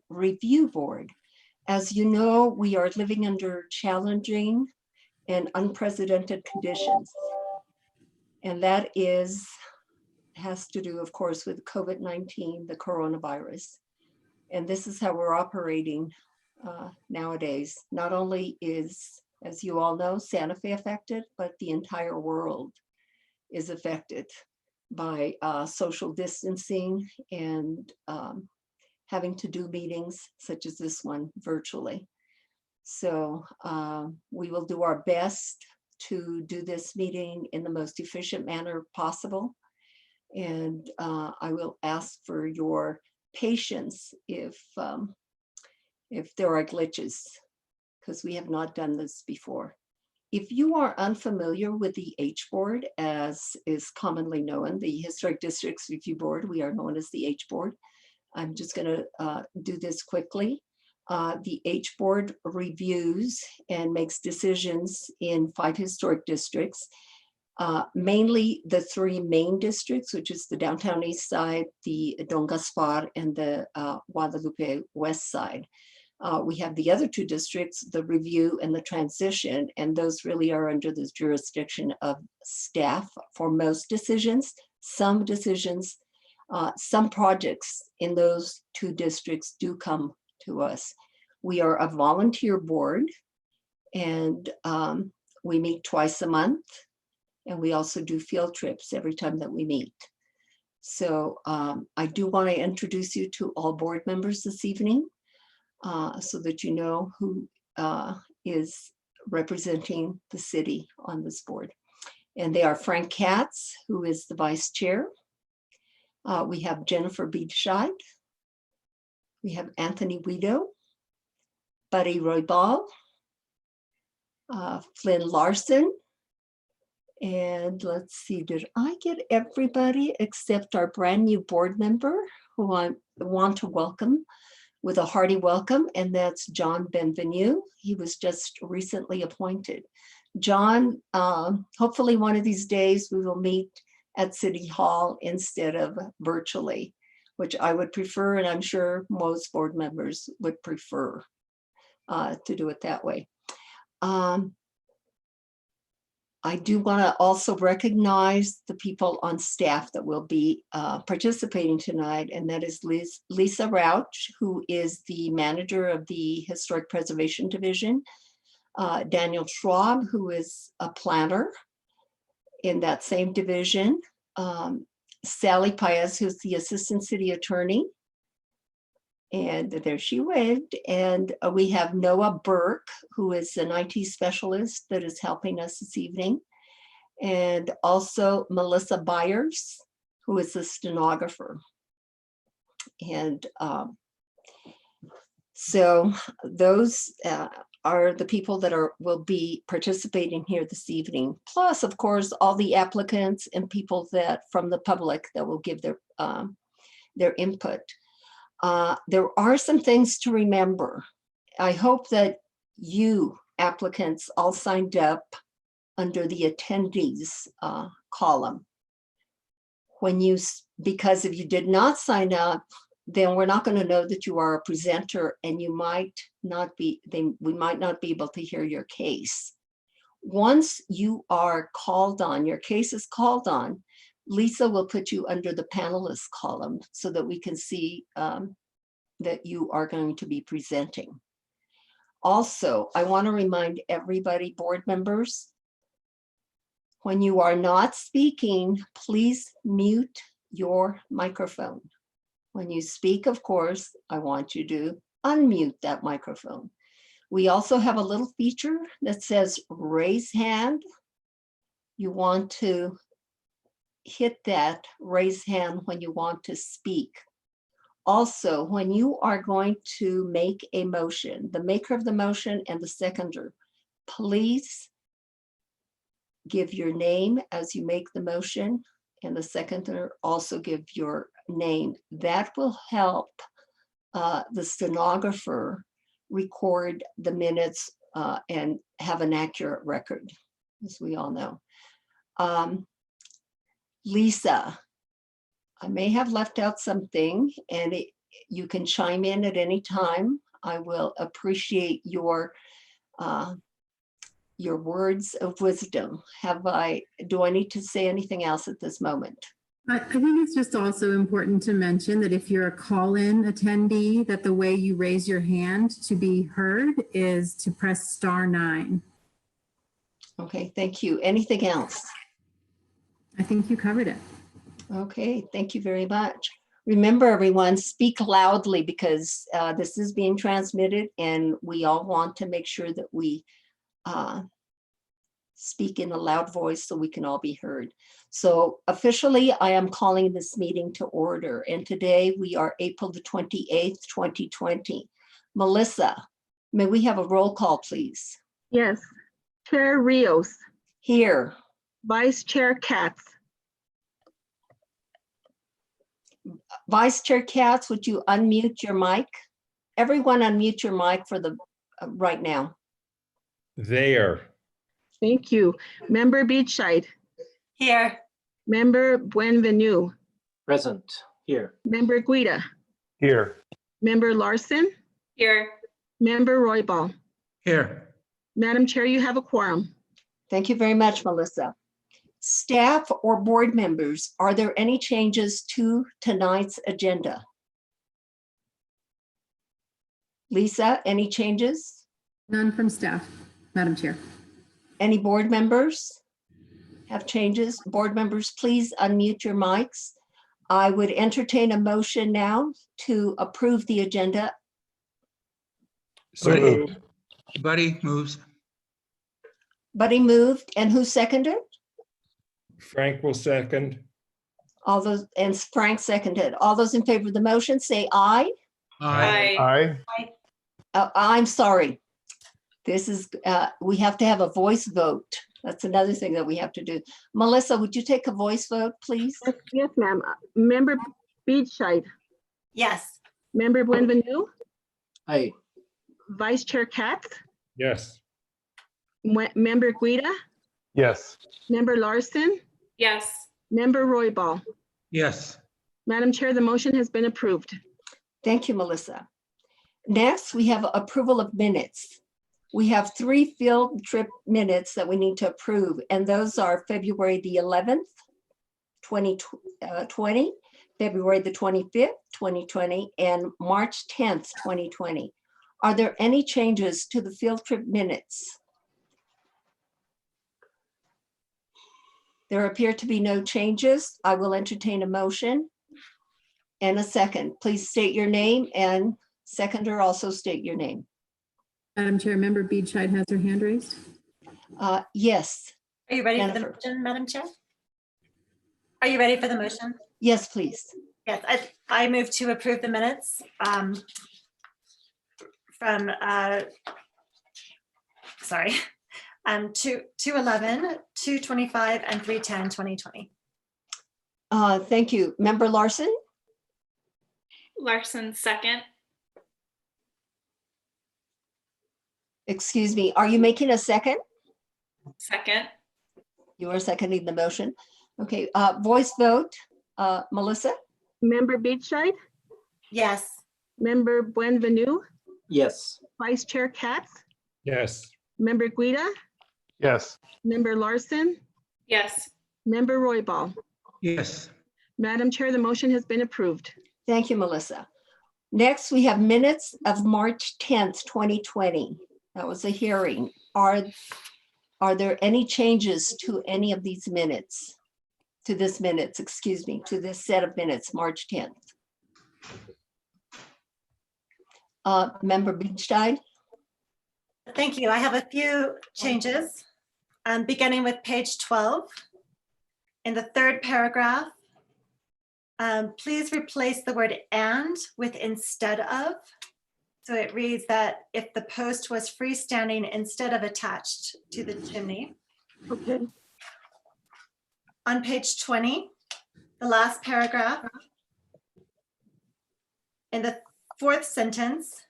Review Board. As you know, we are living under challenging and unprecedented conditions. And that has to do, of course, with COVID-19, the coronavirus. And this is how we're operating nowadays. Not only is, as you all know, Santa Fe affected, but the entire world is affected by social distancing and having to do meetings such as this one virtually. So we will do our best to do this meeting in the most efficient manner possible. And I will ask for your patience if there are glitches, because we have not done this before. If you are unfamiliar with the H Board, as is commonly known, the Historic Districts Review Board, we are known as the H Board. I'm just going to do this quickly. The H Board reviews and makes decisions in 5 historic districts, mainly the 3 main districts, which is the Downtown East Side, the Don Gaspar, and the Guadalupe West Side. We have the other 2 districts, the Review and the Transition, and those really are under the jurisdiction of staff for most decisions. Some decisions, some projects in those 2 districts do come to us. We are a volunteer board, and we meet twice a month, and we also do field trips every time that we meet. So I do want to introduce you to all board members this evening, so that you know who is representing the city on this board. And they are Frank Katz, who is the vice chair. We have Jennifer Beedscheid. We have Anthony Guido, Buddy Roybal, Flynn Larson, and let's see, did I get everybody except our brand new board member who I want to welcome with a hearty welcome, and that's John Benvenue. He was just recently appointed. John, hopefully one of these days we will meet at City Hall instead of virtually, which I would prefer, and I'm sure most board members would prefer to do it that way. I do want to also recognize the people on staff that will be participating tonight, and that is Lisa Rauch, who is the manager of the Historic Preservation Division, Daniel Schwab, who is a planner in that same division, Sally Paez, who's the assistant city attorney, and there she waved, and we have Noah Burke, who is an IT specialist that is helping us this evening, and also Melissa Byers, who is a stenographer. And so those are the people that will be participating here this evening, plus of course all the applicants and people that from the public that will give their input. There are some things to remember. I hope that you applicants all signed up under the attendees column. Because if you did not sign up, then we're not going to know that you are a presenter, and we might not be able to hear your case. Once you are called on, your case is called on, Lisa will put you under the panelist column so that we can see that you are going to be presenting. Also, I want to remind everybody, board members, when you are not speaking, please mute your microphone. When you speak, of course, I want you to unmute that microphone. We also have a little feature that says raise hand. You want to hit that raise hand when you want to speak. Also, when you are going to make a motion, the maker of the motion and the seconder, please give your name as you make the motion, and the seconder also give your name. That will help the stenographer record the minutes and have an accurate record, as we all know. Lisa, I may have left out something, and you can chime in at any time. I will appreciate your words of wisdom. Do I need to say anything else at this moment? I think it's just also important to mention that if you're a call-in attendee, that the way you raise your hand to be heard is to press *9. Okay, thank you. Anything else? I think you covered it. Okay, thank you very much. Remember, everyone, speak loudly because this is being transmitted and we all want to make sure that we speak in a loud voice so we can all be heard. So officially, I am calling this meeting to order. And today we are April the 28th, 2020. Melissa, may we have a roll call, please? Yes. Chair Rios, Here. Vice Chair Katz, Vice Chair Katz, would you unmute your mic? Everyone unmute your mic for the right now. There. thank you. Member Beachside, Here. Member Buenvenu, Present, here. Member Guida, Here. Member Larson, Here. Member Roybal. Here. Madam Chair, you have a quorum. Thank you very much, Melissa. Staff or board members, are there any changes to tonight's agenda? Lisa, any changes? None from staff, Madam Chair. Any board members have changes? Board members, please unmute your mics. I would entertain a motion now to approve the agenda. So Buddy. moved. Buddy moves. Buddy moved, and who seconded? Frank will second. All those, and Frank seconded. All those in favor of the motion, say aye. Aye. Aye. I'm sorry. This is, we have to have a voice vote. That's another thing that we have to do. Melissa, would you take a voice vote, please? Yes, ma'am. Member Beachside, Yes. Member Buenvenu, Aye. Vice Chair Katz, Yes. Member Guida, Yes. Member Larson, Yes. Member Roybal. Yes. Madam Chair, the motion has been approved. Thank you, Melissa. Next, we have approval of minutes. We have 3 field trip minutes that we need to approve, and those are February the 11th, 2020, February the 25th, 2020, and March 10th, 2020. Are there any changes to the field trip minutes? There appear to be no changes. I will entertain a motion and a second. Please state your name, and seconder also state your name. Madam Chair, Member Beachside has her hand raised. Yes, Are you ready for the Jennifer. motion, Madam Chair? Are you ready for the motion? yes, please. Yes, I move to approve the minutes from, sorry, 2/11, 2/25, and 3/10/2020. Thank you. Member Larson? Larson, second. Excuse me, are you making a second? Second. You are seconding the motion. Okay, voice vote. Melissa? Member Beachside, Yes. Member Buenvenu, Yes. Vice Chair Katz, Yes. Member Guida, Yes. Member Larson, Yes. Member Roybal. Yes. Madam Chair, the motion has been approved. Thank you, Melissa. Next, we have minutes of March 10th, 2020. That was a hearing. Are there any changes to any of these minutes? To this minutes, excuse me, to this set of minutes, March 10th? Member Beachside? Thank you. I have a few changes, beginning with page 12. In the 3rd paragraph, please replace the word "and" with "instead of." So it reads that if the post was freestanding instead of attached to the chimney. Okay. On page 20, the last paragraph, in the 4th sentence,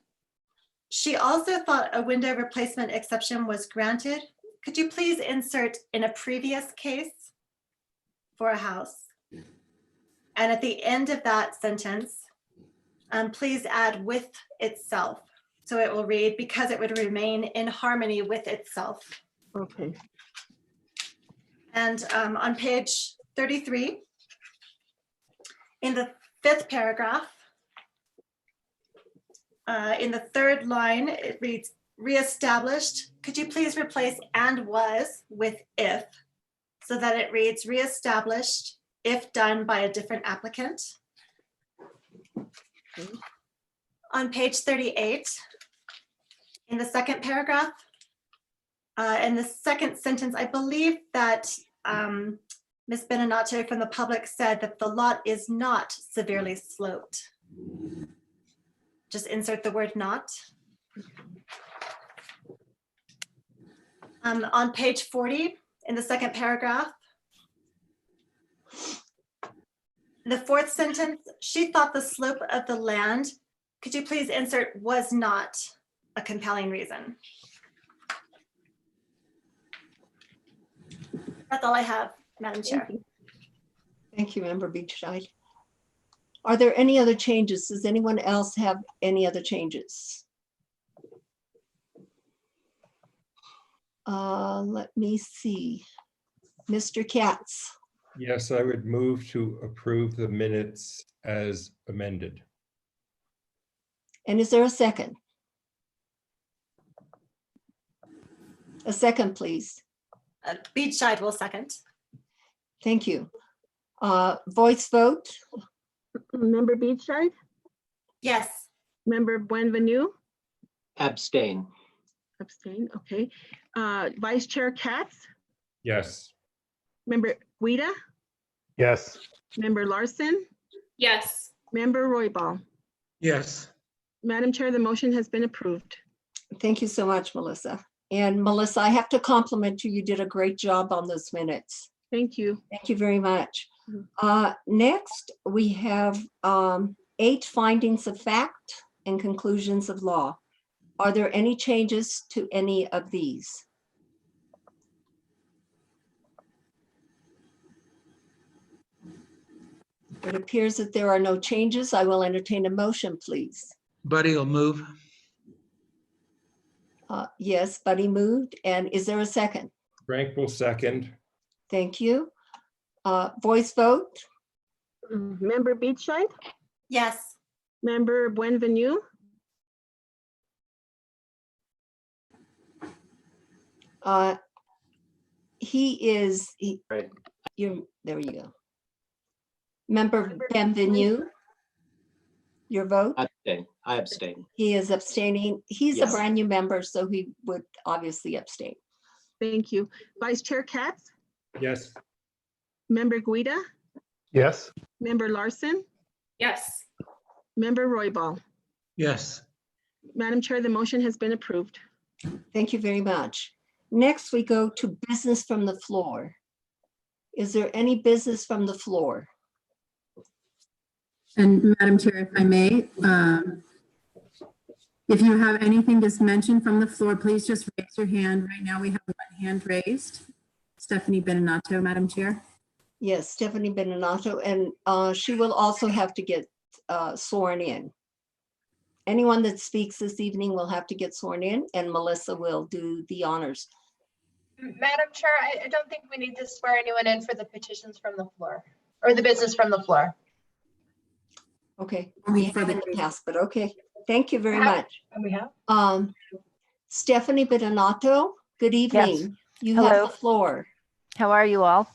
she also thought a window replacement exception was granted. Could you please insert "in a previous case" for a house? And at the end of that sentence, please add with itself. So it will read, because it would remain in harmony with itself. Okay. And on page 33, in the 5th paragraph, in the 3rd line, it reads reestablished. Could you please replace and was with if, so that it reads reestablished if done by a different applicant. On page 38, in the 2nd paragraph, in the 2nd sentence, I believe that Ms. Beninato from the public said that the lot is not severely sloped. Just insert the word not. On page 40, in the 2nd paragraph, the 4th sentence, she thought the slope of the land, could you please insert was not a compelling reason? That's all I have, Madam Chair. Thank you, Member Beachside. Are there any other changes? Does anyone else have any other changes? Let me see. Mr. Katz, Yes, I would move to approve the minutes as amended. and is there a second? A second, please. Beachside will second. Thank you. Voice vote? Member Beachside, Yes. Member Buenvenu, Abstain. abstain, okay. Vice Chair Katz, Yes. Member Guida, Yes. Member Larson, Yes. Member Royball. Yes. Madam Chair, the motion has been approved. Thank you so much, Melissa. And Melissa, I have to compliment you. You did a great job on those minutes. Thank you. Thank you very much. Mhm. Next, we have 8 findings of fact and conclusions of law. Are there any changes to any of these? It appears that there are no changes. I will entertain a motion, please. Buddy will move. Yes, Buddy moved. And is there a second? Frank will second. Thank you. Voice vote? Member Beachside, Yes. Member Buenvenu, Right. There you go. Member Benvenu, your vote? Abstain. I abstain. He is abstaining. He's a Yes. brand new member, so he would obviously abstain. thank you. Vice Chair Katz, Yes. Member Guida, Yes. Member Larson, Yes. Member Royball. Yes. Madam Chair, the motion has been approved. Thank you very much. Next, we go to business from the floor. Is there any business from the floor? And Madam Chair, if I may, if you have anything to mention from the floor, please just raise your hand. Right now, we have one hand raised. Stephanie Beninato, Madam Chair. Yes, Stephanie Beninato, and she will also have to get sworn in. Anyone that speaks this evening will have to get sworn in, and Melissa will do the honors. Madam Chair, I don't think we need to swear anyone in for the petitions from the floor or the business from the floor. Okay, Only we for have the in the case. past, but okay. Thank you very Have- much. And we have? Stephanie Beninato, good evening. You have Hello. the floor. How are you all?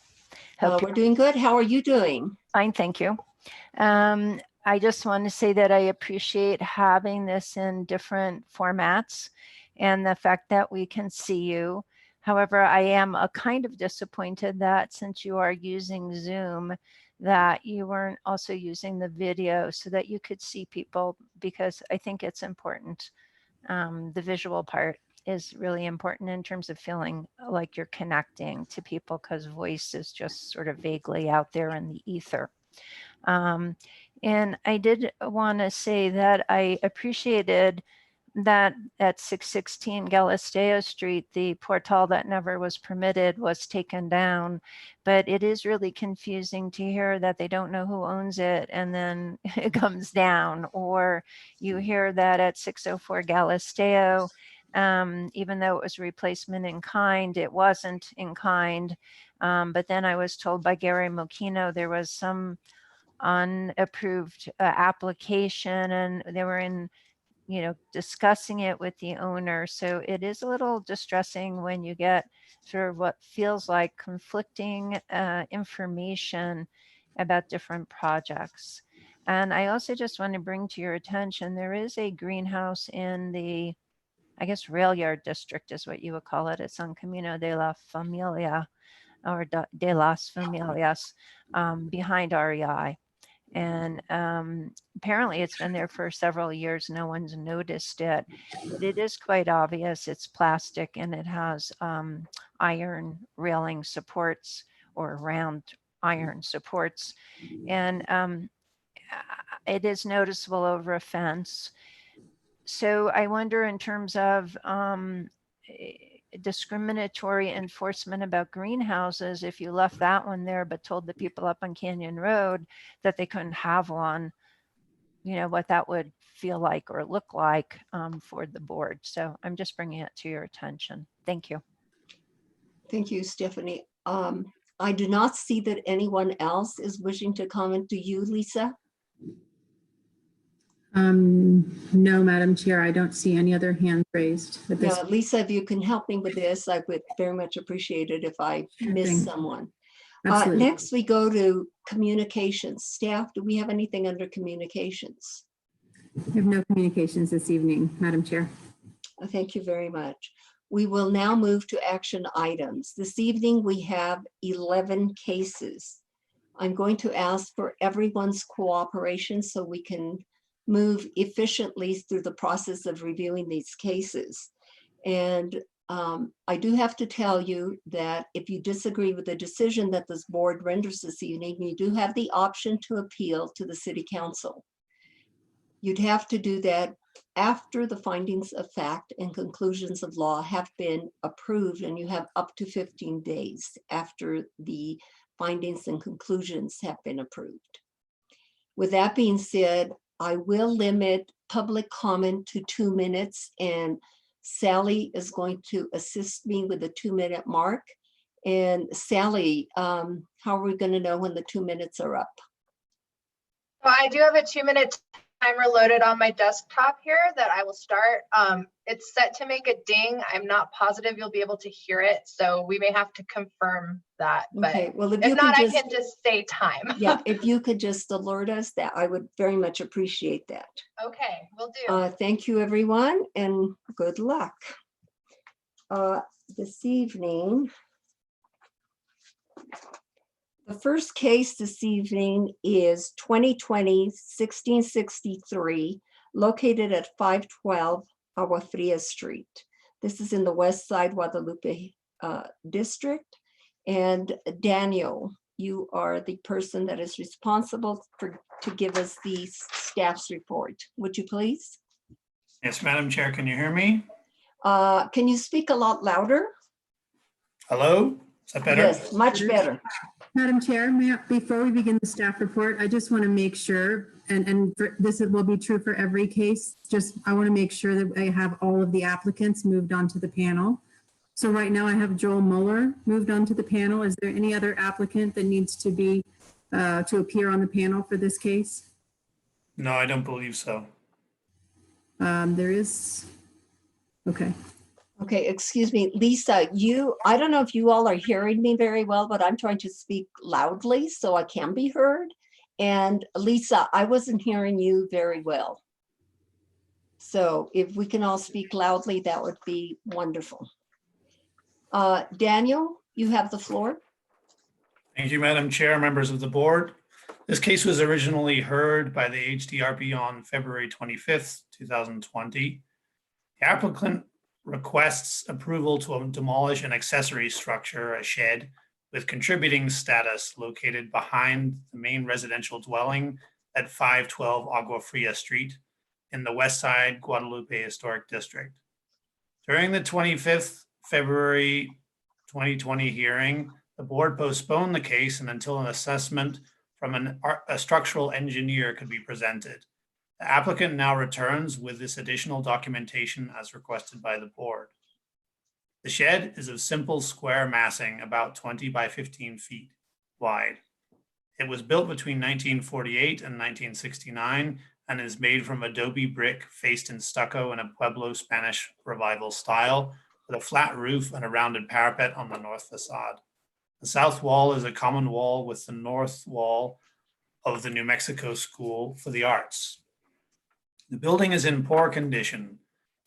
Hope We're doing good. How are you doing? you're fine, thank you. I just want to say that I appreciate having this in different formats and the fact that we can see you. However, I am a kind of disappointed that since you are using Zoom, that you weren't also using the video so that you could see people, because I think it's important. The visual part is really important in terms of feeling like you're connecting to people, because voice is just sort of vaguely out there in the ether. And I did want to say that I appreciated that at 616 Galisteo Street, the portal that never was permitted was taken down. But it is really confusing to hear that they don't know who owns it and then it comes down. Or you hear that at 604 Galisteo, even though it was replacement in kind, it wasn't in kind. But then I was told by Gary Mokino there was some unapproved application and they were in, discussing it with the owner. So it is a little distressing when you get sort of what feels like conflicting information about different projects. And I also just want to bring to your attention, there is a greenhouse in the, I guess, rail yard district is what you would call it. It's on Camino de la Familia or de las Familias behind REI. And apparently it's been there for several years. No one's noticed it, but it is quite obvious. It's plastic and it has iron railing supports or round iron supports. And it is noticeable over a fence. So I wonder, in terms of discriminatory enforcement about greenhouses, if you left that one there but told the people up on Canyon Road that they couldn't have one, what that would feel like or look like for the board. So I'm just bringing it to your attention. Thank you. Thank you, Stephanie. I do not see that anyone else is wishing to comment. Do you, Lisa? No, Madam Chair, I don't see any other hands raised at this. Yeah, Lisa, if you can help me with this, I would very much appreciate it if I Sure miss thing. someone. Absolutely. Next, we go to communications. Staff, do we have anything under communications? I have no communications this evening, Madam Chair. Thank you very much. We will now move to action items. This evening, we have 11 cases. I'm going to ask for everyone's cooperation so we can move efficiently through the process of reviewing these cases. And I do have to tell you that if you disagree with the decision that this board renders this evening, you do have the option to appeal to the City Council. You'd have to do that after the findings of fact and conclusions of law have been approved, and you have up to 15 days after the findings and conclusions have been approved. With that being said, I will limit public comment to 2 minutes, and Sally is going to assist me with the 2-minute mark. And Sally, how are we going to know when the 2 minutes are up? Well, I do have a 2-minute timer loaded on my desktop here that I will start. It's set to make a ding. I'm not positive you'll be able to hear it, so we may have to confirm that. But Okay, well, if if you not, can I can just say time. yeah, if you could just alert us, that I would very much appreciate that. Okay, will do. Thank you, everyone, and good luck. This evening, the first case this evening is 2020-1663, located at 512 Agua Fria Street. This is in the West Side Guadalupe district. And Daniel, you are the person that is responsible to give us the staff's report. Would you please? Yes, Madam Chair, can you hear me? Can you speak a lot louder? Hello? Is that better? Yes, much better. Madam Chair, before we begin the staff report, I just want to make sure, and this will be true for every case, I want to make sure that I have all of the applicants moved onto the panel. So right now I have Joel Mueller moved onto the panel. Is there any other applicant that needs to be, to appear on the panel for this case? No, I don't believe so. There is, okay. Okay, excuse me, Lisa, I don't know if you all are hearing me very well, but I'm trying to speak loudly so I can be heard. And Lisa, I wasn't hearing you very well. So if we can all speak loudly, that would be wonderful. Daniel, you have the floor. Thank you, Madam Chair, members of the board. This case was originally heard by the HDRB on February 25th, 2020. The applicant requests approval to demolish an accessory structure, a shed, with contributing status located behind the main residential dwelling at 512 Agua Fria Street, in the West Side Guadalupe Historic District. During the 25th February 2020 hearing, the board postponed the case and until an assessment from a structural engineer could be presented. The applicant now returns with this additional documentation as requested by the board. The shed is of simple square massing, about 20 by 15 feet wide. It was built between 1948 and 1969 and is made from adobe brick faced in stucco in a Pueblo Spanish Revival style with a flat roof and a rounded parapet on the north facade. The south wall is a common wall with the north wall of the New Mexico School for the Arts. The building is in poor condition.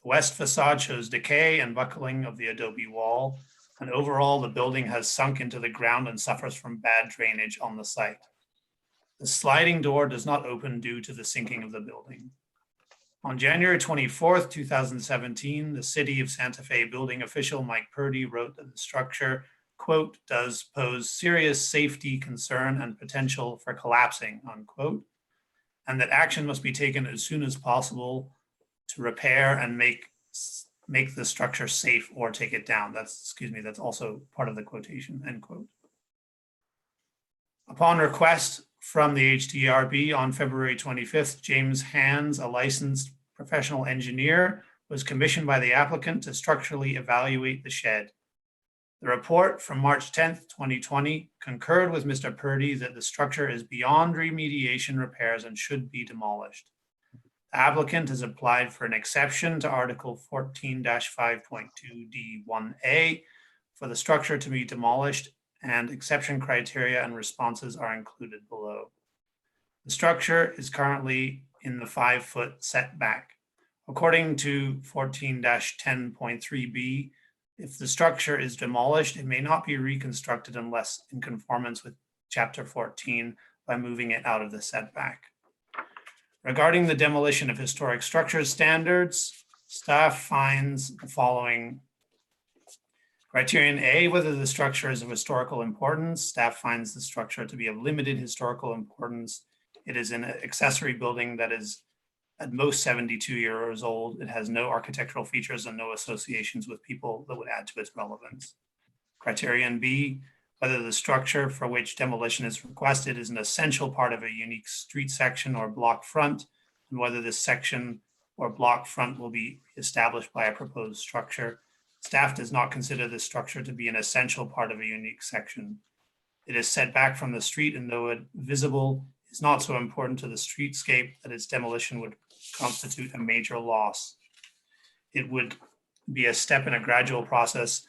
The west facade shows decay and buckling of the adobe wall, and overall the building has sunk into the ground and suffers from bad drainage on the site. The sliding door does not open due to the sinking of the building. On January 24th, 2017, the City of Santa Fe building official Mike Purdy wrote that the structure, quote, does pose serious safety concern and potential for collapsing, unquote, and that action must be taken as soon as possible to repair and make the structure safe or take it down. That's also part of the quotation, end quote. Upon request from the HDRB on February 25th, James Hands, a licensed professional engineer, was commissioned by the applicant to structurally evaluate the shed. The report from March 10th, 2020 concurred with Mr. Purdy that the structure is beyond remediation repairs and should be demolished. The applicant has applied for an exception to Article 14-5.2D1A for the structure to be demolished, and exception criteria and responses are included below. The structure is currently in the 5-foot setback. According to 14-10.3B, if the structure is demolished, it may not be reconstructed unless in conformance with Chapter 14 by moving it out of the setback. Regarding the demolition of historic structures standards, staff finds the following. Criterion A, whether the structure is of historical importance. Staff finds the structure to be of limited historical importance. It is an accessory building that is at most 72 years old. It has no architectural features and no associations with people that would add to its relevance. Criterion B, whether the structure for which demolition is requested is an essential part of a unique street section or block front, and whether this section or block front will be established by a proposed structure. Staff does not consider this structure to be an essential part of a unique section. It is set back from the street, and though it visible is not so important to the streetscape that its demolition would constitute a major loss. It would be a step in a gradual process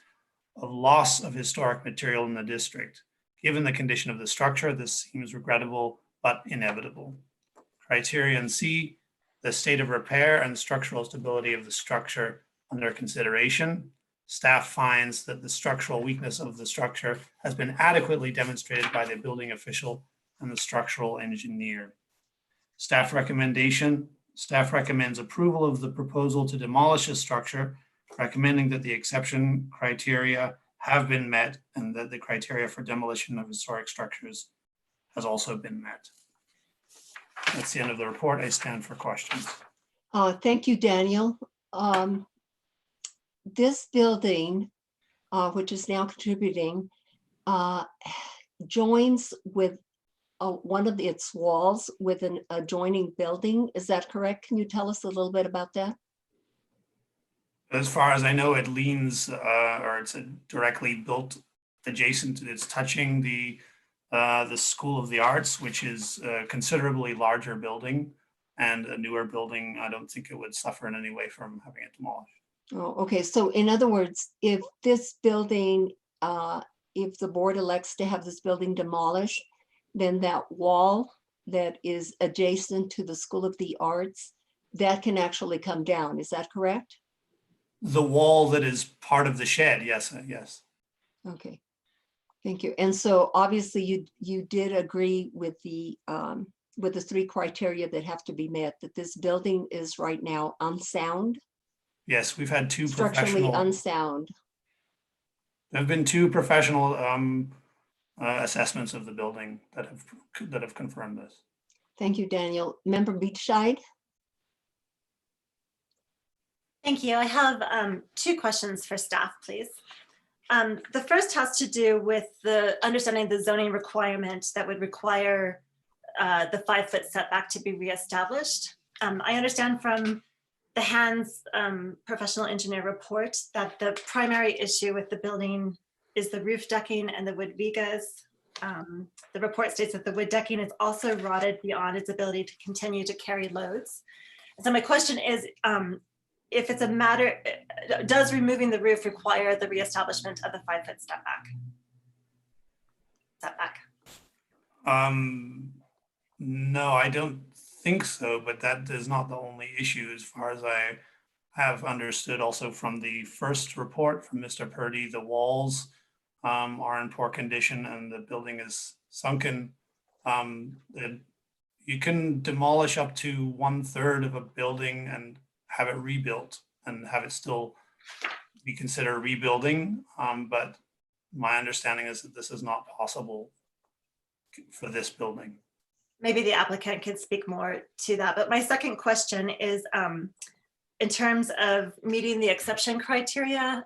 of loss of historic material in the district. Given the condition of the structure, this seems regrettable but inevitable. Criterion C, the state of repair and structural stability of the structure under consideration. Staff finds that the structural weakness of the structure has been adequately demonstrated by the building official and the structural engineer. Staff recommends approval of the proposal to demolish a structure, recommending that the exception criteria have been met and that the criteria for demolition of historic structures has also been met. That's the end of the report. I stand for questions. Thank you, Daniel. This building, which is now contributing, joins with one of its walls with an adjoining building. Is that correct? Can you tell us a little bit about that? As far as I know, it leans or it's directly built adjacent. It's touching the School of the Arts, which is a considerably larger building and a newer building. I don't think it would suffer in any way from having it demolished. Oh, okay. So in other words, if this building, if the board elects to have this building demolished, then that wall that is adjacent to the School of the Arts, that can actually come down. Is that correct? The wall that is part of the shed, yes, yes. Okay, thank you. And so obviously you did agree with the 3 criteria that have to be met, that this building is right now unsound? Yes, we've had 2 Structurally professional. unsound. There have been 2 professional assessments of the building that have confirmed this. Thank you, Daniel. Member Beachside? Thank you. I have two questions for staff, please. The first has to do with the understanding the zoning requirement that would require the 5-foot setback to be reestablished. I understand from the Hans professional engineer report that the primary issue with the building is the roof decking and the wood vigas. The report states that the wood decking is also rotted beyond its ability to continue to carry loads. So my question is, if it's a matter, does removing the roof require the reestablishment of the 5-foot setback? No, I don't think so, but that is not the only issue as far as I have understood also from the first report from Mr. Purdy. The walls are in poor condition and the building is sunken. You can demolish up to 1/3 of a building and have it rebuilt and have it still be considered rebuilding. But my understanding is that this is not possible for this building. Maybe the applicant could speak more to that. But my second question is in terms of meeting the exception criteria.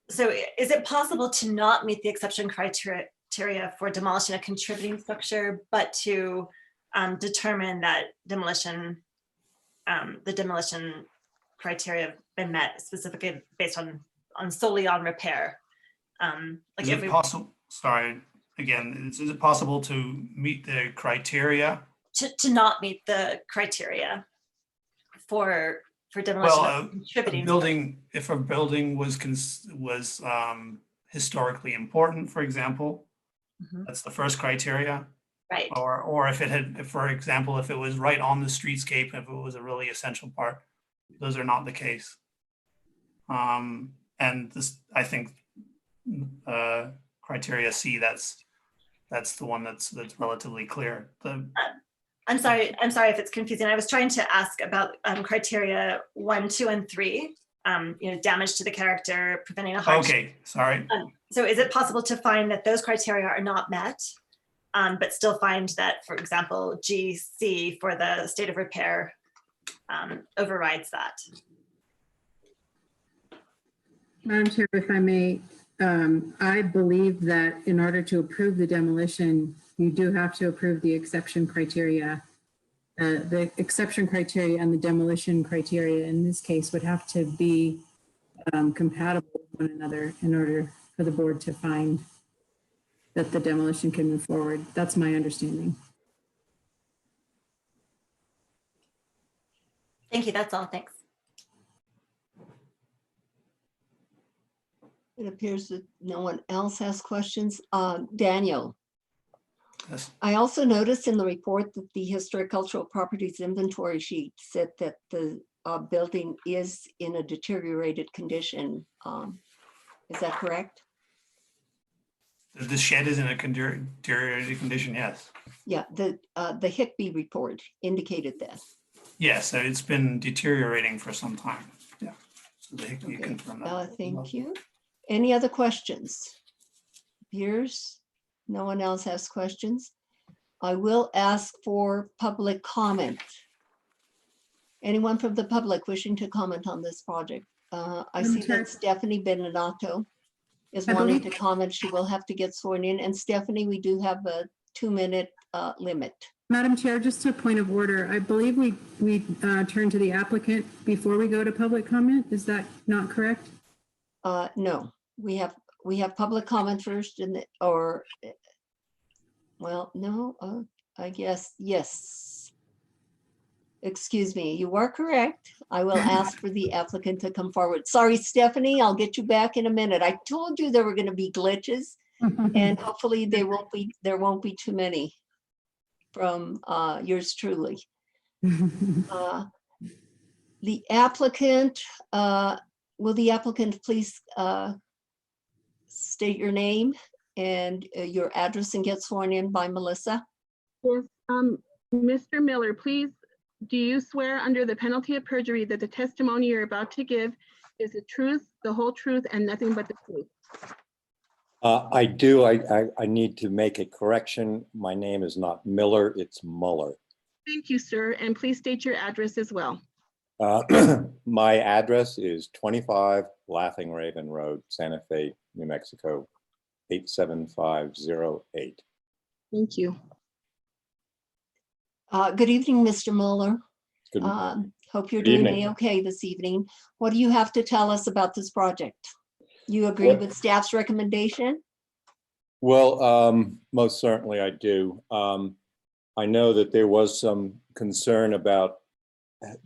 So is it possible to not meet the exception criteria for demolishing a contributing structure, but to determine that demolition, the demolition criteria have been met specifically based on solely on repair? Like Is if it we possible, sorry, again, is it possible to meet the criteria? to not meet the criteria for demolition Well, of contributing a building, if a building was historically important, for example, Mhm. that's the first criteria. Right. Or if it had, for example, if it was right on the streetscape, if it was a really essential part, those are not the case. And this, I think, criteria C, that's the one that's relatively clear. I'm sorry if it's confusing. I was trying to ask about criteria 1, 2, and 3. Damage to the character, preventing a hardship. Okay, sorry. So is it possible to find that those criteria are not met, but still find that, for example, GC for the state of repair overrides that? Madam Chair, if I may, I believe that in order to approve the demolition, you do have to approve the exception criteria. The exception criteria and the demolition criteria in this case would have to be compatible with one another in order for the board to find that the demolition can move forward. That's my understanding. Thank you. That's all. Thanks. It appears that no one else has questions. Daniel, Yes. I also noticed in the report that the Historic Cultural Properties Inventory sheet said that the building is in a deteriorated condition. Is that correct? The shed is in a deteriorated condition, yes. Yeah, the Hickby report indicated that. Yes, so it's been deteriorating for some time, yeah. So the Hickby Okay, confirmed that. thank you. Any other questions? Appears no one else has questions. I will ask for public comment. Anyone from the public wishing to comment on this project? I Madam see Chair. that Stephanie Benedetto is I wanting to believe- comment. She will have to get sworn in. And Stephanie, we do have a 2-minute limit. Madam Chair, just a point of order. I believe we turn to the applicant before we go to public comment. Is that not correct? No, we have public comment first and well, no, I guess, yes. Excuse me, you are correct. I will ask for the applicant to come forward. Sorry, Stephanie, I'll get you back in a minute. I told you there were going to be glitches and hopefully there won't be too many from yours truly. The applicant, will the applicant please state your name and your address and get sworn in by Melissa? Yes, Mr. Miller, please, do you swear under the penalty of perjury that the testimony you're about to give is the truth, the whole truth, and nothing but the truth? I do. I need to make a correction. My name is not Miller, it's Muller. Thank you, sir, and please state your address as well. My address is 25 Laughing Raven Road, Santa Fe, New Mexico, 87508. Thank you. Good evening, Mr. Mueller. Good. Hope you're Good doing evening. okay this evening. What do you have to tell us about this project? You agree What- with staff's recommendation? Well, most certainly I do. I know that there was some concern about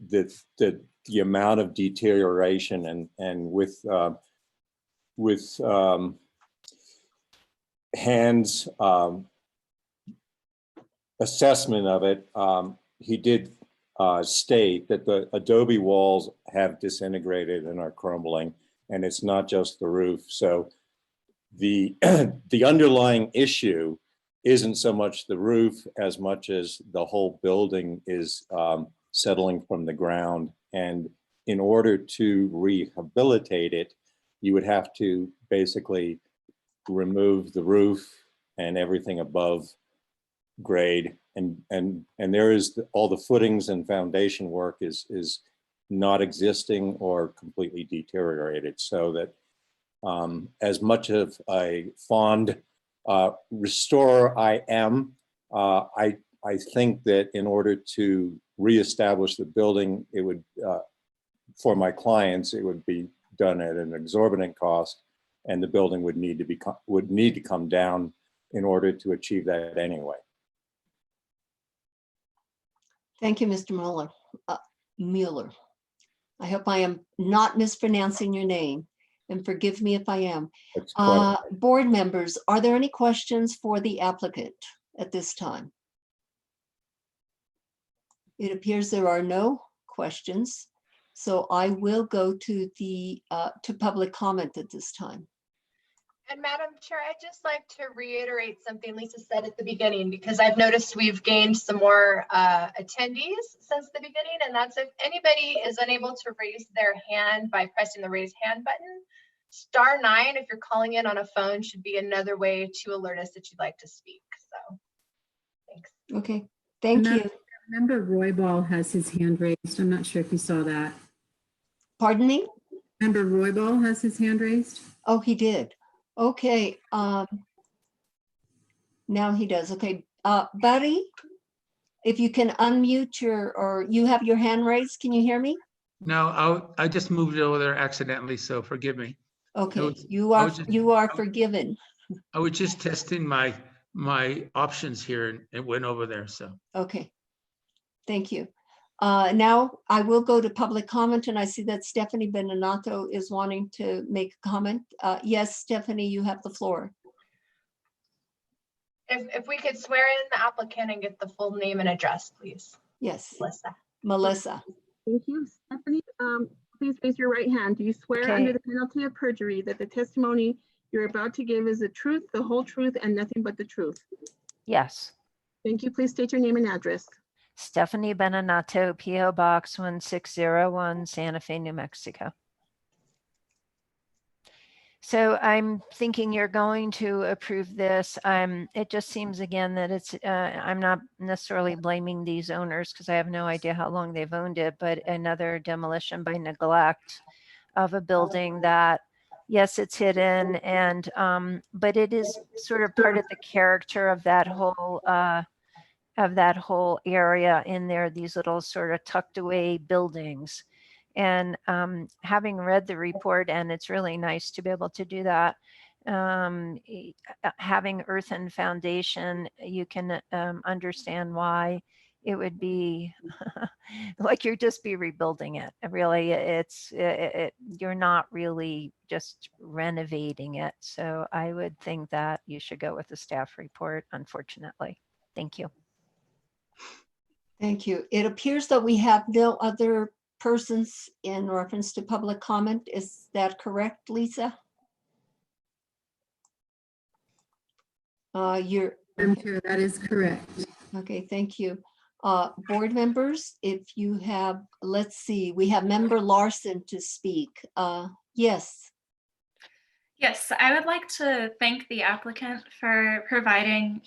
the amount of deterioration and with Hans' assessment of it, he did state that the adobe walls have disintegrated and are crumbling, and it's not just the roof. So the the underlying issue isn't so much the roof as much as the whole building is settling from the ground. And in order to rehabilitate it, you would have to basically remove the roof and everything above grade. And there is all the footings and foundation work is not existing or completely deteriorated. So that as much of a fond restorer I am, I think that in order to reestablish the building, it would, for my clients, it would be done at an exorbitant cost, and the building would need to come down in order to achieve that anyway. Thank you, Mr. Mueller. Mueller. I hope I am not mispronouncing your name, and forgive me if I am. That's quite- Board members, are there any questions for the applicant at this time? It appears there are no questions, so I will go to the to public comment at this time. And Madam Chair, I'd just like to reiterate something Lisa said at the beginning, because I've noticed we've gained some more attendees since the beginning, and that's if anybody is unable to raise their hand by pressing the raise hand button, *9, if you're calling in on a phone, should be another way to alert us that you'd like to speak. So, thanks. Okay, thank you. Member Royball has his hand raised. I'm not sure if you saw that. Pardon me? Member Royball has his hand raised. Oh, he did. Okay, now he does. Okay, Buddy, if you can unmute or you have your hand raised, can you hear me? No, I just moved it over there accidentally, so forgive me. Okay, was- you I are was just- you are forgiven. I was just testing my options here and it went over there, so. Okay, thank you. Now I will go to public comment, and I see that Stephanie Beninato is wanting to make a comment. Yes, Stephanie, you have the floor. If we could swear in the applicant and get the full name and address, please. Yes, Melissa. Melissa. Thank you, Stephanie. Please raise your right hand. Do you swear Okay. under the penalty of perjury that the testimony you're about to give is the truth, the whole truth, and nothing but the truth? Yes. Thank you. Please state your name and address. Stephanie Beninato, PO Box 1601, Santa Fe, New Mexico. So I'm thinking you're going to approve this. It just seems again that it's, I'm not necessarily blaming these owners because I have no idea how long they've owned it, but another demolition by neglect of a building that, yes, it's hidden and, but it is sort of part of the character of that whole area in there, these little sort of tucked away buildings. And having read the report, and it's really nice to be able to do that, having earthen foundation, you can understand why it would be like you're just be rebuilding it. Really, you're not really just renovating it. So I would think that you should go with the staff report, unfortunately. Thank you. Thank you. It appears that we have no other persons in reference to public comment. Is that correct, Lisa? You're Madam Chair, that is correct. okay. Thank you. Board members, if you have, let's see, we have Member Larson to speak. Yes. Yes, I would like to thank the applicant for providing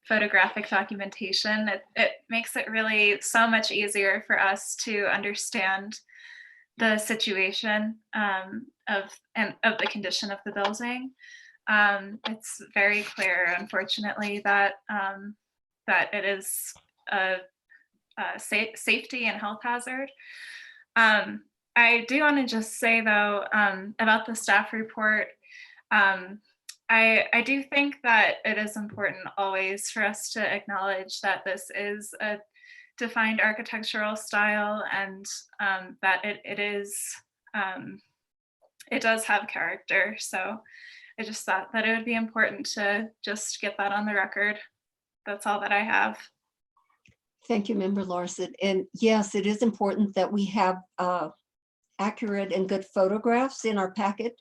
photographic documentation. It makes it really so much easier for us to understand the situation of the condition of the building. It's very clear, unfortunately, that that it is a safety and health hazard. I do want to just say, though, about the staff report, I do think that it is important always for us to acknowledge that this is a defined architectural style, and that it does have character. So I just thought that it would be important to just get that on the record. That's all that I have. Thank you, Member Larson. And yes, it is important that we have accurate and good photographs in our packet.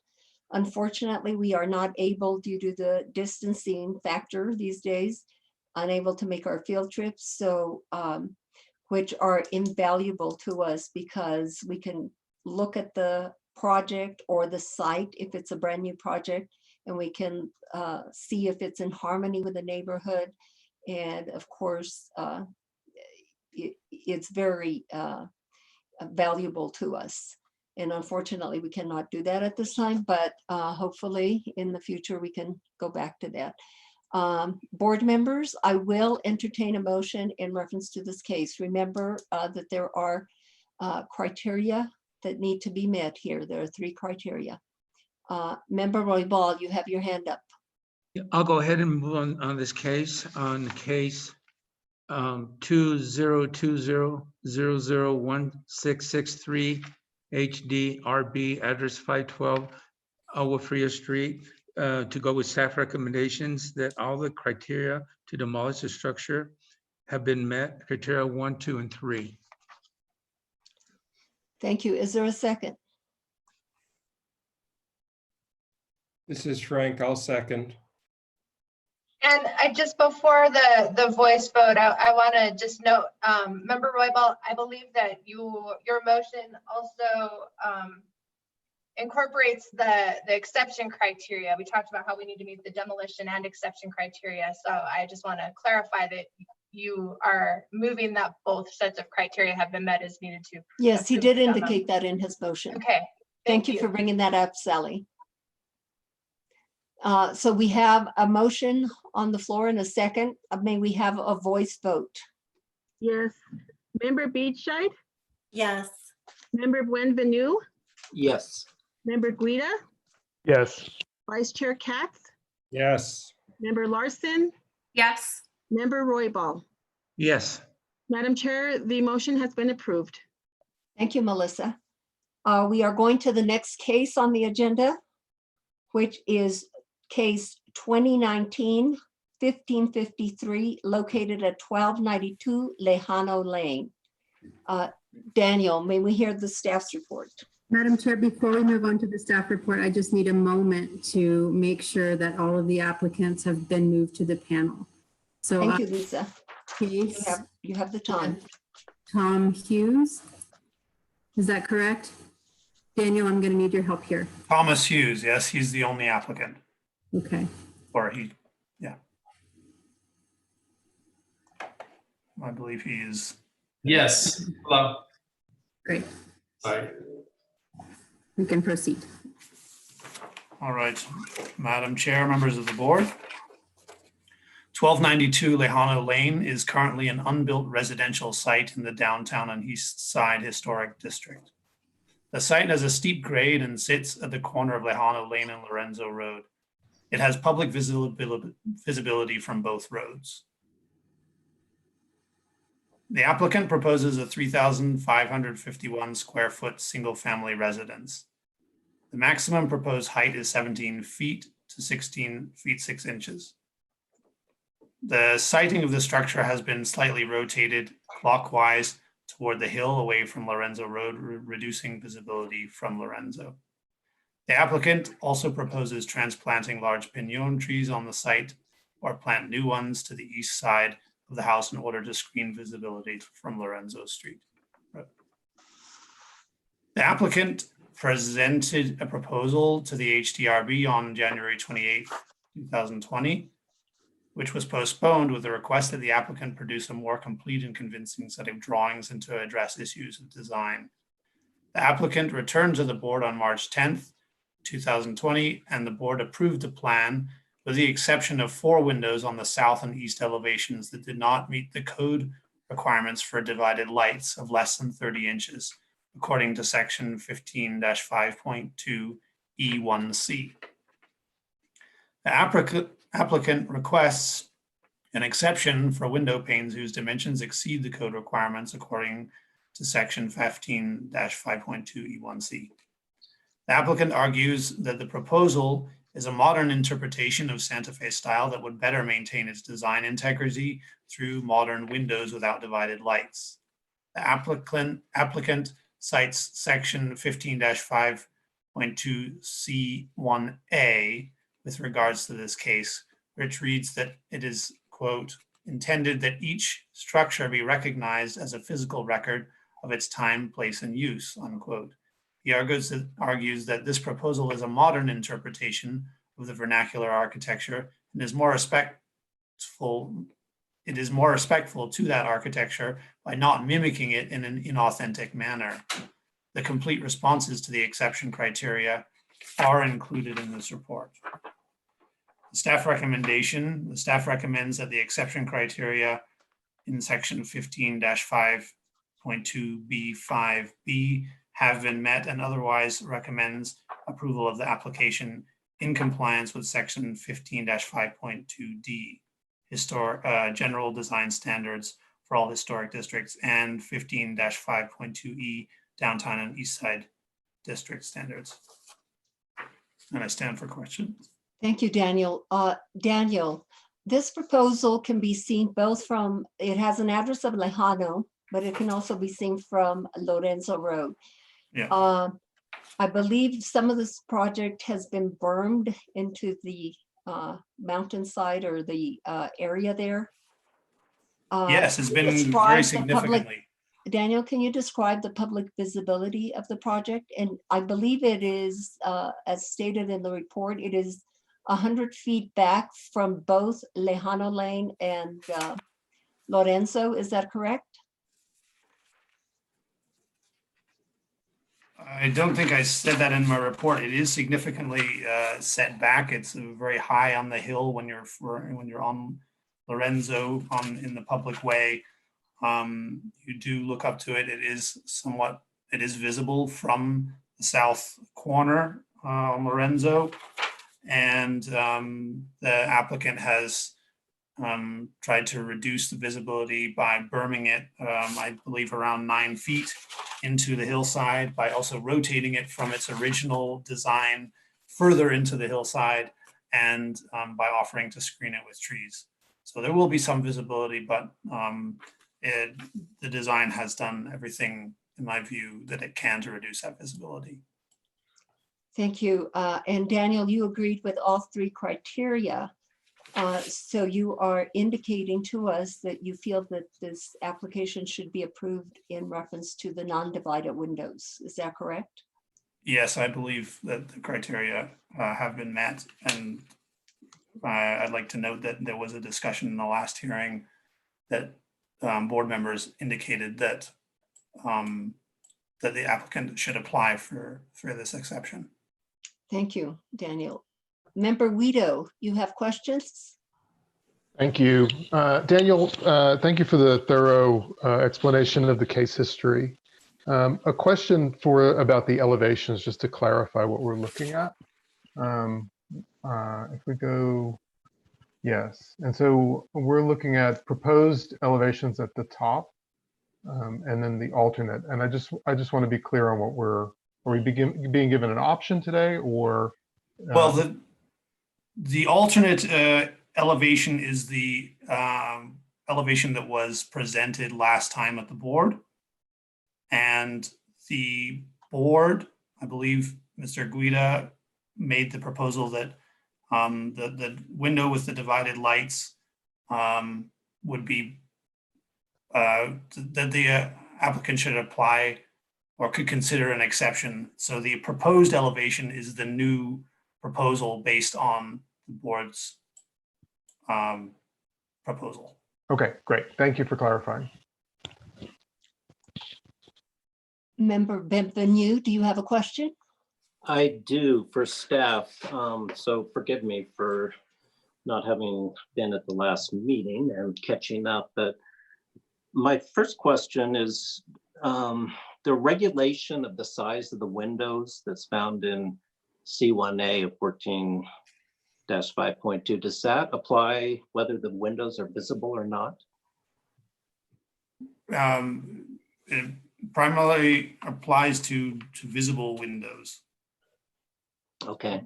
Unfortunately, we are not able, due to the distancing factor these days, unable to make our field trips, so which are invaluable to us because we can look at the project or the site if it's a brand new project, and we can see if it's in harmony with the neighborhood. And of course, it's very valuable to us. And unfortunately, we cannot do that at this time, but hopefully in the future, we can go back to that. Board members, I will entertain a motion in reference to this case. Remember that there are criteria that need to be met here. There are 3 criteria. Member Roybal, you have your hand up. I'll go ahead and move on this case, on case 2020001663 HDRB, address 512 Agua Fria Street, to go with staff recommendations that all the criteria to demolish the structure have been met, criteria 1, 2, and 3. Thank you. Is there a second? This is Frank. I'll second. And I just, before the voice vote, I want to just note, Member Roybal, I believe that your motion also incorporates the exception criteria. We talked about how we need to meet the demolition and exception criteria. So I just want to clarify that you are moving that both sets of criteria have been met as needed to. Yes, he did indicate that in his motion. Okay. Thank you for bringing that up, Sally. So we have a motion on the floor and a second. May we have a voice vote? Yes. Member Beachside, Yes. Member Buenvenu, Yes. Member Guida, Yes. Vice Chair Katz, Yes. Member Larson, Yes. Member Roybal. Yes. Madam Chair, the motion has been approved. Thank you, Melissa. We are going to the next case on the agenda, which is case 2019-1553, located at 1292 Lejano Lane. Daniel, may we hear the staff's report? Madam Chair, before we move on to the staff report, I just need a moment to make sure that all of the applicants have been moved to the panel. So Thank you, Lisa. case You have the time. Tom Hughes. Is that correct? Daniel, I'm going to need your help here. Thomas Hughes, yes, he's the only applicant, Okay. or he, yeah. I believe he is. Yes. Hello. Great. Sorry. We can proceed. All right, Madam Chair, members of the board. 1292 Lejano Lane is currently an unbuilt residential site in the downtown and East Side Historic District. The site has a steep grade and sits at the corner of Lejano Lane and Lorenzo Road. It has public visibility from both roads. The applicant proposes a 3,551 square foot single family residence. The maximum proposed height is 17 feet to 16 feet 6 inches. The siting of the structure has been slightly rotated clockwise toward the hill away from Lorenzo Road, reducing visibility from Lorenzo. The applicant also proposes transplanting large pinon trees on the site or plant new ones to the east side of the house in order to screen visibility from Lorenzo Street. The applicant presented a proposal to the HDRB on January 28, 2020, which was postponed with the request that the applicant produce a more complete and convincing set of drawings and to address issues of design. The applicant returned to the board on March 10th, 2020, and the board approved the plan with the exception of 4 windows on the south and east elevations that did not meet the code requirements for divided lights of less than 30 inches, according to section 15-5.2 E1C. The applicant requests an exception for window panes whose dimensions exceed the code requirements according to section 15-5.2 E1C. The applicant argues that the proposal is a modern interpretation of Santa Fe style that would better maintain its design integrity through modern windows without divided lights. The applicant cites section 15-5.2 C1A with regards to this case, which reads that it is, quote, intended that each structure be recognized as a physical record of its time, place, and use, unquote. He argues that this proposal is a modern interpretation of the vernacular architecture and is more respectful to that architecture by not mimicking it in an inauthentic manner. The complete responses to the exception criteria are included in this report. The staff recommends that the exception criteria in section 15-5.2B5B have been met and otherwise recommends approval of the application in compliance with section 15-5.2D, general design standards for all historic districts, and 15-5.2E, downtown and east side district standards. And I stand for questions. Thank you, Daniel. Daniel, this proposal can be seen both from, it has an address of Lejano, but it can also be seen from Lorenzo Road. Yeah. I believe some of this project has been bermed into the mountainside or the area there. Yes, it's been describe very the public- significantly. Daniel, can you describe the public visibility of the project? And I believe it is, as stated in the report, it is 100 feet back from both Lejano Lane and Lorenzo. Is that correct? I don't think I said that in my report. It is significantly set back. It's very high on the hill when you're on Lorenzo in the public way. You do look up to it. It is visible from the south corner on Lorenzo, and the applicant has tried to reduce the visibility by berming it, I believe around 9 feet into the hillside, by also rotating it from its original design further into the hillside, and by offering to screen it with trees. So there will be some visibility, but the design has done everything, in my view, that it can to reduce that visibility. Thank you. And Daniel, you agreed with all 3 criteria. So you are indicating to us that you feel that this application should be approved in reference to the non-divided windows. Is that correct? Yes, I believe that the criteria have been met. And I'd like to note that there was a discussion in the last hearing that board members indicated that that the applicant should apply for this exception. Thank you, Daniel. Member Wedo, you have questions? Thank you. Daniel, thank you for the thorough explanation of the case history. A question about the elevations, just to clarify what we're looking at. If we go, yes. And so we're looking at proposed elevations at the top and then the alternate. And I just want to be clear on what are we being given an option today, or? Well, the alternate elevation is the elevation that was presented last time at the board. And the board, I believe Mr. Guida made the proposal that the window with the divided lights would be, that the applicant should apply or could consider an exception. So the proposed elevation is the new proposal based on the board's proposal. Okay, great. Thank you for clarifying. Member Benvenu, do you have a question? I do for staff. So forgive me for not having been at the last meeting and catching up, but my first question is the regulation of the size of the windows that's found in C1A of 14-5.2. Does that apply whether the windows are visible or not? It primarily applies to visible windows. Okay.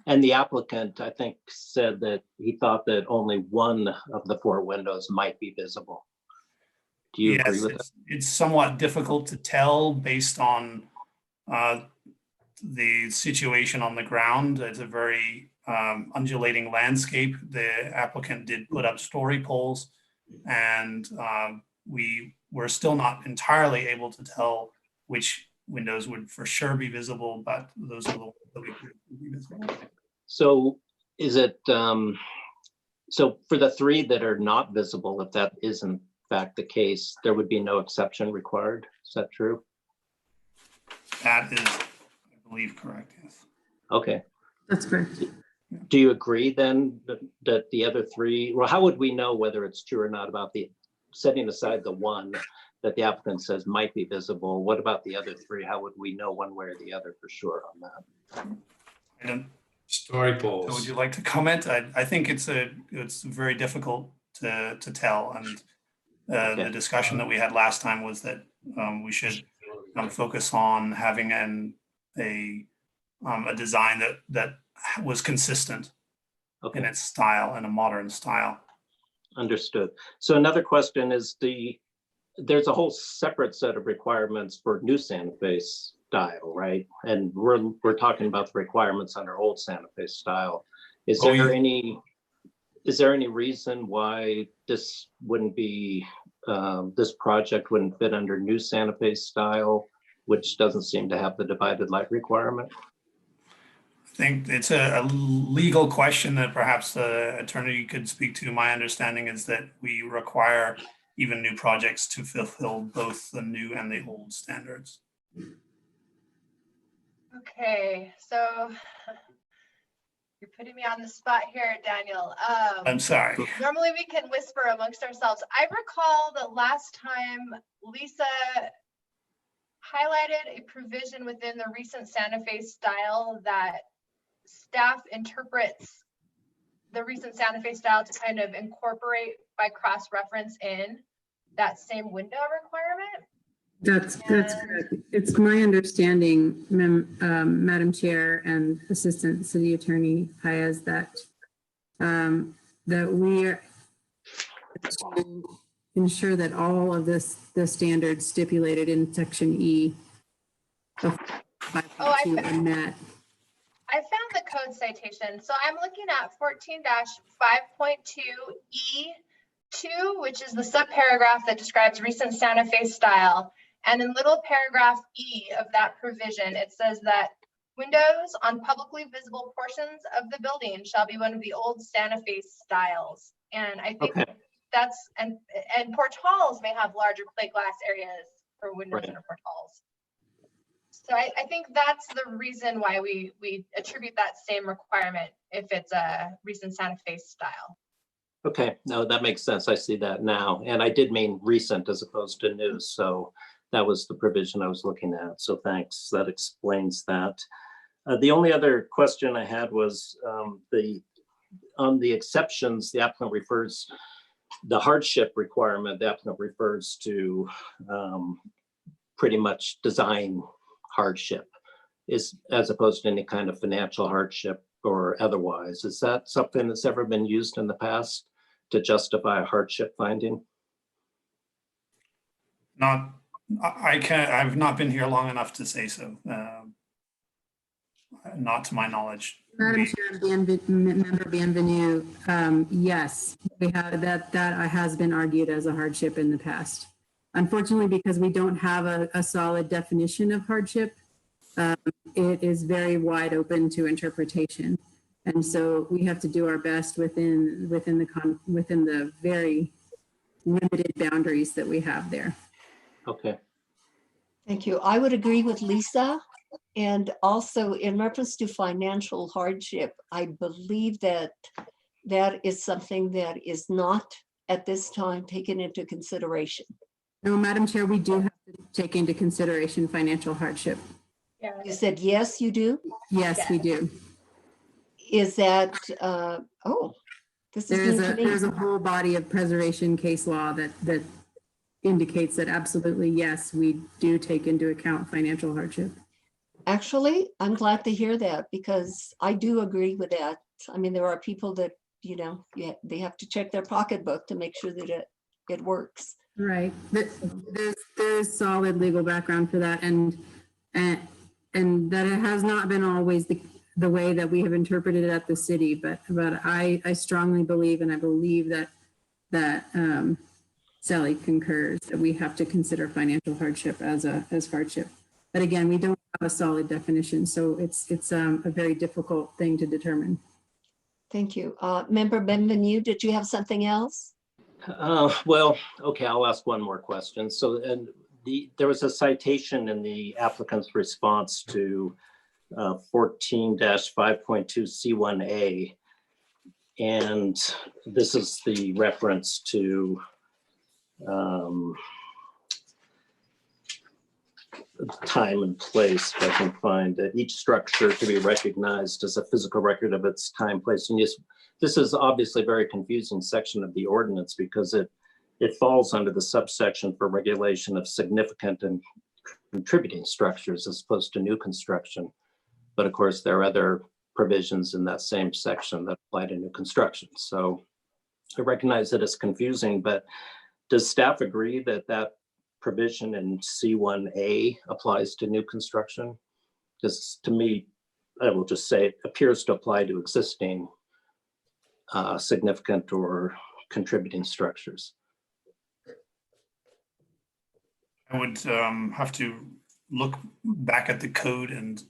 And the applicant, I think, said that he thought that only one of the 4 windows might be visible. Do you agree with that? It's somewhat difficult to tell based on the situation on the ground. It's a very undulating landscape. The applicant did put up story poles, and we were still not entirely able to tell which windows would for sure be visible, but those are the ones that we could be visible. So is it, so for the 3 that are not visible, if that is in fact the case, there would be no exception required? Is that true? That is, I believe, correct, yes. Okay. That's correct. Do you agree then that the other 3, well, how would we know whether it's true or not about the, setting aside the one that the applicant says might be visible? What about the other 3? How would we know one way or the other for sure on that? I don't, Story would polls. you like to comment? I think it's very difficult to tell, and the discussion that we had last time was that we should focus on having a design that was consistent in its style and a modern style. Understood. So another question is there's a whole separate set of requirements for new Santa Fe style, right? And we're talking about the requirements under old Santa Fe style. Is there any reason why this wouldn't be this project wouldn't fit under new Santa Fe style, which doesn't seem to have the divided light requirement? I think it's a legal question that perhaps the attorney could speak to. My understanding is that we require even new projects to fulfill both the new and the old standards. Okay, so you're putting me on the spot here, Daniel. I'm sorry. Normally we can whisper amongst ourselves. I recall that last time Lisa highlighted a provision within the recent Santa Fe style that staff interprets the recent Santa Fe style to kind of incorporate by cross-reference in that same window requirement. That's correct. It's my understanding, Madam Chair and Assistant City Attorney Hayes, that we are to ensure that all of the standards stipulated in Section E of 5.2 are met. I found the code citation. So I'm looking at 14-5.2E2, which is the subparagraph that describes recent Santa Fe style. And in little paragraph E of that provision, it says that windows on publicly visible portions of the building shall be one of the old Santa Fe styles. And I think that's, and portals may have larger plate glass areas for windows in portals. So I think that's the reason why we attribute that same requirement if it's a recent Santa Fe style. Okay, no, that makes sense. I see that now. And I did mean recent as opposed to new. So that was the provision I was looking at. So thanks, that explains that. The only other question I had was on the exceptions, the applicant refers, the hardship requirement, the applicant refers to pretty much design hardship is as opposed to any kind of financial hardship or otherwise. Is that something that's ever been used in the past to justify a hardship finding? I've not been here long enough to say so. Not to my knowledge. Madam Chair, Member Bienvenue, yes, we have that has been argued as a hardship in the past. Unfortunately, because we don't have a solid definition of hardship, it is very wide open to interpretation. And so we have to do our best within the very limited boundaries that we have there. Okay. Thank you. I would agree with Lisa. And also in reference to financial hardship, I believe that that is something that is not at this time taken into consideration. No, Madam Chair, we do have to take into consideration financial hardship. You said, yes, you do? Yes, we do. Is that, oh, this is new to me. There's a whole body of preservation case law that indicates that absolutely, yes, we do take into account financial hardship. Actually, I'm glad to hear that because I do agree with that. I mean, there are people that, you know, they have to check their pocketbook to make sure that it works. Right. There's solid legal background for that, and that it has not been always the way that we have interpreted it at the city, but I strongly believe, and I believe that Sally concurs, that we have to consider financial hardship as hardship. But again, we don't have a solid definition, so it's a very difficult thing to determine. Thank you. Member Benvenue, did you have something else? Well, okay, I'll ask one more question. So, and there was a citation in the applicant's response to 14-5.2 C1A, and this is the reference to time and place. If I can find that each structure to be recognized as a physical record of its time, place, and use. This is obviously a very confusing section of the ordinance because it falls under the subsection for regulation of significant and contributing structures as opposed to new construction. But of course, there are other provisions in that same section that apply to new construction. So I recognize that it's confusing, but does staff agree that that provision in C1A applies to new construction? Because to me, I will just say it appears to apply to existing significant or contributing structures. I would have to look back at the code and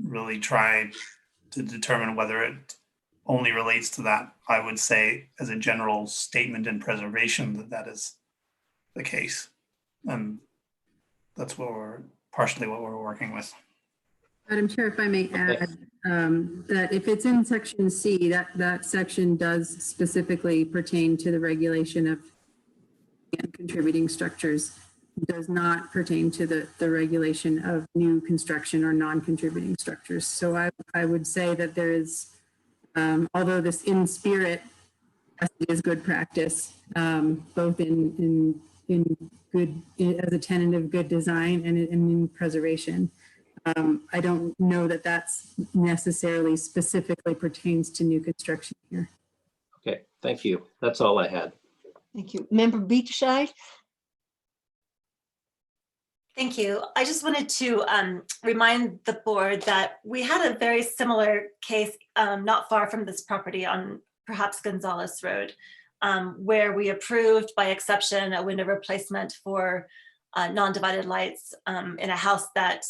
really try to determine whether it only relates to that. I would say as a general statement in preservation that is the case. And that's partially what we're working with. Madam Chair, if I may add, that if it's in section C, that section does specifically pertain to the regulation of contributing structures. It does not pertain to the regulation of new construction or non-contributing structures. So I would say that there is, although this in spirit is good practice, both in good, as a tenet of good design and in preservation. I don't know that that's necessarily specifically pertains to new construction here. Okay, thank you. That's all I had. Thank you. Member Beachside? Thank you. I just wanted to remind the board that we had a very similar case not far from this property on perhaps Gonzalez Road, where we approved by exception a window replacement for non-divided lights in a house that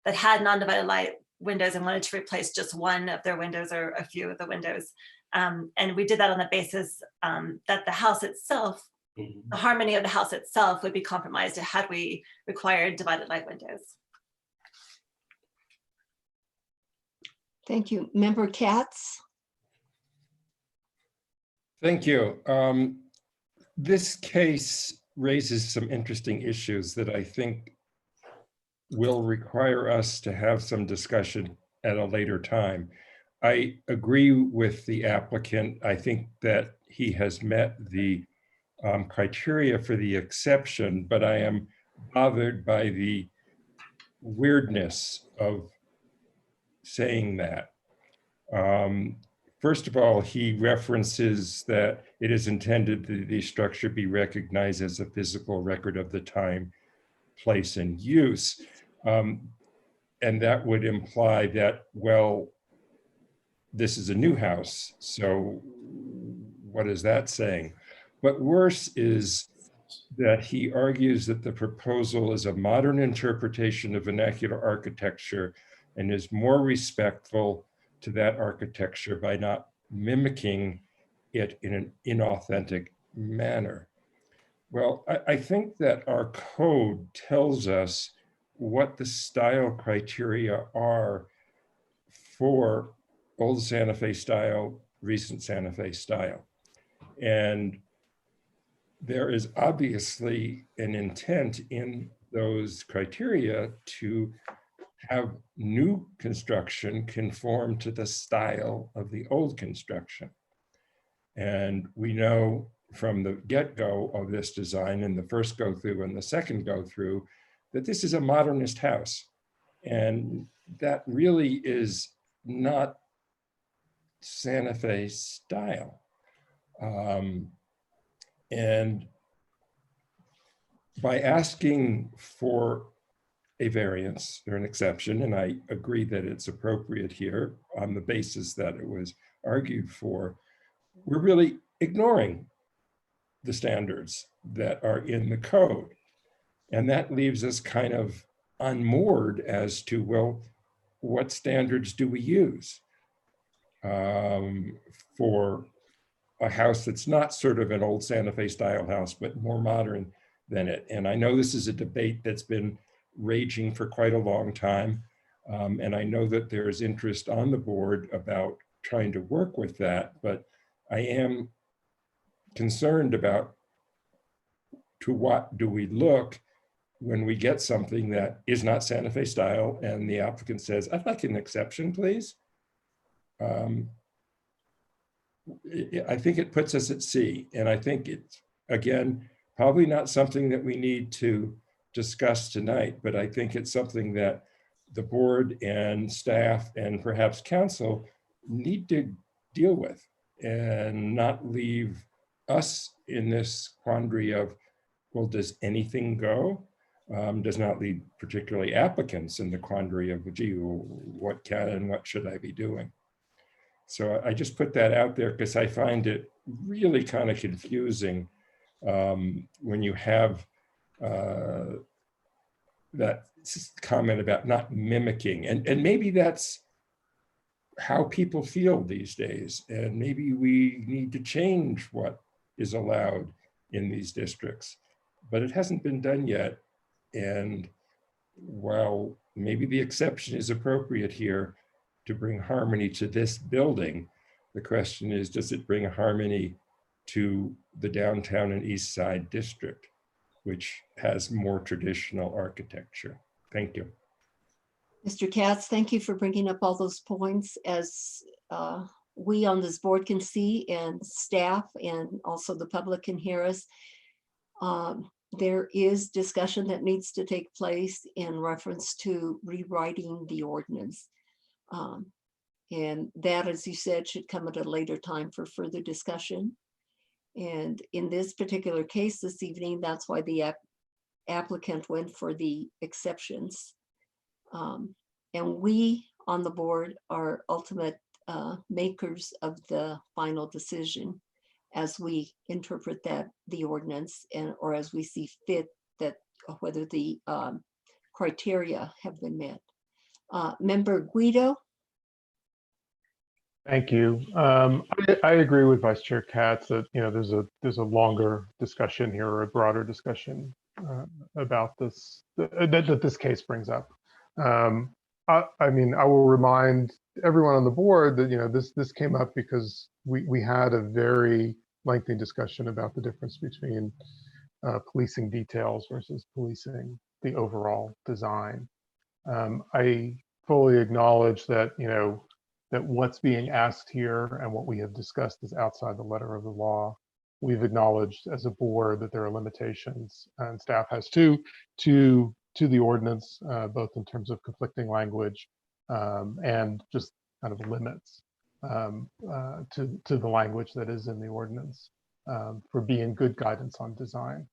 had non-divided light windows and wanted to replace just one of their windows or a few of the windows. And we did that on the basis that the house itself, the harmony of the house itself would be compromised had we required divided light windows. Thank you. Member Katz? Thank you. This case raises some interesting issues that I think will require us to have some discussion at a later time. I agree with the applicant. I think that he has met the criteria for the exception, but I am bothered by the weirdness of saying that. First of all, he references that it is intended that the structure be recognized as a physical record of the time, place, and use. And that would imply that, well, this is a new house. So what is that saying? But worse is that he argues that the proposal is a modern interpretation of vernacular architecture and is more respectful to that architecture by not mimicking it in an inauthentic manner? Well, I think that our code tells us what the style criteria are for old Santa Fe style, recent Santa Fe style. And there is obviously an intent in those criteria to have new construction conform to the style of the old construction. And we know from the get-go of this design, in the first go through and the second go through, that this is a modernist house. And that really is not Santa Fe style. And by asking for a variance or an exception, and I agree that it's appropriate here on the basis that it was argued for, we're really ignoring the standards that are in the code. And that leaves us kind of unmoored as to, well, what standards do we use for a house that's not sort of an old Santa Fe style house, but more modern than it? And I know this is a debate that's been raging for quite a long time. And I know that there is interest on the board about trying to work with that, but I am concerned about to what do we look when we get something that is not Santa Fe style and the applicant says, I'd like an exception, please. I think it puts us at sea. And I think it's, again, probably not something that we need to discuss tonight, but I think it's something that the board and staff and perhaps council need to deal with and not leave us in this quandary of, well, does anything go? Does not leave particularly applicants in the quandary of, gee, what can and what should I be doing? So I just put that out there because I find it really kind of confusing when you have that comment about not mimicking. And maybe that's how people feel these days. And maybe we need to change what is allowed in these districts, but it hasn't been done yet. And while maybe the exception is appropriate here to bring harmony to this building, the question is, does it bring harmony to the downtown and east side district, which has more traditional architecture? Thank you. Mr. Katz, thank you for bringing up all those points. As we on this board can see, and staff and also the public can hear us, there is discussion that needs to take place in reference to rewriting the ordinance. And that, as you said, should come at a later time for further discussion. And in this particular case this evening, that's why the applicant went for the exceptions. And we on the board are ultimate makers of the final decision as we interpret the ordinance, and or as we see fit that whether the criteria have been met. Member Guido. Thank you. I agree with Vice Chair Katz that there's a longer discussion here, or a broader discussion about this that this case brings up. I mean, I will remind everyone on the board that this came up because we had a very lengthy discussion about the difference between policing details versus policing the overall design. I fully acknowledge that that what's being asked here and what we have discussed is outside the letter of the law. We've acknowledged as a board that there are limitations, and staff has too, to the ordinance, both in terms of conflicting language and just kind of limits to the language that is in the ordinance for being good guidance on design.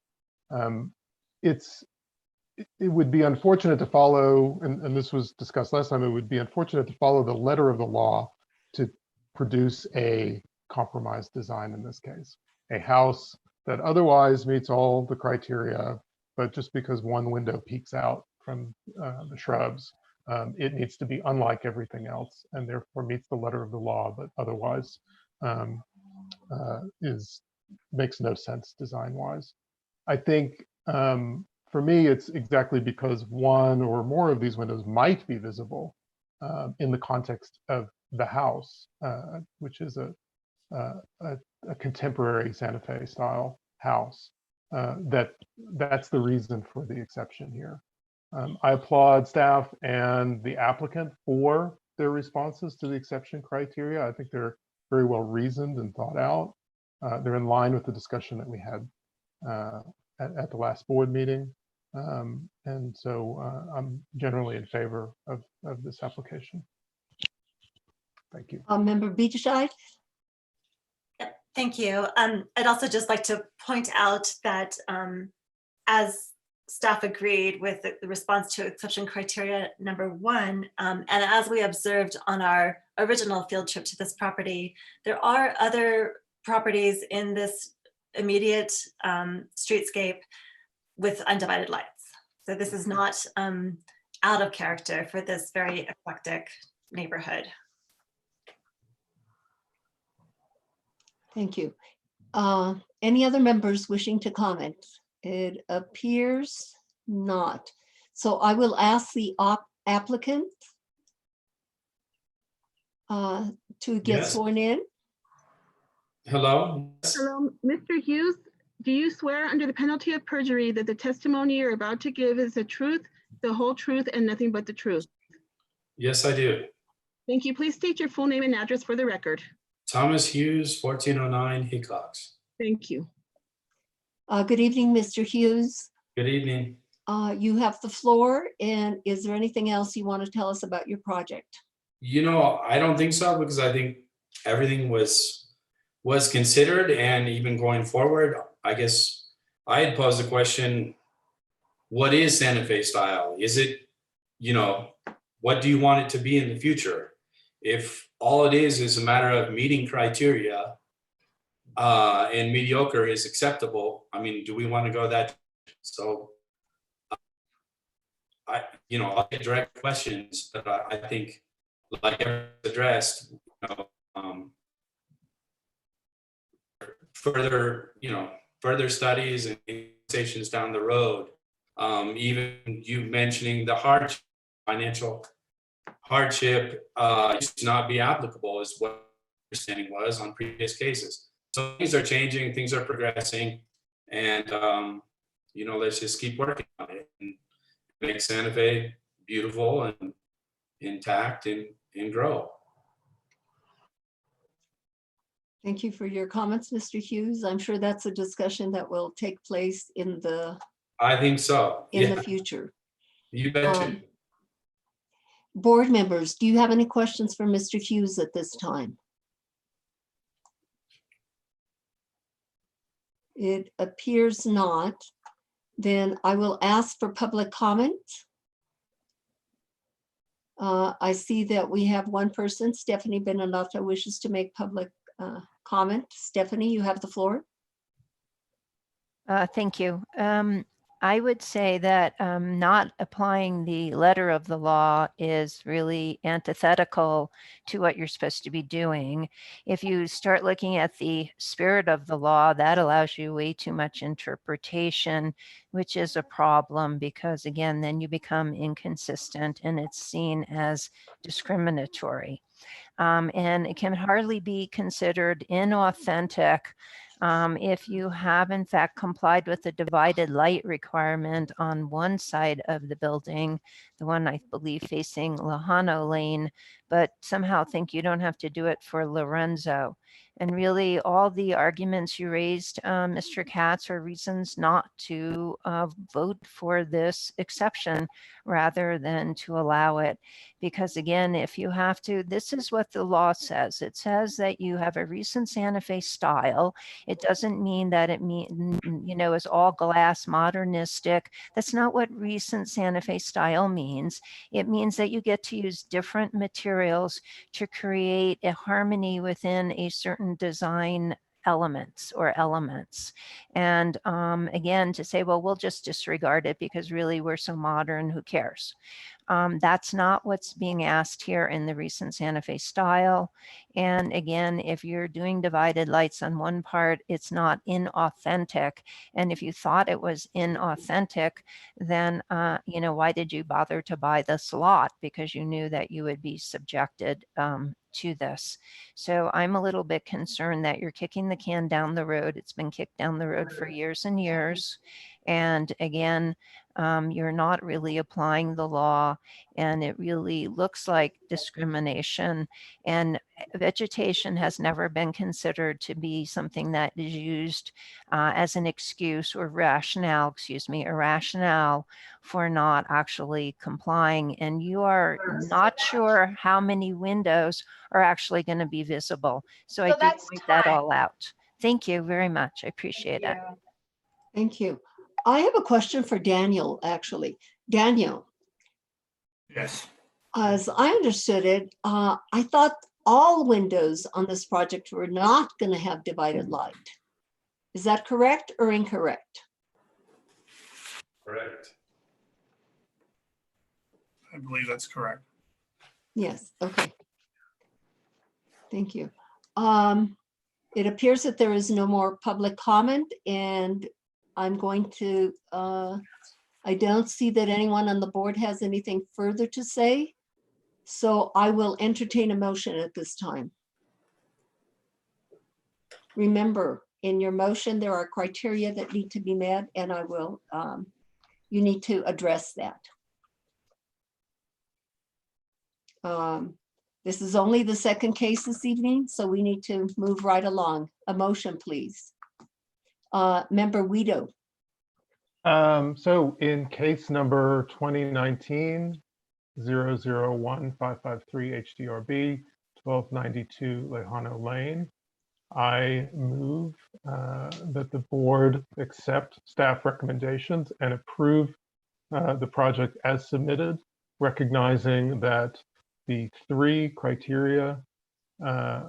It would be unfortunate to follow, and this was discussed last time, it would be unfortunate to follow the letter of the law to produce a compromised design in this case. A house that otherwise meets all the criteria, but just because one window peeks out from the shrubs it needs to be unlike everything else and therefore meets the letter of the law, but otherwise makes no sense design-wise. I think for me, it's exactly because one or more of these windows might be visible in the context of the house, which is a contemporary Santa Fe style house. That's the reason for the exception here. I applaud staff and the applicant for their responses to the exception criteria. I think they're very well reasoned and thought out. They're in line with the discussion that we had at the last board meeting. And so I'm generally in favor of this application. Thank you. Member Beachside? Thank you. I'd also just like to point out that as staff agreed with the response to exception criteria number 1, and as we observed on our original field trip to this property, there are other properties in this immediate streetscape with undivided lights. So this is not out of character for this very eclectic neighborhood. Thank you. Any other members wishing to comment? It appears not. So I will ask the applicant to get sworn in. Hello. Hello, Mr. Hughes, do you swear under the penalty of perjury that the testimony you're about to give is the truth, the whole truth, and nothing but the truth? Yes, I do. Thank you. Please state your full name and address for the record. Thomas Hughes, 1409 Hickox. Thank you. Good evening, Mr. Hughes. Good evening. You have the floor, and is there anything else you want to tell us about your project? You know, I don't think so, because I think everything was considered, and even going forward, I guess I had posed the question, what is Santa Fe style? Is it, you know, what do you want it to be in the future? If all it is a matter of meeting criteria and mediocre is acceptable, I mean, do we want to go that? So I'll get direct questions, but I think, like addressed, further studies and conversations down the road. Even you mentioning the financial hardship should not be applicable, is what understanding was on previous cases. So things are changing, things are progressing, and let's just keep working on it and make Santa Fe beautiful and intact and grow. Thank you for your comments, Mr. Hughes. I'm sure that's a discussion that will take place in the I think so. the future. You bet. Board members, do you have any questions for Mr. Hughes at this time? It appears not. Then I will ask for public comment. I see that we have one person, Stephanie Benalotta, wishes to make public comment. Stephanie, you have the floor. Thank you. I would say that not applying the letter of the law is really antithetical to what you're supposed to be doing. If you start looking at the spirit of the law, that allows you way too much interpretation, which is a problem because, again, then you become inconsistent and it's seen as discriminatory. And it can hardly be considered inauthentic if you have in fact complied with the divided light requirement on one side of the building, the one I believe facing Lejano Lane, but somehow think you don't have to do it for Lorenzo. And really all the arguments you raised, Mr. Katz, are reasons not to vote for this exception rather than to allow it. Because again, if you have to, this is what the law says. It says that you have a recent Santa Fe style. It doesn't mean that it is all glass modernistic. That's not what recent Santa Fe style means. It means that you get to use different materials to create a harmony within a certain design elements. And again, to say, well, we'll just disregard it because really we're so modern, who cares? That's not what's being asked here in the recent Santa Fe style. And again, if you're doing divided lights on one part, it's not inauthentic. And if you thought it was inauthentic, then, why did you bother to buy this lot? Because you knew that you would be subjected to this. So I'm a little bit concerned that you're kicking the can down the road. It's been kicked down the road for years and years. And again, you're not really applying the law, and it really looks like discrimination. And vegetation has never been considered to be something that is used as an excuse or rationale for not actually complying. And you are not sure how many windows are actually going to be visible. So I did point that all out. Thank you very much. I appreciate it. Thank you. I have a question for Daniel, actually. Daniel, Yes. as I understood it, I thought all windows on this project were not going to have divided light. Is that correct or incorrect? Correct. I believe that's correct. Yes, okay. Thank you. It appears that there is no more public comment, and I'm going to, I don't see that anyone on the board has anything further to say. So I will entertain a motion at this time. Remember, in your motion, there are criteria that need to be met, and I will, you need to address that. This is only the second case this evening, so we need to move right along. A motion, please. Member Wedo. So in case number 2019-001553 HDRB 1292 Lejano Lane, I move that the board accept staff recommendations and approve the project as submitted, recognizing that the three criteria,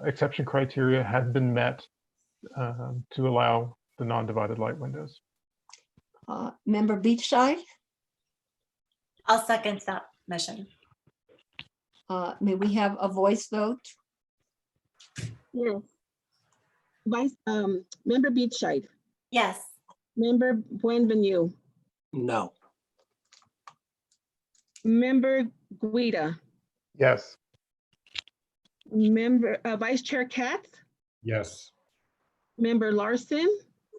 exception criteria, had been met to allow the non-divided light windows. Member Beachside. I'll second that motion. May we have a voice vote? Yes. Member Beachside, Yes. Member Buenvenu, No. Member Guida, Yes. Member Vice Chair Katz, Yes. Member Larson,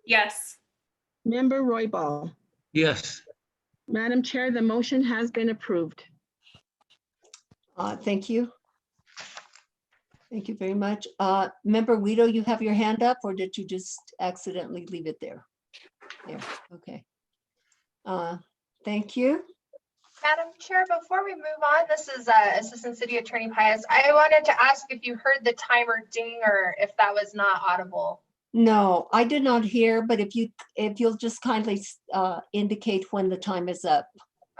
Yes. Member Roybal. Yes. Madam Chair, the motion has been approved. Thank you. Thank you very much. Member Wedo, you have your hand up, or did you just accidentally leave it there? There, okay. Thank you. Madam Chair, before we move on, this is Assistant City Attorney Pius. I wanted to ask if you heard the timer ding or if that was not audible. No, I did not hear, but if you'll just kindly indicate when the time is up.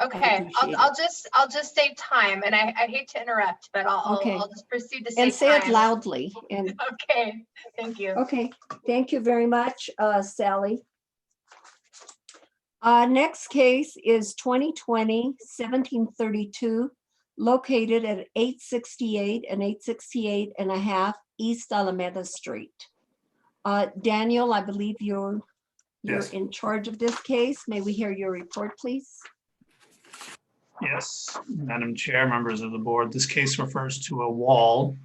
Okay, I'll just say time, and I hate to interrupt, but I'll just proceed to say and say time. it loudly. And okay, thank you. Okay, thank you very much, Sally. Next case is 2020-1732, located at 868 and 868.5 East Alameda Street. Daniel, I believe you're Yes. in charge of this case. May we hear your report, please? Yes, Madam Chair, members of the board, this case refers to a wall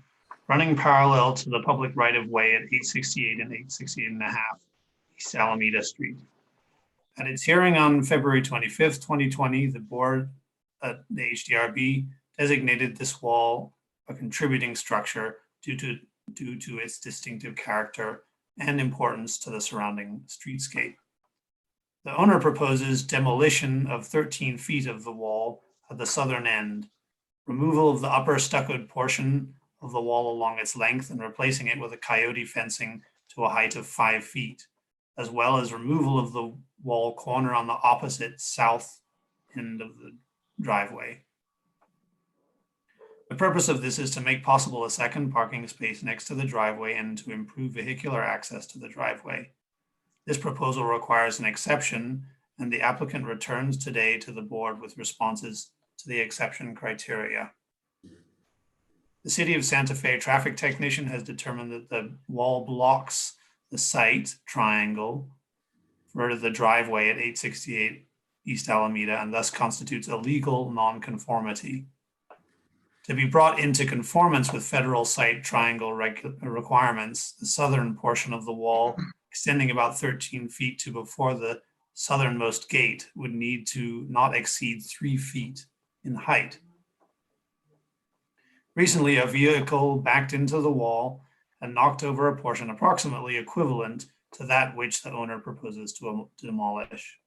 running parallel to the public right-of-way at 868 and 868.5 East Alameda Street. At its hearing on February 25th, 2020, the board, the HDRB, designated this wall a contributing structure due to its distinctive character and importance to the surrounding streetscape. The owner proposes demolition of 13 feet of the wall at the southern end, removal of the upper stuccoed portion of the wall along its length and replacing it with a coyote fencing to a height of 5 feet, as well as removal of the wall corner on the opposite south end of the driveway. The purpose of this is to make possible a second parking space next to the driveway and to improve vehicular access to the driveway. This proposal requires an exception, and the applicant returns today to the board with responses to the exception criteria. The City of Santa Fe traffic technician has determined that the wall blocks the site triangle for the driveway at 868 East Alameda and thus constitutes a legal nonconformity. To be brought into conformance with federal site triangle requirements, the southern portion of the wall, extending about 13 feet to before the southernmost gate, would need to not exceed 3 feet in height. Recently, a vehicle backed into the wall and knocked over a portion approximately equivalent to that which the owner proposes to demolish.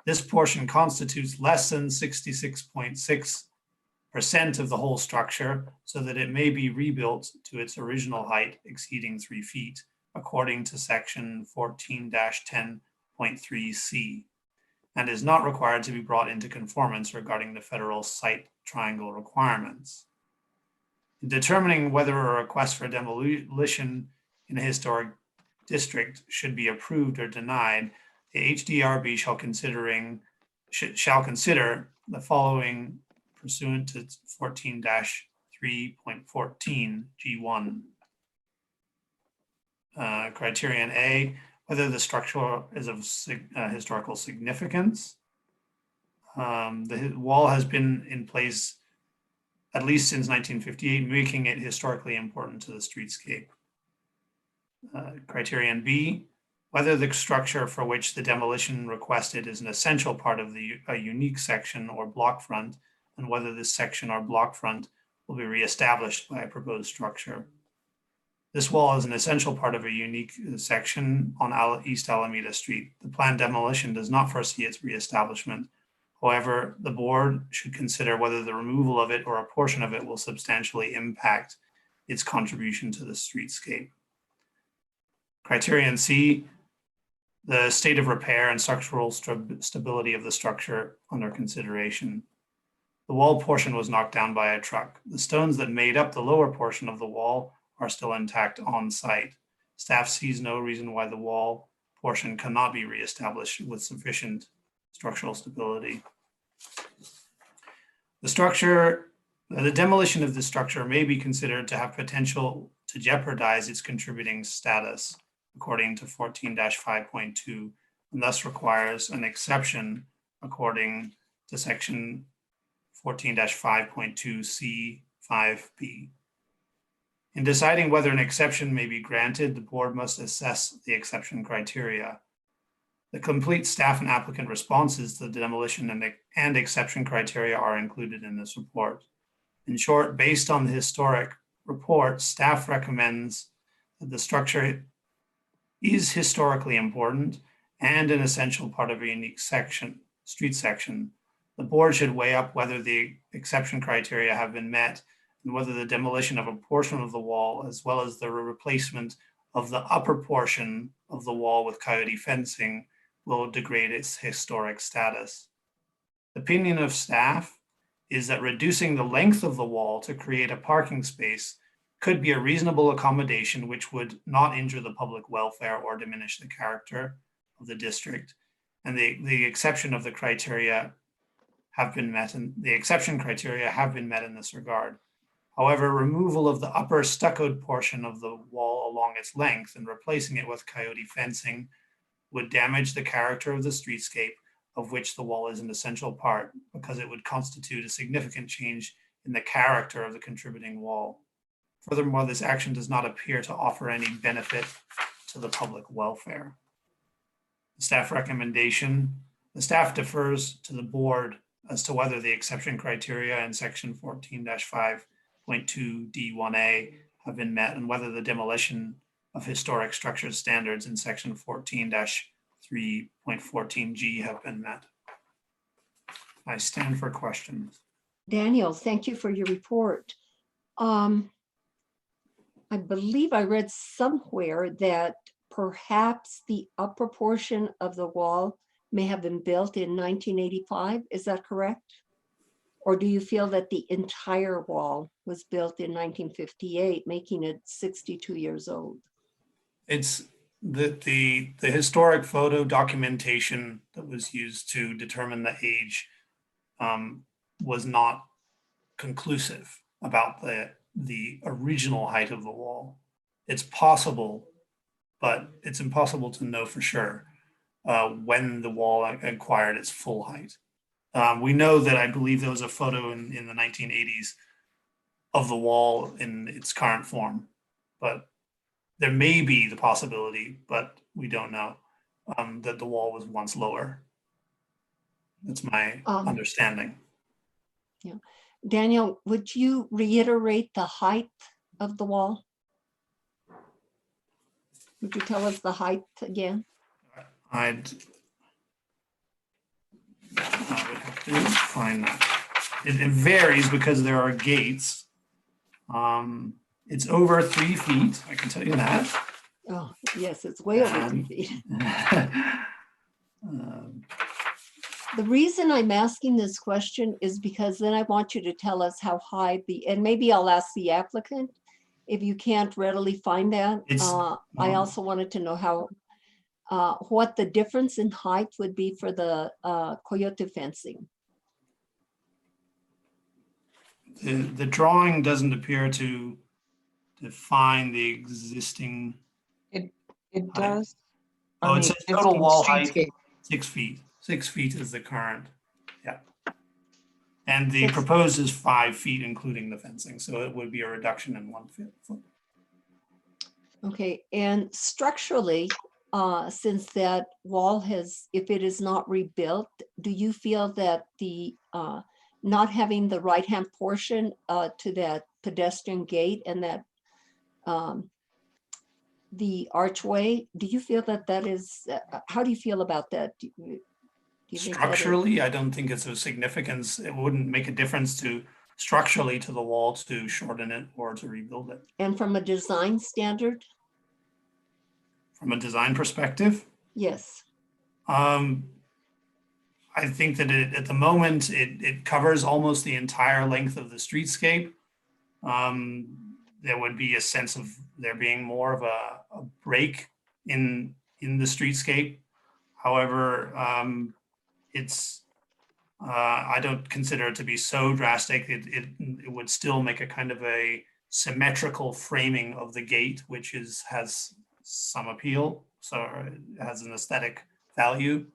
This portion constitutes less than 66.6% of the whole structure, so that it may be rebuilt to its original height exceeding 3 feet, according to section 14-10.3C, and is not required to be brought into conformance regarding the federal site triangle requirements. In determining whether a request for demolition in a historic district should be approved or denied, the HDRB shall consider the following pursuant to 14-3.14 G1. Criterion A, whether the structure is of historical significance. The wall has been in place at least since 1958, making it historically important to the streetscape. Criterion B, whether the structure for which the demolition requested is an essential part of a unique section or block front, and whether this section or block front will be reestablished by a proposed structure. This wall is an essential part of a unique section on East Alameda Street. The planned demolition does not foresee its reestablishment. However, the board should consider whether the removal of it or a portion of it will substantially impact its contribution to the streetscape. Criterion C, the state of repair and structural stability of the structure under consideration. The wall portion was knocked down by a truck. The stones that made up the lower portion of the wall are still intact on site. Staff sees no reason why the wall portion cannot be reestablished with sufficient structural stability. The demolition of the structure may be considered to have potential to jeopardize its contributing status, according to 14-5.2, and thus requires an exception according to section 14-5.2 C5B. In deciding whether an exception may be granted, the board must assess the exception criteria. The complete staff and applicant responses to the demolition and exception criteria are included in this report. In short, based on the historic report, staff recommends that the structure is historically important and an essential part of a unique street section. The board should weigh up whether the exception criteria have been met and whether the demolition of a portion of the wall, as well as the replacement of the upper portion of the wall with coyote fencing, will degrade its historic status. The opinion of staff is that reducing the length of the wall to create a parking space could be a reasonable accommodation which would not injure the public welfare or diminish the character of the district. And the exception of the criteria have been met, and the exception criteria have been met in this regard. However, removal of the upper stuccoed portion of the wall along its length and replacing it with coyote fencing would damage the character of the streetscape, of which the wall is an essential part, because it would constitute a significant change in the character of the contributing wall. Furthermore, this action does not appear to offer any benefit to the public welfare. Staff recommendation, the staff defers to the board as to whether the exception criteria in section 14-5.2 D1A have been met and whether the demolition of historic structures standards in section 14-3.14 G have been met. I stand for questions. Daniel, thank you for your report. I believe I read somewhere that perhaps the upper portion of the wall may have been built in 1985. Is that correct? Or do you feel that the entire wall was built in 1958, making it 62 years old? It's the historic photo documentation that was used to determine the age was not conclusive about the original height of the wall. It's possible, but it's impossible to know for sure when the wall acquired its full height. We know that I believe there was a photo in the 1980s of the wall in its current form, but there may be the possibility, but we don't know, that the wall was once lower. That's my understanding. Yeah. Daniel, would you reiterate the height of the wall? Would you tell us the height again? I would have to find that. It varies because there are gates. It's over 3 feet, I can tell you that. Oh, yes, it's way over 3 feet. The reason I'm asking this question is because then I want you to tell us how high and maybe I'll ask the applicant if you can't readily find that. I also wanted to know how, what the difference in height would be for the coyote fencing. The drawing doesn't appear to define the existing. It does. Oh, it says total wall height, 6 feet. 6 feet is the current, yeah. And the proposed is 5 feet, including the fencing, so it would be a reduction in 1 foot. Okay, and structurally, since that wall has, if it is not rebuilt, do you feel that the not having the right-hand portion to that pedestrian gate and that the archway, do you feel that that is, how do you feel about that? Do you think that is- Structurally, I don't think it's of significance. It wouldn't make a difference structurally to the wall to shorten it or to rebuild it. And from a design standard? From a design perspective, Yes. I think that at the moment, it covers almost the entire length of the streetscape. There would be a sense of there being more of a break in the streetscape. However, I don't consider it to be so drastic. It would still make a kind of a symmetrical framing of the gate, which has some appeal, so it has an aesthetic value.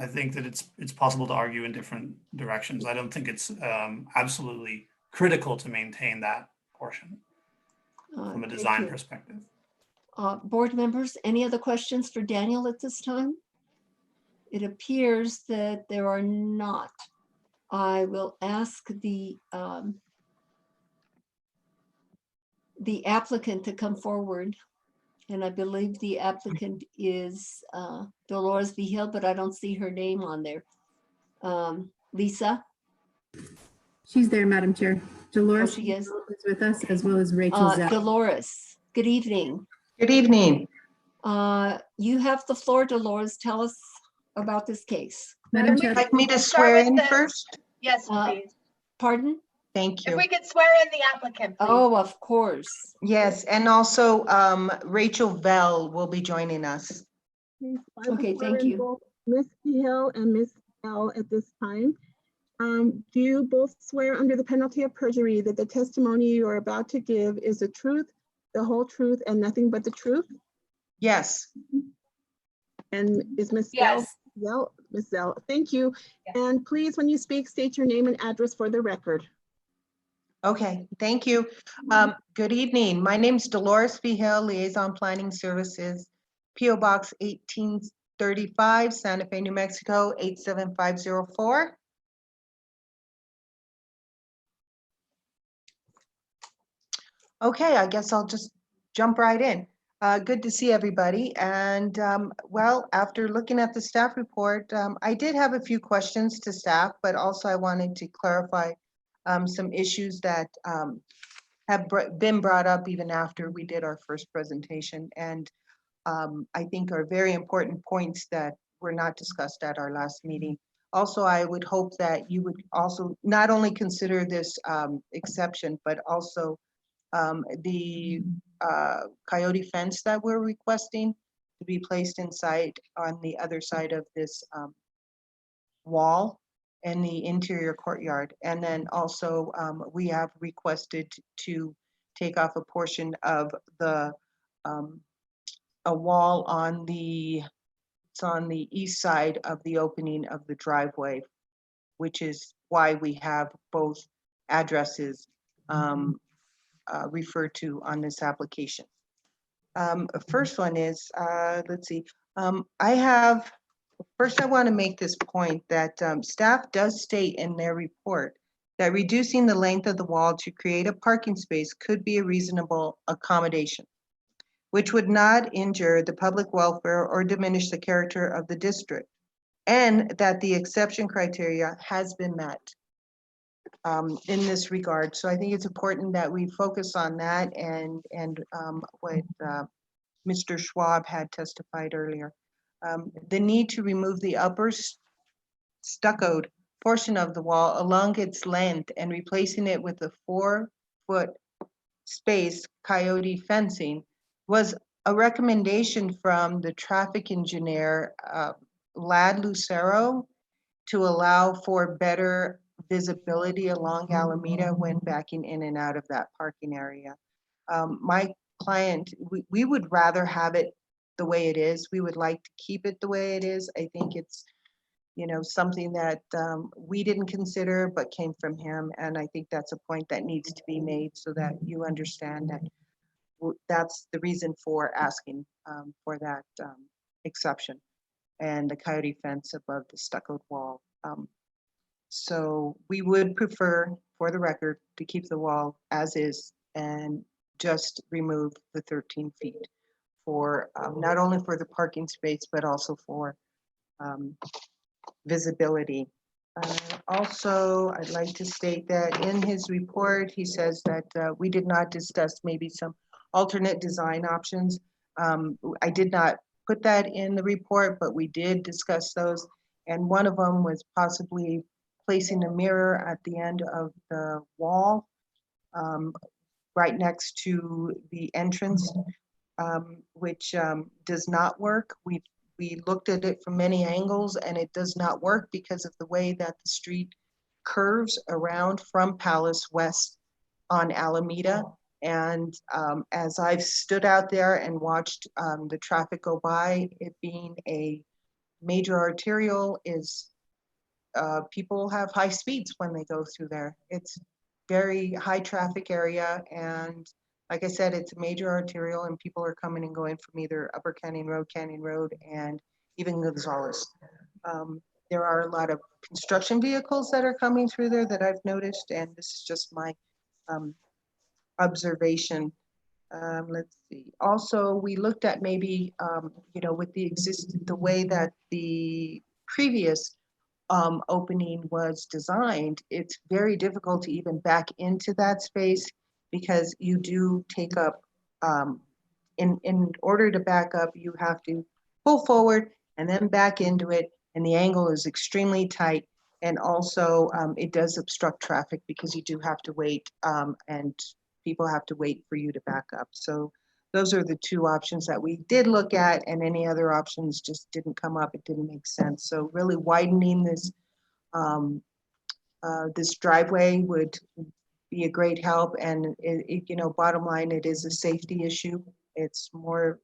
I think that it's possible to argue in different directions. I don't think it's absolutely critical to maintain that portion from a design perspective. Board members, any other questions for Daniel at this time? It appears that there are not. I will ask the applicant to come forward. And I believe the applicant is Dolores Vigil, but I don't see her name on there. Lisa? She's there, Madam Chair. Dolores she is with us, as well as Rachel Zell. Dolores, good evening. Good evening. You have the floor, Dolores. Tell us about this case. Madam Would you Chair, like me to swear in first? Yes, please. Pardon? Thank If you. we could swear in the applicant, please. Oh, of course. Yes, and also Rachel Vell will be joining us. Okay, thank you. Ms. Hill and Ms. L at this time. Do you both swear under the penalty of perjury that the testimony you are about to give is the truth, the whole truth, and nothing but the truth? Yes. And is Ms. Yes. Zell? Ms. Zell, thank you. And please, when you speak, state your name and address for the record. Okay, thank you. Good evening. My name is Dolores Vigil, Liaison Planning Services, PO Box 1835, Santa Fe, New Mexico, 87504. Okay, I guess I'll just jump right in. Good to see everybody. And well, after looking at the staff report, I did have a few questions to staff, but also I wanted to clarify some issues that have been brought up even after we did our first presentation, and I think are very important points that were not discussed at our last meeting. Also, I would hope that you would also not only consider this exception, but also the coyote fence that we're requesting to be placed inside on the other side of this wall. and the interior courtyard. And then also, we have requested to take off a portion of the, a wall on the, it's on the east side of the opening of the driveway, which is why we have both addresses referred to on this application. First one is, let's see, first I want to make this point that staff does state in their report that reducing the length of the wall to create a parking space could be a reasonable accommodation, which would not injure the public welfare or diminish the character of the district, and that the exception criteria has been met in this regard. So I think it's important that we focus on that and what Mr. Schwab had testified earlier. The need to remove the upper stuccoed portion of the wall along its length and replacing it with a 4-foot space coyote fencing was a recommendation from the traffic engineer, Lad Lucero, to allow for better visibility along Alameda when backing in and out of that parking area. My client, we would rather have it the way it is. We would like to keep it the way it is. I think it's, you know, something that we didn't consider but came from him. And I think that's a point that needs to be made so that you understand that that's the reason for asking for that exception and the coyote fence above the stuccoed wall. So we would prefer, for the record, to keep the wall as is and just remove the 13 feet for not only for the parking space, but also for visibility. Also, I'd like to state that in his report, he says that we did not discuss maybe some alternate design options. I did not put that in the report, but we did discuss those. And one of them was possibly placing a mirror at the end of the wall, right next to the entrance, which does not work. We looked at it from many angles and it does not work because of the way that the street curves around from Palace West on Alameda. And as I've stood out there and watched the traffic go by, it being a major arterial, is people have high speeds when they go through there. It's very high traffic area, and like I said, it's a major arterial and people are coming and going from either Upper Canyon Road, and even Gonzales. There are a lot of construction vehicles that are coming through there that I've noticed, and this is just my observation. Let's see. Also, we looked at maybe, you know, with the way that the previous opening was designed, it's very difficult to even back into that space because you do take up, in order to back up, you have to pull forward and then back into it, and the angle is extremely tight. And also it does obstruct traffic because you do have to wait and people have to wait for you to back up. So those are the two options that we did look at, and any other options just didn't come up. It didn't make sense. So really widening this this driveway would be a great help. And you know, bottom line, it is a safety issue. It's more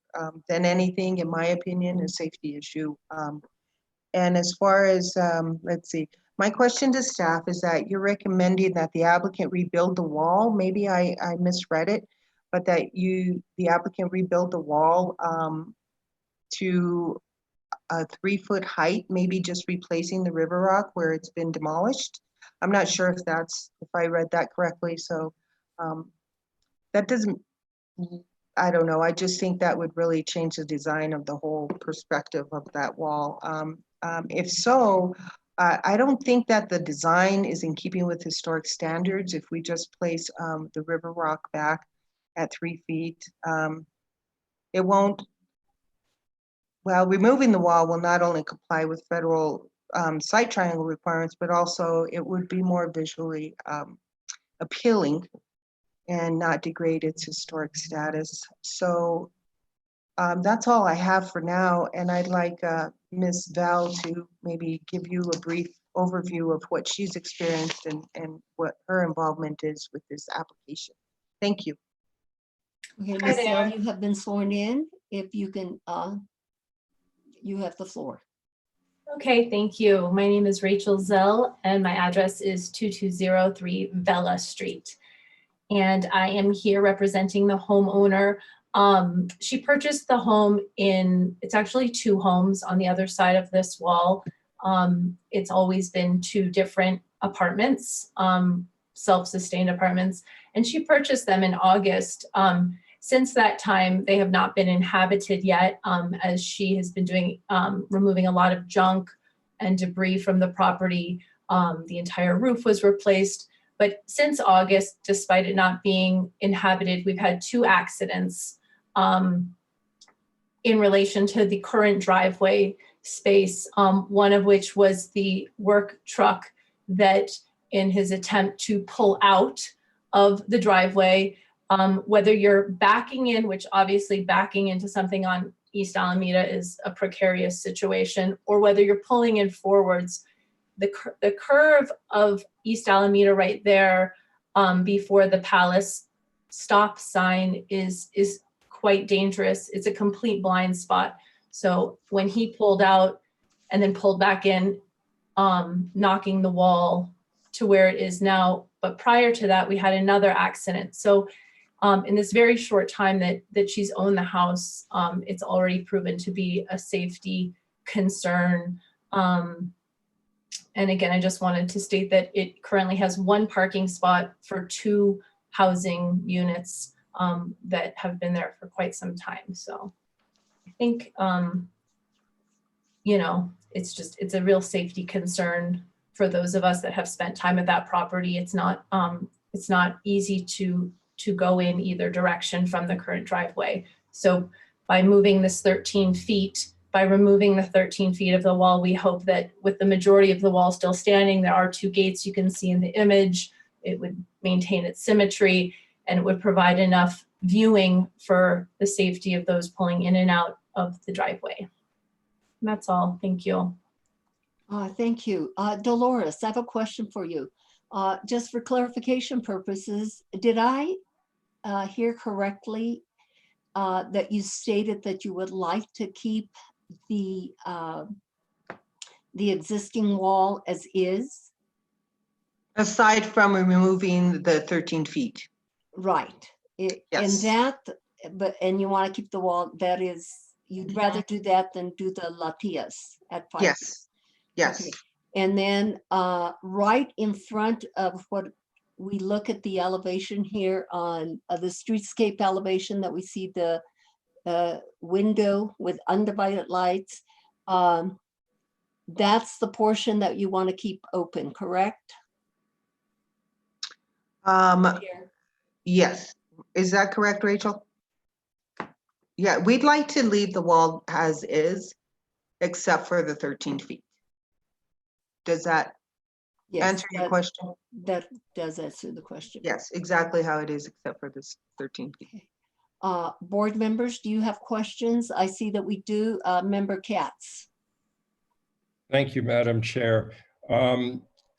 than anything, in my opinion, a safety issue. And as far as, let's see, my question to staff is that you're recommending that the applicant rebuild the wall. Maybe I misread it, but that the applicant rebuild the wall to a 3-foot height, maybe just replacing the river rock where it's been demolished. I'm not sure if I read that correctly. So that doesn't, I don't know. I just think that would really change the design of the whole perspective of that wall. If so, I don't think that the design is in keeping with historic standards. If we just place the river rock back at 3 feet, it won't, well, removing the wall will not only comply with federal site triangle requirements, but also it would be more visually appealing and not degrade its historic status. So that's all I have for now. And I'd like Ms. Val to maybe give you a brief overview of what she's experienced and what her involvement is with this application. Thank you. Okay, Hi Ms. Zell, there. you have been sworn in. If you can, you have the floor. Okay, thank you. My name is Rachel Zell and my address is 2203 Vella Street. And I am here representing the homeowner. She purchased the home it's actually 2 homes on the other side of this wall. It's always been 2 different apartments, self-sustained apartments, and she purchased them in August. Since that time, they have not been inhabited yet, as she has been doing, removing a lot of junk and debris from the property. The entire roof was replaced. But since August, despite it not being inhabited, we've had 2 accidents in relation to the current driveway space, one of which was the work truck that in his attempt to pull out of the driveway, whether you're backing in, which obviously backing into something on East Alameda is a precarious situation, or whether you're pulling in forwards, the curve of East Alameda right there before the Palace stop sign is quite dangerous. It's a complete blind spot. So when he pulled out and then pulled back in, knocking the wall to where it is now. But prior to that, we had another accident. So in this very short time that she's owned the house, it's already proven to be a safety concern. And again, I just wanted to state that it currently has 1 parking spot for 2 housing units that have been there for quite some time. So I think, you know, it's a real safety concern for those of us that have spent time at that property. It's not easy to go in either direction from the current driveway. So by moving this 13 feet, by removing the 13 feet of the wall, we hope that with the majority of the wall still standing, there are 2 gates you can see in the image. It would maintain its symmetry and it would provide enough viewing for the safety of those pulling in and out of the driveway. And that's all. Thank you. Thank you. Dolores, I have a question for you. Just for clarification purposes, did I hear correctly that you stated that you would like to keep the existing wall as is? Aside from removing the 13 feet. Right. And Yes. that, and you want to keep the wall, that is, you'd rather do that than do the latias at 5? Yes, yes. Okay. And then right in front of what we look at the elevation here on the streetscape elevation that we see the window with undivided lights. That's the portion that you want to keep open, correct? Here. Yes. Is that correct, Rachel? Yeah, we'd like to leave the wall as is, except for the 13 feet. Does that Yes, answer your question? That does answer the question. Yes, exactly how it is, except for this 13 feet. Board members, do you have questions? I see that we do. Member Katz. Thank you, Madam Chair.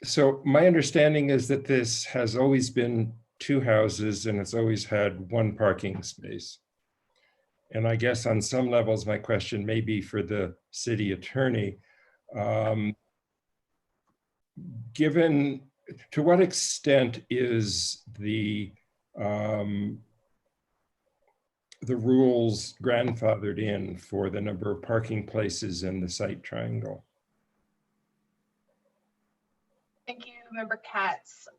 So my understanding is that this has always been 2 houses and it's always had 1 parking space. And I guess on some levels, my question may be for the city attorney. Given, to what extent is the rules grandfathered in for the number of parking places in the site triangle? Thank you, Member Katz.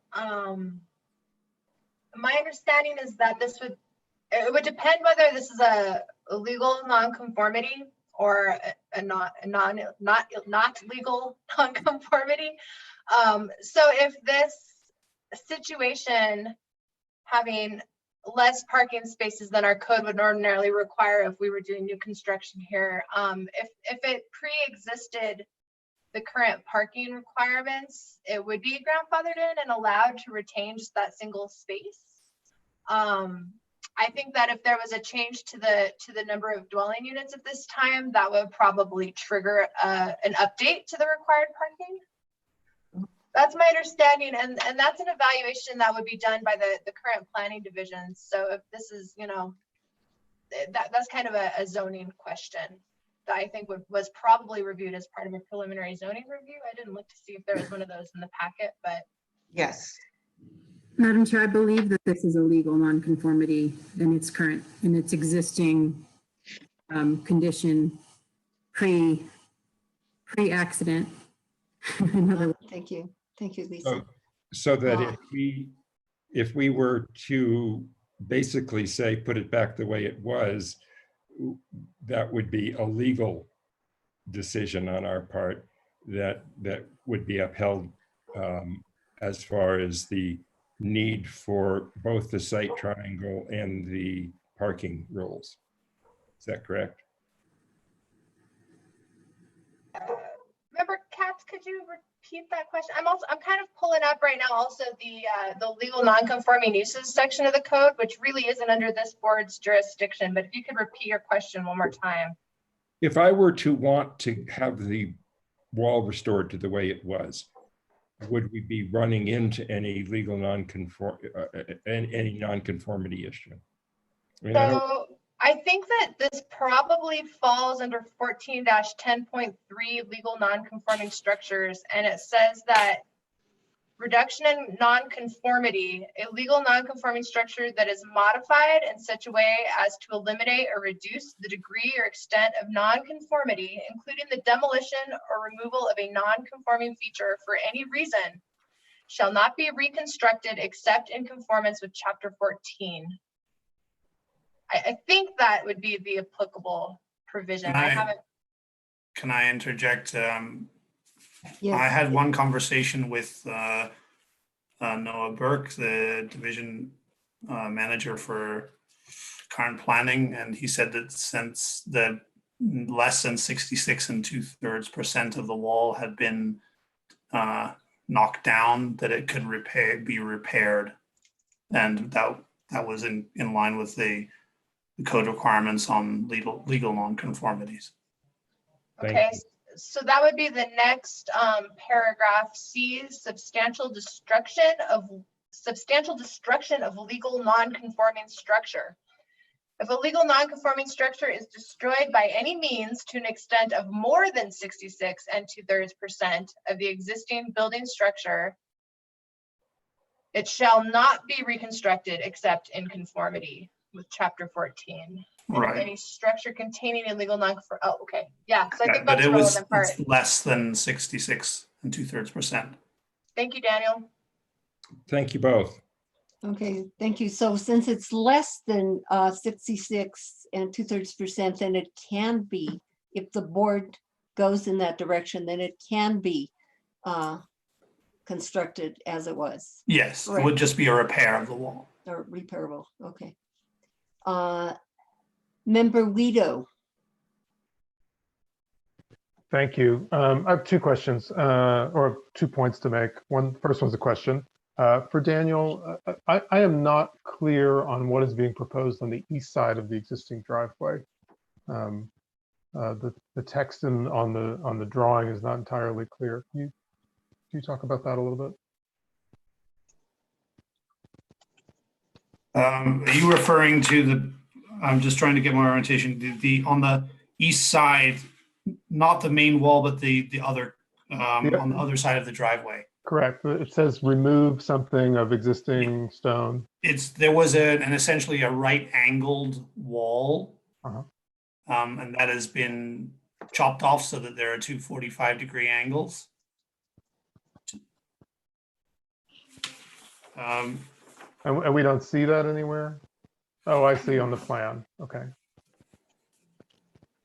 My understanding is that it would depend whether this is a legal nonconformity or a not legal nonconformity. So if this situation having less parking spaces than our code would ordinarily require if we were doing new construction here, if it pre-existed the current parking requirements, it would be grandfathered in and allowed to retain just that single space. I think that if there was a change to the number of dwelling units at this time, that would probably trigger an update to the required parking. That's my understanding, and that's an evaluation that would be done by the current planning divisions. So if this is, you know, that's kind of a zoning question that I think was probably reviewed as part of a preliminary zoning review. I didn't look to see if there was one of those in the packet, but Yes. Madam Chair, I believe that this is a legal nonconformity in its existing condition pre-accident. In other words. Thank you. Thank you, Lisa. So that if we were to basically say, put it back the way it was, that would be a legal decision on our part that would be upheld as far as the need for both the site triangle and the parking rules. Is that correct? Member Katz, could you repeat that question? I'm kind of pulling up right now also the legal non-conforming uses section of the code, which really isn't under this board's jurisdiction, but if you could repeat your question one more time. If I were to want to have the wall restored to the way it was, would we be running into any legal any non-conformity issue? I mean, I think that this probably falls under 14-10.3 legal non-conforming structures, and it says that reduction in non-conformity, a legal non-conforming structure that is modified in such a way as to eliminate or reduce the degree or extent of non-conformity, including the demolition or removal of a non-conforming feature for any reason, shall not be reconstructed except in conformance with Chapter 14. I think that would be the applicable provision. Can I interject? Yes. I had one conversation with Noah Burke, the division manager for current planning, and he said that since the less than 66 2/3% of the wall had been knocked down, that it could be repaired, and that was in line with the code requirements on legal non-conformities. Okay, so that would be the next paragraph C, substantial destruction of legal non-conforming structure. If a legal non-conforming structure is destroyed by any means to an extent of more than 66 2/3% of the existing building structure, it shall not be reconstructed except in conformity with Chapter 14. Right. Any structure containing illegal non-conform. Oh, okay. Yeah. So I think But that's it was relevant part. less than 66 2/3%. Thank you, Daniel. thank you both. Okay, thank you. So since it's less than 66 2/3%, then it can be, if the board goes in that direction, then it can be constructed as it was. Yes, it Correct. would just be a repair of the wall. Or repairable, okay. Member Wedo. Thank you. I have two questions or 2 points to make. First one's a question. For Daniel, I am not clear on what is being proposed on the east side of the existing driveway. The text on the drawing is not entirely clear. Can you talk about that a little bit? Are you referring to I'm just trying to get my orientation, on the east side, not the main wall, but the other, on the other side of the driveway? Correct. It says remove something of existing stone. There was an essentially a right angled wall. And that has been chopped off so that there are two 45-degree angles. And we don't see that anywhere? Oh, I see on the plan. Okay.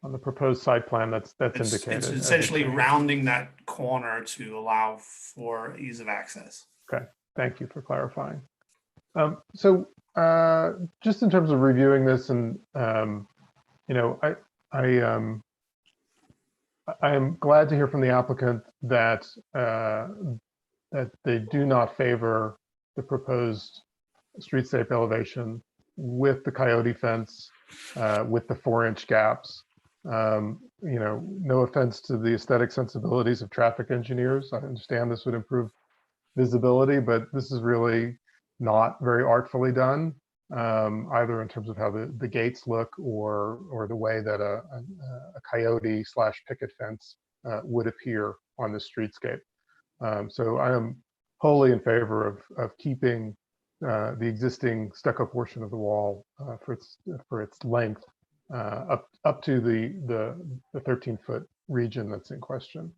On the proposed site plan, that's indicated. It's essentially rounding that corner to allow for ease of access. Okay, thank you for clarifying. So just in terms of reviewing this, and you know, I am glad to hear from the applicant that that they do not favor the proposed street-safe elevation with the coyote fence, with the 4-inch gaps. You know, no offense to the aesthetic sensibilities of traffic engineers. I understand this would improve visibility, but this is really not very artfully done, either in terms of how the gates look or the way that a coyote / picket fence would appear on the streetscape. So I am wholly in favor of keeping the existing stucco portion of the wall for its length up to the 13-foot region that's in question.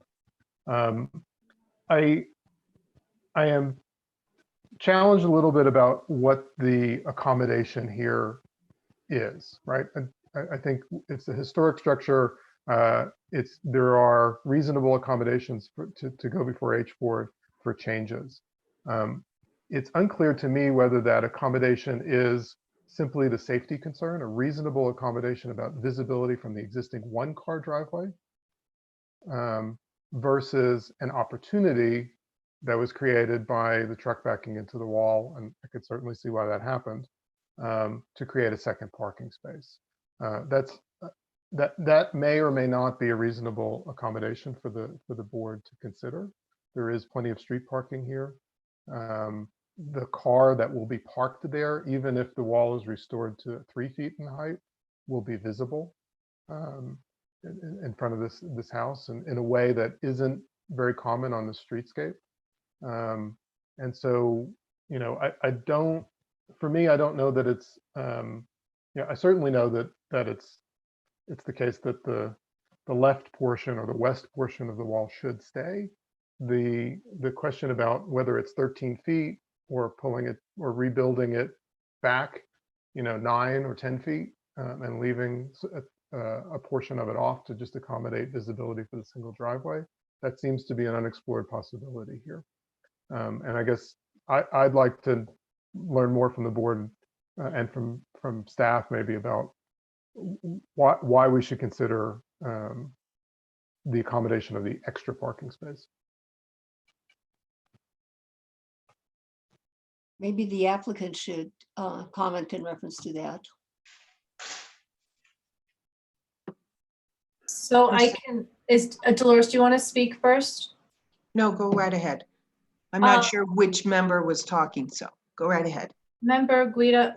I am challenged a little bit about what the accommodation here is, right? I think it's a historic structure. There are reasonable accommodations to go before H board for changes. It's unclear to me whether that accommodation is simply the safety concern, a reasonable accommodation about visibility from the existing one-car driveway, versus an opportunity that was created by the truck backing into the wall, and I could certainly see why that happened, to create a second parking space. That may or may not be a reasonable accommodation for the board to consider. There is plenty of street parking here. The car that will be parked there, even if the wall is restored to 3 feet in height, will be visible in front of this house in a way that isn't very common on the streetscape. And so, you know, I don't know that it's, I certainly know that it's the case that the left portion or the west portion of the wall should stay. The question about whether it's 13 feet or pulling it or rebuilding it back, 9 or 10 feet, and leaving a portion of it off to just accommodate visibility for the single driveway, that seems to be an unexplored possibility here. And I guess I'd like to learn more from the board and from staff maybe about why we should consider the accommodation of the extra parking space. Maybe the applicant should comment in reference to that. So Dolores, do you want to speak first? No, go right ahead. I'm not sure which member was talking, so go right ahead. Member Guida,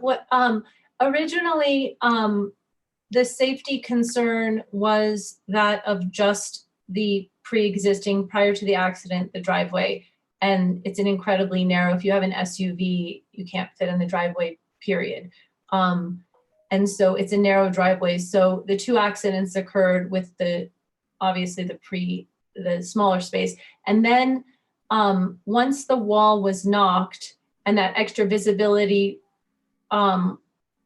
originally, the safety concern was that of just the pre-existing, prior to the accident, the driveway. And it's an incredibly narrow, if you have an SUV, you can't fit in the driveway, period. And so it's a narrow driveway. So the 2 accidents occurred with obviously the smaller space. And then once the wall was knocked and that extra visibility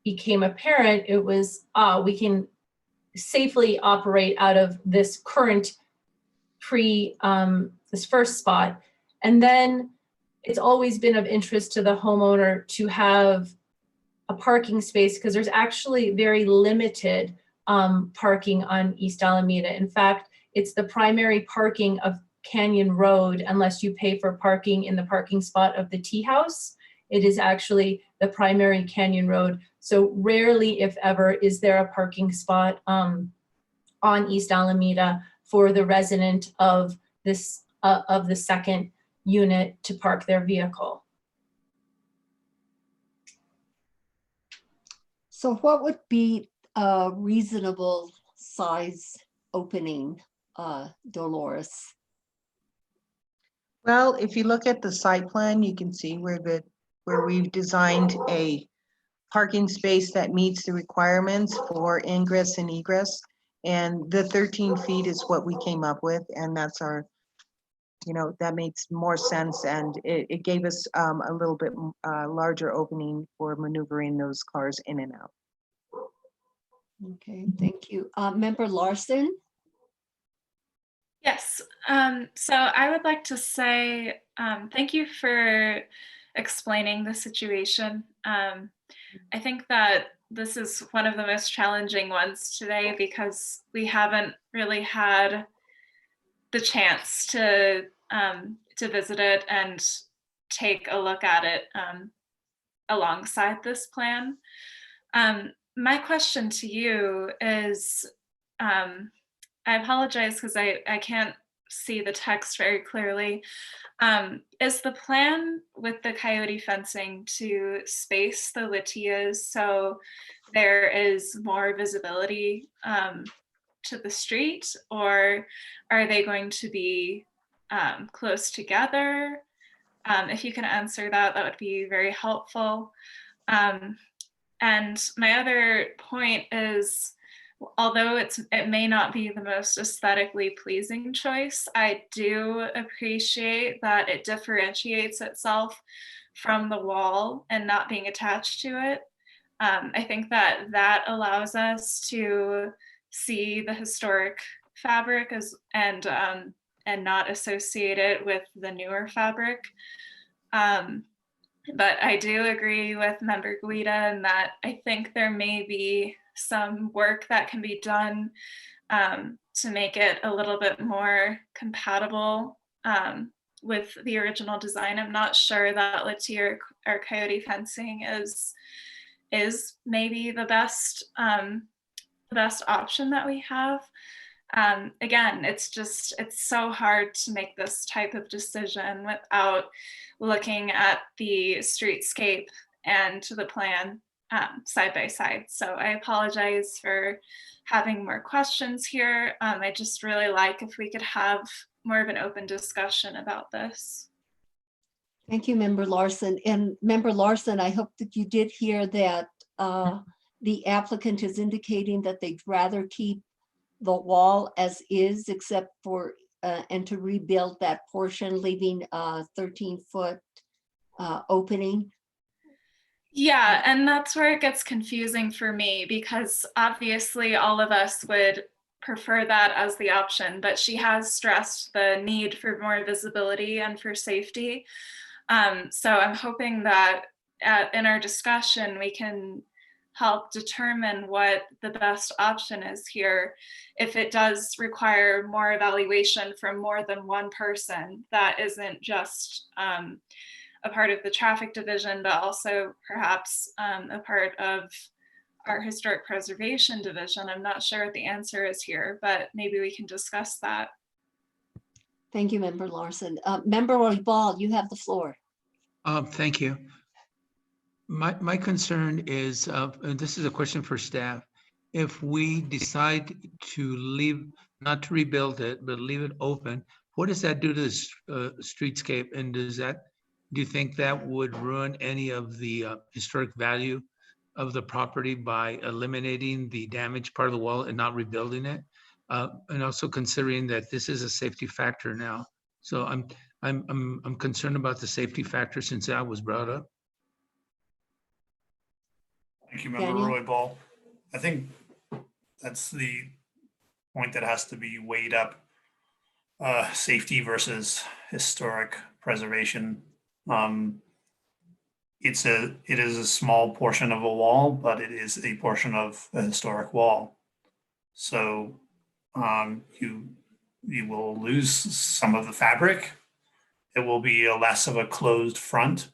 became apparent, it was, we can safely operate out of this current this first spot. And then it's always been of interest to the homeowner to have a parking space because there's actually very limited parking on East Alameda. In fact, it's the primary parking of Canyon Road unless you pay for parking in the parking spot of the tea house. It is actually the primary Canyon Road. So rarely, if ever, is there a parking spot on East Alameda for the resident of this of the second unit to park their vehicle. So what would be a reasonable size opening, Dolores? Well, if you look at the site plan, you can see where we've designed a parking space that meets the requirements for ingress and egress. And the 13 feet is what we came up with, and that's our, that makes more sense. And it gave us a little bit larger opening for maneuvering those cars in and out. Okay, thank you. Member Larson? Yes, so I would like to say thank you for explaining the situation. I think that this is one of the most challenging ones today because we haven't really had the chance to visit it and take a look at it alongside this plan. My question to you is, I apologize because I can't see the text very clearly. Is the plan with the coyote fencing to space the litias so there is more visibility to the street, or are they going to be close together? If you can answer that, that would be very helpful. And my other point is, although it may not be the most aesthetically pleasing choice, I do appreciate that it differentiates itself from the wall and not being attached to it. I think that allows us to see the historic fabric and not associate it with the newer fabric. But I do agree with Member Guida in that I think there may be some work that can be done to make it a little bit more compatible with the original design. I'm not sure that Litier or coyote fencing is maybe the best option that we have. Again, it's so hard to make this type of decision without looking at the streetscape and the plan side by side. So I apologize for having more questions here. I just really like if we could have more of an open discussion about this. Thank you, Member Larson. And Member Larson, I hope that you did hear that the applicant is indicating that they'd rather keep the wall as is, except for, and to rebuild that portion, leaving a 13-foot opening. Yeah, and that's where it gets confusing for me, because obviously all of us would prefer that as the option, but she has stressed the need for more visibility and for safety. So I'm hoping that in our discussion, we can help determine what the best option is here. If it does require more evaluation from more than one person, that isn't just a part of the traffic division, but also perhaps a part of our historic preservation division. I'm not sure what the answer is here, but maybe we can discuss that. Thank you, Member Larson. Member Roybal, you have the floor. Thank you. My concern is, and this is a question for staff, if we decide to leave, not to rebuild it, but leave it open, what does that do to the streetscape? And do you think that would ruin any of the historic value of the property by eliminating the damaged part of the wall and not rebuilding it? And also considering that this is a safety factor now. So I'm concerned about the safety factor since that was brought up. Thank you, Member Daniel? Roybal. I think that's the point that has to be weighed up. Safety versus historic preservation. It is a small portion of a wall, but it is a portion of a historic wall. So you will lose some of the fabric. It will be less of a closed front.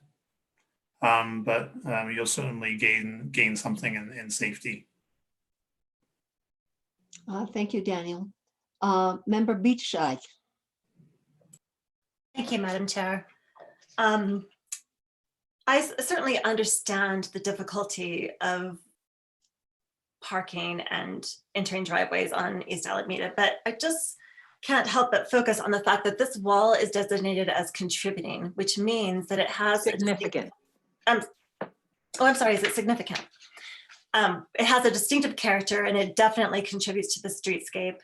But you'll certainly gain something in safety. Thank you, Daniel. Member Beachside. Thank you, Madam Chair. I certainly understand the difficulty of parking and entering driveways on East Alameda, but I just can't help but focus on the fact that this wall is designated as contributing, which means that it has significant. Oh, I'm sorry, is it significant? It has a distinctive character and it definitely contributes to the streetscape.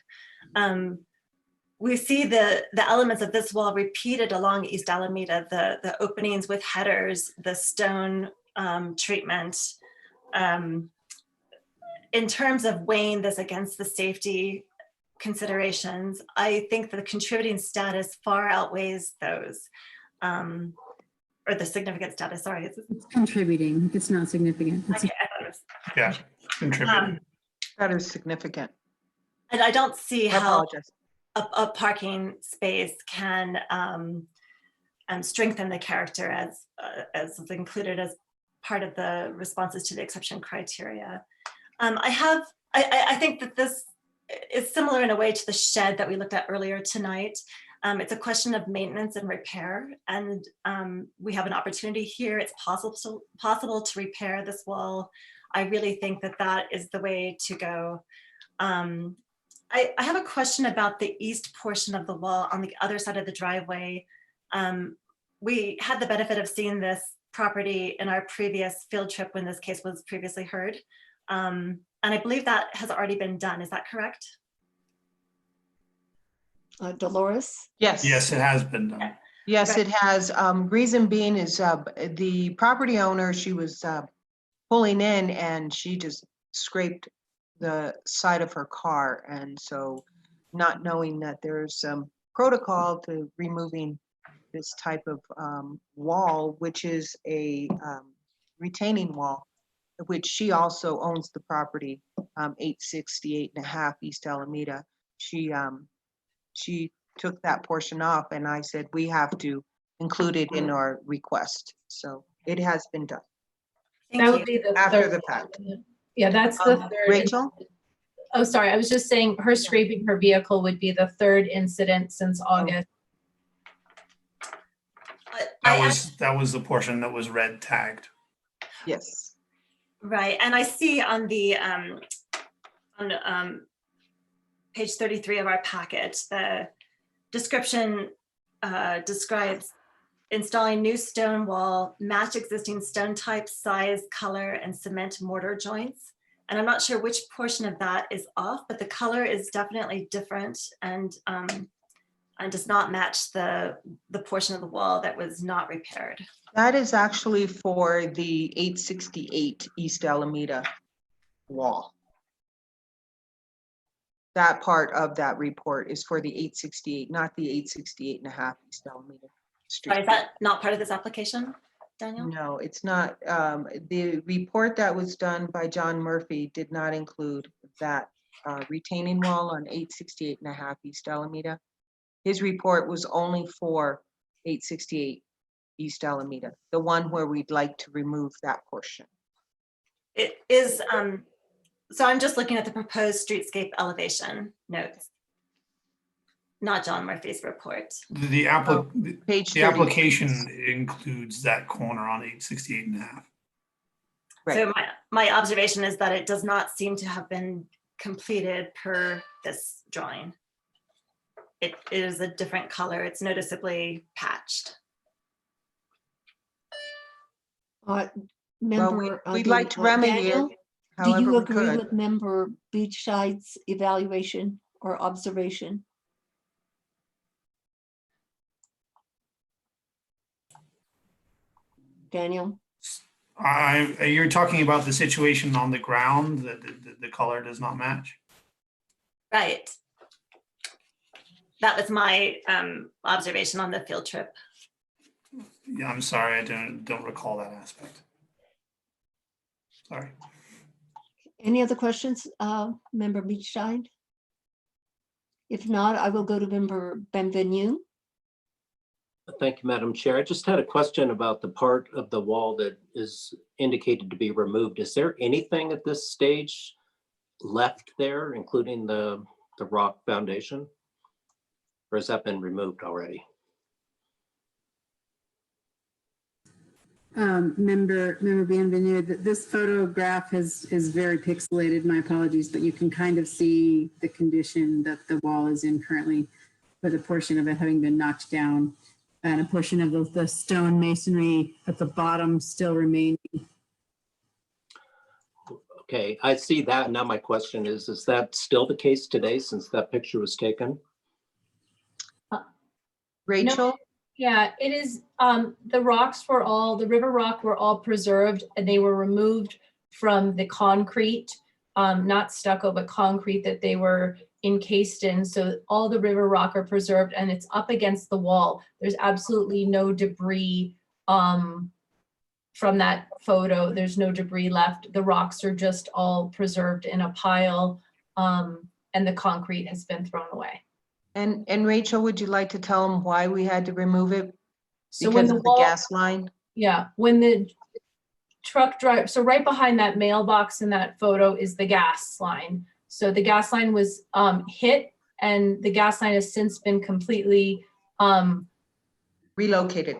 We see the elements of this wall repeated along East Alameda, the openings with headers, the stone treatment. In terms of weighing this against the safety considerations, I think the contributing status far outweighs those. Or the significant status, sorry. It's contributing, it's not significant. Okay, I thought it was. Yeah, contributing. That is significant. And I don't see I how apologize. a parking space can strengthen the character as included as part of the responses to the exception criteria. I think that this is similar in a way to the shed that we looked at earlier tonight. It's a question of maintenance and repair, and we have an opportunity here. It's possible to repair this wall. I really think that that is the way to go. I have a question about the east portion of the wall on the other side of the driveway. We had the benefit of seeing this property in our previous field trip when this case was previously heard. And I believe that has already been done. Is that correct? Dolores? Yes, it has been done. Yes, it has. Reason being is the property owner, she was pulling in and she just scraped the side of her car. And so not knowing that there's some protocol to removing this type of wall, which is a retaining wall, which she also owns the property, 868.5 East Alameda. She took that portion off and I said, we have to include it in our request. So it has been done. That would be the After third. the fact. Yeah, that's the third. Rachel? Oh, sorry, I was just saying her scraping her vehicle would be the third incident since August. That was the portion that was red tagged. Yes. Right, and I see on the page 33 of our packet, the description describes installing new stone wall, match existing stone type, size, color, and cement mortar joints. And I'm not sure which portion of that is off, but the color is definitely different and does not match the portion of the wall that was not repaired. That is actually for the 868 East Alameda wall. That part of that report is for the 868, not the 868.5 East Alameda Street. Is that not part of this application, Daniel? No, it's not. The report that was done by John Murphy did not include that retaining wall on 868.5 East Alameda. His report was only for 868 East Alameda, the one where we'd like to remove that portion. It is, so I'm just looking at the proposed streetscape elevation notes, not John Murphy's report. The application includes that corner on 868.5. So my observation is that it does not seem to have been completed per this drawing. It is a different color. It's noticeably patched. Member, we'd like to remedy Daniel, it. do you however we agree could. with Member Beachside's evaluation or observation? Daniel? You're talking about the situation on the ground, that the color does not match? Right. That was my observation on the field trip. Yeah, I'm sorry, I don't recall that aspect. Sorry. Any other questions, Member Beachside? If not, I will go to Member Benvenue. Thank you, Madam Chair. I just had a question about the part of the wall that is indicated to be removed. Is there anything at this stage left there, including the rock foundation? Or has that been removed already? Member Bienvenue, this photograph is very pixelated, my apologies, but you can kind of see the condition that the wall is in currently, with a portion of it having been knocked down and a portion of the stone masonry at the bottom still remaining. Okay, I see that. Now my question is that still the case today since that picture was taken? Rachel? No, yeah, it is. The river rock were all preserved and they were removed from the concrete, not stucco, but concrete that they were encased in. So all the river rock are preserved and it's up against the wall. There's absolutely no debris from that photo. There's no debris left. The rocks are just all preserved in a pile and the concrete has been thrown away. And Rachel, would you like to tell them why we had to remove it? So when Because of the gas line? Yeah, when the truck drive, so right behind that mailbox in that photo is the gas line. So the gas line was hit and the gas line has since been completely Relocated.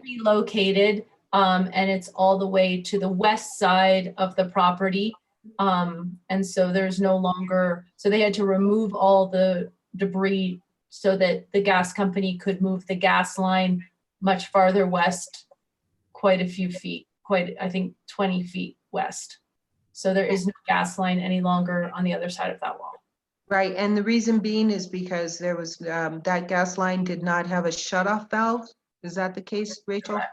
And it's all the way to the west side of the property. And so there's no longer, so they had to remove all the debris so that the gas company could move the gas line much farther west, quite a few feet, I think 20 feet west. So there is no gas line any longer on the other side of that wall. Right, and the reason being is because there was, that gas line did not have a shutoff valve. Is that the case, Rachel? Correct.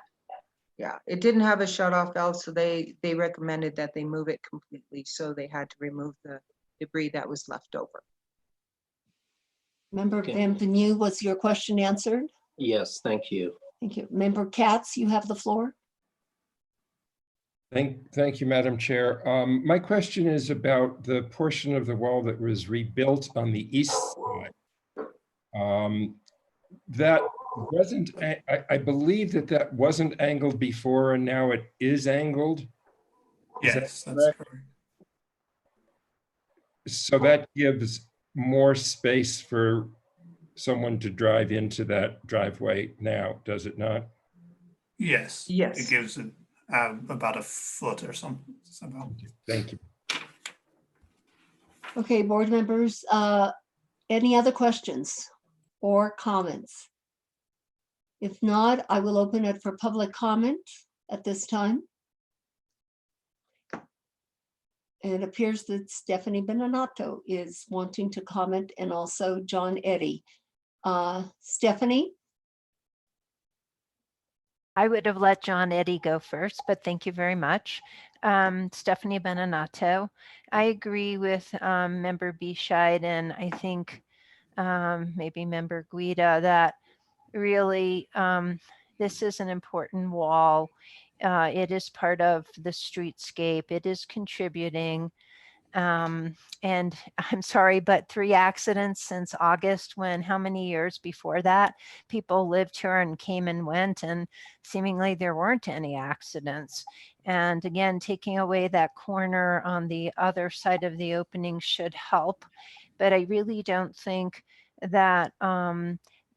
Yeah, it didn't have a shutoff valve, so they recommended that they move it completely. So they had to remove the debris that was left over. Member Okay. Bienvenu, was your question answered? Yes, thank you. Thank you. Member Katz, you have the floor. Thank you, Madam Chair. My question is about the portion of the wall that was rebuilt on the east side. That wasn't, I believe that wasn't angled before and now it is angled. Is that Yes, that's correct. So that gives more space for someone to drive into that driveway now, does it not? Yes. Yes. It gives it about a foot or something. Thank you. Okay, board members, any other questions or comments? If not, I will open it for public comment at this time. And it appears that Stephanie Beninato is wanting to comment and also John Eddy. Stephanie? I would have let John Eddy go first, but thank you very much. Stephanie Beninato. I agree with Member Bescheid and I think maybe Member Guida that really this is an important wall. It is part of the streetscape. It is contributing. And I'm sorry, but 3 accidents since August, when how many years before that people lived here and came and went and seemingly there weren't any accidents. And again, taking away that corner on the other side of the opening should help. But I really don't think that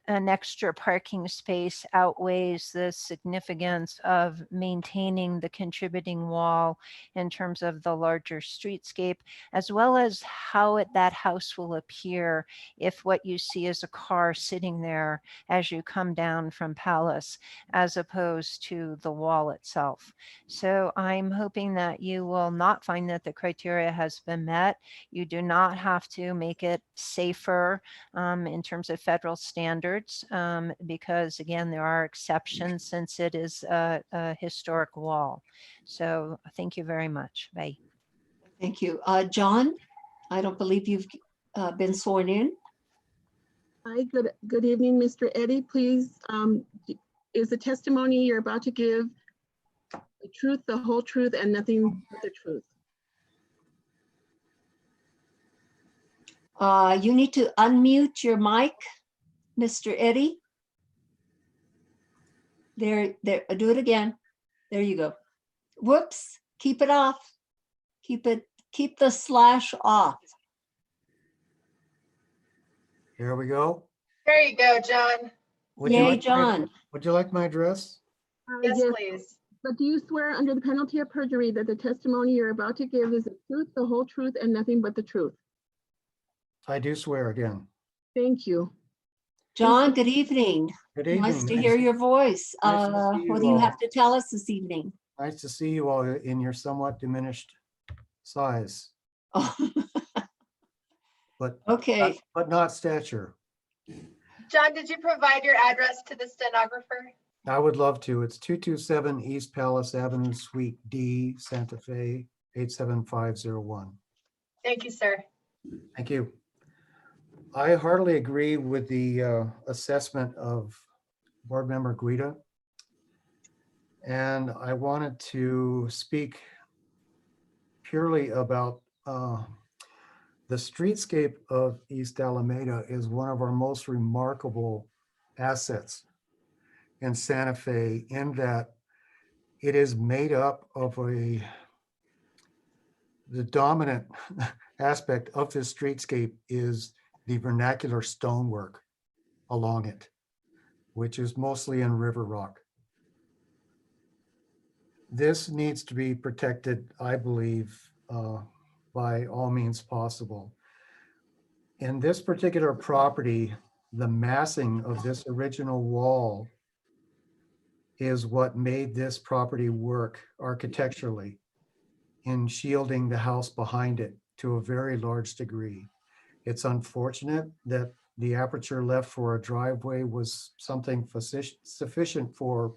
an extra parking space outweighs the significance of maintaining the contributing wall in terms of the larger streetscape, as well as how that house will appear if what you see is a car sitting there as you come down from Palace, as opposed to the wall itself. So I'm hoping that you will not find that the criteria has been met. You do not have to make it safer in terms of federal standards. Because again, there are exceptions since it is a historic wall. So thank you very much. Bye. Thank you. John, I don't believe you've been sworn in. Hi, good evening, Mr. Eddy. Please, is the testimony you're about to give the truth, the whole truth, and nothing but the truth? You need to unmute your mic, Mr. Eddy. There, do it again. There you go. Whoops, keep it off. Keep the slash off. Here we go. There you go, John. Yay, John. Would you like my address? Yes, please. But do you swear under the penalty of perjury that the testimony you're about to give is the truth, the whole truth, and nothing but the truth? I do swear again. Thank you. John, good evening. Good evening. Nice to hear your voice. Nice to see you What do you all. have to tell us this evening? Nice to see you all in your somewhat diminished size, but Okay. but not stature. John, did you provide your address to the stenographer? I would love to. It's 227 East Palace Avenue, Suite D, Santa Fe, 87501. Thank you, sir. Thank you. I heartily agree with the assessment of Board Member Guida. And I wanted to speak purely about the streetscape of East Alameda is one of our most remarkable assets in Santa Fe, in that it is made up of the dominant aspect of this streetscape is the vernacular stonework along it. which is mostly in River Rock. This needs to be protected, I believe, by all means possible. In this particular property, the massing of this original wall is what made this property work architecturally in shielding the house behind it to a very large degree. It's unfortunate that the aperture left for a driveway was something sufficient for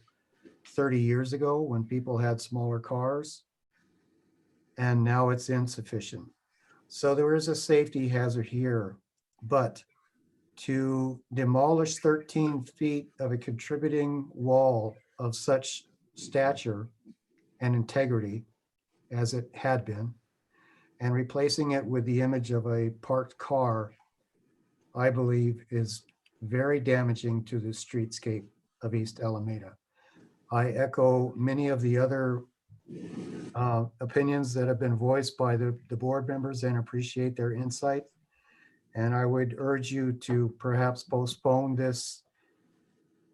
30 years ago when people had smaller cars, and now it's insufficient. So there is a safety hazard here, but to demolish 13 feet of a contributing wall of such stature and integrity as it had been, and replacing it with the image of a parked car, I believe is very damaging to the streetscape of East Alameda. I echo many of the other opinions that have been voiced by the board members and appreciate their insight. And I would urge you to perhaps postpone this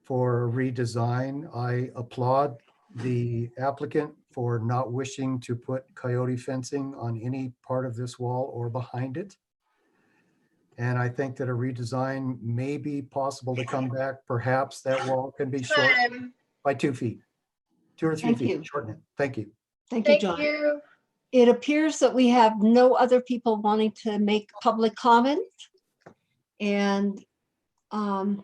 for redesign. I applaud the applicant for not wishing to put coyote fencing on any part of this wall or behind it. And I think that a redesign may be possible to come back. Perhaps that wall can be short by 2 feet, 2 or 3 Thank feet, you. shorten it. Thank you. Thank you, John. It appears that we have no other people wanting to make public comment. And I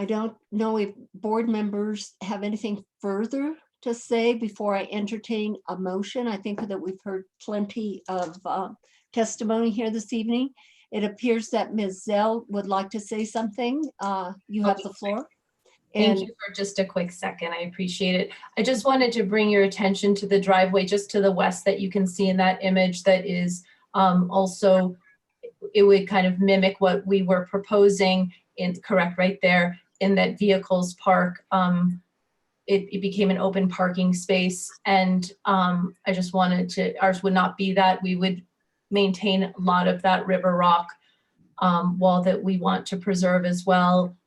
don't know if board members have anything further to say before I entertain a motion. I think that we've heard plenty of testimony here this evening. It appears that Ms. Zell would like to say something. You have the floor. Thank you for just a quick second. I appreciate it. I just wanted to bring your attention to the driveway just to the west that you can see in that image that is also, it would kind of mimic what we were proposing in, correct, right there, in that vehicles park. It became an open parking space, and I just wanted to, ours would not be that. We would maintain a lot of that River Rock wall that we want to preserve as well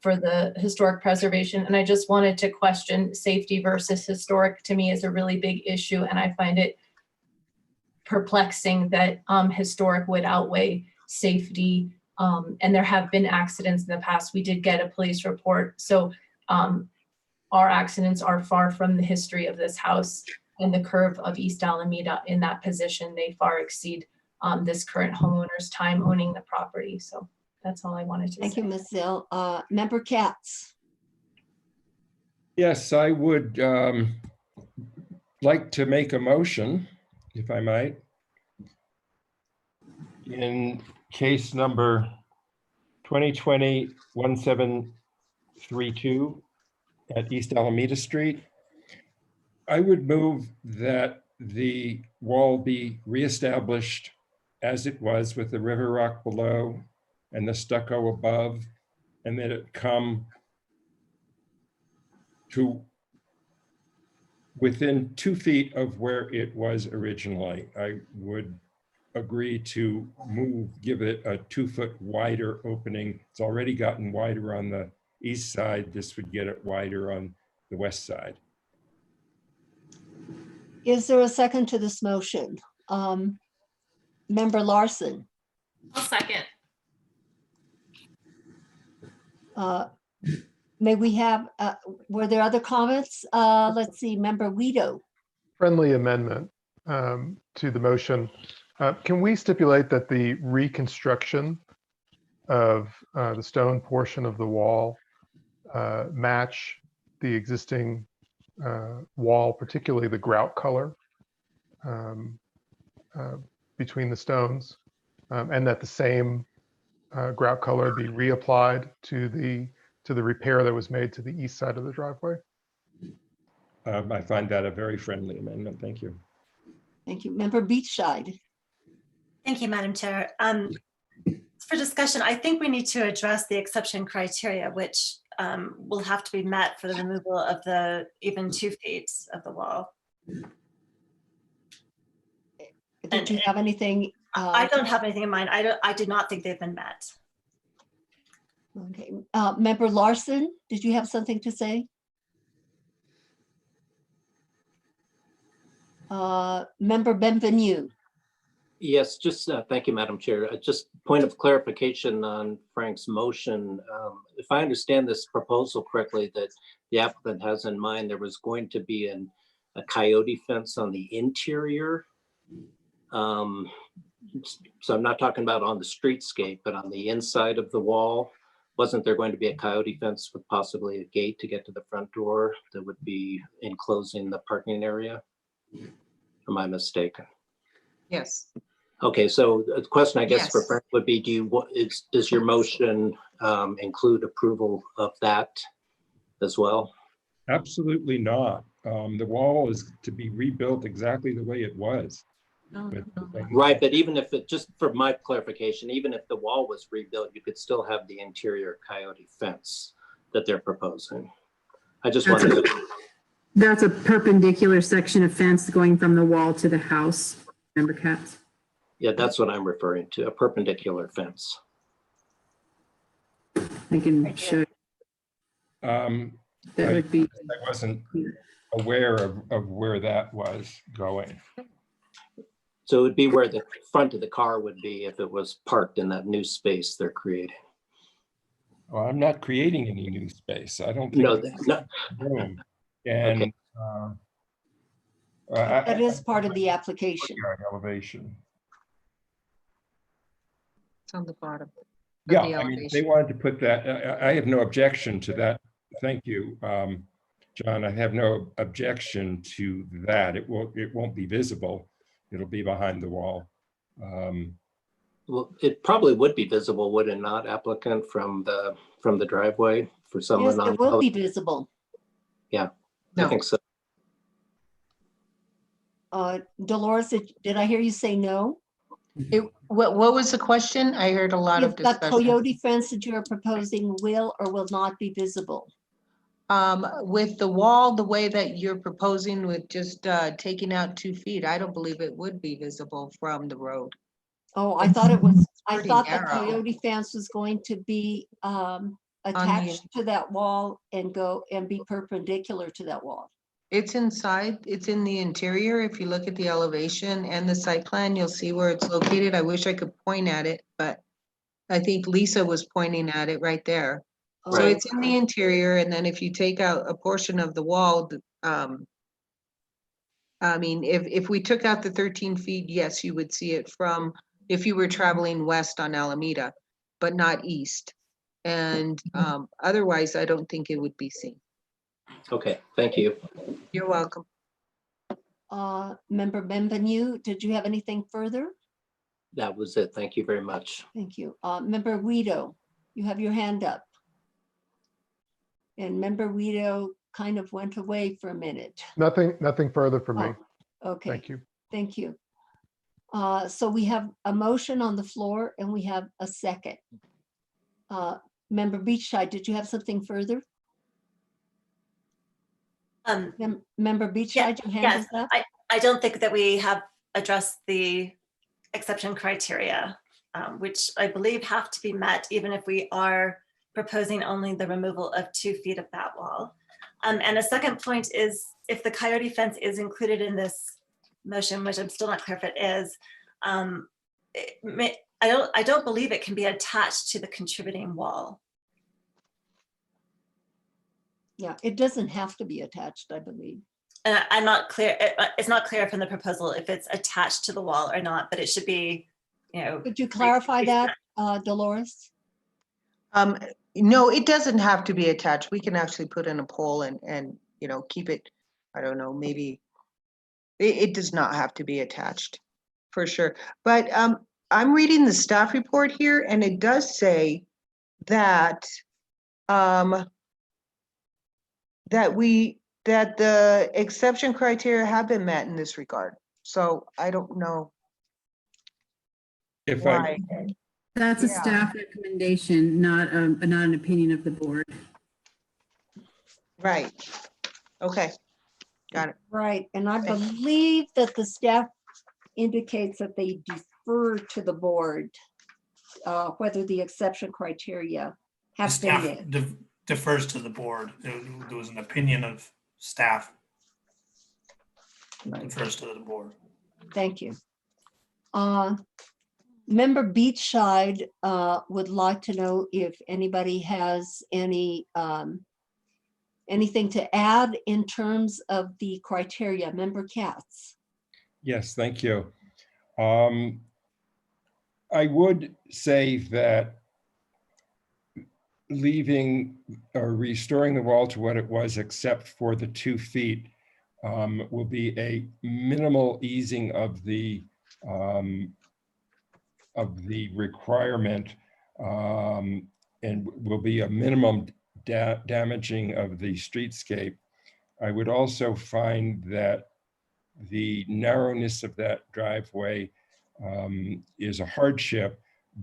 for the historic preservation. And I just wanted to question safety versus historic. To me is a really big issue, and I find it perplexing that historic would outweigh safety. And there have been accidents in the past. We did get a police report. So our accidents are far from the history of this house, and the curve of East Alameda in that position. They far exceed this current homeowner's time owning the property. So that's all I wanted to say. Thank you, Ms. Zill. Member Katz. Yes, I would like to make a motion, if I might. In case number 2020-1732 at East Alameda Street, I would move that the wall be reestablished as it was with the river rock below and the stucco above, and that it come to within 2 feet of where it was originally. I would agree to give it a 2 foot wider opening. It's already gotten wider on the east side. This would get it wider on the west side. Is there a second to this motion? Member Larson. I'll second. May we have, were there other comments? Let's see, Member Guido. Friendly amendment to the motion. Can we stipulate that the reconstruction of the stone portion of the wall match the existing wall, particularly the grout color between the stones, and that the same grout color be reapplied to the repair that was made to the east side of the driveway? I find that a very friendly amendment. Thank you. Thank you. Member Beachside. Thank you, Madam Chair. For discussion, I think we need to address the exception criteria, which will have to be met for the removal of the even 2 feet of the wall. Did you have anything? I don't have anything in mind. I do not think they've been met. Okay, Member Larson, did you have something to say? Member Benvenue. Yes, just thank you, Madam Chair. Just point of clarification on Frank's motion. If I understand this proposal correctly, that the applicant has in mind, there was going to be a coyote fence on the interior. So I'm not talking about on the streetscape, but on the inside of the wall. Wasn't there going to be a coyote fence with possibly a gate to get to the front door that would be enclosing the parking area? Am I mistaken? Yes. Okay, so the question I guess for Yes. Frank would be, does your motion include approval of that as well? Absolutely not. The wall is to be rebuilt exactly the way it was. Right, but even if it, just for my clarification, even if the wall was rebuilt, you could still have the interior coyote fence that they're proposing. I just That's wanted a- to, That's a perpendicular section of fence going from the wall to the house, Member Katz. yeah, that's what I'm referring to, a perpendicular fence. I can show, that I would be, I wasn't aware of where that was going. So it would be where the front of the car would be if it was parked in that new space they're creating. Well, I'm not creating any new space. I don't think. No, that's no. room. And Okay. That is part of the application. Elevation. It's on the bottom. of Yeah, the I mean, elevation. they wanted to put that, I have no objection to that. Thank you, John. I have no objection to that. It won't be visible. It'll be behind the wall. Well, it probably would be visible, would it not, applicant, from the driveway for someone Yes, on? it will be visible. Yeah, No. I think so. Dolores, did I hear you say no? What was the question? I heard a lot of If the discussion. coyote fence that you're proposing will or will not be visible? With the wall, the way that you're proposing with just taking out 2 feet, I don't believe it would be visible from the road. Oh, I thought it was, I pretty thought the narrow. coyote fence was going to be attached to that wall and be perpendicular to that wall. It's inside, it's in the interior. If you look at the elevation and the site plan, you'll see where it's located. I wish I could point at it, but I think Lisa was pointing at it right there. So Oh, it's in the interior, and then if you take out a portion of the wall, I mean, if we took out the 13 feet, yes, you would see it from, if you were traveling west on Alameda, but not east. And otherwise, I don't think it would be seen. Okay, thank you. You're welcome. Member Benvenue, did you have anything further? That was it. Thank you very much. Thank you. Member Guido, you have your hand up. And Member Guido kind of went away for a minute. Nothing further from me. Okay. Thank you. Thank you. So we have a motion on the floor and we have a second. Member Beachside, did you have something further? Member Beachside, your hand Yes, is up? I don't think that we have addressed the exception criteria, which I believe have to be met even if we are proposing only the removal of 2 feet of that wall. And a second point is, if the coyote fence is included in this motion, which I'm still not clear if it is, I don't believe it can be attached to the contributing wall. Yeah, it doesn't have to be attached, I believe. I'm not clear, it's not clear from the proposal if it's attached to the wall or not, but it should be, you know. Could you clarify that, Dolores? No, it doesn't have to be attached. We can actually put in a pole and keep it, I don't know, maybe it does not have to be attached for sure. But I'm reading the staff report here and it does say that that the exception criteria have been met in this regard. So I don't know If why. that's a Yeah. staff recommendation, not an opinion of the board. Right. Okay. Got it. Right, and I believe that the staff indicates that they defer to the board whether the exception criteria have Staff been made. defers to the board. There was an opinion of staff. Defers to the board. Thank you. Member Beachside would like to know if anybody has any anything to add in terms of the criteria. Member Katz. Yes, thank you. I would say that leaving or restoring the wall to what it was, except for the 2 feet, will be a minimal easing of the requirement, and will be a minimum damaging of the streetscape. I would also find that the narrowness of that driveway is a hardship,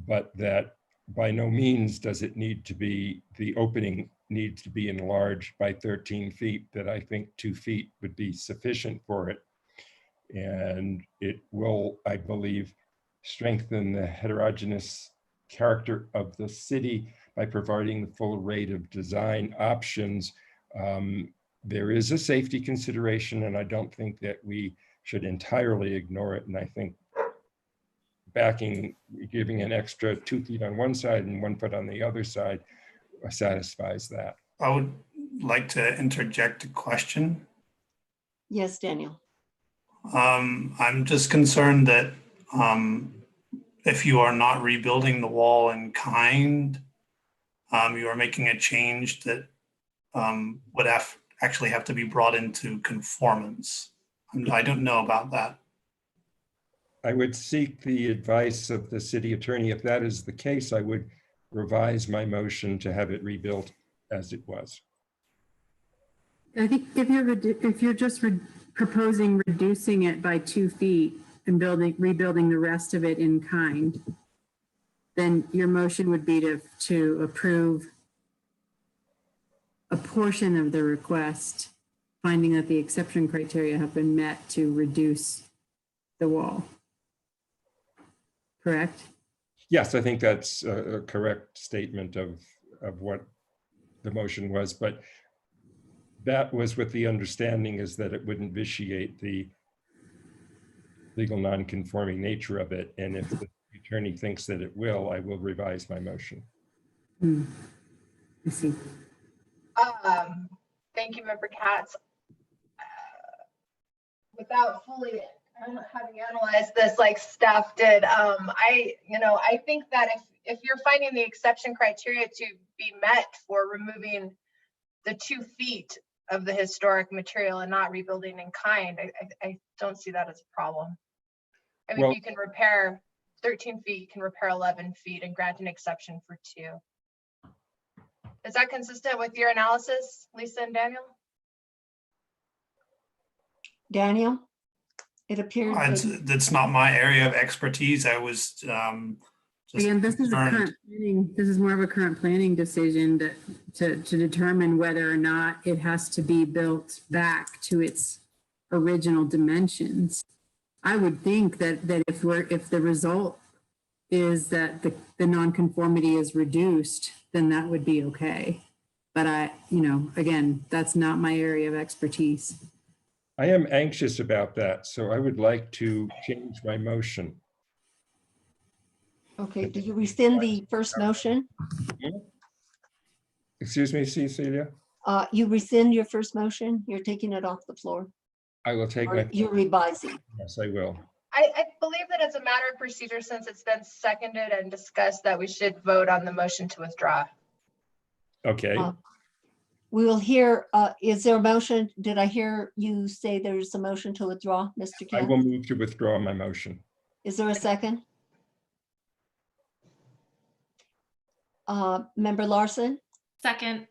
but that by no means does it need to be, the opening needs to be enlarged by 13 feet, that I think 2 feet would be sufficient for it. And it will, I believe, strengthen the heterogeneous character of the city by providing the full rate of design options. There is a safety consideration, and I don't think that we should entirely ignore it. And I think giving an extra 2 feet on one side and 1 foot on the other side satisfies that. I would like to interject a question. Yes, Daniel. I'm just concerned that if you are not rebuilding the wall in kind, you are making a change that would actually have to be brought into conformance. I don't know about that. I would seek the advice of the city attorney. If that is the case, I would revise my motion to have it rebuilt as it was. I think if you're just proposing reducing it by 2 feet and rebuilding the rest of it in kind, then your motion would be to approve a portion of the request, finding that the exception criteria have been met to reduce the wall. Correct? Yes, I think that's a correct statement of what the motion was, but that was with the understanding is that it wouldn't vitiate the legal non-conforming nature of it. And if the attorney thinks that it will, I will revise my motion. I see. Thank you, Member Katz. Without fully having analyzed this like staff did, I think that if you're finding the exception criteria to be met for removing the 2 feet of the historic material and not rebuilding in kind, I don't see that as a problem. I mean, Well, you can repair 13 feet, you can repair 11 feet and grant an exception for 2. Is that consistent with your analysis, Lisa and Daniel? Daniel? It appears that That's not my area of expertise. I was just Again, this is more of a current planning decision to determine whether or not it has to be built back to its original dimensions. I would think that if the result is that the nonconformity is reduced, then that would be okay. But again, that's not my area of expertise. I am anxious about that, so I would like to change my motion. okay. Do you rescind the first motion? Excuse me, Cecilia? You rescind your first motion? You're taking it off the floor? I will take Or my, you're revising? yes, I will. I believe that it's a matter of procedure since it's been seconded and discussed that we should vote on the motion to withdraw. Okay, We will hear, is there a motion? Did I hear you say there's a motion to withdraw, Mr. I Katz? will move to withdraw my motion. Is there a second? Member Larson? Second.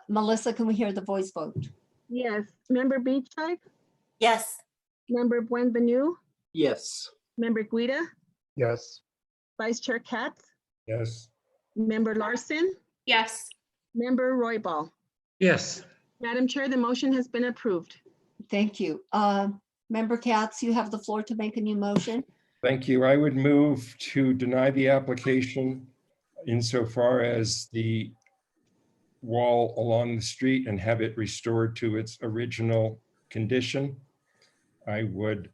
Melissa, can we hear the voice vote? Yes, Member Beachside, Yes. Member Buenvenu, Yes. Member Guida, Yes. Vice Chair Katz, Yes, Member Larson, Yes. Member Royball. Yes. Madam Chair, the motion has been approved. Thank you. Member Katz, you have the floor to make a new motion. thank you. I would move to deny the application insofar as the wall along the street and have it restored to its original condition. I would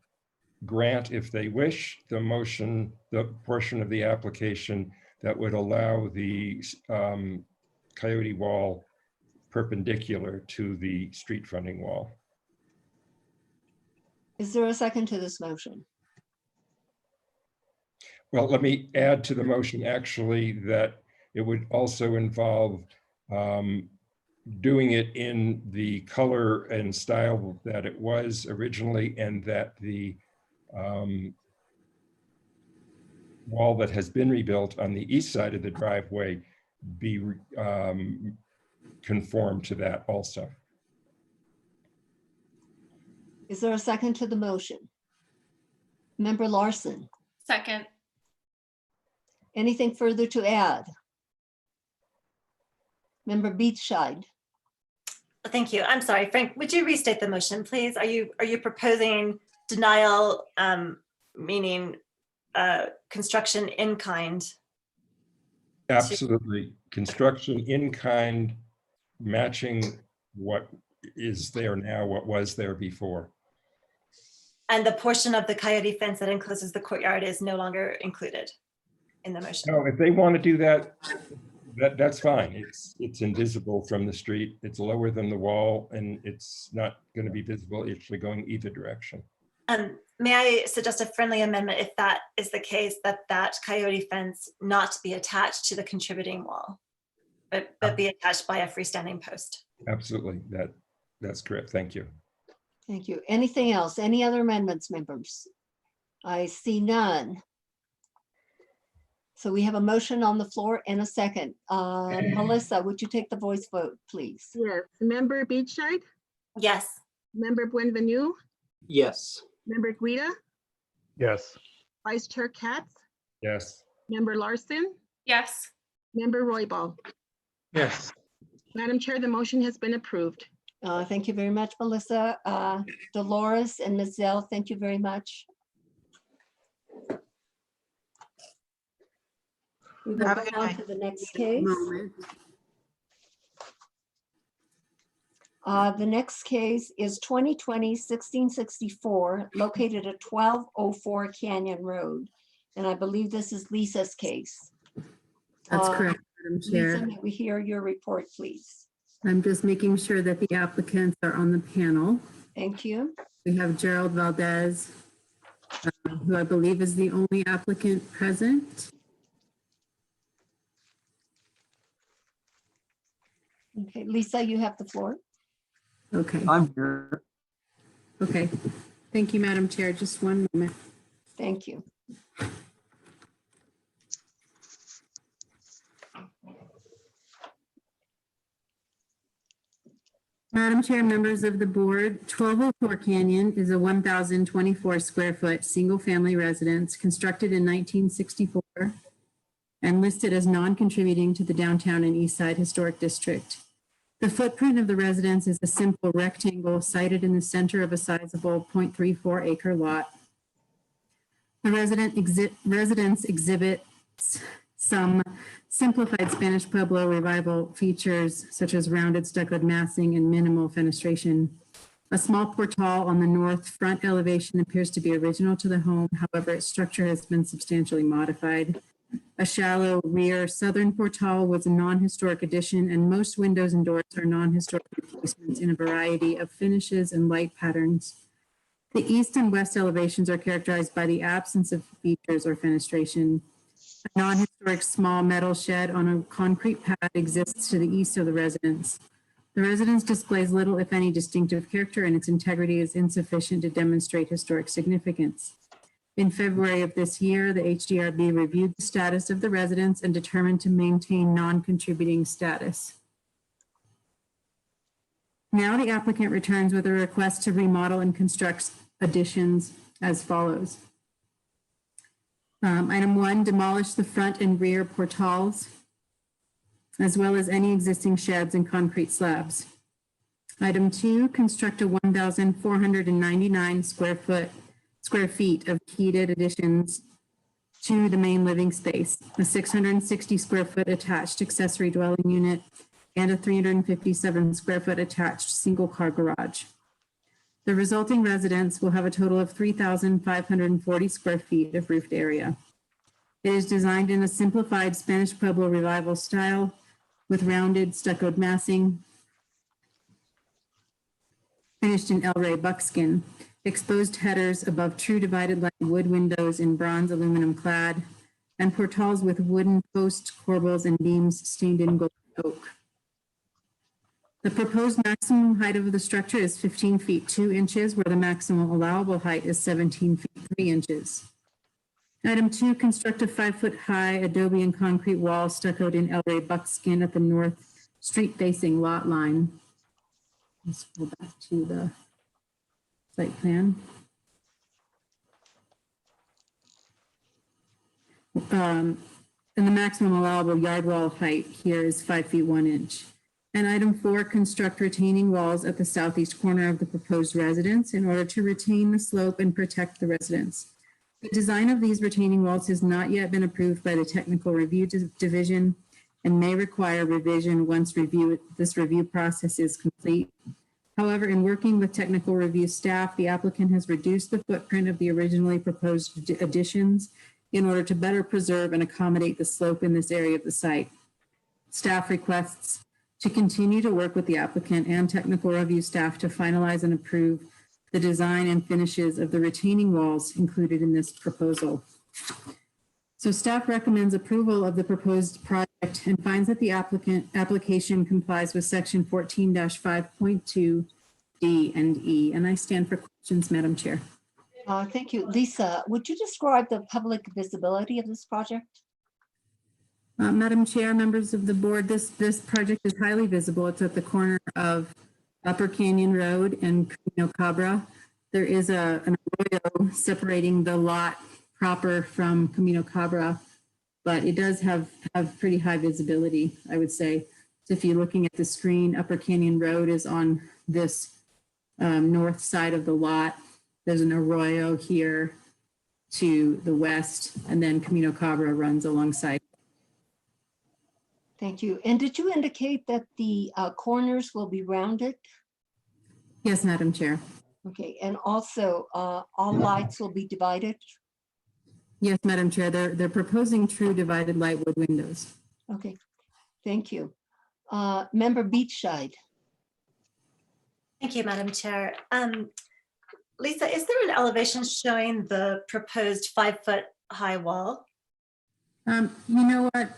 grant, if they wish, the motion, the portion of the application that would allow the coyote wall perpendicular to the street fronting wall. Is there a second to this motion? Well, let me add to the motion actually that it would also involve doing it in the color and style that it was originally, and that the wall that has been rebuilt on the east side of the driveway be conform to that also. Is there a second to the motion? Member Larson, Second. anything further to add? Member Beachside, Thank you. I'm sorry, Frank, would you restate the motion, please? Are you proposing denial, meaning construction in kind? Absolutely. Construction in kind, matching what is there now, what was there before. And the portion of the coyote fence that encloses the courtyard is no longer included in the motion? No, if they want to do that, that's fine. It's invisible from the street. It's lower than the wall, and it's not going to be visible actually going either direction. May I suggest a friendly amendment if that is the case, that coyote fence not be attached to the contributing wall, but be attached by a freestanding post? Absolutely. That's correct. Thank you. thank you. Anything else? Any other amendments, members? I see none. So we have a motion on the floor and a second. Melissa, would you take the voice vote, please? Yes, Member Beachside, Yes. Member Buenvenu, Yes. Member Guida, Yes. Vice Chair Katz, Yes. Member Larson, Yes. Member Royball. Yes. Madam Chair, the motion has been approved. Thank you very much, Melissa. Dolores and Ms. Zell, thank you very much. We will Have go a good on night. to the next case. Moment. The next case is 2020-1664, located at 1204 Canyon Road. And I believe this is Lisa's case. That's correct, Madam Chair. Lisa, may we hear your report, please? I'm just making sure that the applicants are on the panel. Thank you. We have Gerald Valdez, who I believe is the only applicant present. Okay, Lisa, you have the floor. Okay, I'm here. okay. Thank you, Madam Chair. Just one moment. Thank you. Madam Chair, members of the board, 1204 Canyon is a 1,024 square foot single-family residence constructed in 1964 and listed as non-contributing to the downtown and east side historic district. The footprint of the residence is a simple rectangle sited in the center of a sizable 0.34 acre lot. The residence exhibits some simplified Spanish Pueblo revival features such as rounded stuccoed massing and minimal fenestration. A small portal on the north front elevation appears to be original to the home. However, its structure has been substantially modified. A shallow rear southern portal was a non-historic addition, and most windows and doors are non-historic replacements in a variety of finishes and light patterns. The east and west elevations are characterized by the absence of features or fenestration. A non-historic small metal shed on a concrete pad exists to the east of the residence. The residence displays little, if any, distinctive character, and its integrity is insufficient to demonstrate historic significance. In February of this year, the HDRB reviewed the status of the residence and determined to maintain non-contributing status. Now the applicant returns with a request to remodel and construct additions as follows. Item 1, demolish the front and rear portals, as well as any existing sheds and concrete slabs. Item 2, construct a 1,499 square feet of heated additions to the main living space, a 660 square foot attached accessory dwelling unit, and a 357 square foot attached single car garage. The resulting residence will have a total of 3,540 square feet of roofed area. It is designed in a simplified Spanish Pueblo revival style with rounded stuccoed massing, finished in El Rey buckskin, exposed headers above true divided light wood windows in bronze aluminum clad, and portals with wooden posts, corbels, and beams stained in gold oak. The proposed maximum height of the structure is 15 feet 2 inches, where the maximum allowable height is 17 feet 3 inches. Item 2, construct a 5-foot high adobe and concrete wall stuccoed in El Rey buckskin at the north street facing lot line. Let's go back to the site plan. And the maximum allowable yard wall height here is 5 feet 1 inch. And item 4, construct retaining walls at the southeast corner of the proposed residence in order to retain the slope and protect the residence. The design of these retaining walls has not yet been approved by the Technical Review Division and may require revision once this review process is complete. However, in working with technical review staff, the applicant has reduced the footprint of the originally proposed additions in order to better preserve and accommodate the slope in this area of the site. Staff requests to continue to work with the applicant and technical review staff to finalize and approve the design and finishes of the retaining walls included in this proposal. So staff recommends approval of the proposed project and finds that the application complies with section 14-5.2 D and E. And I stand for questions, Madam Chair. Thank you. Lisa, would you describe the public visibility of this project? Madam Chair, members of the board, this project is highly visible. It's at the corner of Upper Canyon Road and Camino Cabra. There is an arroyo separating the lot proper from Camino Cabra, but it does have pretty high visibility, I would say. So if you're looking at the screen, Upper Canyon Road is on this north side of the lot. There's an arroyo here to the west, and then Camino Cabra runs alongside. Thank you. And did you indicate that the corners will be rounded? Yes, Madam Chair. Okay, and also all lights will be divided? Yes, Madam Chair. They're proposing true divided light wood windows. Okay, thank you. Member Beachside. Thank you, Madam Chair. Lisa, is there an elevation showing the proposed 5-foot high wall? You know what,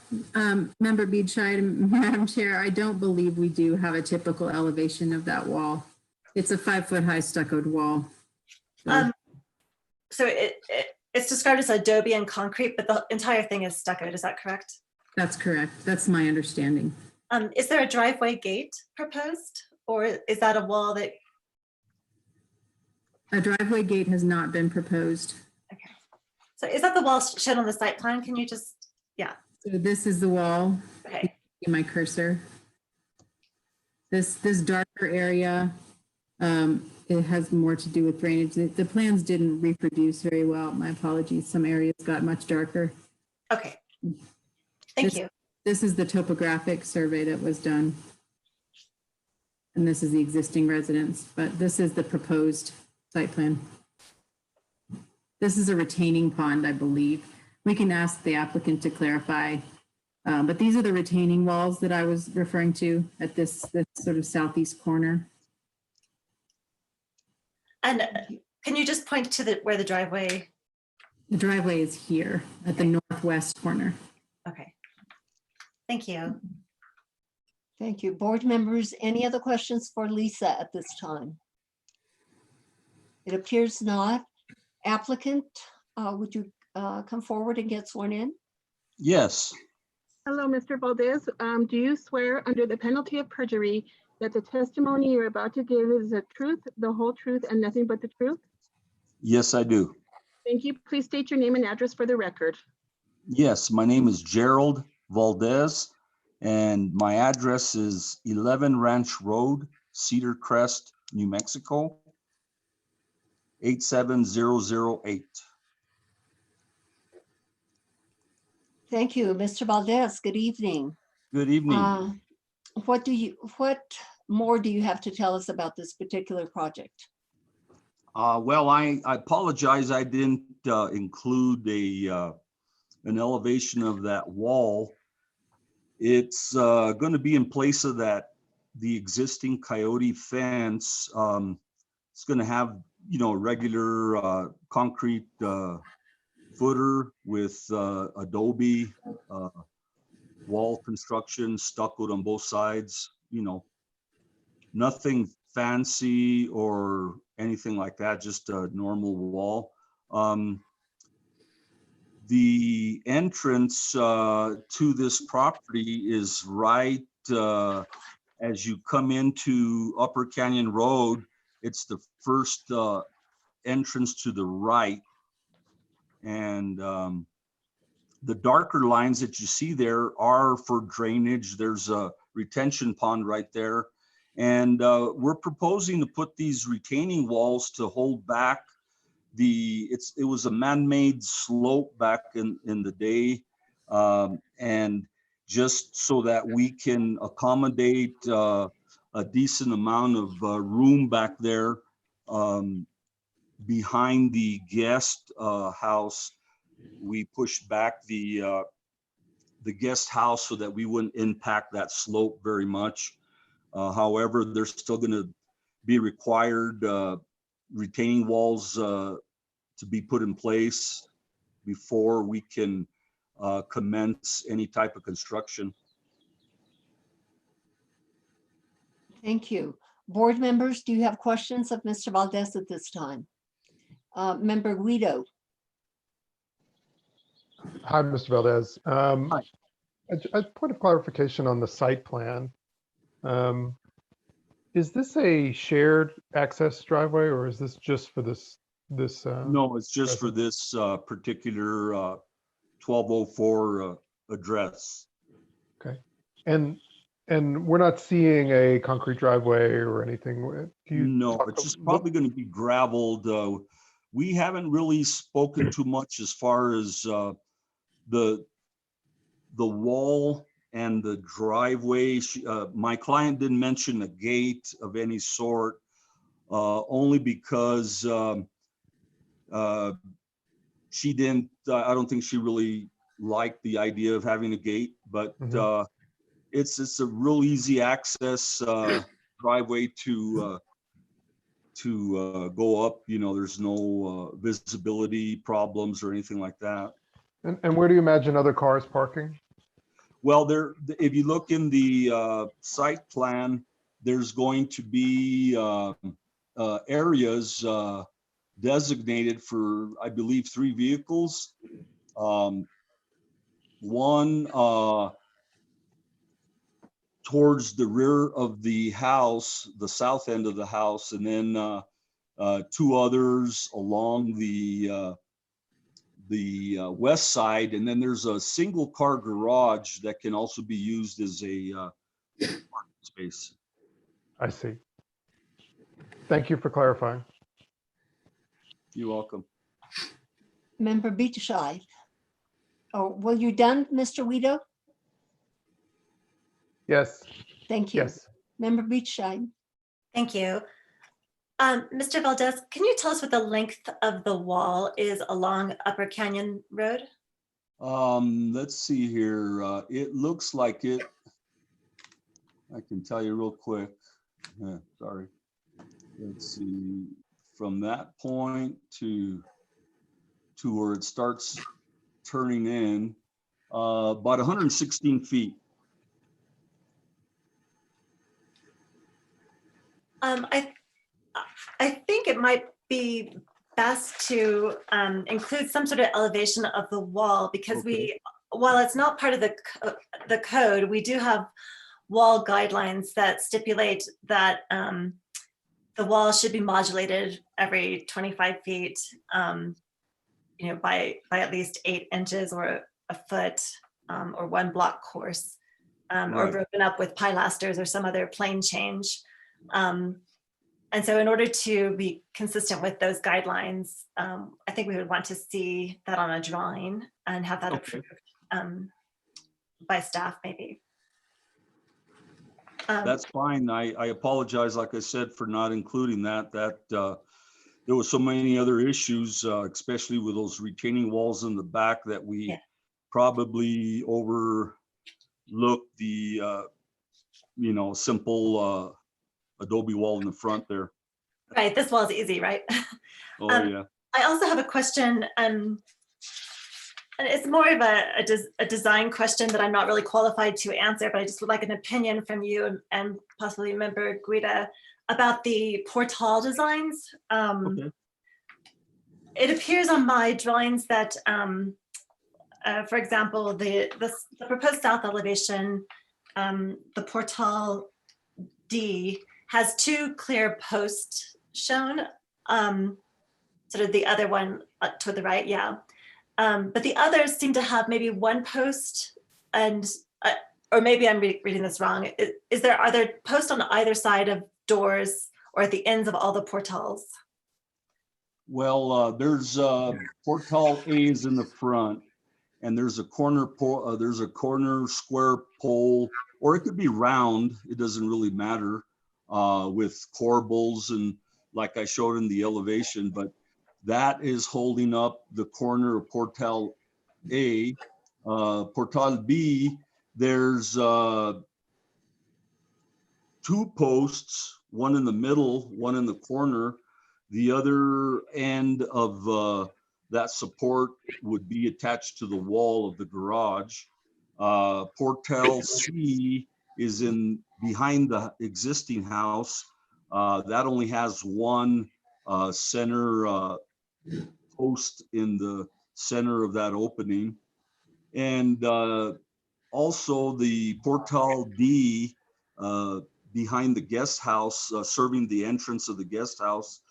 Member Beachside and Madam Chair, I don't believe we do have a typical elevation of that wall. It's a 5-foot high stuccoed wall. So it's described as adobe and concrete, but the entire thing is stuccoed. Is that correct? That's correct. That's my understanding. Is there a driveway gate proposed, or is that a wall that? A driveway gate has not been proposed. Okay. So is that the wall shown on the site plan? Can you just, yeah. So this is the wall. Okay. In my cursor. This darker area, it has more to do with drainage. The plans didn't reproduce very well. My apologies. Some areas got much darker. Okay. Thank you. This is the topographic survey that was done. And this is the existing residence, but this is the proposed site plan. This is a retaining pond, I believe. We can ask the applicant to clarify, but these are the retaining walls that I was referring to at this sort of southeast corner. And can you just point to where the driveway? The driveway is here at the northwest corner. Okay. Thank you. Thank you. Board members, any other questions for Lisa at this time? It appears not. Applicant, would you come forward and get sworn in? Yes. Hello, Mr. Valdez. Do you swear under the penalty of perjury that the testimony you're about to give is the truth, the whole truth, and nothing but the truth? Yes, I do. Thank you. Please state your name and address for the record. Yes, my name is Gerald Valdez, and my address is 11 Ranch Road, Cedar Crest, New Mexico, 87008. Thank you, Mr. Valdez. Good evening. Good evening. What more do you have to tell us about this particular project? Well, I apologize. I didn't include an elevation of that wall. It's going to be in place of the existing coyote fence. It's going to have, a regular concrete footer with adobe wall construction stuccoed on both sides. Nothing fancy or anything like that, just a normal wall. The entrance to this property is right as you come into Upper Canyon Road. It's the first entrance to the right. And the darker lines that you see there are for drainage. There's a retention pond right there. And we're proposing to put these retaining walls to hold back it was a man-made slope back in the day. And just so that we can accommodate a decent amount of room back there behind the guest house. We pushed back the guest house so that we wouldn't impact that slope very much. However, there's still going to be required retaining walls to be put in place before we can commence any type of construction. Thank you. Board members, do you have questions of Mr. Valdez at this time? Member Guido. Hi, Mr. Valdez. A point of clarification on the site plan. Is this a shared access driveway, or is this just for this? No, it's just for this particular 1204 address. Okay. And we're not seeing a concrete driveway or anything? No, it's just probably going to be gravelled. We haven't really spoken too much as far as the wall and the driveway. My client didn't mention a gate of any sort, only because she didn't, I don't think she really liked the idea of having a gate, but it's a real easy access driveway to go up. There's no visibility problems or anything like that. And where do you imagine other cars parking? Well, if you look in the site plan, there's going to be areas designated for, I believe, 3 vehicles. One towards the rear of the house, the south end of the house, and then 2 others along the west side. And then there's a single car garage that can also be used as a parking space. I see. Thank you for clarifying. You're welcome. Member Beachside. Oh, well, you done, Mr. Guido? Yes. Thank you. Yes. Member Beachside. Thank you. Mr. Valdez, can you tell us what the length of the wall is along Upper Canyon Road? Let's see here. It looks like it. I can tell you real quick. Sorry. Let's see. From that point to where it starts turning in, about 116 feet. I think it might be best to include some sort of elevation of the wall, because while it's not part of the code, we do have wall guidelines that stipulate that the wall should be modulated every 25 feet, by at least 8 inches or a foot, or 1 block course, or broken up with pilasters or some other plane change. And so in order to be consistent with those guidelines, I think we would want to see that on a drawing and have that approved by staff maybe. That's fine. I apologize, like I said, for not including that. There was so many other issues, especially with those retaining walls in the back that we probably overlooked the, simple adobe wall in the front there. Right, this wall is easy, right? Oh, yeah. I also have a question, and it's more of a design question that I'm not really qualified to answer, but I just would like an opinion from you and possibly member Guida about the portal designs. Okay. It appears on my drawings that, for example, the proposed south elevation, the portal D has 2 clear posts shown, sort of the other one to the right, yeah. But the others seem to have maybe 1 post and, or maybe I'm reading this wrong. Are there posts on either side of doors or at the ends of all the portals? Well, there's portal A is in the front, and there's a corner square pole, or it could be round. It doesn't really matter, with corbels and like I showed in the elevation, but that is holding up the corner of portal A. Portal B, there's 2 posts, one in the middle, one in the corner. The other end of that support would be attached to the wall of the garage. Portal C is behind the existing house. That only has 1 center post in the center of that opening. And also the portal D behind the guest house, serving the entrance of the guest house,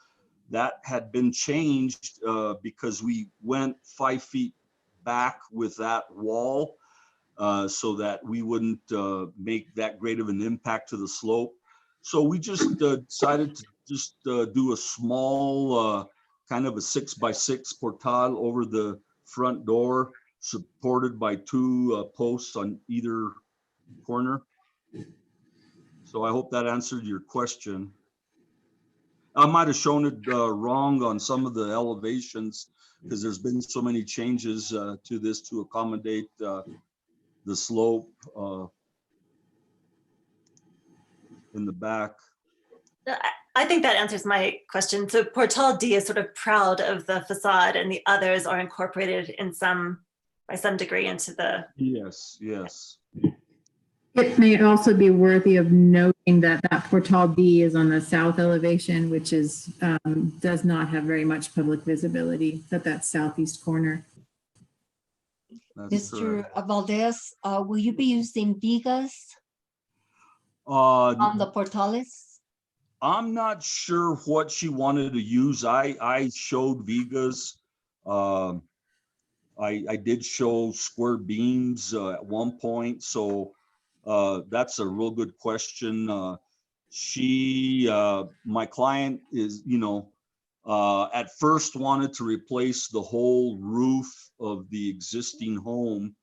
that had been changed because we went 5 feet back with that wall so that we wouldn't make that great of an impact to the slope. So we just decided to just do a small kind of a 6x6 portal over the front door, supported by 2 posts on either corner. So I hope that answered your question. I might have shown it wrong on some of the elevations because there's been so many changes to this to accommodate the slope in the back. I think that answers my question. So portal D is sort of proud of the facade and the others are incorporated by some degree into the. Yes, yes. It may also be worthy of noting that that portal D is on the south elevation, which is does not have very much public visibility, that southeast corner. Mr. Valdez, will you be using vigas on the portales? I'm not sure what she wanted to use. I showed vigas. I did show square beams at one point. So that's a real good question. My client is, at first wanted to replace the whole roof of the existing home.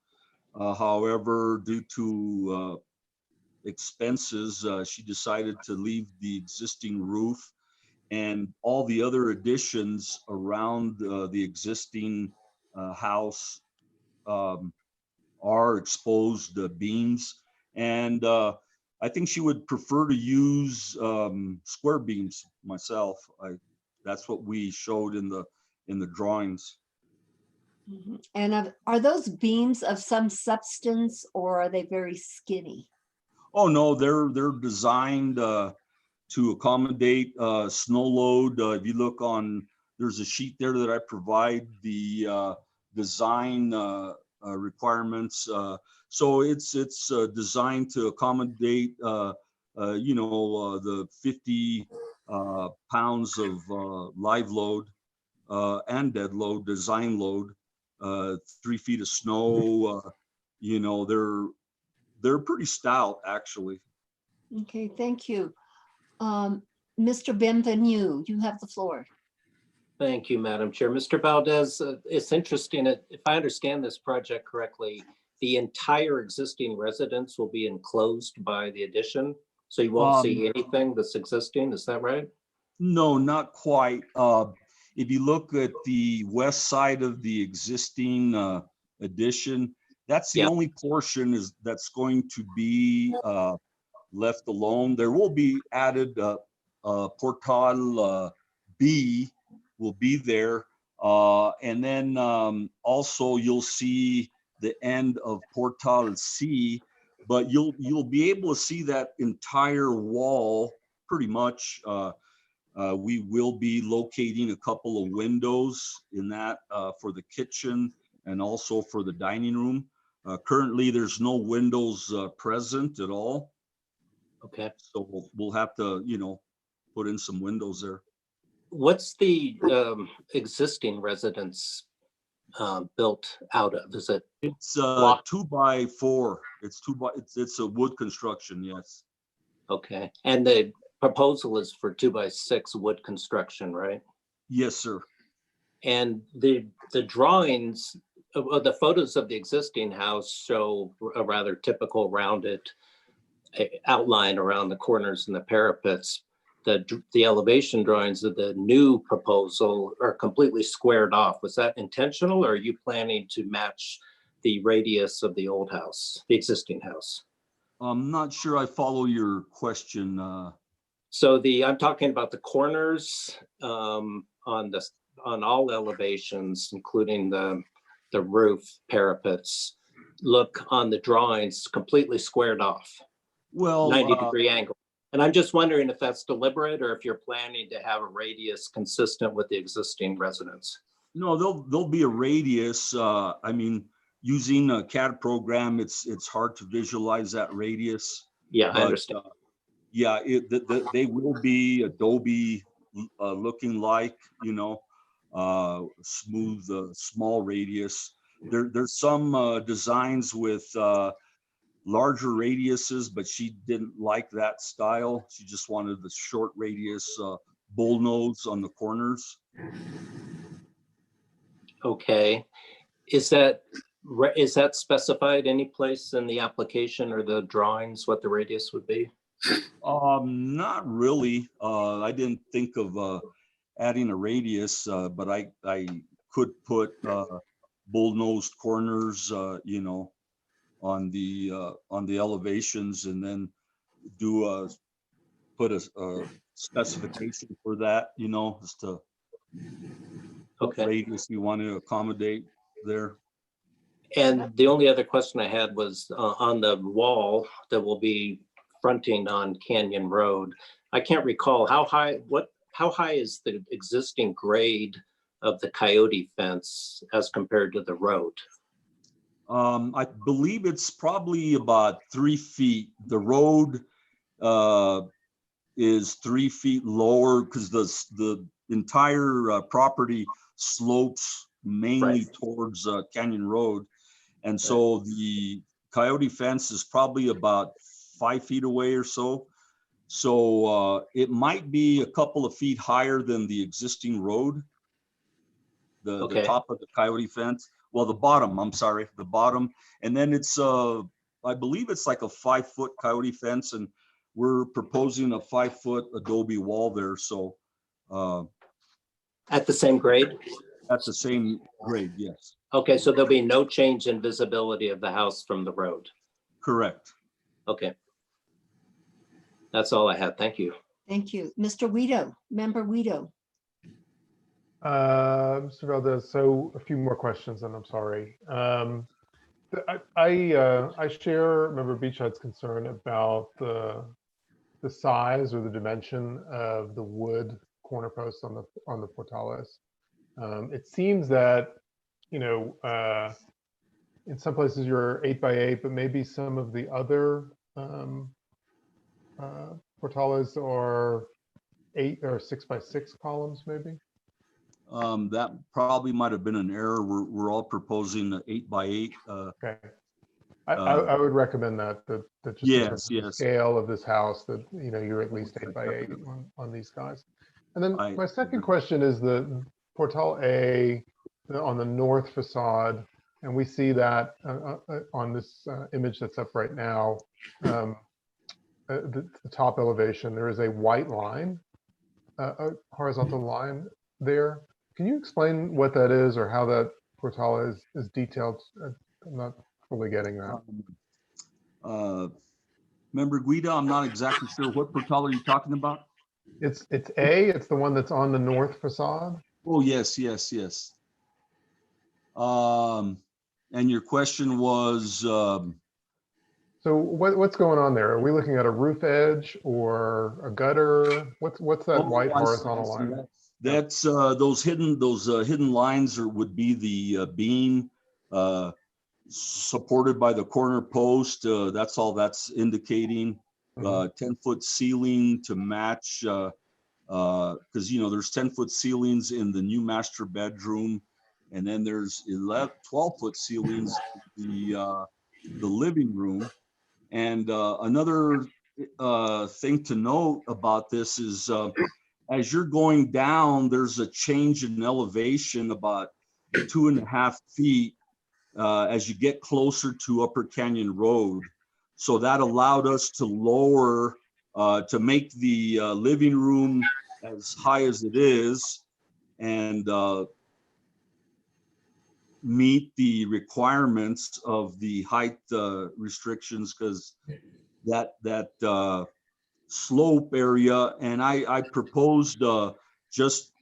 However, due to expenses, she decided to leave the existing roof, and all the other additions around the existing house are exposed beams. And I think she would prefer to use square beams myself. That's what we showed in the drawings. And are those beams of some substance or are they very skinny? Oh no, they're designed to accommodate snow load. If you look there's a sheet there that I provide the design requirements. So it's designed to accommodate the 50 pounds of live load and dead load, design load, 3 feet of snow. They're pretty stout, actually. Okay, thank you. Mr. Benvenu, you have the floor. Thank you, Madam Chair. Mr. Valdez, it's interesting. If I understand this project correctly, the entire existing residence will be enclosed by the addition? So you won't see anything that's existing, is that right? No, not quite. If you look at the west side of the existing addition, that's the only portion that's going to be left alone. There will be added Portal B will be there. And then also you'll see the end of Portal C, but you'll be able to see that entire wall pretty much. We will be locating a couple of windows in that for the kitchen and also for the dining room. Currently, there's no windows present at all. Okay. So we'll have to, put in some windows there. What's the existing residence built out of? Is it? It's 2x4. It's a wood construction, yes. Okay, and the proposal is for 2x6 wood construction, right? Yes, sir. And the drawings, the photos of the existing house show a rather typical rounded outline around the corners and the parapets. The elevation drawings of the new proposal are completely squared off. Was that intentional, or are you planning to match the radius of the old house, the existing house? I'm not sure I follow your question. So I'm talking about the corners on all elevations, including the roof parapets, look on the drawings completely squared off. Well, 90-degree angle. And I'm just wondering if that's deliberate or if you're planning to have a radius consistent with the existing residence. No, there'll be a radius. I mean, using a CAD program, it's hard to visualize that radius. Yeah, I understand. Yeah, they will be Adobe looking like, smooth, small radius. There's some designs with larger radiuses, but she didn't like that style. She just wanted the short radius bull nose on the corners. Okay. Is that specified any place in the application or the drawings what the radius would be? Not really. I didn't think of adding a radius, but I could put bull-nosed corners, on the elevations, and then put a specification for that, as to what radius you want to accommodate there. And the only other question I had was on the wall that will be fronting on Canyon Road. I can't recall how high is the existing grade of the coyote fence as compared to the road? I believe it's probably about 3 feet. The road is 3 feet lower because the entire property slopes mainly towards Canyon Road. And so the coyote fence is probably about 5 feet away or so. So it might be a couple of feet higher than the existing road, the top of the coyote fence. Well, the bottom, the bottom. And then it's, I believe it's like a 5-foot coyote fence, and we're proposing a 5-foot adobe wall there. So. At the same grade? At the same grade, yes. Okay, so there'll be no change in visibility of the house from the road? Correct. Okay. That's all I had. Thank you. Thank you. Mr. Weedo, Member Weedo. Mr. Valdez, so a few more questions, and I'm sorry. I share Member Beachhead's concern about the size or the dimension of the wood corner posts on the portales. It seems that in some places you're 8x8, but maybe some of the other portales are 8 or 6x6 columns, maybe. That probably might have been an error. We're all proposing 8x8. Okay. I would recommend that just in terms of the scale of this house, that you're at least 8x8 on these guys. And then my second question is the Portal A on the north facade. And we see that on this image that's up right now. The top elevation, there is a white line, a horizontal line there. Can you explain what that is or how that portal is detailed? I'm not fully getting that. Member Guida, I'm not exactly sure what portal are you talking about? It's it's the one that's on the north facade. Oh, yes, yes, yes. And your question was, So what's going on there? Are we looking at a roof edge or a gutter? What's that white I see, horizontal I see. line? That's those hidden lines would be the beam supported by the corner post. That's all that's indicating. 10-foot ceiling to match, because you know there's 10-foot ceilings in the new master bedroom, and then there's 12-foot ceilings in the living room. And another thing to note about this is as you're going down, there's a change in elevation about 2.5 feet as you get closer to Upper Canyon Road. So that allowed us to lower, to make the living room as high as it is and meet the requirements of the height restrictions, because that slope area, and I proposed just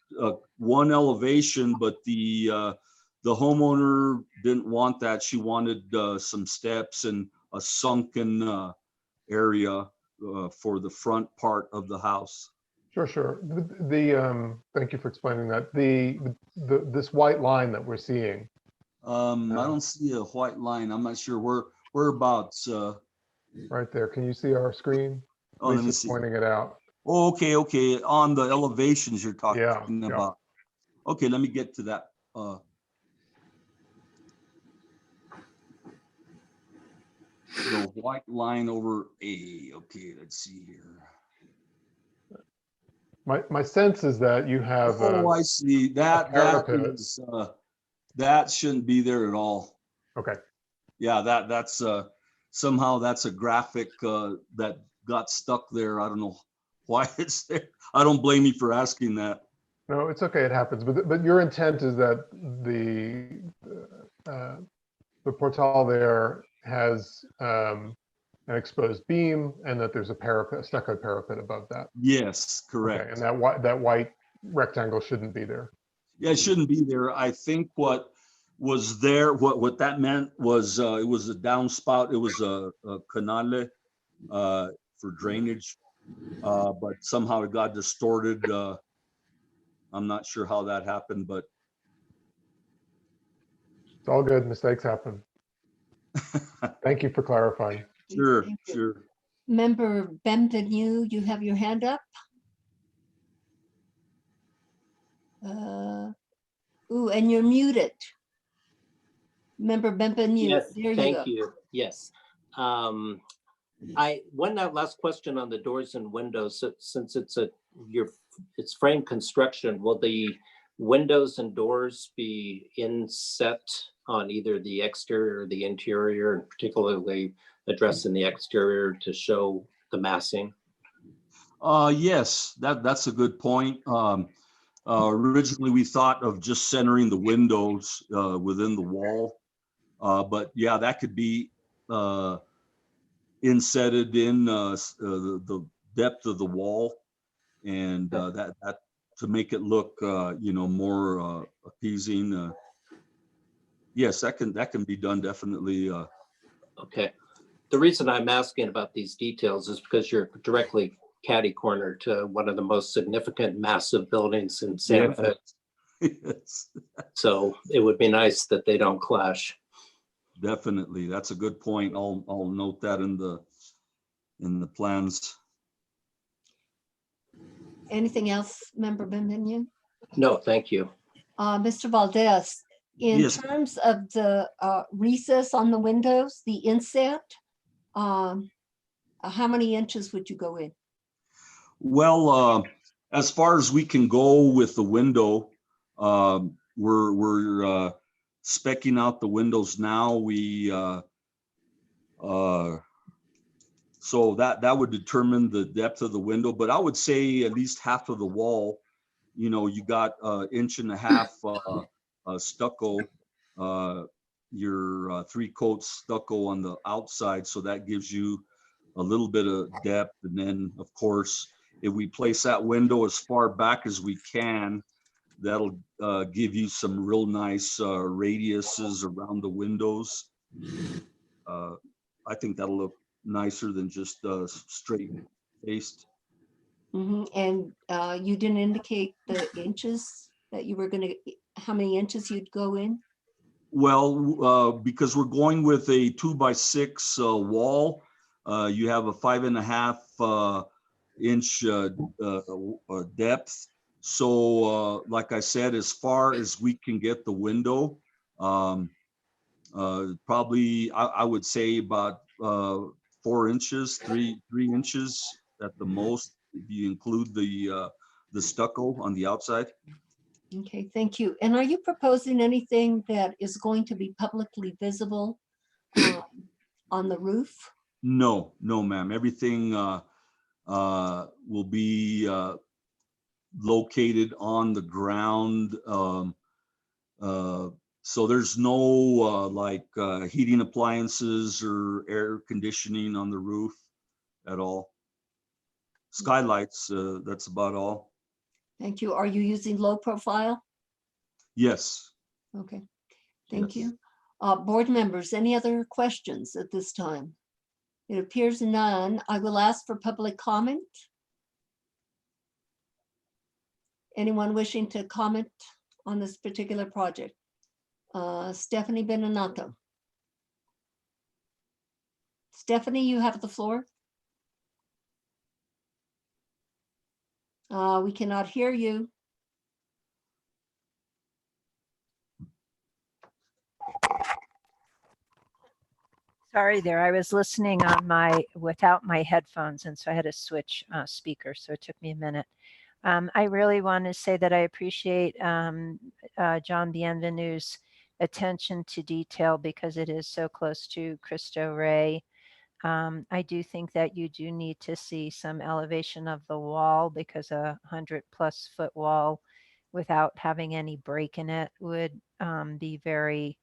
one elevation, but the homeowner didn't want that. She wanted some steps and a sunken area for the front part of the house. Sure. Thank you for explaining that. This white line that we're seeing. I don't see a white line. I'm not sure whereabouts. Right there. Can you see our screen? Oh, let me Lisa's see. pointing it out. Oh, okay. On the elevations you're talking Yeah. about. Okay, let me get to that. The white line over A. Okay, let's see here. My sense is that you have. Oh, I see. That is that shouldn't be there at all. Okay. Yeah, that's somehow that's a graphic that got stuck there. I don't know why it's there. I don't blame you for asking that. No, it's okay. It happens. But your intent is that the portal there has an exposed beam and that there's a parapet, a stucco parapet above that. Yes, correct. Okay, and that white rectangle shouldn't be there. Yeah, it shouldn't be there. I think what was there, what that meant was it was a downspout. It was a canale for drainage, but somehow it got distorted. I'm not sure how that happened, but it's all good. Mistakes happen. Thank you for clarifying. Sure. Member Benvenu, you have your hand up. Ooh, and you're muted. Member Benvenu, Yes, there you thank go. you. Yes. One last question on the doors and windows. Since it's frame construction, will the windows and doors be inset on either the exterior or the interior, and particularly addressing the exterior to show the massing? Yes, that's a good point. Originally, we thought of just centering the windows within the wall, but yeah, that could be insetted in the depth of the wall, and that to make it look more appeasing. Yes, that can be done definitely. Okay. The reason I'm asking about these details is because you're directly catty corner to one of the most significant massive buildings in Santa Fe. Yes. So it would be nice that they don't clash. Definitely. That's a good point. I'll note that in the plans. Anything else, Member Benvenu? No, thank you. Mr. Valdez, in Yes. terms of the recess on the windows, the inset, how many inches would you go in? Well, as far as we can go with the window, we're specking out the windows now. So that would determine the depth of the window, but I would say at least half of the wall, you know, you got 1.5 inch stucco, your 3-coat stucco on the outside. So that gives you a little bit of depth. And then of course, if we place that window as far back as we can, that'll give you some real nice radiuses around the windows. I think that'll look nicer than just straight faced. And you didn't indicate the inches that you were gonna, how many inches you'd go in? Well, because we're going with a 2x6 wall, you have a 5.5 inch depth. So like I said, as far as we can get the window, probably I would say about 4 inches, 3 inches at the most, if you include the stucco on the outside. Okay, thank you. And are you proposing anything that is going to be publicly visible on the roof? No, ma'am. Everything will be located on the ground. So there's no like heating appliances or air conditioning on the roof at all. Skylights, that's about all. Thank you. Are you using low profile? Yes. Okay, thank Yes. you. Board members, any other questions at this time? It appears none. I will ask for public comment. Anyone wishing to comment on this particular project? Stephanie Beninato. Stephanie, you have the floor. We cannot hear you. Sorry there, I was listening on without my headphones, and so I had to switch speaker, so it took me a minute. I really want to say that I appreciate John Bienvenu's attention to detail because it is so close to Cristo Rey. I do think that you do need to see some elevation of the wall because a 100+ foot wall without having any break in it would be very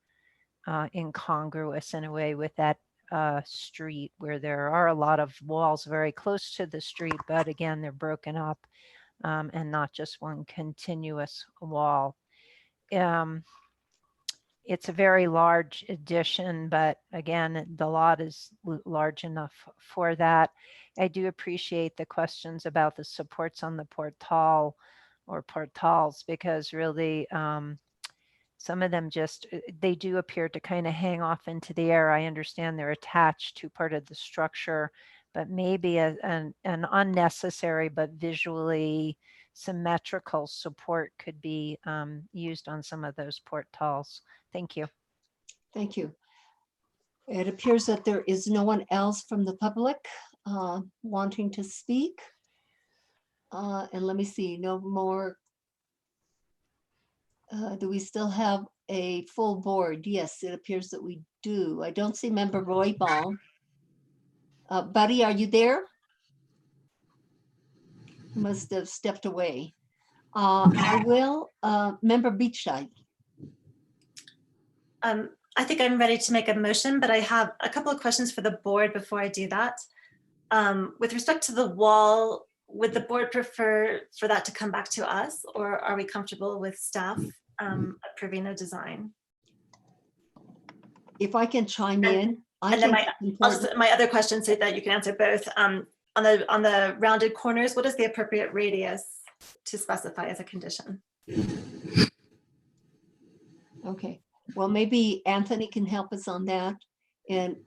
incongruous in a way with that street where there are a lot of walls very close to the street, but again, they're broken up and not just one continuous wall. It's a very large addition, but again, the lot is large enough for that. I do appreciate the questions about the supports on the portal or portals because really some of them just, they do appear to kind of hang off into the air. I understand they're attached to part of the structure, but maybe an unnecessary but visually symmetrical support could be used on some of those portals. Thank you. Thank you. It appears that there is no one else from the public wanting to speak. And let me see, no more. Do we still have a full board? Yes, it appears that we do. I don't see member Roy Ball. Buddy, are you there? He must have stepped away. I will, member Beachside. I think I'm ready to make a motion, but I have a couple of questions for the board before I do that. With respect to the wall, would the board prefer for that to come back to us, or are we comfortable with staff approving a design? If I can chime in. And then my other question so that you can answer both. On the rounded corners, what is the appropriate radius to specify as a condition? Okay, well, maybe Anthony can help us on that. And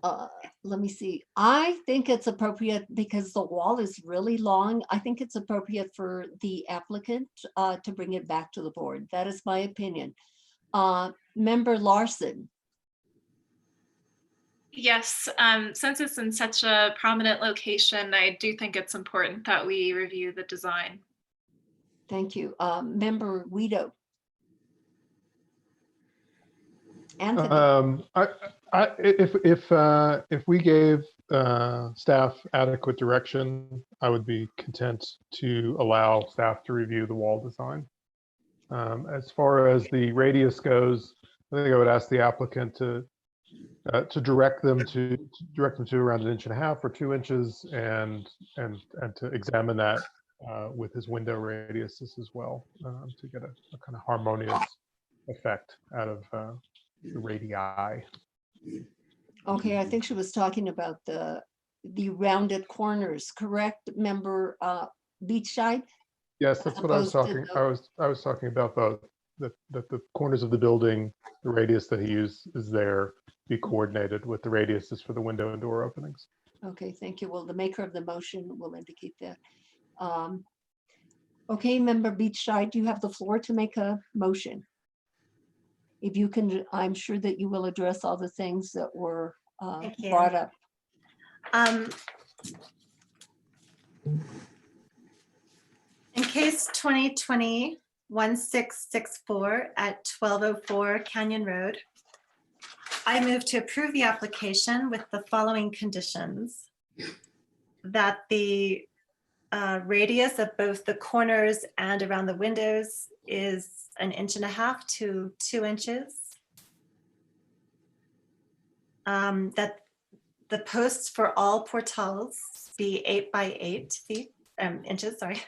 let me see, I think it's appropriate because the wall is really long. I think it's appropriate for the applicant to bring it back to the board. That is my opinion. Member Larson. Yes, since it's in such a prominent location, I do think it's important that we review the design. Thank you. Member Guido. Anthony, If we gave staff adequate direction, I would be content to allow staff to review the wall design. As far as the radius goes, I think I would ask the applicant to direct them to around 1.5 inches or 2 inches, and to examine that with his window radiuses as well, to get a kind of harmonious effect out of the radii. okay, I think she was talking about the rounded corners, correct, member Beachside? Yes, that's what I was Opposed to talking. I was talking about that the corners of the building, the radius that he used is there, be coordinated with the radiuses for the window and door openings. Okay, thank you. Well, the maker of the motion will indicate that. Okay, member Beachside, you have the floor to make a motion. If you can, I'm sure that you will address all the things that were Thank you. brought up. In case 2020-1664 at 1204 Canyon Road, I move to approve the application with the following conditions. That the radius of both the corners and around the windows is 1.5 to 2 inches. That the posts for all portals be 8 by 8 inches, sorry.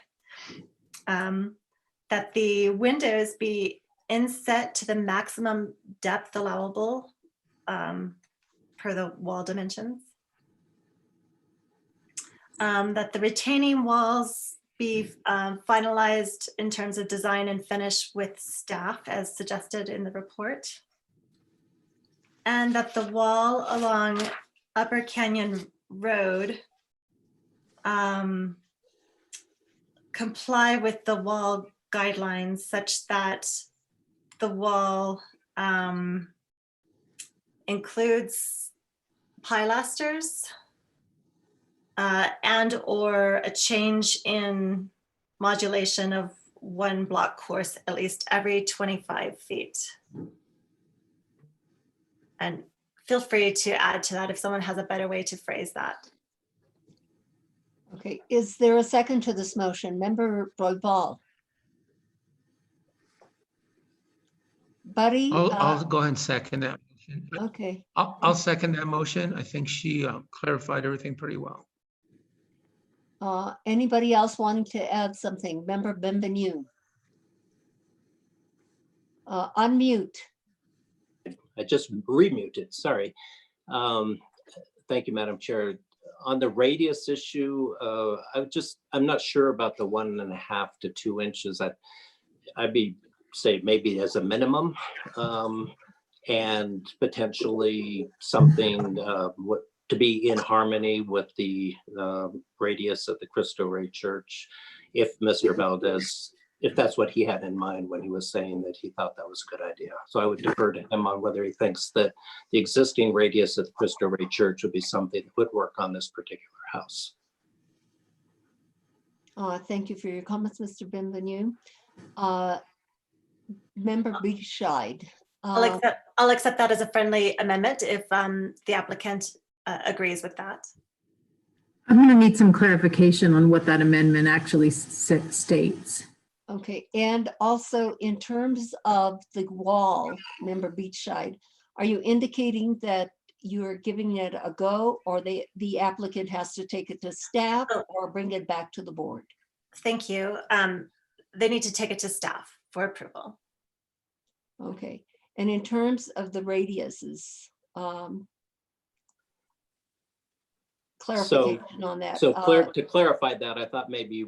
That the windows be inset to the maximum depth allowable per the wall dimensions. That the retaining walls be finalized in terms of design and finish with staff as suggested in the report. And that the wall along Upper Canyon Road comply with the wall guidelines such that the wall includes pilasters and or a change in modulation of one block course at least every 25 feet. And feel free to add to that if someone has a better way to phrase that. Okay, is there a second to this motion? Member Roybal? Buddy? I'll go ahead and second that motion. Okay, I'll second that motion. I think she clarified everything pretty well. anybody else wanting to add something? Member Bienvenu? Unmute. I just remuted, sorry. Thank you, Madam Chair. On the radius issue, I'm not sure about the 1.5 to 2 inches. I'd be say maybe as a minimum, and potentially something to be in harmony with the radius of the Cristo Rey Church. If Mr. Valdez, if that's what he had in mind when he was saying that he thought that was a good idea. So I would defer to him on whether he thinks that the existing radius of the Cristo Rey Church would be something that would work on this particular house. Thank you for your comments, Mr. Bienvenu. Member Beachside. I'll accept that as a friendly amendment if the applicant agrees with that. I'm going to need some clarification on what that amendment actually states. Okay, and also in terms of the wall, Member Beachside, are you indicating that you're giving it a go, or the applicant has to take it to staff or bring it back to the board? Thank you. They need to take it to staff for approval. Okay, and in terms of the radiuses, clarification on that. So to clarify that, I thought maybe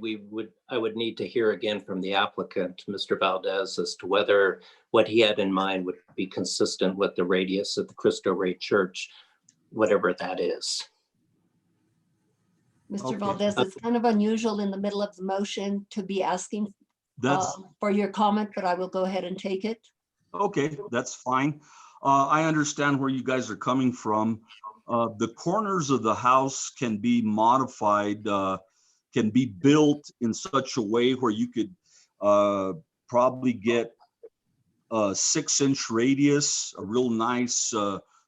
I would need to hear again from the applicant, Mr. Valdez, as to whether what he had in mind would be consistent with the radius of the Cristo Rey Church, whatever that is. Mr. Valdez, it's kind of unusual in the middle of the motion to be asking for your comment, but I will go ahead and take it. Okay, that's fine. I understand where you guys are coming from. The corners of the house can be modified, can be built in such a way where you could probably get a 6-inch radius, a real nice,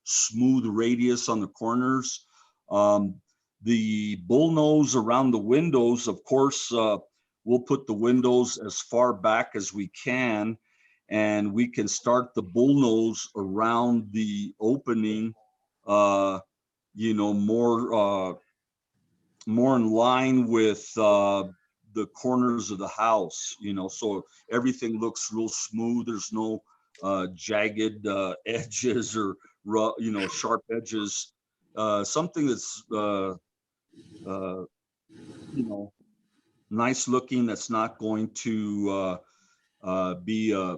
smooth radius on the corners. The bullnose around the windows, of course, we'll put the windows as far back as we can, and we can start the bullnose around the opening, you know, more in line with the corners of the house, you know, so everything looks real smooth. There's no jagged edges or, you know, sharp edges. Something that's, you know, nice looking, that's not going to be a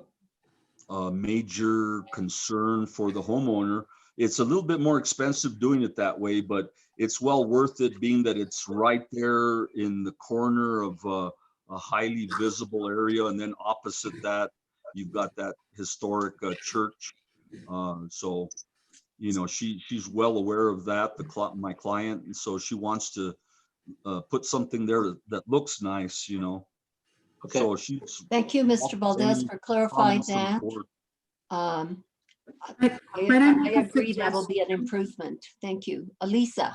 major concern for the homeowner. It's a little bit more expensive doing it that way, but it's well worth it, being that it's right there in the corner of a highly visible area. And then opposite that, you've got that historic church. So, you know, she's well aware of that, my client. And so she wants to put something there that looks nice, you know. Okay. So she's. Thank you, Mr. Valdez, for clarifying that. I agree that will be an improvement. Thank you. Elisa.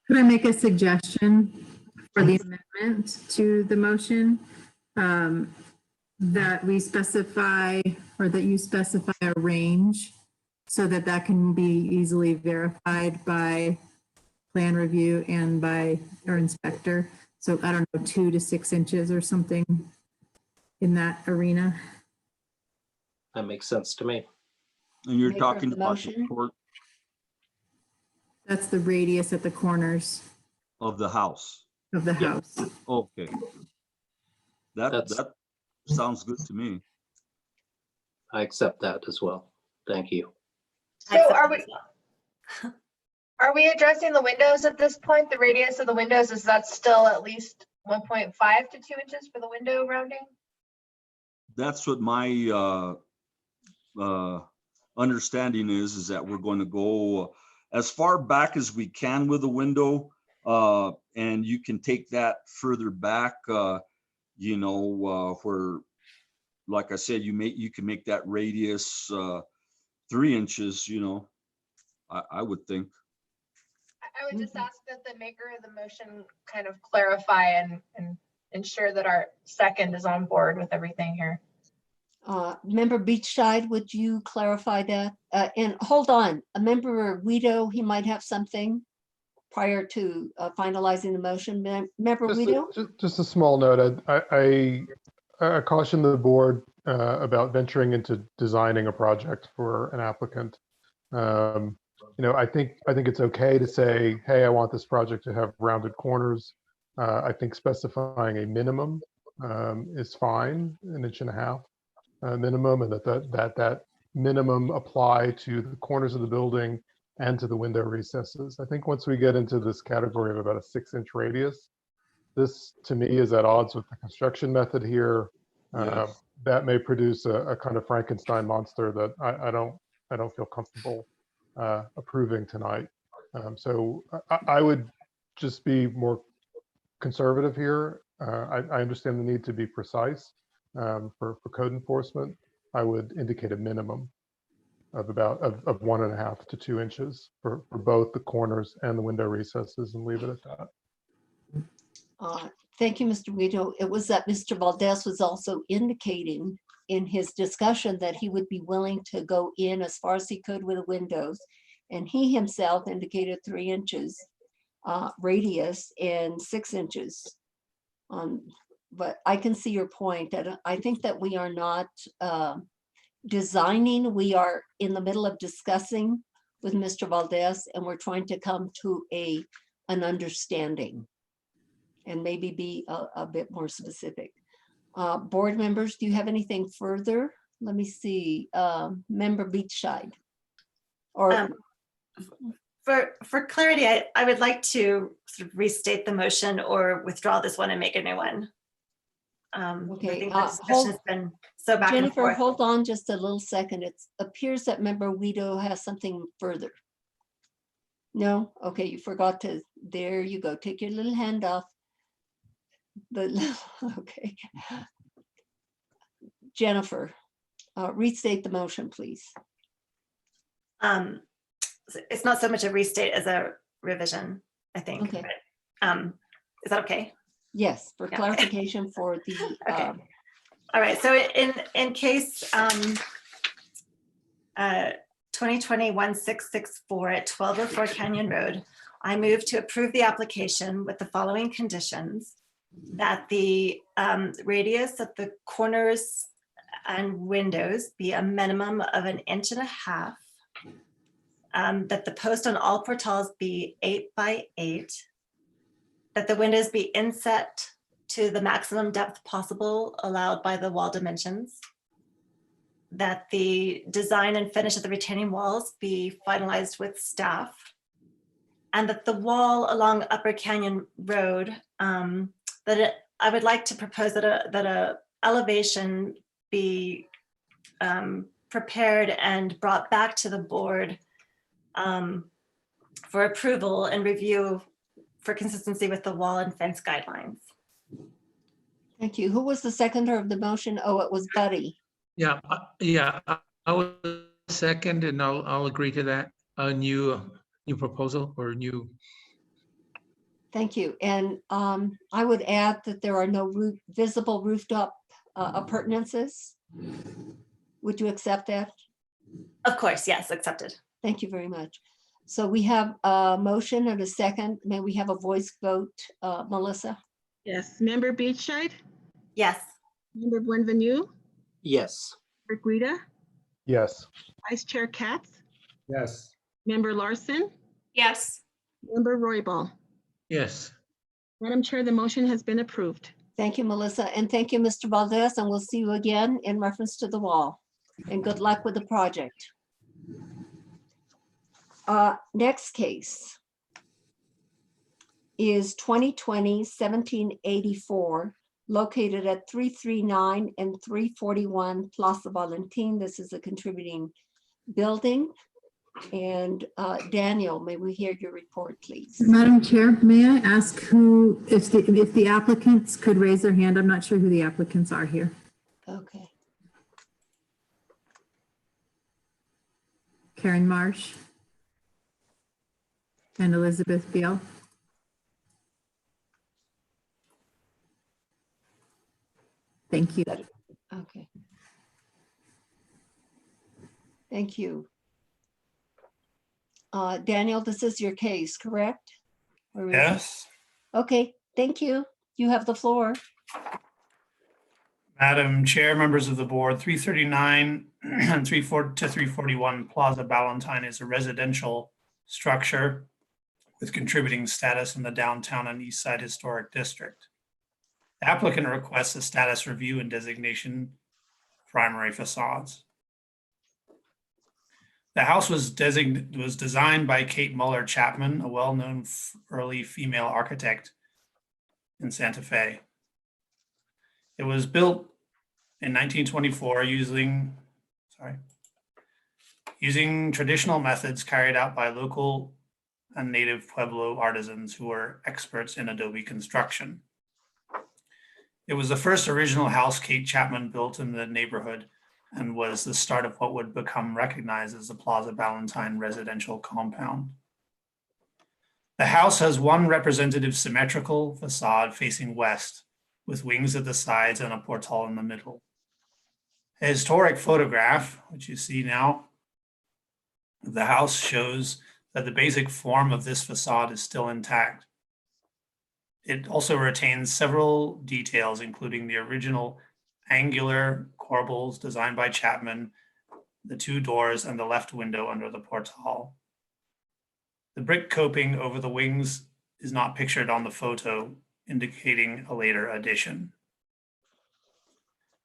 Could I make a suggestion for the amendment to the motion? That we specify, or that you specify a range so that that can be easily verified by plan review and by our inspector. So I don't know, 2 to 6 inches or something in that arena. That makes sense to me. And you're Maker of talking the about motion. the short That's the radius at the corners of the house. of the house. Okay. That sounds good to me. I accept that as well. Thank you. So are we addressing the windows at this point? The radius of the windows, is that still at least 1.5 to 2 inches for the window rounding? That's what my understanding is that we're going to go as far back as we can with the window, and you can take that further back, you know, where, like I said, you can make that radius 3 inches, you know, I would think. I would just ask that the maker of the motion kind of clarify and ensure that our second is on board with everything here. Member Beachside, would you clarify that? And hold on, Member Guido, he might have something prior to finalizing the motion. Member Guido? Just a small note. I caution the board about venturing into designing a project for an applicant. You know, I think it's okay to say, hey, I want this project to have rounded corners. I think specifying a minimum is fine, 1.5 inches minimum, and that minimum apply to the corners of the building and to the window recesses. I think once we get into this category of about a 6-inch radius, this to me is at odds with the construction method here. Yes. That may produce a kind of Frankenstein monster that I don't feel comfortable approving tonight. So I would just be more conservative here. I understand the need to be precise for code enforcement. I would indicate a minimum of about 1.5 to 2 inches for both the corners and the window recesses, and leave it at that. Thank you, Mr. Guido. It was that Mr. Valdez was also indicating in his discussion that he would be willing to go in as far as he could with the windows. And he himself indicated 3 inches radius and 6 inches. But I can see your point that I think that we are not designing, we are in the middle of discussing with Mr. Valdez, and we're trying to come to an understanding and maybe be a bit more specific. Board members, do you have anything further? Let me see, Member Beachside. Or For clarity, I would like to sort of restate the motion or withdraw this one and make a new one. Okay, I think the discussion has been so back and Jennifer, forth. hold on just a little second. It appears that Member Guido has something further. No? Okay, you forgot to, there you go. Take your little hand off. Okay. Jennifer, restate the motion, please. It's not so much a restate as a revision, I think. Okay. But, is that okay? Yes, for Yeah. clarification for the, Okay. All right, so in case 2020-1664 at 1204 Canyon Road, I move to approve the application with the following conditions: that the radius of the corners and windows be a minimum of 1.5 inches, that the post on all portals be 8 by 8, that the windows be inset to the maximum depth possible allowed by the wall dimensions, that the design and finish of the retaining walls be finalized with staff, and that the wall along Upper Canyon Road, I would like to propose that a elevation be prepared and brought back to the board for approval and review for consistency with the wall and fence guidelines. thank you. Who was the seconder of the motion? Oh, it was Buddy. Yeah, I will second, and I'll agree to that. A new proposal or new. Thank you. And I would add that there are no visible rooftop appurtenances. Would you accept that? Of course, yes, accepted. Thank you very much. So we have a motion and a second. May we have a voice vote, Melissa? Yes, Member Beachside, Yes. Member Buenvenu, Yes. Member Guida, Yes. Vice Chair Katz, Yes. Member Larson, Yes. Member Royball. Yes. Madam Chair, the motion has been approved. Thank you, Melissa, and thank you, Mr. Valdez, and we'll see you again in reference to the wall. And good luck with the project. Next case is 2020-1784, located at 339 and 341 Plaza Valentin. This is a contributing building. And Daniel, may we hear your report, please? Madam Chair, may I ask who, if the applicants could raise their hand? I'm not sure who the applicants are here. Okay. Karen Marsh and Elizabeth Beal. Thank you. Okay. Thank you. Daniel, this is your case, correct? Or- Yes. Okay, thank you. You have the floor. Madam Chair, members of the board, 339 and 341 Plaza Ballantyne is a residential structure with contributing status in the downtown and east side historic district. The applicant requests a status review and designation primary facades. The house was designed by Kate Muller Chapman, a well-known early female architect in Santa Fe. It was built in 1924 using traditional methods carried out by local and native Pueblo artisans who were experts in adobe construction. It was the first original house Kate Chapman built in the neighborhood and was the start of what would become recognized as the Plaza Ballantyne residential compound. The house has one representative symmetrical facade facing west, with wings at the sides and a portal in the middle. A historic photograph, which you see now, of the house shows that the basic form of this facade is still intact. It also retains several details, including the original angular corbels designed by Chapman, the two doors, and the left window under the portal. The brick coping over the wings is not pictured on the photo, indicating a later addition.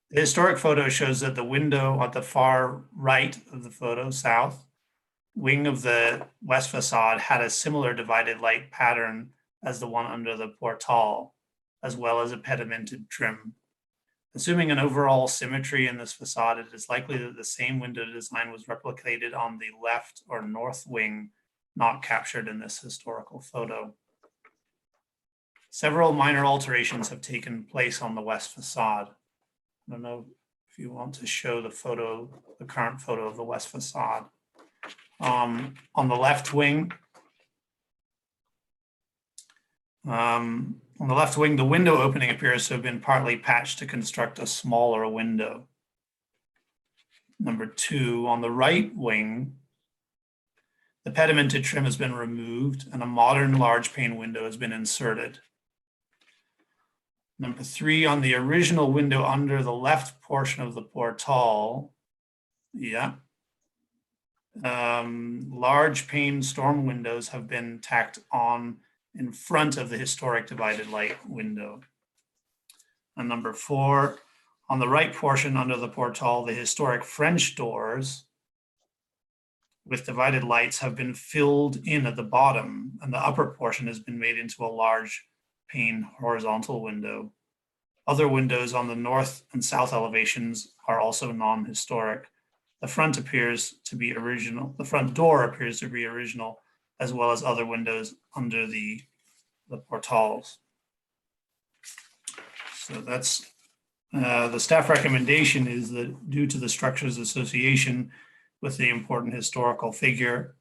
The historic photo shows that the window at the far right of the photo, south, wing of the west facade had a similar divided light pattern as the one under the portal, as well as a pedimented trim. Assuming an overall symmetry in this facade, it is likely that the same window design was replicated on the left or north wing, not captured in this historical photo. Several minor alterations have taken place on the west facade. I don't know if you want to show the photo, the current photo of the west facade. On the left wing, the window opening appears to have been partly patched to construct a smaller window. Number 2, on the right wing, the pedimented trim has been removed and a modern large pane window has been inserted. Number 3, on the original window under the left portion of the portal, large pane storm windows have been tacked on in front of the historic divided light window. And number 4, on the right portion under the portal, the historic French doors with divided lights have been filled in at the bottom, and the upper portion has been made into a large pane horizontal window. Other windows on the north and south elevations are also non-historic. The front appears to be original. The front door appears to be original, as well as other windows under the portals. So that's the staff recommendation is that due to the structure's association with the important historical figure,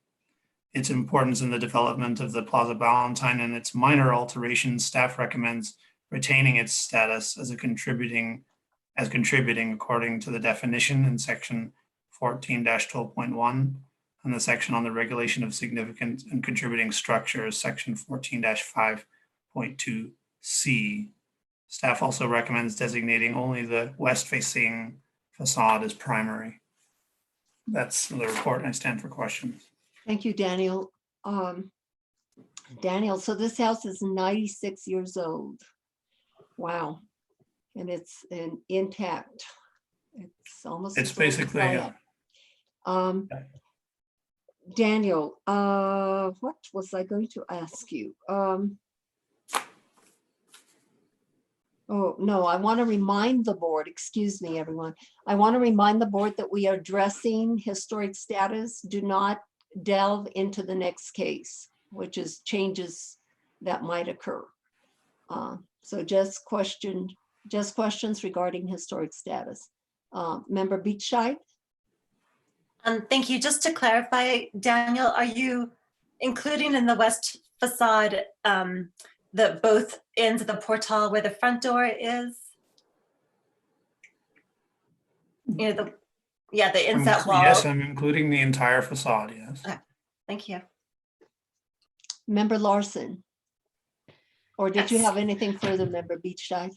its importance in the development of the Plaza Ballantine and its minor alterations, staff recommends retaining its status as contributing according to the definition in section 14-12.1 and the section on the regulation of significant and contributing structures, section 14-5.2C. Staff also recommends designating only the west-facing facade as primary. That's the report, and I stand for questions. Thank you, Daniel. Daniel, so this house is 96 years old. Wow. And it's intact. It's almost. It's basically, Daniel, what was I going to ask you? Oh, no, I want to remind the board, excuse me, everyone. I want to remind the board that we are addressing historic status. Do not delve into the next case, which is changes that might occur. So just questions regarding historic status. Member Beachside? Thank you. Just to clarify, Daniel, are you including in the west facade the both ends of the portal where the front door is? You know, the inset wall. Yes, I'm including the entire facade, yes. Okay. Thank you. Member Larson? Or did you Yes. have anything further, Member Beachside?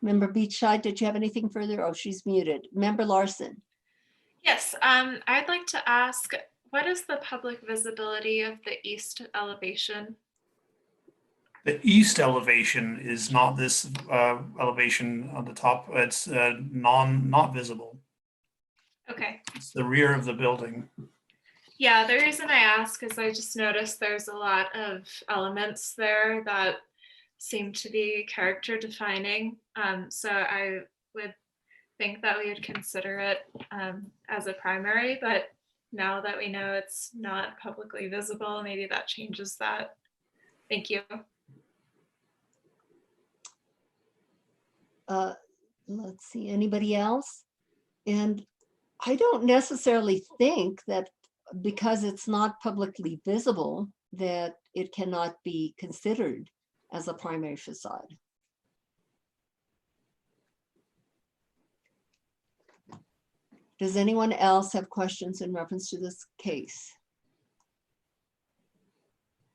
Member Beachside, did you have anything further? Oh, she's muted. Member Larson? Yes, I'd like to ask, what is the public visibility of the east elevation? The east elevation is not this elevation on the top. It's not visible. Okay. It's the rear of the building. Yeah, the reason I ask is I just noticed there's a lot of elements there that seem to be character defining. So I would think that we would consider it as a primary, but now that we know it's not publicly visible, maybe that changes that. Thank you. Let's see, anybody else? And I don't necessarily think that because it's not publicly visible, that it cannot be considered as a primary facade. Does anyone else have questions in reference to this case?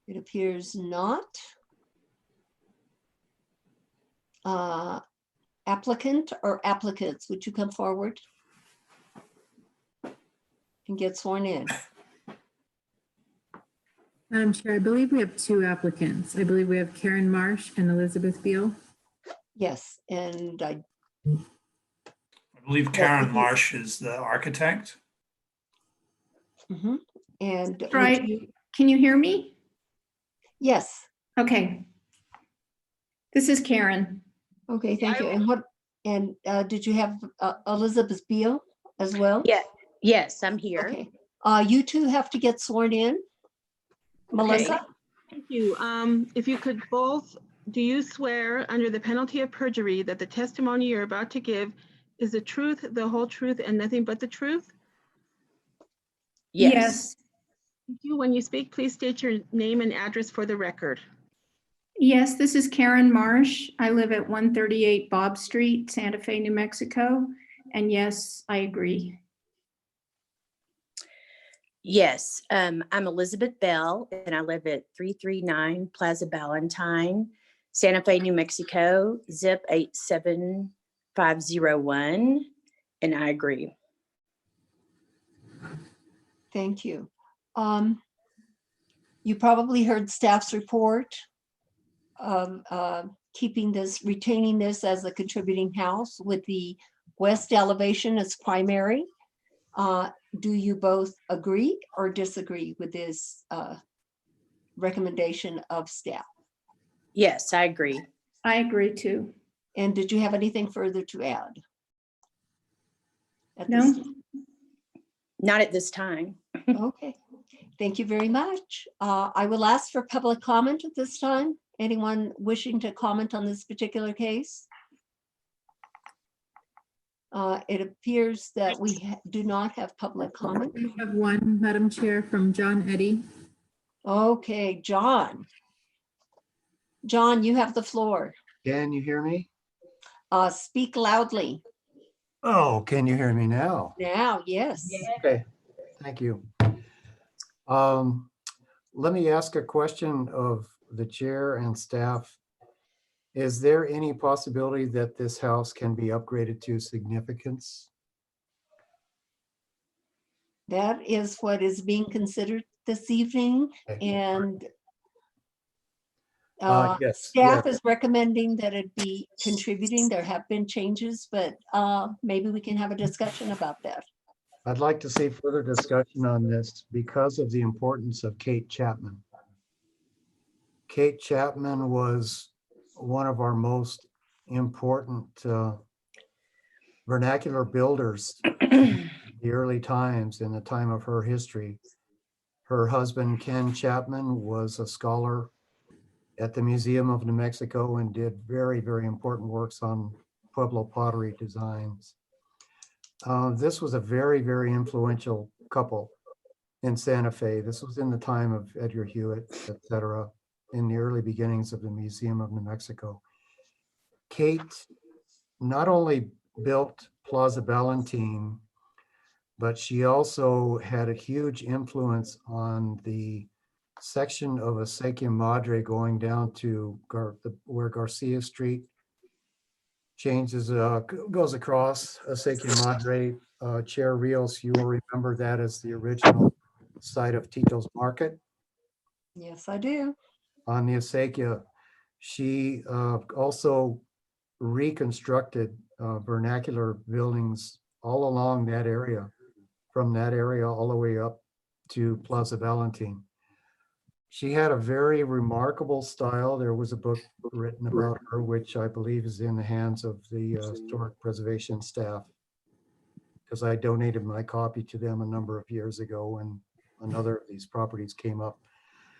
It appears not. Applicant or applicants, would you come forward and get sworn in? Madam Chair, I believe we have two applicants. I believe we have Karen Marsh and Elizabeth Beal. Yes, and I believe Karen Marsh is the architect. And would Right. you- Can you hear me? Yes. Okay. This is Karen. Okay, thank you. And did you have Elizabeth Beal as well? Yeah. Yes, I'm here. Okay. You two have to get sworn in. Melissa? Thank you. If you could both do you swear under the penalty of perjury that the testimony you're about to give is the truth, the whole truth, and nothing but the truth? Yes. Thank you. When you speak, please state your name and address for the record. Yes, this is Karen Marsh. I live at 138 Bob Street, Santa Fe, New Mexico. And yes, I agree. Yes, I'm Elizabeth Bell, and I live at 339 Plaza Ballantyne, Santa Fe, New Mexico, zip 87501, and I agree. Thank you. You probably heard staff's report of retaining this as a contributing house with the west elevation as primary. Do you both agree or disagree with this recommendation of staff? Yes, I agree. I agree too. And did you have anything further to add? No. Not at this time. Okay, thank you very much. I will ask for public comment at this time. Anyone wishing to comment on this particular case? It appears that we do not have public comment. We have one, Madam Chair, from John Eddy. Okay, John. John, you have the floor. Can you hear me? Speak loudly. Oh, can you hear me now? Now, yes. Okay, thank you. Let me ask a question of the chair and staff. Is there any possibility that this house can be upgraded to significance? That is what is being considered this evening, and Yes, staff yes. is recommending that it be contributing. There have been changes, but maybe we can have a discussion about that. I'd like to see further discussion on this because of the importance of Kate Chapman. Kate Chapman was one of our most important vernacular builders in the early times, in the time of her history. Her husband, Ken Chapman, was a scholar at the Museum of New Mexico and did very, very important works on Pueblo pottery designs. This was a very, very influential couple in Santa Fe. This was in the time of Edgar Hewitt, et cetera, in the early beginnings of the Museum of New Mexico. Kate not only built Plaza Ballantyne, but she also had a huge influence on the section of Acequia Madre going down to where Garcia Street changes, goes across Acequia Madre. Chair Rios, you will remember that as the original site of Tito's Market. Yes, I do. On the Acequia. She also reconstructed vernacular buildings all along that area, from that area all the way up to Plaza Ballantyne. She had a very remarkable style. There was a book written about her, which I believe is in the hands of the historic preservation staff, because I donated my copy to them a number of years ago when another of these properties came up.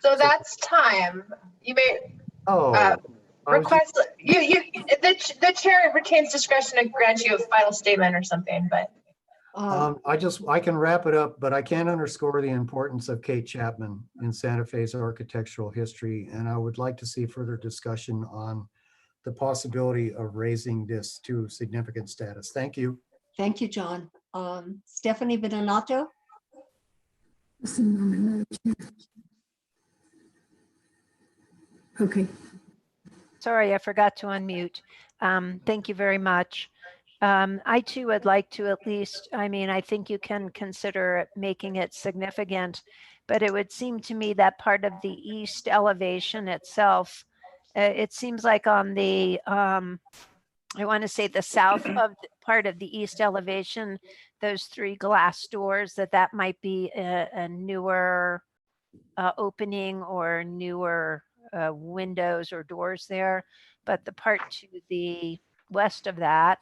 So that's time. You may request, the chair retains discretion to grant you a final statement or something, but. I can wrap it up, but I can't underscore the importance of Kate Chapman in Santa Fe's architectural history. And I would like to see further discussion on the possibility of raising this to significant status. Thank you. Thank you, John. Stephanie Bedonato. Just a moment, Madam Chair. Okay. Sorry, I forgot to unmute. Thank you very much. I too would like to at least, I think you can consider making it significant, but it would seem to me that part of the east elevation itself, it seems like on the, I want to say the south of part of the east elevation, those three glass doors, that might be a newer opening or newer windows or doors there. But the part to the west of that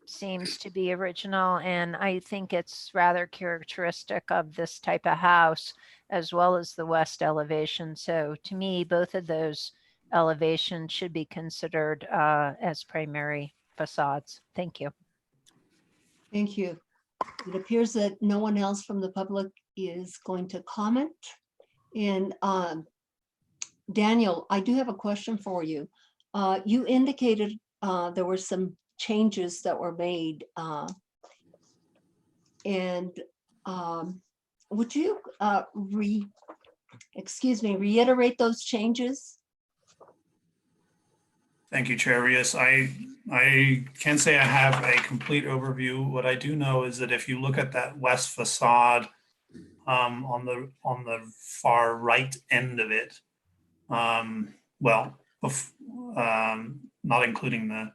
seems to be original, and I think it's rather characteristic of this type of house as well as the west elevation. So to me, both of those elevation should be considered as primary facades. Thank you. Thank you. It appears that no one else from the public is going to comment. And Daniel, I do have a question for you. You indicated there were some changes that were made. Would you reiterate those changes? Thank you, Chair Rios. I can't say I have a complete overview. What I do know is that if you look at that west facade on the far right end of it, not including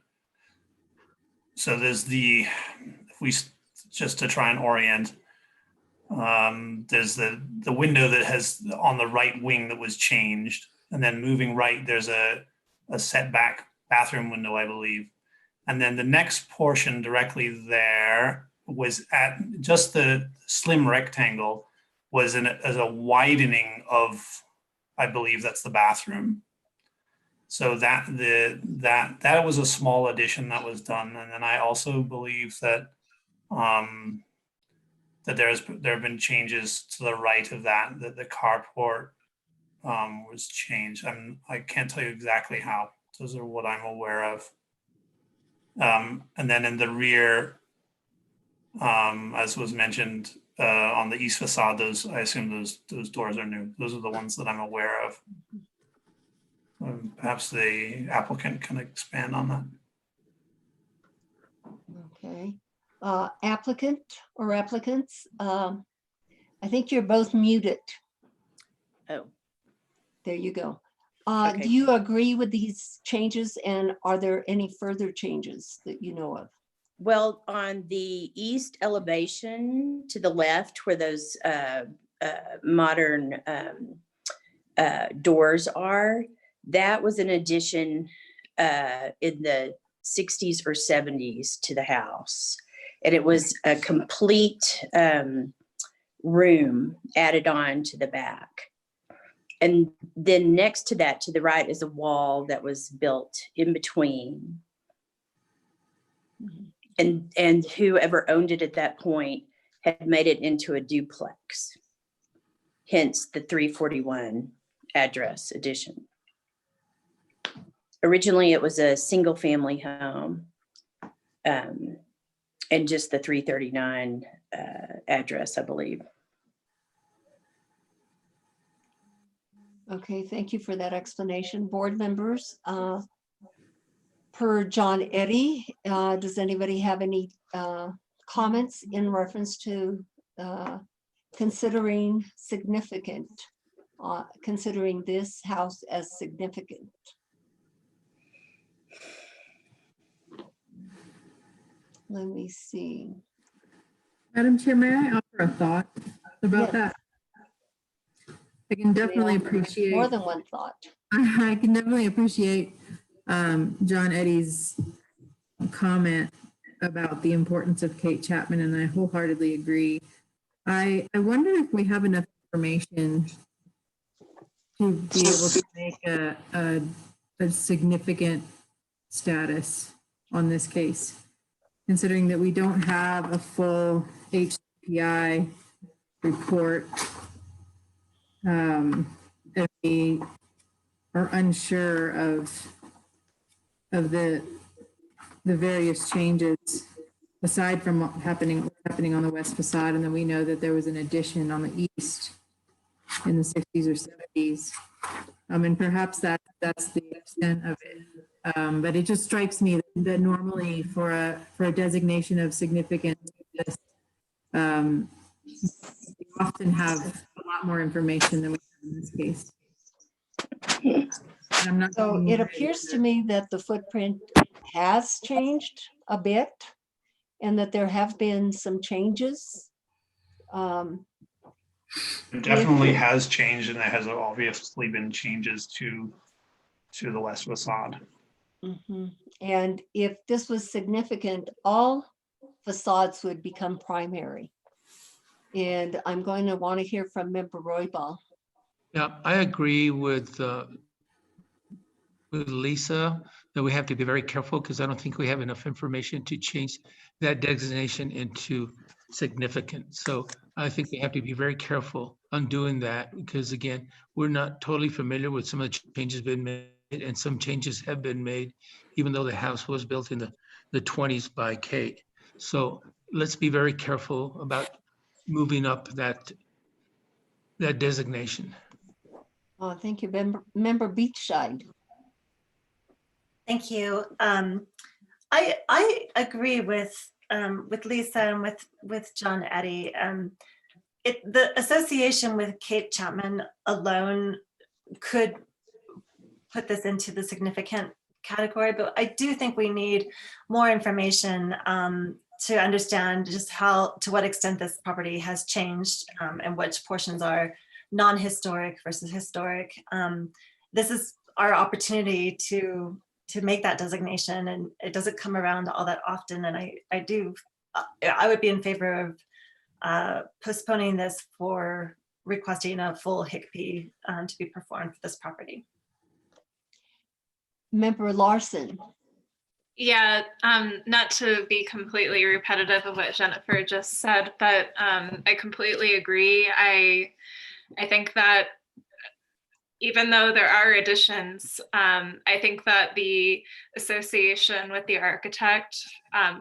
so there's just to try and orient, there's the window that has on the right wing that was changed, and then moving right, there's a setback bathroom window, I believe. And then the next portion directly there was at just the slim rectangle was as a widening of, I believe that's the bathroom. So that was a small addition that was done. And then I also believe that that there have been changes to the right of that the carport was changed. I can't tell you exactly how. Those are what I'm aware of. And then in the rear, as was mentioned on the east facade, I assume those doors are new. Those are the ones that I'm aware of. Perhaps the applicant can expand on that. Okay. Applicant or applicants, I think you're both muted. Oh. There you go. Okay. Do you agree with these changes, and are there any further changes that you know of? Well, on the east elevation to the left where those modern doors are, that was an addition in the 60s or 70s to the house. And it was a complete room added on to the back. And then next to that, to the right, is a wall that was built in between. And whoever owned it at that point had made it into a duplex, hence the 341 address addition. Originally, it was a single family home and just the 339 address, I believe. Okay, thank you for that explanation. Board members, per John Eddy, does anybody have any comments in reference to considering this house as significant? Let me see. Madam Chair, may I offer a thought about Yes. that? I can definitely appreciate more than one thought. I can definitely appreciate John Eddy's comment about the importance of Kate Chapman, and I wholeheartedly agree. I wonder if we have enough information to be able to make a significant status on this case, considering that we don't have a full HCPI report. And we are unsure of the various changes aside from what's happening on the west facade, and then we know that there was an addition on the east in the 60s or 70s, and perhaps that's the extent of it. But it just strikes me that normally for a designation of significance, we often have a lot more information than we have in this case. So it appears to me that the footprint has changed a bit and that there have been some changes. It definitely has changed, and there has obviously been changes to the west facade. Mhm. And if this was significant, all facades would become primary. And I'm going to want to hear from Member Roybal. Yeah, I agree with with Lisa that we have to be very careful because I don't think we have enough information to change that designation into significant. So I think we have to be very careful on doing that because again, we're not totally familiar with some of the changes been made and some changes have been made, even though the house was built in the 20s by Kate. So let's be very careful about moving up that designation. Thank you, Member Beachside. Thank you. I agree with Lisa and with John Eddy. The association with Kate Chapman alone could put this into the significant category, but I do think we need more information to understand just to what extent this property has changed and which portions are non-historic versus historic. This is our opportunity to make that designation, and it doesn't come around all that often. And I would be in favor of postponing this for requesting a full HICP to be performed for this property. Member Larson. Yeah, not to be completely repetitive of what Jennifer just said, but I completely agree. I think that even though there are additions, I think that the association with the architect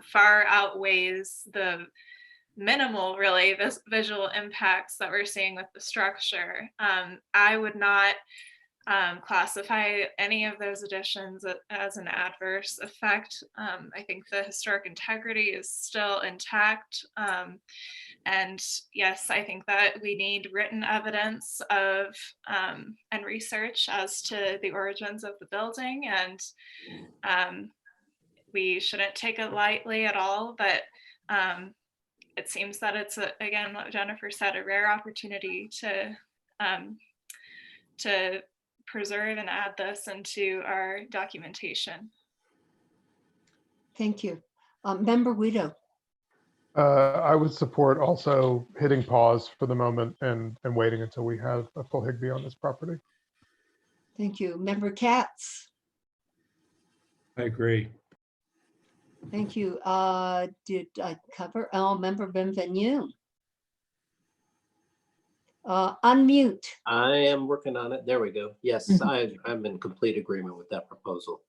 far outweighs the minimal, really, visual impacts that we're seeing with the structure. I would not classify any of those additions as an adverse effect. I think the historic integrity is still intact. And yes, I think that we need written evidence of and research as to the origins of the building. And we shouldn't take it lightly at all, but it seems that it's, again, what Jennifer said, a rare opportunity to preserve and add this into our documentation. Thank you. Member Guido. I would support also hitting pause for the moment and waiting until we have a full HIGB on this property. Thank you. Member Katz. I agree. Thank you. Did I cover? Member Benvenu. Unmute. I am working on it. There we go. Yes, I'm in complete agreement with that proposal.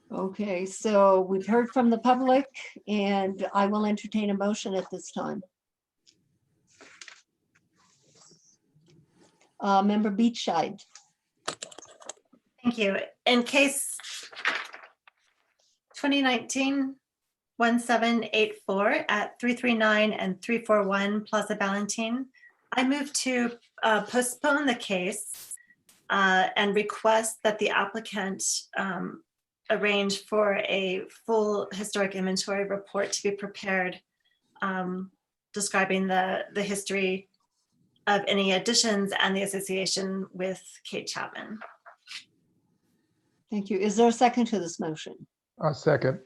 Okay, so we've heard from the public and I will entertain a motion at this time. Member Beachside. Thank you. In case 2019-1784 at 339 and 341 Plaza Ballantine, I move to postpone the case and request that the applicant arrange for a full historic inventory report to be prepared describing the history of any additions and the association with Kate Chapman. Thank you. Is there a second to this motion? A second.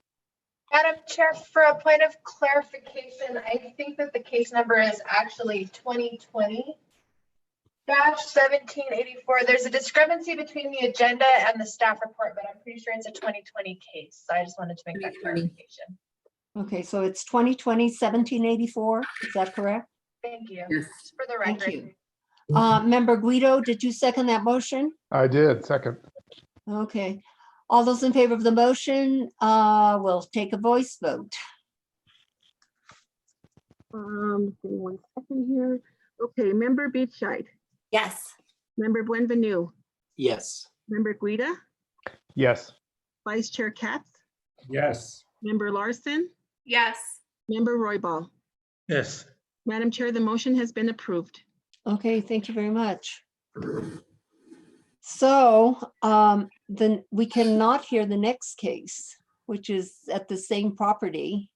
Madam Chair, for a point of clarification, I think that the case number is actually 2020-1784. There's a discrepancy between the agenda and the staff report, but I'm pretty sure it's a 2020 case. So I just wanted to make that clarification. Okay, so it's 2020-1784. Is that correct? Thank you. Yes. Just for the Thank record. you. Member Guido, did you second that motion? I did, second. Okay. All those in favor of the motion, will take a voice vote. Give me 1 second here. Okay, Member Beachside. Yes. Member Buenvenu. Yes. Member Guida. Yes. Vice Chair Katz. Yes. Member Larson. Yes. Member Roybal. Yes. Madam Chair, the motion has been approved. Okay, thank you very much. So then we cannot hear the next case, which is at the same property,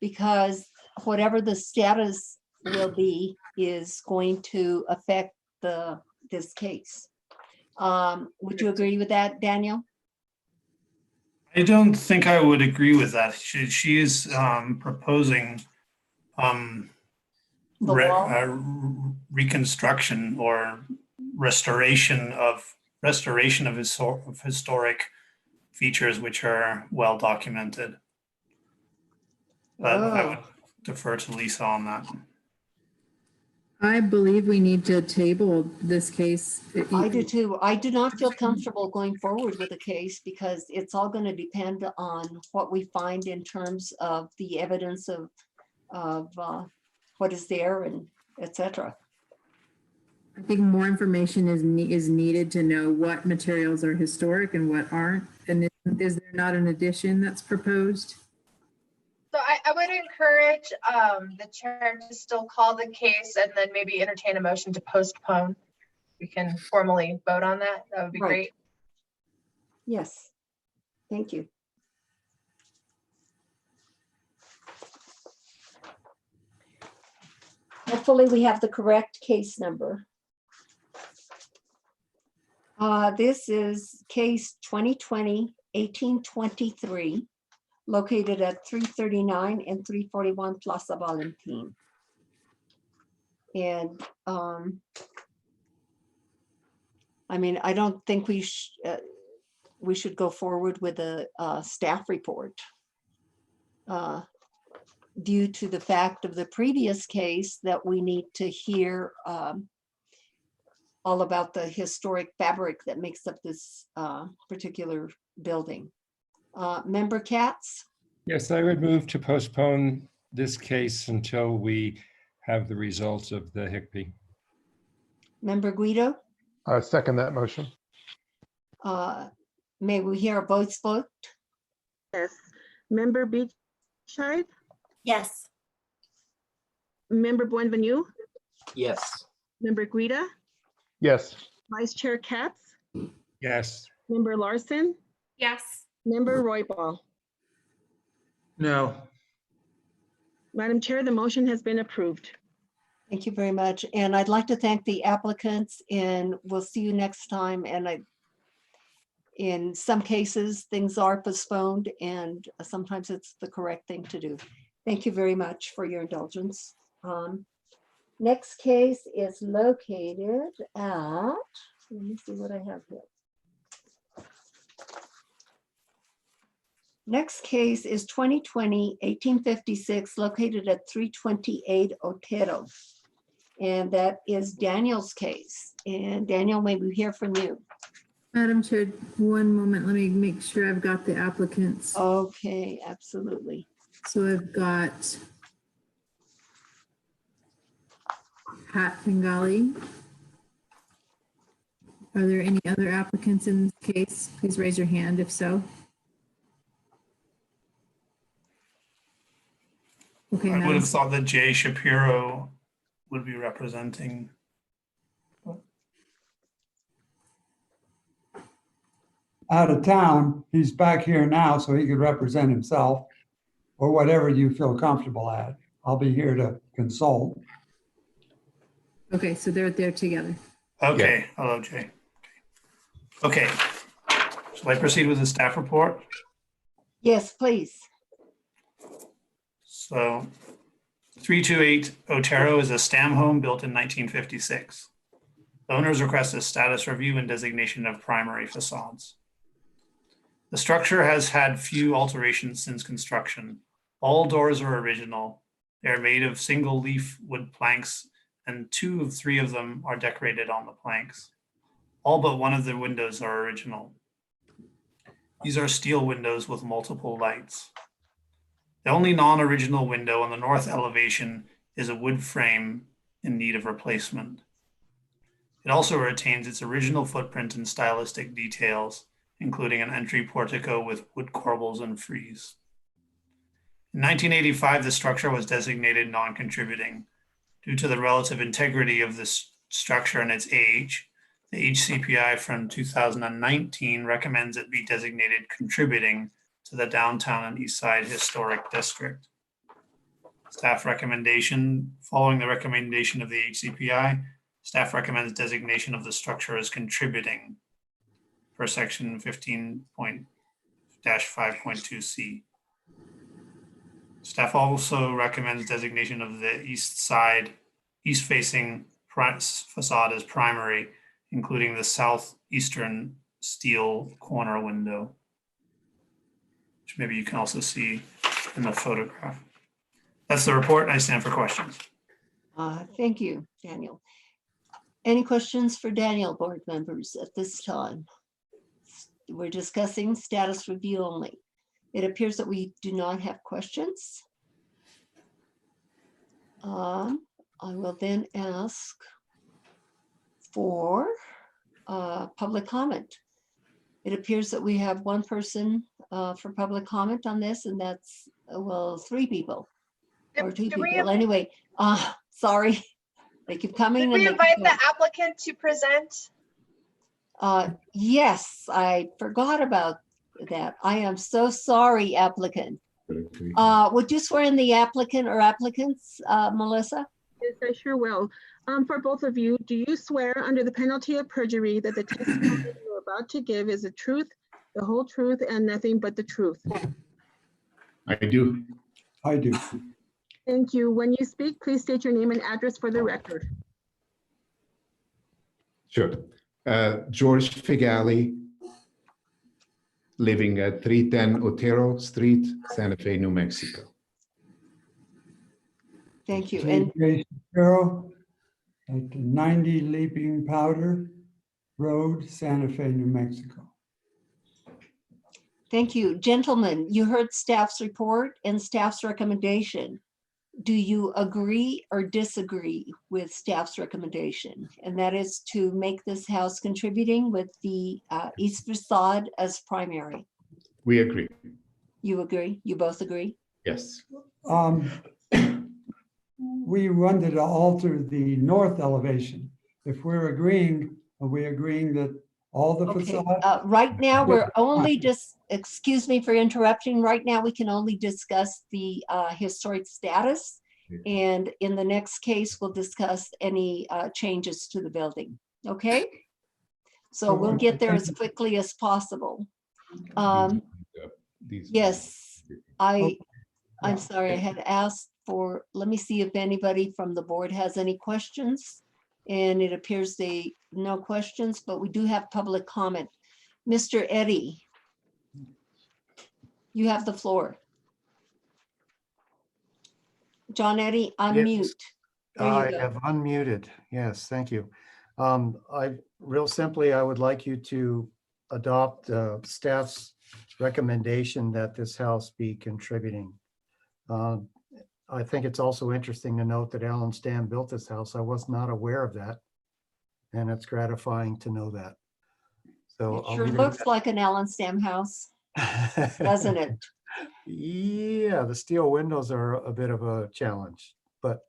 because whatever the status will be is going to affect this case. Would you agree with that, Daniel? I don't think I would agree with that. She is proposing reconstruction or restoration of restoration of historic features which are well documented. But I would defer to Lisa on that. I believe we need to table this case. I do too. I do not feel comfortable going forward with the case because it's all going to depend on what we find in terms of the evidence of what is there and etc. I think more information is needed to know what materials are historic and what aren't. And is there not an addition that's proposed? So I would encourage the chair to still call the case and then maybe entertain a motion to postpone. We can formally vote on that. That would be Right. great. Yes, thank you. Hopefully we have the correct case number. This is case 2020-1823, located at 339 and 341 Plaza Valentin. And I mean, I don't think we should go forward with a staff report due to the fact of the previous case that we need to hear all about the historic fabric that makes up this particular building. Member Katz? Yes, I would move to postpone this case until we have the results of the HICP. Member Guido? I second that motion. May we hear a voice vote? Yes. Member Beachside? Yes. Member Buenvenu? Yes. Member Guida? Yes. Vice Chair Katz? Yes. Member Larson? Yes. Member Royball? No. Madam Chair, the motion has been approved. Thank you very much. And I'd like to thank the applicants, and we'll see you next time. And in some cases, things are postponed, and sometimes it's the correct thing to do. Thank you very much for your indulgence. Next case is located at, let me see what I have here. Next case is 2020-1856, located at 328 Otero. And that is Daniel's case. And Daniel, may we hear from you? Madam Chair, one moment. Let me make sure I've got the applicants. Okay, absolutely. So I've got Pat Pingali. Are there any other applicants in this case? Please raise your hand if so. Okay, I would Madam. have thought that Jay Shapiro would be representing. Out of town, he's back here now, so he could represent himself or whatever you feel comfortable at. I'll be here to consult. Okay, so they're there together. Okay, hello, Jay. Okay, shall I proceed with the staff report? Yes, please. So 328 Otero is a STAM home built in 1956. The owners request a status review and designation of primary facades. The structure has had few alterations since construction. All doors are original. They are made of single leaf wood planks, and 2 of 3 of them are decorated on the planks. All but one of the windows are original. These are steel windows with multiple lights. The only non-original window on the north elevation is a wood frame in need of replacement. It also retains its original footprint and stylistic details, including an entry portico with wood corbels and frieze. In 1985, the structure was designated non-contributing. Due to the relative integrity of this structure and its age, the HCPI from 2019 recommends it be designated contributing to the downtown and east side historic district. Staff recommendation, following the recommendation of the HCPI, staff recommends designation of the structure as contributing per section 15.-5.2C. Staff also recommends designation of the east side, east facing facade as primary including the southeastern steel corner window, which maybe you can also see in the photograph. That's the report. I stand for questions. Thank you, Daniel. Any questions for Daniel, board members, at this time? We're discussing status review only. It appears that we do not have questions. I will then ask for public comment. It appears that we have one person for public comment on this, and that's, well, 3 people or 2 Did we people. Anyway, sorry, they keep coming. Did we and they invite keep the applicant to present? Yes, I forgot about that. I am so sorry, applicant. Would you swear in the applicant or applicants, Melissa? Yes, I sure will. For both of you, do you swear under the penalty of perjury that the testimony you're about to give is the truth, the whole truth, and nothing but the truth? I do. I do. Thank you. When you speak, please state your name and address for the record. Sure. George Figali, living at 310 Otero Street, Santa Fe, New Mexico. Thank you. And J.J. Shapiro at 90 Leaping Powder Road, Santa Fe, New Mexico. thank you. Gentlemen, you heard staff's report and staff's recommendation. Do you agree or disagree with staff's recommendation? And that is to make this house contributing with the east facade as primary. We agree. You agree? You both agree? Yes. We wanted to alter the north elevation. If we're agreeing, are we agreeing that all the Okay, facade? right now, we're only just, excuse me for interrupting. Right now, we can only discuss the historic status. And in the next case, we'll discuss any changes to the building. Okay? So we'll get there as quickly as possible. Yes, I'm sorry, I had asked for, let me see if anybody from the board has any questions. And it appears no questions, but we do have public comment. Mr. Eddy, you have the floor. John Eddy, unmute. There you I go. have unmuted. Yes, thank you. Real simply, I would like you to adopt staff's recommendation that this house be contributing. I think it's also interesting to note that Alan Stam built this house. I was not aware of that. And it's gratifying to know that. So It sure looks like an Allen Stam house, doesn't it? Yeah, the steel windows are a bit of a challenge, but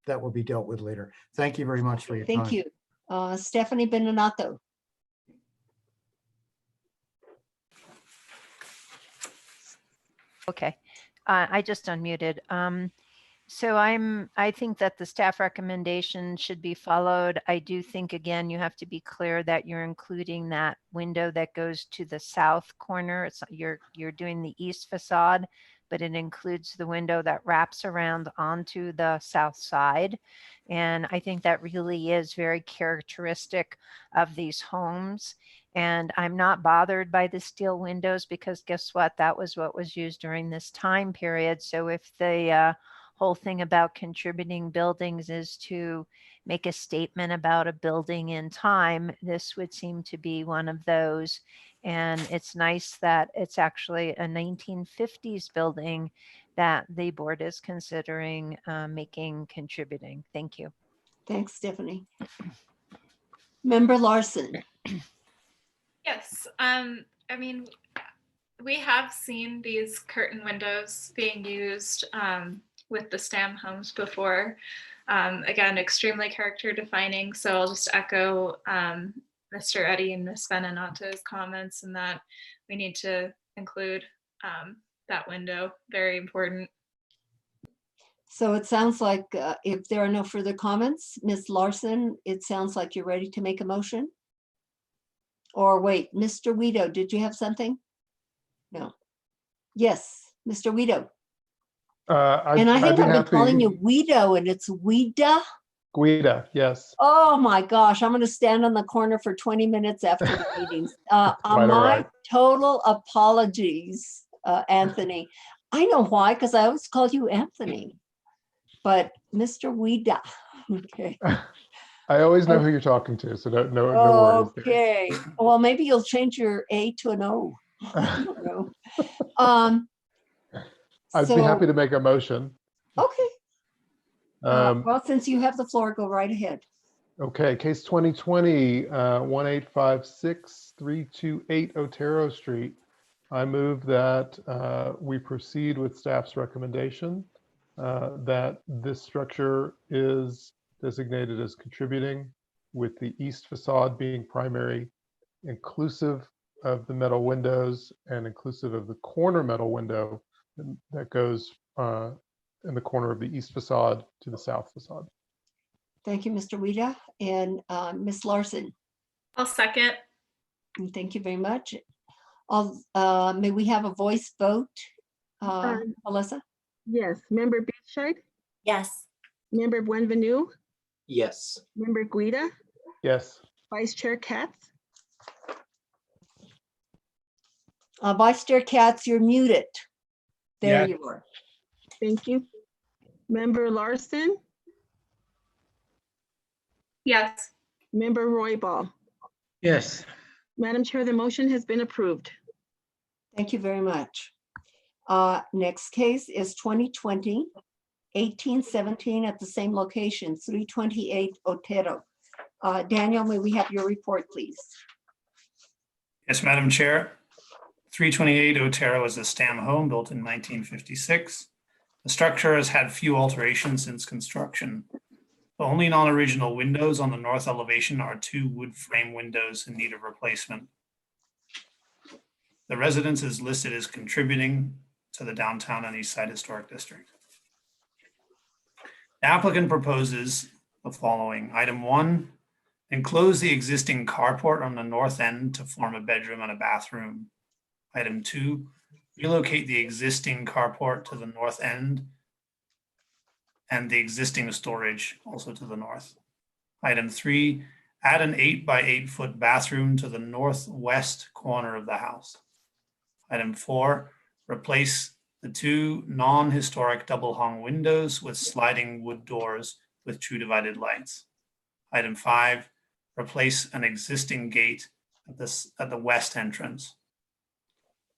that will be dealt with later. Thank you very much for your time. Thank you. Stephanie Benenato. Okay, I just unmuted. So I think that the staff recommendation should be followed. I do think, again, you have to be clear that you're including that window that goes to the south corner. You're doing the east facade, but it includes the window that wraps around onto the south side. And I think that really is very characteristic of these homes. And I'm not bothered by the steel windows because guess what? That was what was used during this time period. So if the whole thing about contributing buildings is to make a statement about a building in time, this would seem to be one of those. And it's nice that it's actually a 1950s building that the board is considering making contributing. Thank you. Thanks, Stephanie. Member Larson. Yes, I mean, we have seen these curtain windows being used with the Stam homes before. Again, extremely character defining. So I'll just echo Mr. Eddy and Ms. Benenato's comments in that we need to include that window. Very important. So it sounds like if there are no further comments, Ms. Larson, it sounds like you're ready to make a motion. Or wait, Mr. Weedo, did you have something? No. Yes, Mr. Weedo. And I think I've been calling you Weedo and it's Weeda. Guida, yes. Oh my gosh, I'm gonna stand on the corner for 20 minutes after the meetings. All My right. total apologies, Anthony. I know why, because I always call you Anthony. But Mr. Weeda, okay. I always know who you're talking to, so no worries there. Okay, well, maybe you'll change your A to an O. I don't know. I'd be So- happy to make a motion. Okay, Um, well, since you have the floor, go right ahead. Okay, case 2020, 1856-328 Otero Street. I move that we proceed with staff's recommendation that this structure is designated as contributing, with the east facade being primary, inclusive of the metal windows and inclusive of the corner metal window that goes in the corner of the east facade to the south facade. Thank you, Mr. Weeda, and Ms. Larson. I'll second. Thank you very much. May we have a voice vote? Melissa? Yes, Member Beachside, Yes. Member Buenvenu, Yes. Member Guida, Yes. Vice Chair Katz. Vice Chair Katz, you're muted. There Yes. you are. Thank you. Member Larson, Yes. Member Royball. Yes. Madam Chair, the motion has been approved. Thank you very much. Next case is 2020-1817 at the same location, 328 Otero. Daniel, may we have your report, please? Yes, Madam Chair. 328 Otero is a STAM home built in 1956. The structure has had few alterations since construction. The only non-original windows on the north elevation are 2 wood frame windows in need of replacement. The residence is listed as contributing to the downtown and east side historic district. The applicant proposes the following. Item 1, enclose the existing carport on the north end to form a bedroom and a bathroom. Item 2, relocate the existing carport to the north end and the existing storage also to the north. Item 3, add an 8 by 8 foot bathroom to the northwest corner of the house. Item 4, replace the 2 non-historic double hung windows with sliding wood doors with true divided lights. Item 5, replace an existing gate at the west entrance.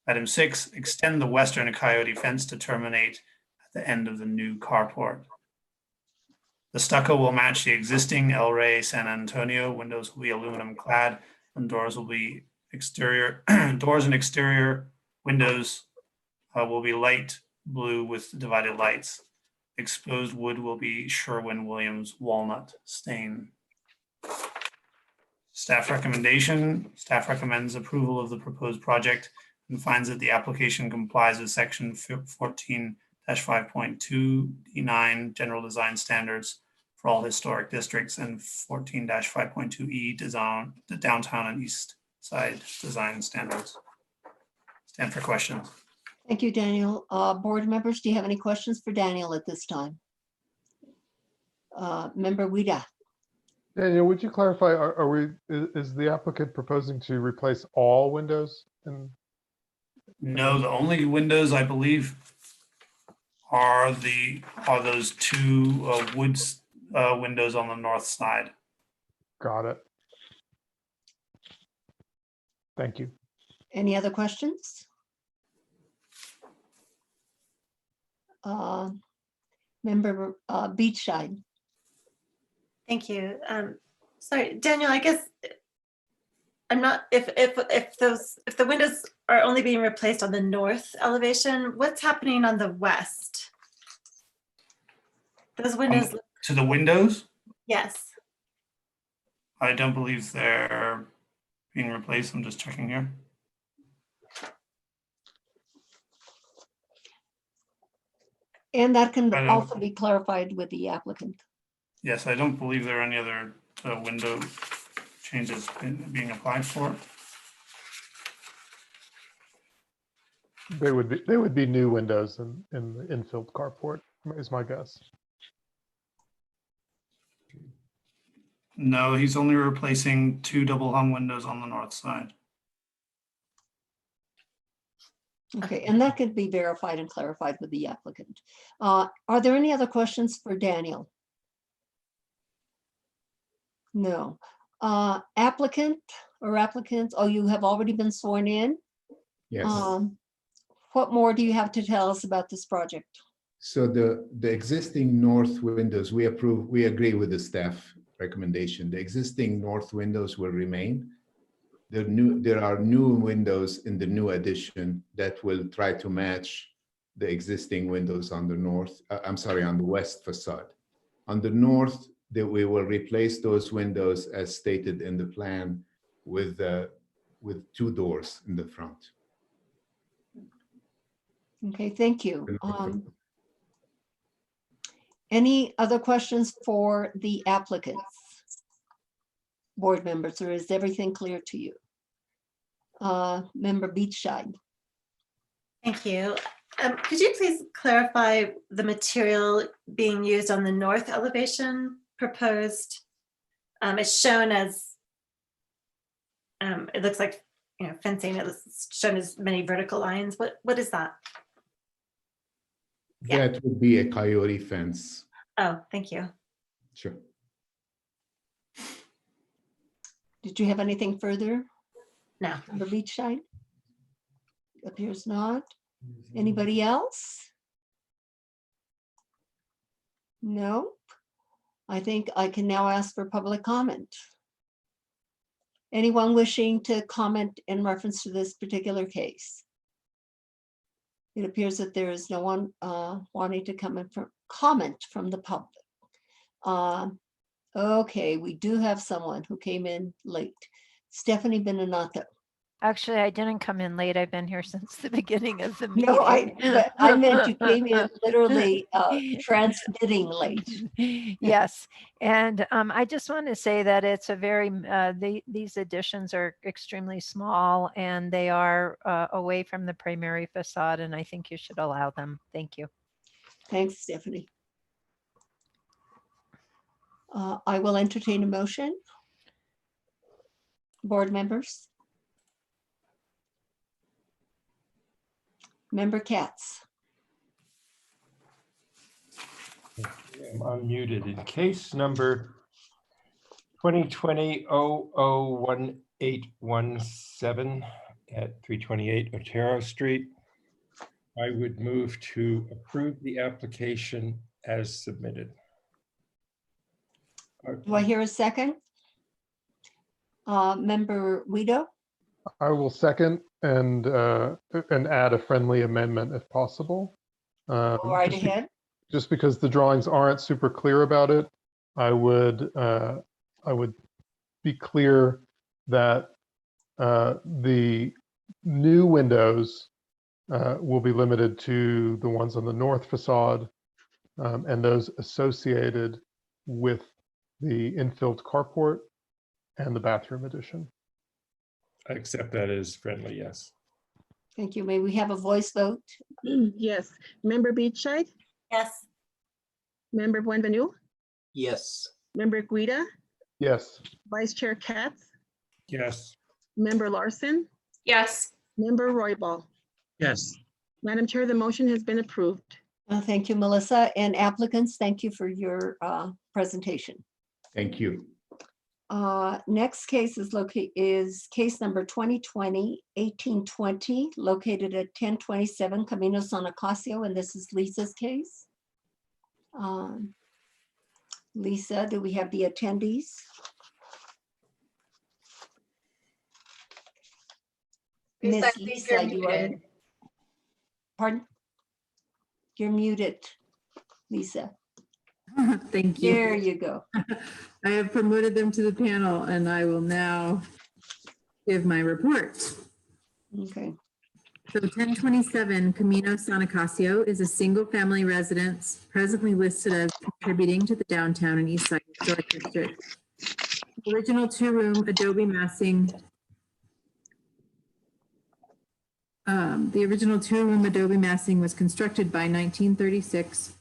Item 6, extend the western coyote fence to terminate at the end of the new carport. The stucco will match the existing El Rey San Antonio. Windows will be aluminum clad and doors will be exterior. Doors and exterior windows will be light blue with divided lights. Exposed wood will be Sherwin-Williams walnut stain. Staff recommendation. Staff recommends approval of the proposed project and finds that the application complies with section 14-5.2 D9 general design standards for all historic districts and 14-5.2 design, the downtown and east side design standards. Stand for questions. Thank you, Daniel. Board members, do you have any questions for Daniel at this time? Member Weeda. Daniel, would you clarify, is the applicant proposing to replace all windows? No, the only windows I believe are those 2 wood windows on the north side. Got it. Thank you. Any other questions? Member Beachside. Thank you. Sorry, Daniel, I guess I'm not, if the windows are only being replaced on the north elevation, what's happening on the west? Those windows, To the windows, yes. I don't believe they're being replaced. I'm just checking here. And that can I don't- also be clarified with the applicant. Yes, I don't believe there are any other window changes being applied for. They would be new windows in the infilled carport, is my guess. No, he's only replacing 2 double hung windows on the north side. Okay, and that could be verified and clarified with the applicant. Are there any other questions for Daniel? No. Applicant or applicants? Oh, you have already been sworn in? Yes. What more do you have to tell us about this project? So the existing north windows, we agree with the staff recommendation. The existing north windows will remain. There are new windows in the new addition that will try to match the existing windows on the north, on the west facade. On the north, we will replace those windows as stated in the plan with 2 doors in the front. Okay, thank you. Any other questions for the applicants? Board members, or is everything clear to you? Member Beachside. Thank you. Could you please clarify the material being used on the north elevation proposed? It's shown as, it looks like, fencing. It's shown as many vertical lines. What is that? Yeah. That would be a coyote fence. Oh, thank you. Sure. Did you have anything further? No. Member Beachside? Appears not. Anybody else? No. I think I can now ask for public comment. Anyone wishing to comment in reference to this particular case? It appears that there is no one wanting to comment from the public. Okay, we do have someone who came in late. Stephanie Beninato. Actually, I didn't come in late. I've been here since the beginning of the meeting. No, I meant you came in literally transmitting late. Yes, and I just want to say that it's a very, these additions are extremely small and they are away from the primary facade, and I think you should allow them. Thank you. Thanks, Stephanie. I will entertain a motion. Board members. Member Katz. I'm unmuted. In case number 2020-001817 at 328 Otero Street, I would move to approve the application as submitted. Do I hear a second? Member Guido? I will second and add a friendly amendment if possible. Go right ahead. Just because the drawings aren't super clear about it, I would be clear that the new windows will be limited to the ones on the north facade and those associated with the infilled carport and the bathroom addition. I accept that as friendly, yes. Thank you. May we have a voice vote? Yes. Member Beachside? Yes. Member Buenvenu? Yes. Member Guida? Yes. Vice Chair Katz? Yes. Member Larson? Yes. Member Roybal? Yes. Madam Chair, the motion has been approved. Thank you, Melissa. And applicants, thank you for your presentation. Thank you. Next case is case number 2020-1820, located at 1027 Camino San Acacio, and this is Lisa's case. Lisa, do we have the attendees? Lisa, I Miss think Lisa, you're you are, muted. pardon? You're muted, Lisa. Thank you. There you go. I have promoted them to the panel and I will now give my report. Okay. So 1027 Camino San Acacio is a single-family residence presently listed as contributing to the downtown and east side historic district. The original two-room adobe massing was constructed by 1936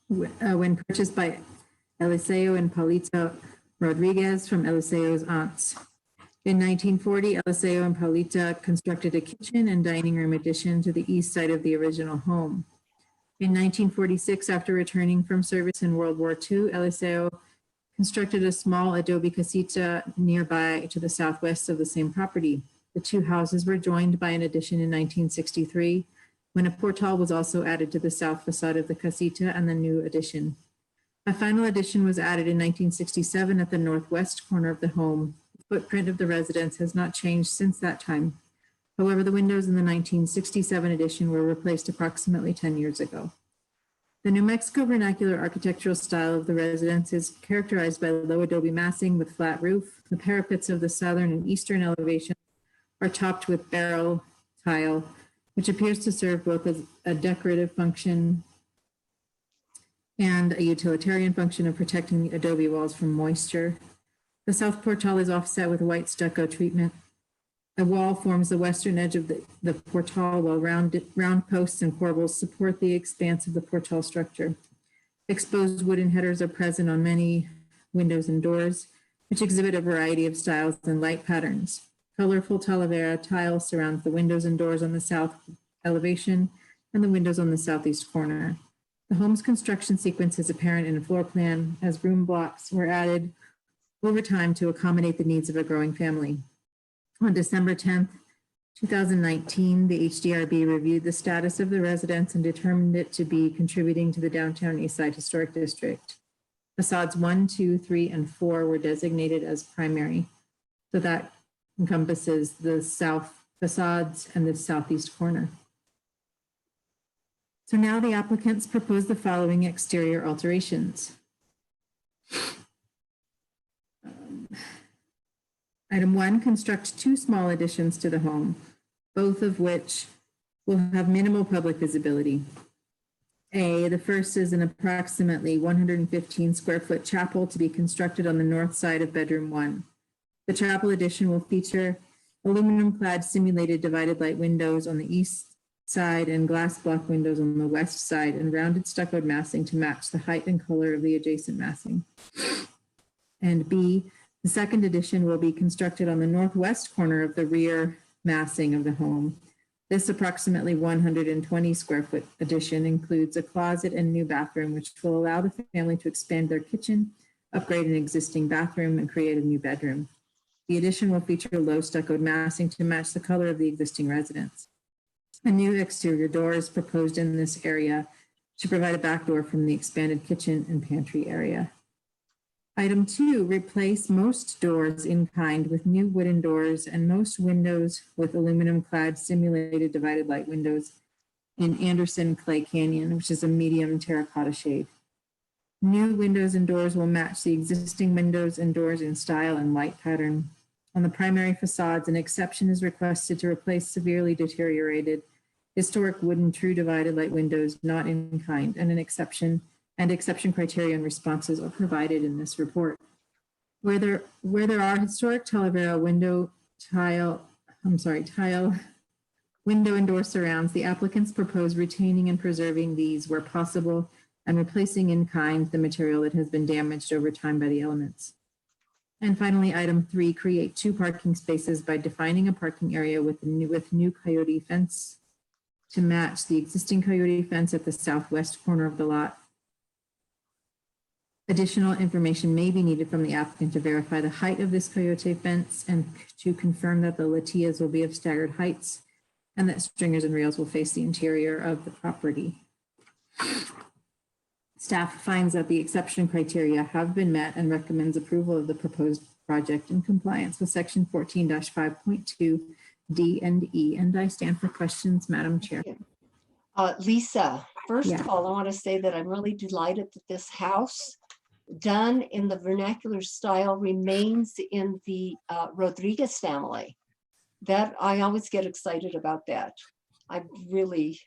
when purchased by Eliseo and Paulita Rodriguez from Eliseo's aunts. In 1940, Eliseo and Paulita constructed a kitchen and dining room addition to the east side of the original home. In 1946, after returning from service in World War II, Eliseo constructed a small adobe casita nearby to the southwest of the same property. The two houses were joined by an addition in 1963, when a portal was also added to the south facade of the casita and the new addition. A final addition was added in 1967 at the northwest corner of the home. The footprint of the residence has not changed since that time. However, the windows in the 1967 addition were replaced approximately 10 years ago. The New Mexico vernacular architectural style of the residence is characterized by low adobe massing with flat roof. The parapets of the southern and eastern elevations are topped with barrel tile, which appears to serve both as a decorative function and a utilitarian function of protecting the adobe walls from moisture. The south portal is offset with white stucco treatment. A wall forms the western edge of the portal, while round posts and corbels support the expanse of the portal structure. Exposed wooden headers are present on many windows and doors, which exhibit a variety of styles and light patterns. Colorful Talavera tile surrounds the windows and doors on the south elevation and the windows on the southeast corner. The home's construction sequence is apparent in a floor plan, as room blocks were added over time to accommodate the needs of a growing family. On December 10th, 2019, the HDRB reviewed the status of the residence and determined it to be contributing to the Downtown Eastside Historic District. Facades 1, 2, 3, and 4 were designated as primary. So that encompasses the south facades and the southeast corner. So now the applicants propose the following exterior alterations. Item 1, construct 2 small additions to the home, both of which will have minimal public visibility. The first is an approximately 115 square foot chapel to be constructed on the north side of bedroom 1. The chapel addition will feature aluminum clad simulated divided light windows on the east side and glass block windows on the west side, and rounded stuccoed massing to match the height and color of the adjacent massing. And B, the second addition will be constructed on the northwest corner of the rear massing of the home. This approximately 120 square foot addition includes a closet and new bathroom, which will allow the family to expand their kitchen, upgrade an existing bathroom, and create a new bedroom. The addition will feature low stuccoed massing to match the color of the existing residence. A new exterior door is proposed in this area to provide a back door from the expanded kitchen and pantry area. Item 2, replace most doors in kind with new wooden doors and most windows with aluminum clad simulated divided light windows in Anderson Clay Canyon, which is a medium terracotta shade. New windows and doors will match the existing windows and doors in style and light pattern. On the primary facades, an exception is requested to replace severely deteriorated historic wooden true divided light windows not in kind, and exception criteria and responses are provided in this report. Where there are historic Talavera tile window and door surrounds, the applicants propose retaining and preserving these where possible and replacing in kind the material that has been damaged over time by the elements. And finally, item 3, create 2 parking spaces by defining a parking area with new coyote fence to match the existing coyote fence at the southwest corner of the lot. Additional information may be needed from the applicant to verify the height of this coyote fence and to confirm that the latias will be of staggered heights and that stringers and rails will face the interior of the property. Staff finds that the exception criteria have been met and recommends approval of the proposed project in compliance with section 14-5.2 D and E. And I stand for questions, Madam Chair. Lisa, first Yeah. of all, I want to say that I'm really delighted that this house, done in the vernacular style, remains in the Rodriguez family. That I always get excited about that. I really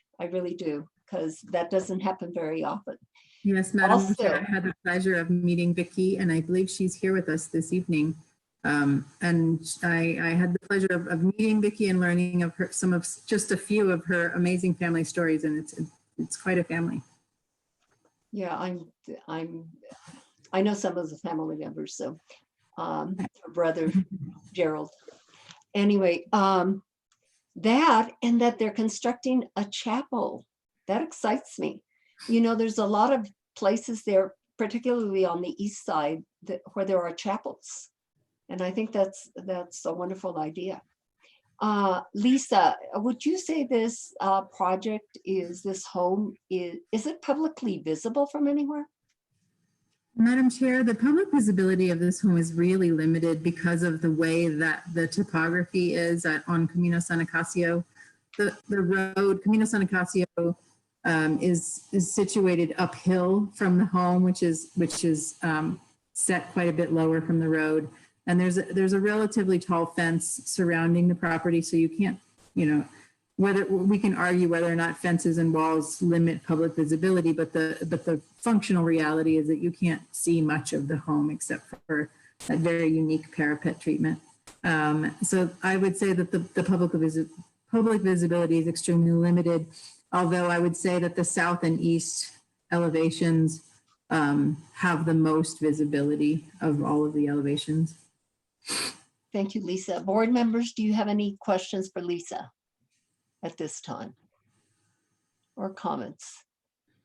do, because that doesn't happen very often. Yes, Madam Also- Chair, I had the pleasure of meeting Vicki, and I believe she's here with us this evening. And I had the pleasure of meeting Vicki and learning of her, just a few of her amazing family stories, and it's quite a family. Yeah, I know some of the family members, so her brother Gerald. Anyway, that and that they're constructing a chapel, that excites me. You know, there's a lot of places there, particularly on the east side, where there are chapels. And I think that's a wonderful idea. Lisa, would you say this project this home, is it publicly visible from anywhere? Madam Chair, the public visibility of this home is really limited because of the way that the topography is on Camino San Acacio. The road, Camino San Acacio, is situated uphill from the home, which is set quite a bit lower from the road. And there's a relatively tall fence surrounding the property, so you can't, whether we can argue whether or not fences and walls limit public visibility, but the functional reality is that you can't see much of the home except for that very unique parapet treatment. So I would say that the public visibility is extremely limited, although I would say that the south and east elevations have the most visibility of all of the elevations. Thank you, Lisa. Board members, do you have any questions for Lisa at this time? Or comments?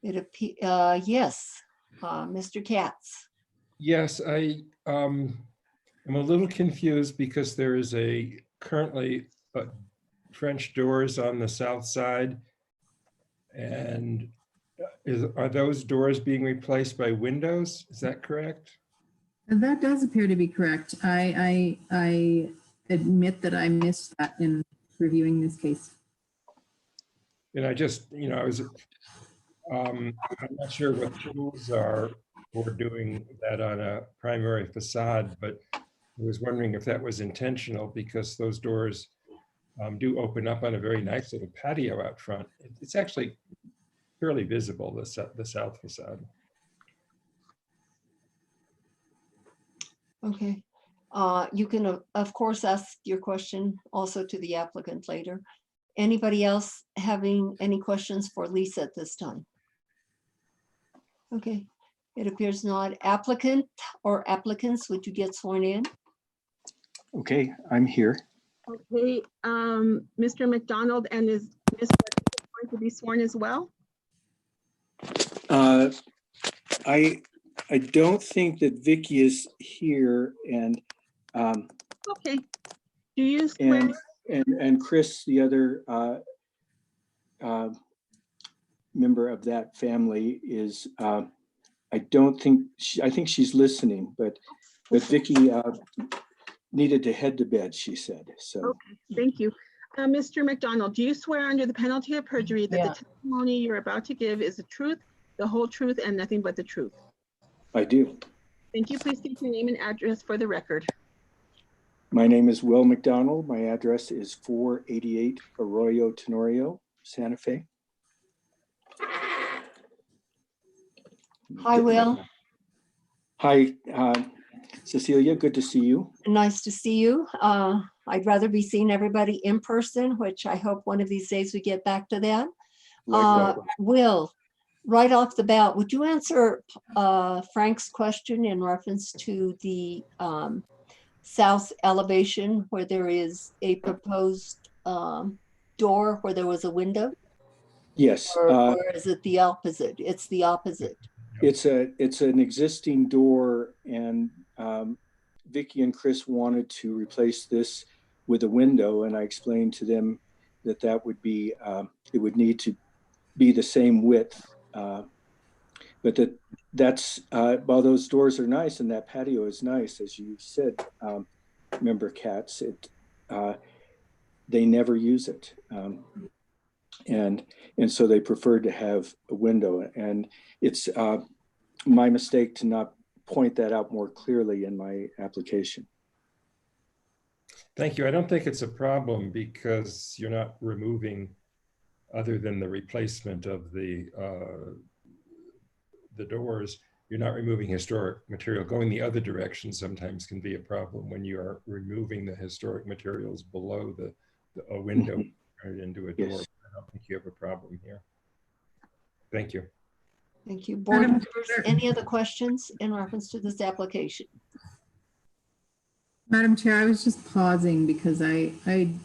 Yes, Mr. Katz. Yes, I'm a little confused because there is currently French doors on the south side. And are those doors being replaced by windows? Is that correct? That does appear to be correct. I admit that I missed that in reviewing this case. And I just, I'm not sure what tools are for doing that on a primary facade, but I was wondering if that was intentional because those doors do open up on a very nice little patio out front. It's actually fairly visible, the south facade. Okay. You can, of course, ask your question also to the applicant later. Anybody else having any questions for Lisa at this time? Okay, it appears not. Applicant or applicants, would you get sworn in? Okay, I'm here. Okay, Mr. McDonald, and is Ms. Rodriguez going to be sworn as well? I don't think that Vicky is here, and okay. Do you swear? And Chris, the other member of that family, is I think she's listening, but Vicky needed to head to bed, she said. So okay, thank you. Mr. McDonald, do you swear under the penalty of perjury that the testimony you're about to give is the truth, the whole truth, and nothing but the truth? I do. Thank you. Please state your name and address for the record. My name is Will McDonald. My address is 488 Arroyo Tenorio, Santa Fe. Hi, Will. Hi, Cecilia. Good to see you. Nice to see you. I'd rather be seeing everybody in person, which I hope one of these days we get back to that. Will, right off the bat, would you answer Frank's question in reference to the south elevation where there is a proposed door where there was a window? Yes. Or is it the opposite? It's the opposite. It's an existing door, and Vicky and Chris wanted to replace this with a window, and I explained to them that would be it would need to be the same width, but that's while those doors are nice and that patio is nice, as you said, Member Katz, they never use it, and so they preferred to have a window, and it's my mistake to not point that out more clearly in my application. Thank you. I don't think it's a problem because you're not removing, other than the replacement of the doors, you're not removing historic material. Going the other direction sometimes can be a problem when you are removing the historic materials below a window turned into a door. Yes. I don't think you have a problem here. Thank you. Thank you. Board members, any other questions in reference to this application? Madam Chair, I was just pausing because I'm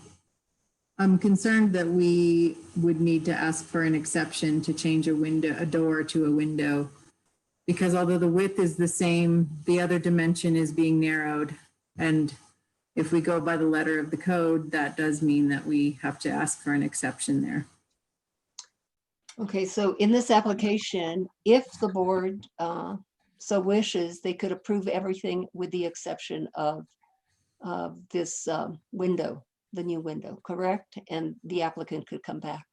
concerned that we would need to ask for an exception to change a door to a window. Because although the width is the same, the other dimension is being narrowed. And if we go by the letter of the code, that does mean that we have to ask for an exception there. Okay, so in this application, if the board so wishes, they could approve everything with the exception of this window, the new window, correct? And the applicant could come back.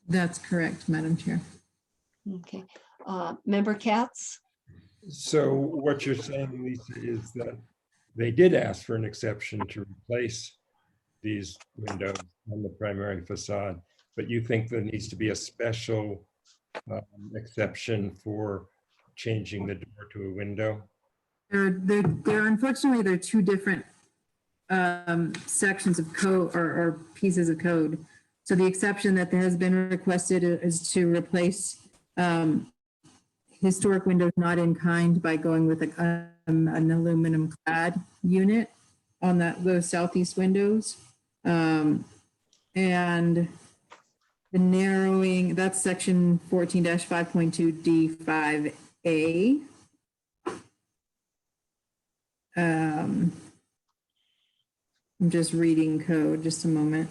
That's correct, Madam Chair. Okay, Member Katz? So what you're saying, Lisa, is that they did ask for an exception to replace these windows on the primary facade, but you think there needs to be a special exception for changing the door to a window? Unfortunately, there are two different sections of code or pieces of code. So the exception that has been requested is to replace historic windows not in kind by going with an aluminum clad unit on those southeast windows. And the narrowing, that's section 14-5.2 D5A. I'm just reading code, just a moment.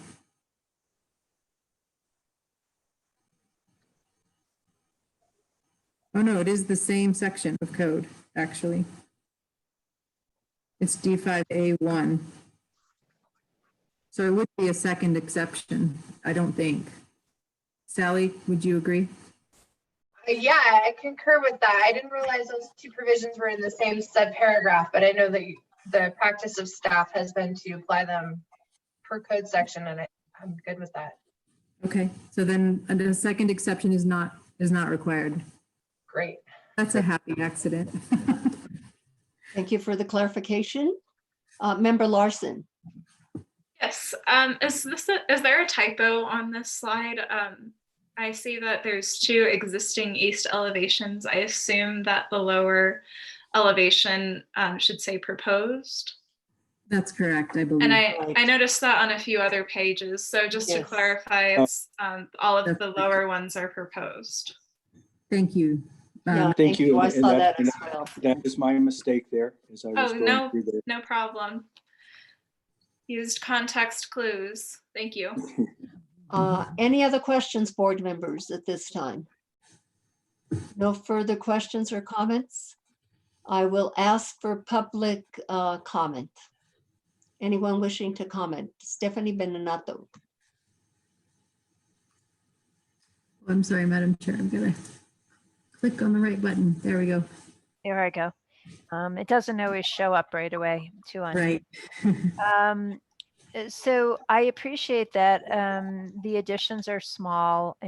Oh no, it is the same section of code, actually. It's D5A1. So it would be a second exception, I don't think. Sally, would you agree? Yeah, I concur with that. I didn't realize those two provisions were in the same subparagraph, but I know that the practice of staff has been to apply them per code section, and I'm good with that. Okay, so then the second exception is not required. Great. That's a happy accident. Thank you for the clarification. Member Larson? Yes, is there a typo on this slide? I see that there's two existing east elevations. I assume that the lower elevation should say proposed. That's correct, I believe. And I noticed that on a few other pages. So just to clarify, it's all of the lower ones are proposed. Thank you. Thank you. I and saw that as well. That is my mistake there, as I was Oh, going through there. no problem. Used context clues. Thank you. Any other questions, board members, at this time? No further questions or comments? I will ask for public comment. Anyone wishing to comment? Stephanie Benenato. I'm sorry, Madam Chair, I'm gonna click on the right button. There we go. There I go. It doesn't always show up right away, too. Right. So I appreciate that the additions are small,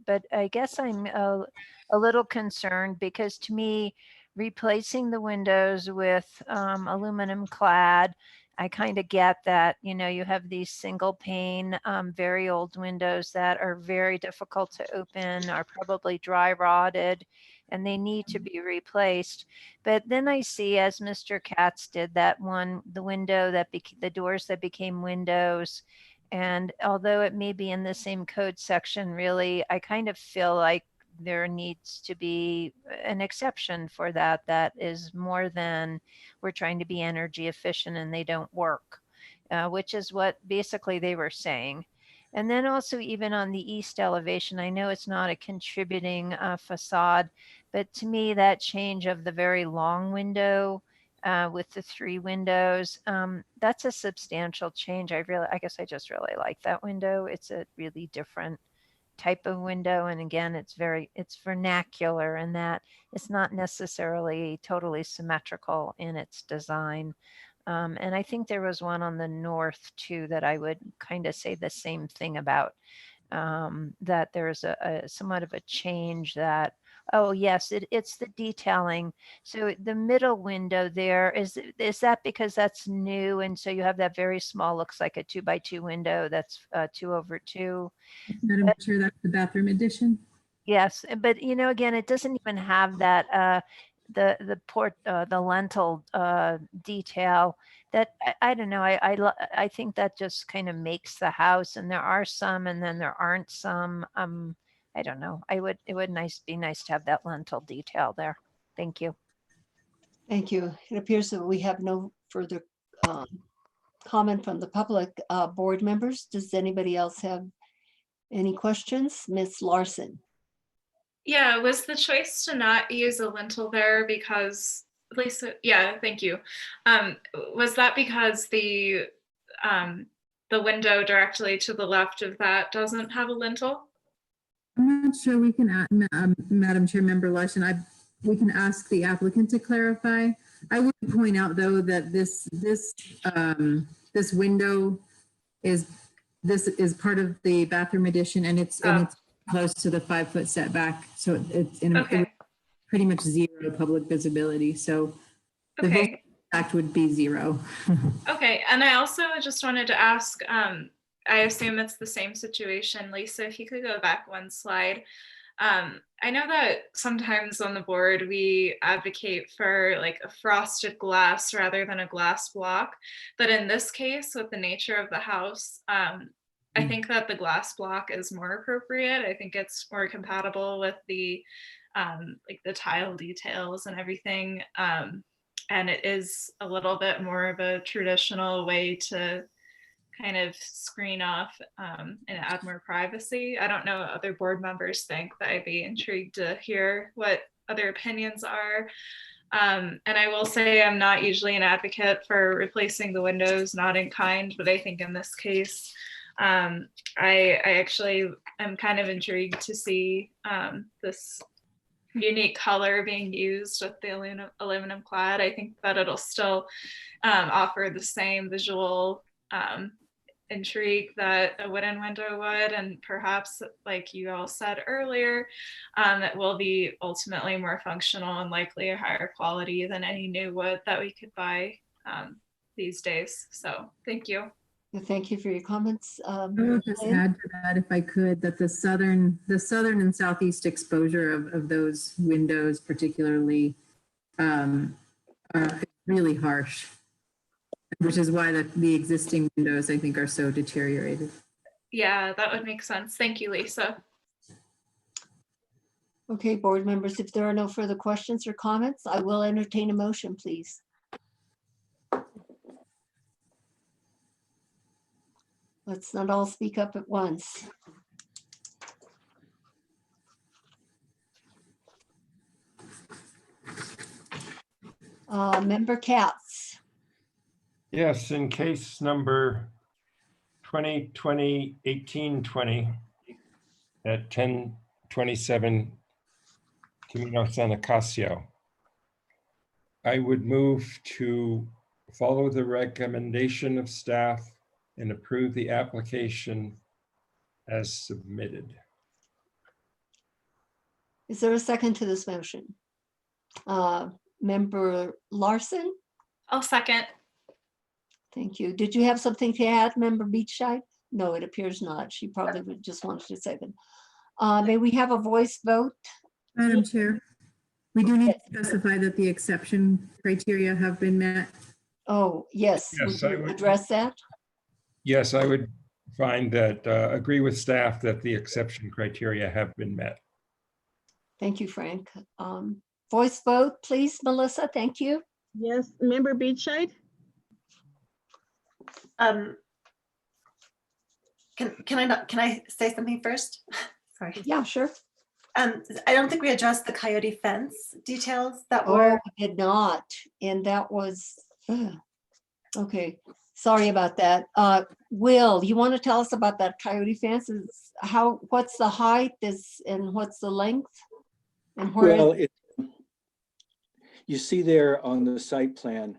but I guess I'm a little concerned because to me, replacing the windows with aluminum clad, I kind of get that, you know, you have these single pane, very old windows that are very difficult to open, are probably dry rotted, and they need to be replaced. But then I see, as Mr. Katz did, that one, the window that the doors that became windows. And although it may be in the same code section, really, I kind of feel like there needs to be an exception for that. That is more than we're trying to be energy efficient and they don't work, which is what basically they were saying. And then also even on the east elevation, I know it's not a contributing facade, but to me that change of the very long window with the 3 windows, that's a substantial change. I guess I just really like that window. It's a really different type of window. And again, it's vernacular in that it's not necessarily totally symmetrical in its design. And I think there was one on the north too that I would kind of say the same thing about, that there's a somewhat of a change that, oh yes, it's the detailing. So the middle window there, is that because that's new? And so you have that very small, looks like a 2x2 window that's 2/2. Madam Chair, that's the bathroom addition. Yes, but you know, again, it doesn't even have that the lentil detail that I don't know. I think that just kind of makes the house, and there are some, and then there aren't some. I don't know. It would be nice to have that lentil detail there. Thank you. Thank you. It appears that we have no further comment from the public. Board members, does anybody else have any questions? Ms. Larson? Yeah, was the choice to not use a lintel there because, Lisa, yeah, thank you. Was that because the window directly to the left of that doesn't have a lintel? I'm not sure we can, Madam Chair, Member Larson, we can ask the applicant to clarify. I would point out though that this window is part of the bathroom addition, and it's close to the 5-foot setback. So it's in pretty much zero public visibility. So the Okay. impact would be zero. Okay, and I also just wanted to ask, I assume it's the same situation. Lisa, if you could go back one slide. I know that sometimes on the board we advocate for like a frosted glass rather than a glass block, but in this case with the nature of the house, I think that the glass block is more appropriate. I think it's more compatible with the like the tile details and everything, and it is a little bit more of a traditional way to kind of screen off and add more privacy. I don't know what other board members think, but I'd be intrigued to hear what other opinions are. And I will say I'm not usually an advocate for replacing the windows, not in kind, but I think in this case, I actually am kind of intrigued to see this unique color being used with the aluminum clad. I think that it'll still offer the same visual intrigue that a wooden window would, and perhaps like you all said earlier, it will be ultimately more functional and likely a higher quality than any new wood that we could buy these days. So thank you. Thank you for your comments. I will just add to that, if I could, that the southern and southeast exposure of those windows particularly are really harsh, which is why the existing windows, I think, are so deteriorated. Yeah, that would make sense. Thank you, Lisa. Okay, board members, if there are no further questions or comments, I will entertain a motion, please. Let's not all speak up at once. Member Katz. Yes, in case number 2020-1820 at 1027 Camino San Acacio, I would move to follow the recommendation of staff and approve the application as submitted. Is there a second to this motion? Member Larson? I'll second. Thank you. Did you have something to add, Member Beachside? No, it appears not. She probably would just wanted to second. May we have a voice vote? Madam Chair, we do need to specify that the exception criteria have been met. Oh, yes. Yes, Would you address that? Yes, I would find that, agree with staff that the exception criteria have been met. Thank you, Frank. Voice vote, please, Melissa. Thank you. Yes, Member Beachside? Can I say something first? Sorry. Yeah, sure. I don't think we addressed the coyote fence details that Oh, were. we did not. And that was, okay. Sorry about that. Will, you want to tell us about that coyote fence? What's the height and what's the length? And where? Well, you see there on the site plan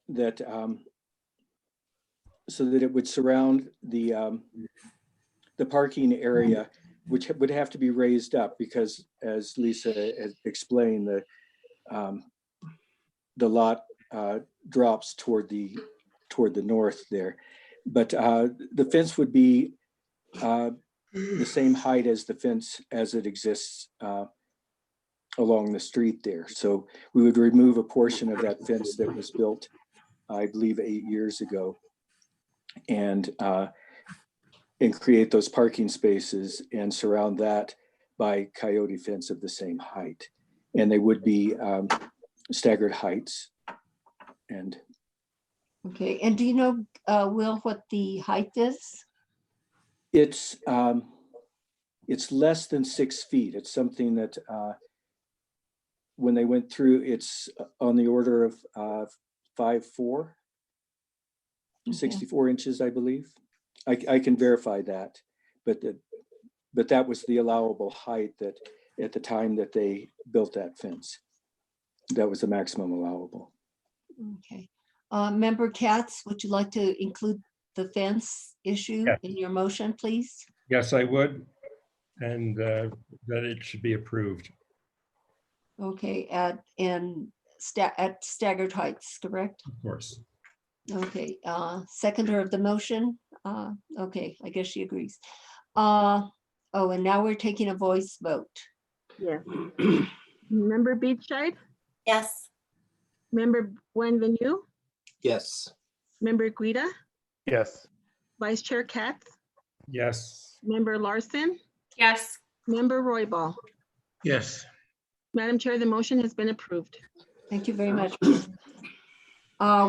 that so that it would surround the parking area, which would have to be raised up because, as Lisa has explained, the lot drops toward the north there. But the fence would be the same height as the fence as it exists along the street there. So we would remove a portion of that fence that was built, I believe, 8 years ago, and create those parking spaces and surround that by coyote fence of the same height. And they would be staggered heights. And Okay, and do you know, Will, what the height is? it's less than 6 feet. It's something that when they went through, it's on the order of 5'4", 64 inches, I believe. I can verify that, but that was the allowable height that at the time that they built that fence. That was the maximum allowable. Okay. Member Katz, would you like to include the fence issue Yeah. in your motion, please? Yes, I would. And that it should be approved. Okay, at staggered heights, correct? Of course. Okay, seconder of the motion. Okay, I guess she agrees. Oh, and now we're taking a voice vote. Yes. Member Beachside, Yes. Member Buenvenu, Yes. Member Guida, Yes. Vice Chair Katz, Yes. Member Larson, Yes. Member Royball. Yes. Madam Chair, the motion has been approved. Thank you very much.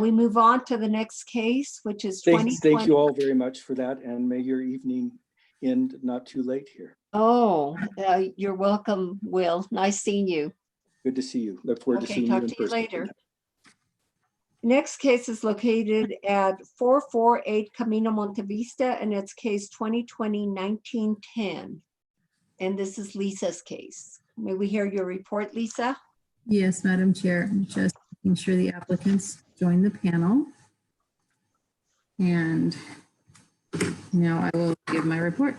We move on to the next case, which is Thank 2020. you all very much for that, and may your evening end not too late here. Oh, you're welcome, Will. Nice seeing you. Good to see you. Look forward to Okay, seeing you talk in to you person. later. Next case is located at 448 Camino Monte Vista, and it's case 2020-1910. And this is Lisa's case. May we hear your report, Lisa? Yes, Madam Chair, I'm just making sure the applicants join the panel. And now I will give my report.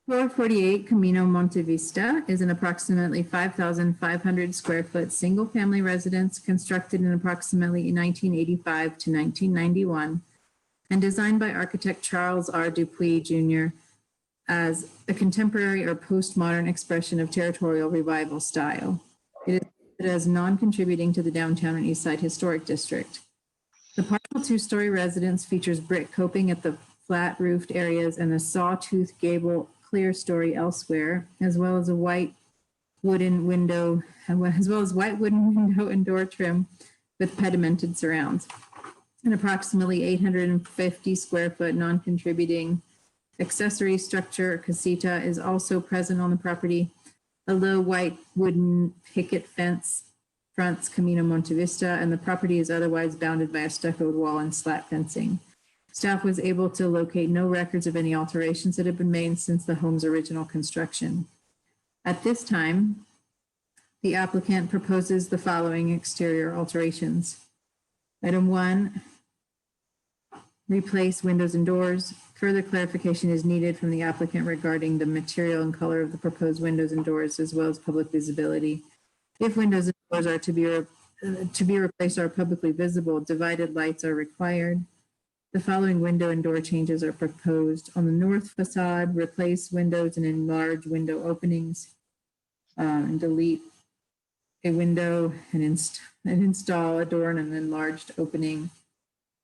448 Camino Monte Vista is an approximately 5,500 square foot single family residence constructed in approximately 1985 to 1991 and designed by architect Charles R. Dupuis Jr. as a contemporary or postmodern expression of territorial revival style. It is listed as non-contributing to the downtown and east side historic district. The partial two-story residence features brick coping at the flat roofed areas and a sawtooth gable clear story elsewhere, as well as white wooden window and door trim with pedimented surrounds. An approximately 850 square foot non-contributing accessory structure, casita, is also present on the property. A low white wooden picket fence fronts Camino Monte Vista, and the property is otherwise bounded by a stuccoed wall and slat fencing. Staff was able to locate no records of any alterations that have been made since the home's original construction. At this time, the applicant proposes the following exterior alterations. Item 1, replace windows and doors. Further clarification is needed from the applicant regarding the material and color of the proposed windows and doors, as well as public visibility. If windows and doors are to be replaced or publicly visible, divided lights are required. The following window and door changes are proposed. On the north facade, replace windows and enlarge window openings, and delete a window and install a door and an enlarged opening.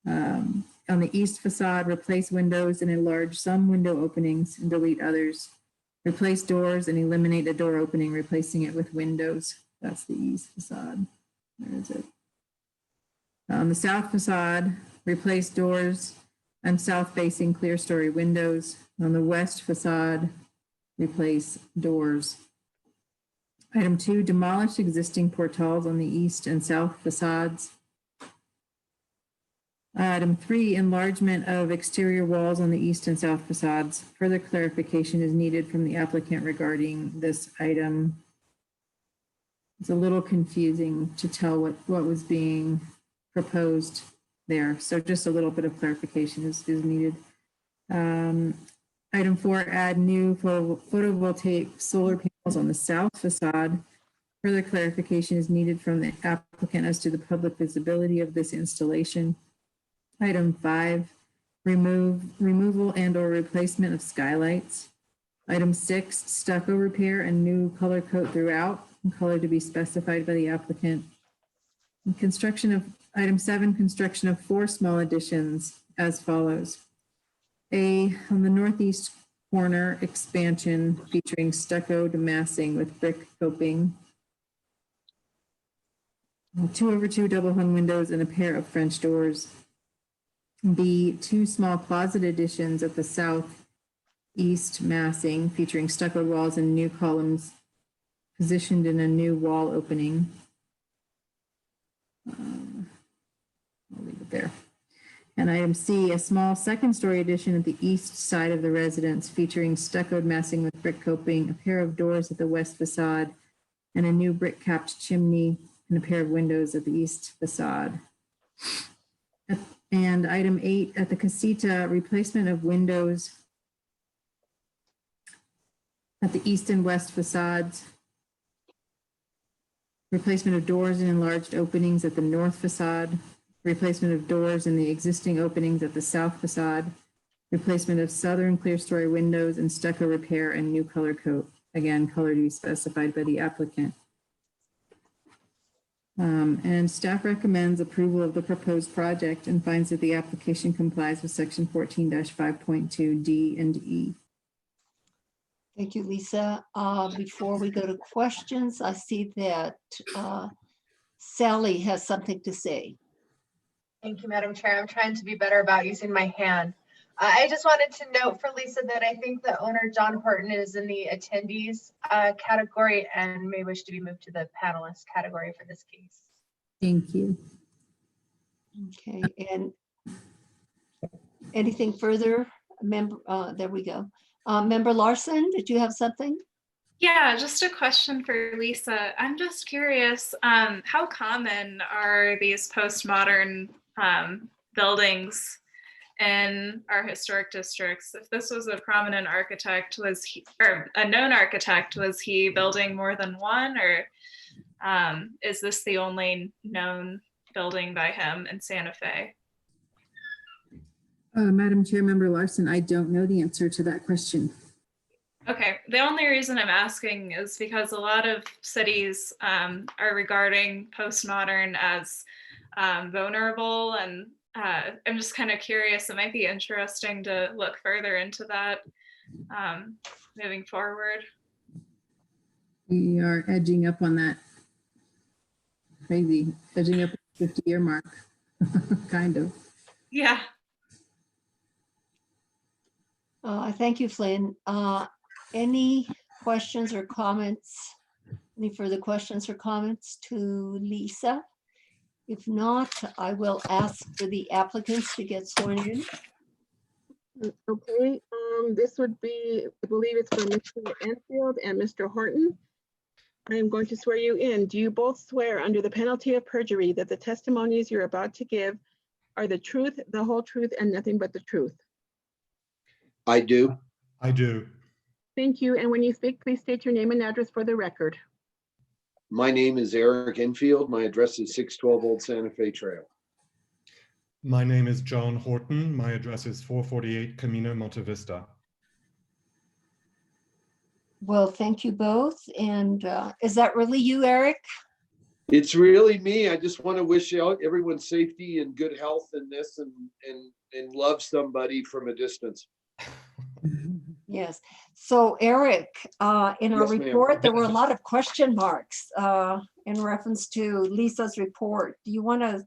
On the east facade, replace windows and enlarge some window openings and delete others. Replace doors and eliminate a door opening, replacing it with windows. That's the east facade. Where is it? On the south facade, replace doors and south-facing clear story windows. On the west facade, replace doors. Item 2, demolish existing portals on the east and south facades. Item 3, enlargement of exterior walls on the east and south facades. Further clarification is needed from the applicant regarding this item. It's a little confusing to tell what was being proposed there. So just a little bit of clarification is needed. Item 4, add new photovoltaic solar panels on the south facade. Further clarification is needed from the applicant as to the public visibility of this installation. Item 5, removal and or replacement of skylights. Item 6, stucco repair and new color coat throughout, and color to be specified by the applicant. And item 7, construction of 4 small additions as follows. A, on the northeast corner, expansion featuring stuccoed massing with brick coping. 2/2 double hung windows and a pair of French doors. B, 2 small closet additions at the southeast massing featuring stuccoed walls and new columns positioned in a new wall opening. I'll leave it there. And item C, a small second-story addition at the east side of the residence featuring stuccoed massing with brick coping, a pair of doors at the west facade, and a new brick-capped chimney and a pair of windows at the east facade. And item 8, at the casita, replacement of windows at the east and west facades, replacement of doors and enlarged openings at the north facade, replacement of doors in the existing openings at the south facade, replacement of southern clear story windows and stucco repair and new color coat. Again, color to be specified by the applicant. And staff recommends approval of the proposed project and finds that the application complies with section 14-5.2 D and E. Thank you, Lisa. Before we go to questions, I see that Sally has something to say. Thank you, Madam Chair. I'm trying to be better about using my hand. I just wanted to note for Lisa that I think the owner, John Horton, is in the attendees category and may wish to be moved to the panelist category for this case. Thank you. Okay, and anything further? Member, there we go. Member Larson, did you have something? Yeah, just a question for Lisa. I'm just curious, how common are these postmodern buildings in our historic districts? If this was a prominent architect, or a known architect, was he building more than one, or is this the only known building by him in Santa Fe? Madam Chair, Member Larson, I don't know the answer to that question. Okay, the only reason I'm asking is because a lot of cities are regarding postmodern as vulnerable, and I'm just kind of curious. It might be interesting to look further into that moving forward. We are edging up on that. Crazy, edging up the 50-year mark, kind of. Yeah. Thank you, Flynn. Any questions or comments? Any further questions or comments to Lisa? If not, I will ask for the applicants to get sworn in. Okay, this would be, I believe it's for Mr. Enfield and Mr. Horton. I am going to swear you in. Do you both swear under the penalty of perjury that the testimonies you're about to give are the truth, the whole truth, and nothing but the truth? I do. I do. Thank you. And when you speak, please state your name and address for the record. My name is Eric Enfield. My address is 612 Old Santa Fe Trail. My name is John Horton. My address is 448 Camino Monte Vista. Well, thank you both. And is that really you, Eric? It's really me. I just want to wish everyone safety and good health in this, and love somebody from a distance. Yes. So Eric, in our Yes, ma'am. report, there were a lot of question marks in reference to Lisa's report. Do you want to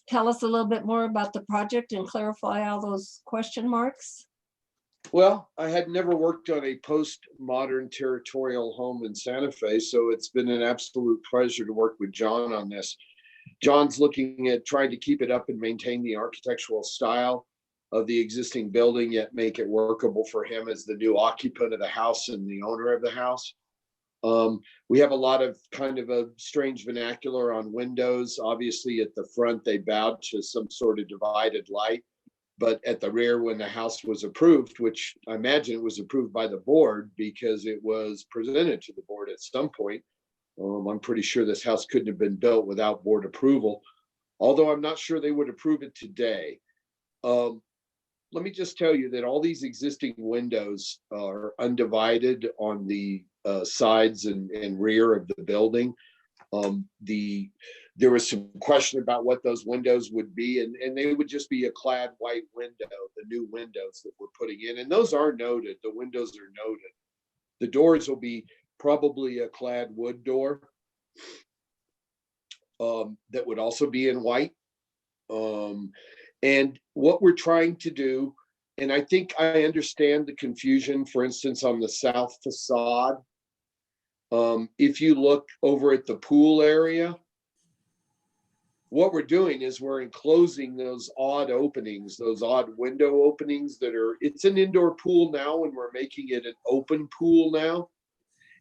tell us a little bit more about the project and clarify all those question marks? Well, I had never worked on a post-modern territorial home in Santa Fe, so it's been an absolute pleasure to work with John on this. John's looking at trying to keep it up and maintain the architectural style of the existing building, yet make it workable for him as the new occupant of the house and the owner of the house. We have a lot of kind of a strange vernacular on windows. Obviously at the front, they bowed to some sort of divided light, but at the rear, when the house was approved, which I imagine it was approved by the board because it was presented to the board at some point. I'm pretty sure this house couldn't have been built without board approval, although I'm not sure they would approve it today. let me just tell you that all these existing windows are undivided on the sides and rear of the building. There was some question about what those windows would be, and they would just be a clad white window, the new windows that we're putting in, and those are noted. The windows are noted. The doors will be probably a clad wood door that would also be in white. And what we're trying to do, and I think I understand the confusion, for instance, on the south facade. If you look over at the pool area, what we're doing is we're enclosing those odd openings, those odd window openings that are, it's an indoor pool now and we're making it an open pool now.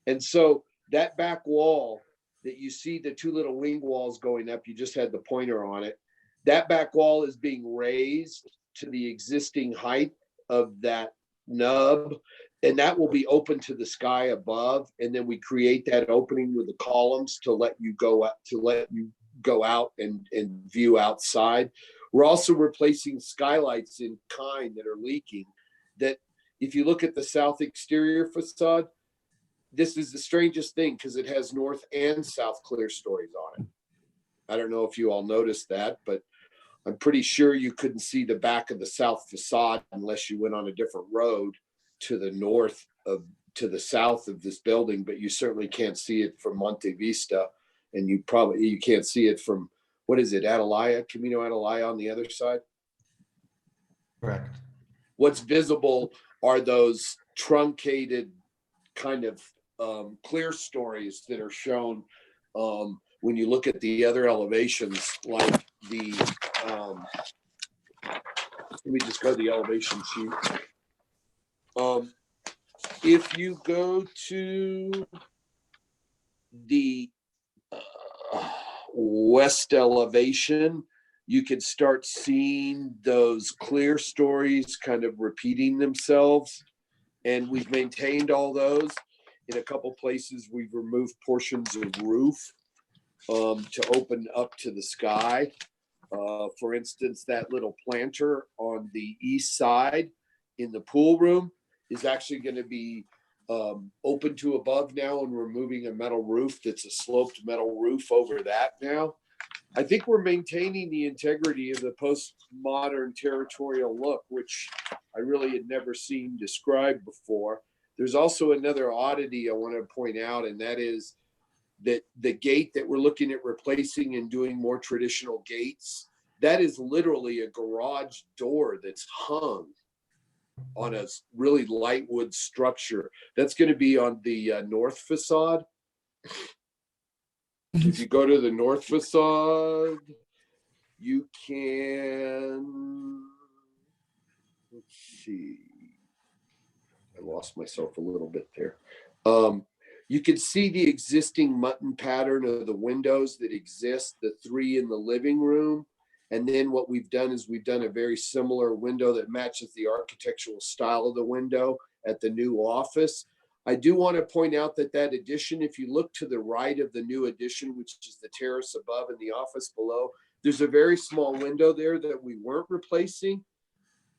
And so that back wall that you see, the two little wing walls going up, you just had the pointer on it. That back wall is being raised to the existing height of that nub, and that will be open to the sky above. And then we create that opening with the columns to let you go up, to let you go out and view outside. We're also replacing skylights in kind that are leaking, that if you look at the south exterior facade, this is the strangest thing because it has north and south clear stories on it. I don't know if you all noticed that, but I'm pretty sure you couldn't see the back of the south facade unless you went on a different road to the north of, to the south of this building, but you certainly can't see it from Monte Vista. And you can't see it from, what is it, Atalaya, Camino Atalaya on the other side? Correct. What's visible are those truncated kind of clear stories that are shown when you look at the other elevations, like the, let me just go to the elevation sheet. If you go to the west elevation, you can start seeing those clear stories kind of repeating themselves. And we've maintained all those. In a couple places, we've removed portions of roof to open up to the sky. For instance, that little planter on the east side in the pool room is actually going to be open to above now, and we're moving a metal roof that's a sloped metal roof over that now. I think we're maintaining the integrity of the postmodern territorial look, which I really had never seen described before. There's also another oddity I want to point out, and that is that the gate that we're looking at replacing and doing more traditional gates, that is literally a garage door that's hung on a really light wood structure. That's going to be on the north facade. If you go to the north facade, you can, let's see, I lost myself a little bit there. You can see the existing mutton pattern of the windows that exist, the three in the living room. And then what we've done is we've done a very similar window that matches the architectural style of the window at the new office. I do want to point out that that addition, if you look to the right of the new addition, which is the terrace above and the office below, there's a very small window there that we weren't replacing.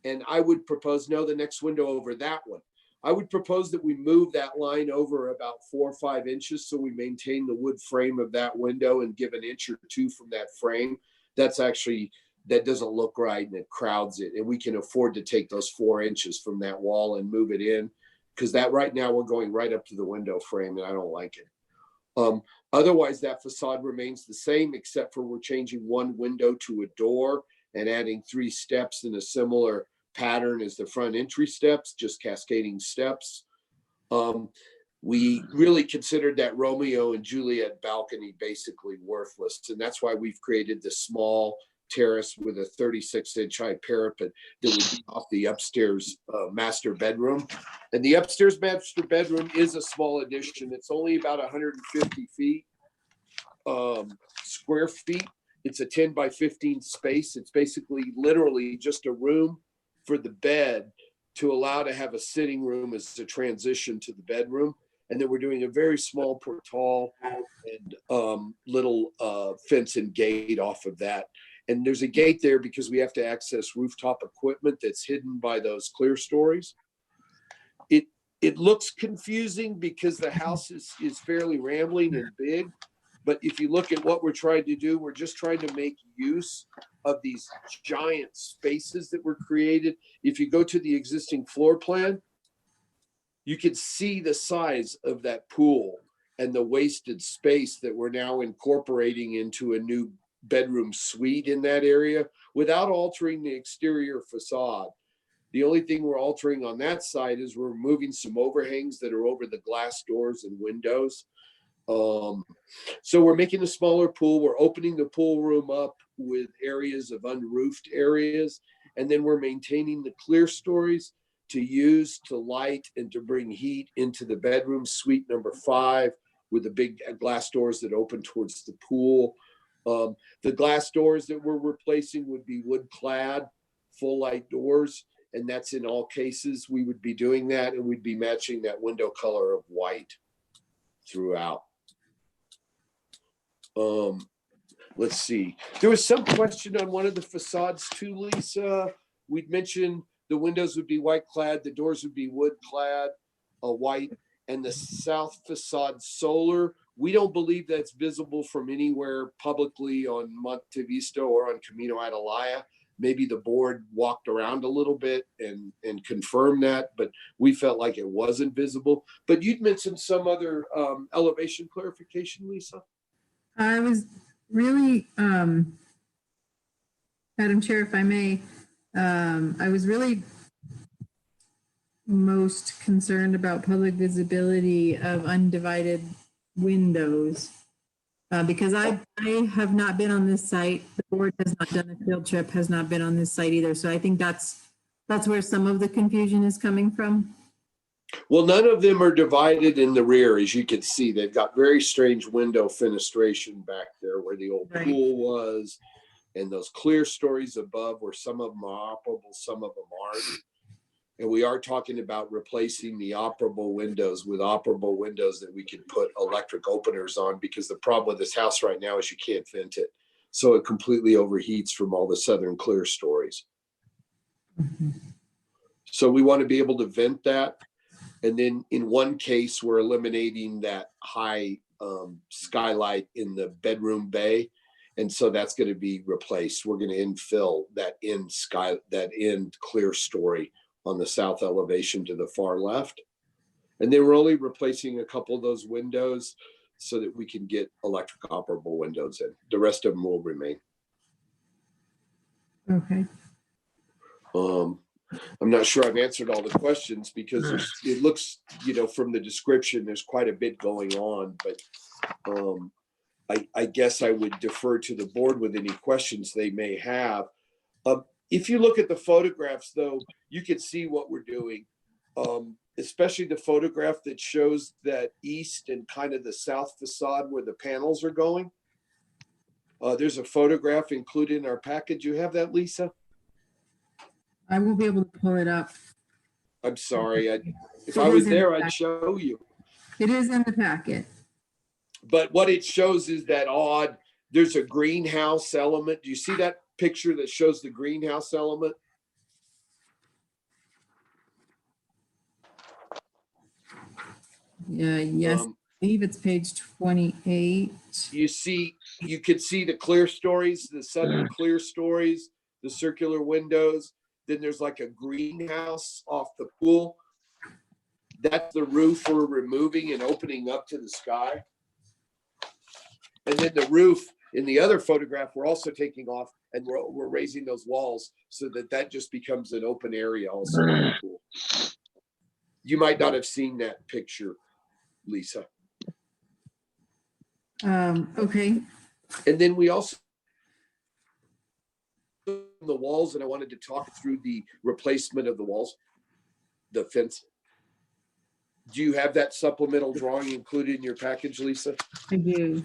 And I would propose, no, the next window over that one. I would propose that we move that line over about 4 or 5 inches so we maintain the wood frame of that window and give an inch or two from that frame. That's actually, that doesn't look right and it crowds it. And we can afford to take those 4 inches from that wall and move it in, because that right now we're going right up to the window frame and I don't like it. Otherwise, that facade remains the same, except for we're changing one window to a door and adding 3 steps in a similar pattern as the front entry steps, just cascading steps. We really considered that Romeo and Juliet balcony basically worthless. And that's why we've created the small terrace with a 36-inch high parapet that would be off the upstairs master bedroom. And the upstairs master bedroom is a small addition. It's only about 150 feet, square feet. It's a 10 by 15 space. It's basically literally just a room for the bed to allow to have a sitting room as a transition to the bedroom. And then we're doing a very small portal and little fence and gate off of that. And there's a gate there because we have to access rooftop equipment that's hidden by those clear stories. It looks confusing because the house is fairly rambling and big. But if you look at what we're trying to do, we're just trying to make use of these giant spaces that were created. If you go to the existing floor plan, you can see the size of that pool and the wasted space that we're now incorporating into a new bedroom suite in that area without altering the exterior facade. The only thing we're altering on that side is we're removing some overhangs that are over the glass doors and windows. So we're making a smaller pool. We're opening the pool room up with areas of unroofed areas. And then we're maintaining the clear stories to use to light and to bring heat into the bedroom suite number 5 with the big glass doors that open towards the pool. The glass doors that we're replacing would be wood clad, full light doors. And that's in all cases, we would be doing that, and we'd be matching that window color of white throughout. Let's see. There was some question on one of the facades too, Lisa. We'd mentioned the windows would be white clad, the doors would be wood clad, white, and the south facade solar. We don't believe that's visible from anywhere publicly on Monte Vista or on Camino Atalaya. Maybe the board walked around a little bit and confirmed that, but we felt like it wasn't visible. But you'd mentioned some other elevation clarification, Lisa? I was really, Madam Chair, if I may, I was really most concerned about public visibility of undivided windows. Because I have not been on this site. The board has not done a field trip, has not been on this site either. So I think that's where some of the confusion is coming from. Well, none of them are divided in the rear, as you can see. They've got very strange window fenestration back there where the old pool was, and those clear stories above where some of them are operable, some of them aren't. And we are talking about replacing the operable windows with operable windows that we can put electric openers on, because the problem with this house right now is you can't vent it. So it completely overheats from all the southern clear stories. So we want to be able to vent that. And then in one case, we're eliminating that high skylight in the bedroom bay. And so that's going to be replaced. We're going to infill that end clear story on the south elevation to the far left. And then we're only replacing a couple of those windows so that we can get electric operable windows in. The rest of them will remain. Okay. I'm not sure I've answered all the questions because it looks, from the description, there's quite a bit going on, but I guess I would defer to the board with any questions they may have. If you look at the photographs, though, you can see what we're doing, especially the photograph that shows that east and kind of the south facade where the panels are going. There's a photograph included in our package. You have that, Lisa? I won't be able to pull it up. I'm sorry. If I was there, I'd show you. It is in the packet. But what it shows is that there's a greenhouse element. Do you see that picture that shows the greenhouse element? Yeah, yes, I believe it's page 28. You could see the clear stories, the southern clear stories, the circular windows. Then there's like a greenhouse off the pool. That's the roof we're removing and opening up to the sky. And then the roof in the other photograph, we're also taking off, and we're raising those walls so that just becomes an open area also in the pool. You might not have seen that picture, Lisa. Okay. And then we also the walls, and I wanted to talk through the replacement of the walls, the fence. Do you have that supplemental drawing included in your package, Lisa? I do.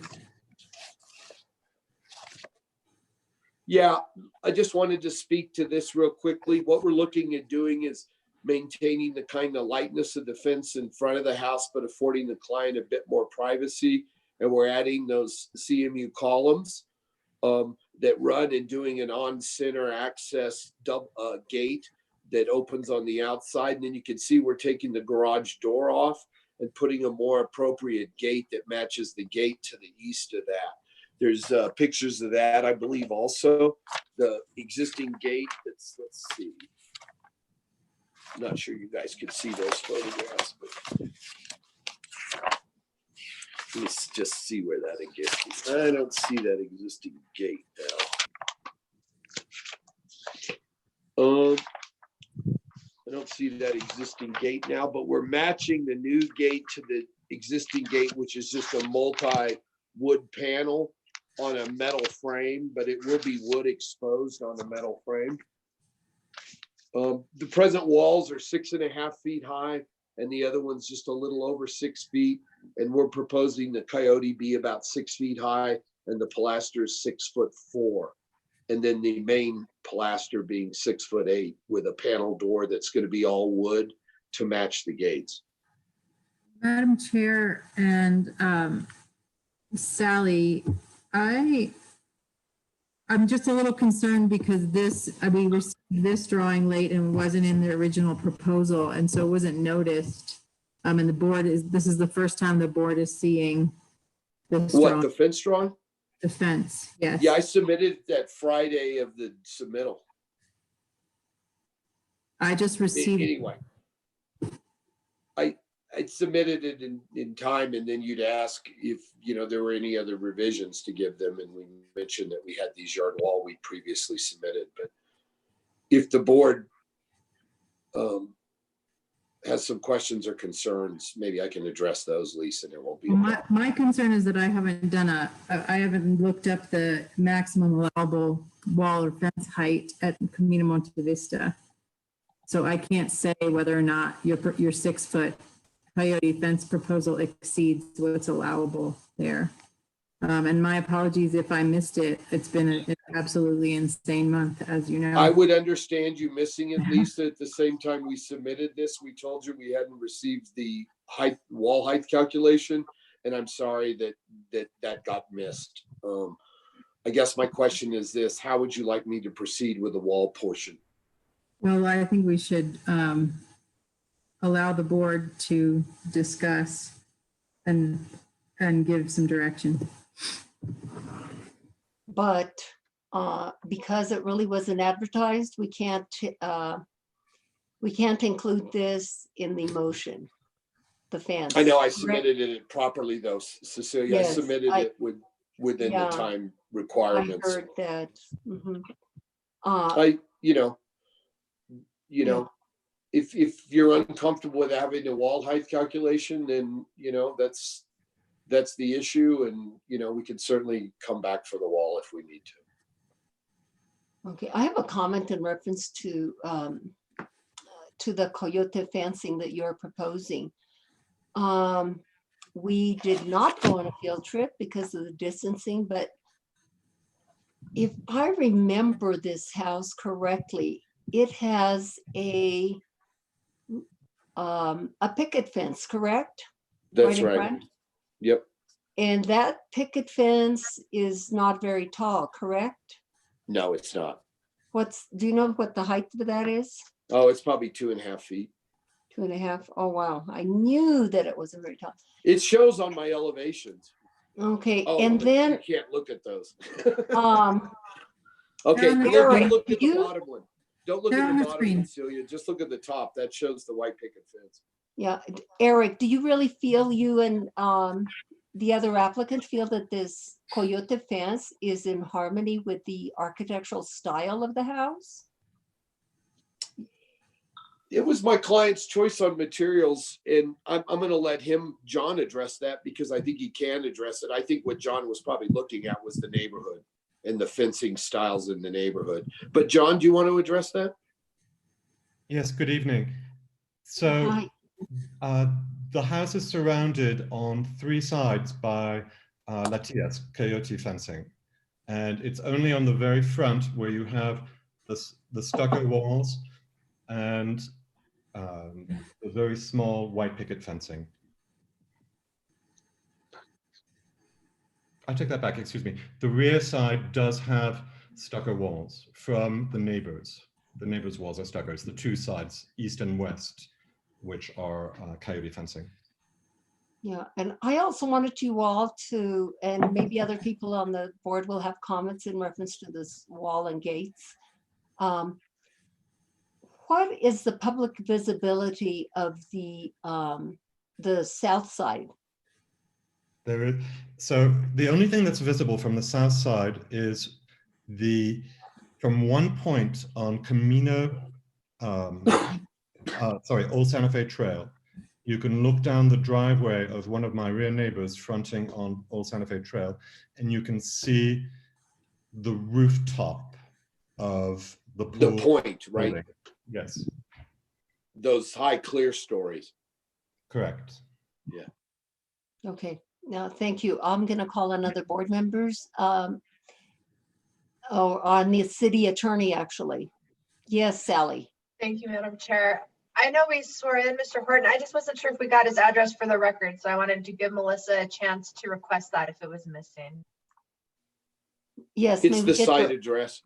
Yeah, I just wanted to speak to this real quickly. What we're looking at doing is maintaining the kind of lightness of the fence in front of the house, but affording the client a bit more privacy. And we're adding those CMU columns. that run and doing an on-center access gate that opens on the outside. And then you can see we're taking the garage door off and putting a more appropriate gate that matches the gate to the east of that. There's pictures of that, I believe, also. The existing gate, let's see. I'm not sure you guys can see those photographs, but let's just see where that existing. I don't see that existing gate now. I don't see that existing gate now, but we're matching the new gate to the existing gate, which is just a multi-wood panel on a metal frame, but it will be wood exposed on a metal frame. The present walls are 6.5 feet high, and the other one's just a little over 6 feet. And we're proposing the coyote be about 6 feet high, and the pilaster is 6'4". And then the main pilaster being 6'8" with a panel door that's going to be all wood to match the gates. Madam Chair and Sally, I'm just a little concerned because we received this drawing late and wasn't in the original proposal, and so it wasn't noticed. And this is the first time the board is seeing this drawing. The fence drawing? The fence, yes. Yeah, I submitted that Friday of the submittal. I just received. Anyway, I submitted it in time, and then you'd ask if, there were any other revisions to give them. And we mentioned that we had these yard wall we previously submitted, but if the board has some questions or concerns, maybe I can address those, Lisa, and it won't be. My concern is that I haven't looked up the maximum allowable wall or fence height at Camino Monte Vista. So I can't say whether or not your 6 foot coyote fence proposal exceeds what's allowable there. And my apologies if I missed it. It's been an absolutely insane month, as you know. I would understand you missing it, Lisa. At the same time we submitted this, we told you we hadn't received the wall height calculation, and I'm sorry that got missed. I guess my question is this: how would you like me to proceed with the wall portion? Well, I think we should allow the board to discuss and give some direction. But because it really wasn't advertised, we can't include this in the motion, the fence. I know I submitted it properly though, Cecilia. Yes, I submitted it within the time requirements. I heard that. Mhm. If you're uncomfortable with having a wall height calculation, then, that's the issue. And, we can certainly come back for the wall if we need to. Okay, I have a comment in reference to the coyote fencing that you're proposing. We did not go on a field trip because of the distancing, but if I remember this house correctly, it has a picket fence, correct? That's in right. front? Yep. And that picket fence is not very tall, correct? No, it's not. Do you know what the height of that is? Oh, it's probably 2.5 feet. 2.5. Oh, wow. I knew that it wasn't very tall. It shows on my elevations. Okay, Oh, and but then you can't look at those. Okay, don't Eric, look at the bottom one. Don't look They're at on the the bottom screen. one, Celia. Just look at the top. That shows the white picket fence. yeah, Eric, do you really feel you and the other applicant feel that this coyote fence is in harmony with the architectural style of the house? It was my client's choice on materials, and I'm going to let John address that because I think he can address it. I think what John was probably looking at was the neighborhood and the fencing styles in the neighborhood. But John, do you want to address that? Yes, good evening. So the house is surrounded on 3 sides by Latias, coyote fencing. And it's only on the very front where you have the stucco walls and the very small white picket fencing. I take that back, excuse me. The rear side does have stucco walls from the neighbors. The neighbors' walls are stucco. It's the two sides, east and west, which are coyote fencing. Yeah, and I also wanted you all to, and maybe other people on the board will have comments in reference to this wall and gates. What is the public visibility of the south side? There is, so the only thing that's visible from the south side is from one point on Camino, Old Santa Fe Trail, you can look down the driveway of one of my rear neighbors fronting on Old Santa Fe Trail, and you can see the rooftop of the pool. The point, right? building. Yes, Those high clear stories. correct. Yeah. Okay, now, thank you. I'm gonna call on other board members. On the city attorney, actually. Yes, Sally. Thank you, Madam Chair. I know we swore in Mr. Horton. I just wasn't sure if we got his address for the record, so I wanted to give Melissa a chance to request that if it was missing. Yes. It's may we the get site address.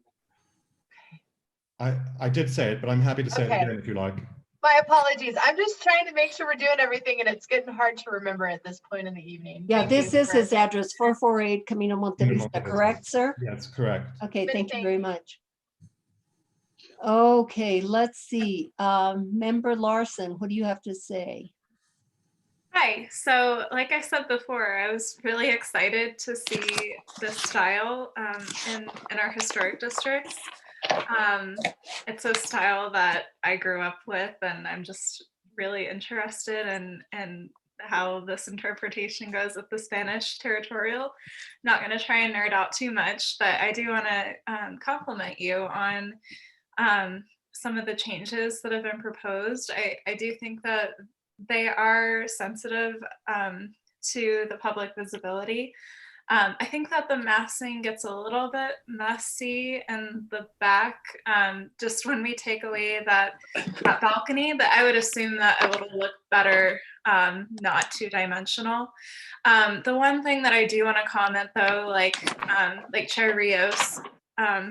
I did say it, but I'm happy to say it Okay. again if you like. My apologies. I'm just trying to make sure we're doing everything and it's getting hard to remember at this point in the evening. Yeah, Thank this you is for- his address, 448 Camino Monte Camino Vista, Monte Vista. correct, sir? Yes, correct. Okay, thank you Thank very much. Okay, let's see. Member Larson, what do you have to say? Hi, so like I said before, I was really excited to see this style in our historic districts. It's a style that I grew up with, and I'm just really interested in how this interpretation goes with the Spanish territorial. Not going to try and nerd out too much, but I do want to compliment you on some of the changes that have been proposed. I do think that they are sensitive to the public visibility. I think that the massing gets a little bit messy in the back, just when we take away that balcony, but I would assume that it would look better, not two-dimensional. The one thing that I do want to comment though, like Chair Rios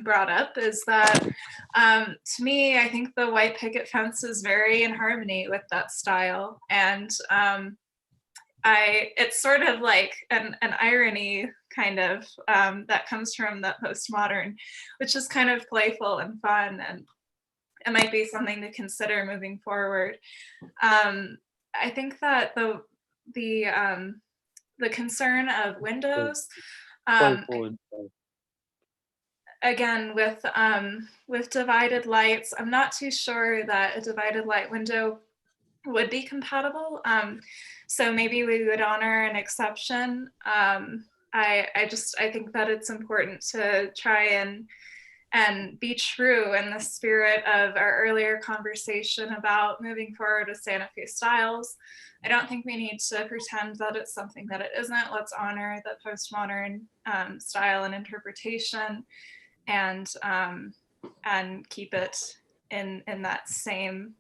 brought up, is that to me, I think the white picket fence is very in harmony with that style. And it's sort of like an irony kind of that comes from that postmodern, which is kind of playful and fun, and it might be something to consider moving forward. I think that the concern of windows, again, with divided lights, I'm not too sure that a divided light window would be compatible. So maybe we would honor an exception. I think that it's important to try and be true in the spirit of our earlier conversation about moving forward with Santa Fe styles. I don't think we need to pretend that it's something that it isn't. Let's honor the postmodern style and interpretation, and keep it in that same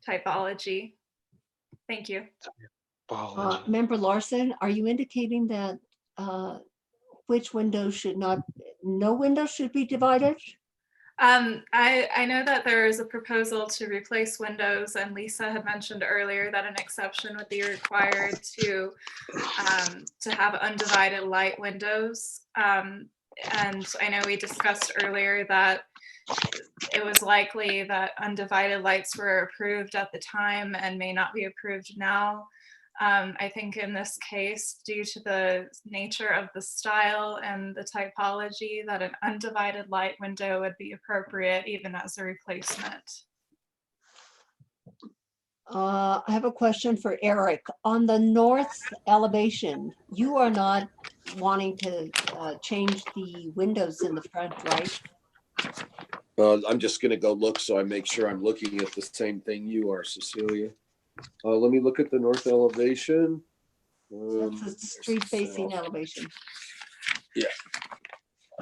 typology. Thank you. Member Larson, are you indicating that which windows should not, no windows should be divided? I know that there is a proposal to replace windows, and Lisa had mentioned earlier that an exception would be required to have undivided light windows. And I know we discussed earlier that it was likely that undivided lights were approved at the time and may not be approved now. I think in this case, due to the nature of the style and the typology, that an undivided light window would be appropriate even as a replacement. I have a question for Eric. On the north elevation, you are not wanting to change the windows in the front, right? I'm just gonna go look so I make sure I'm looking at the same thing you are, Cecilia. Let me look at the north elevation. That's a street facing elevation. Yeah.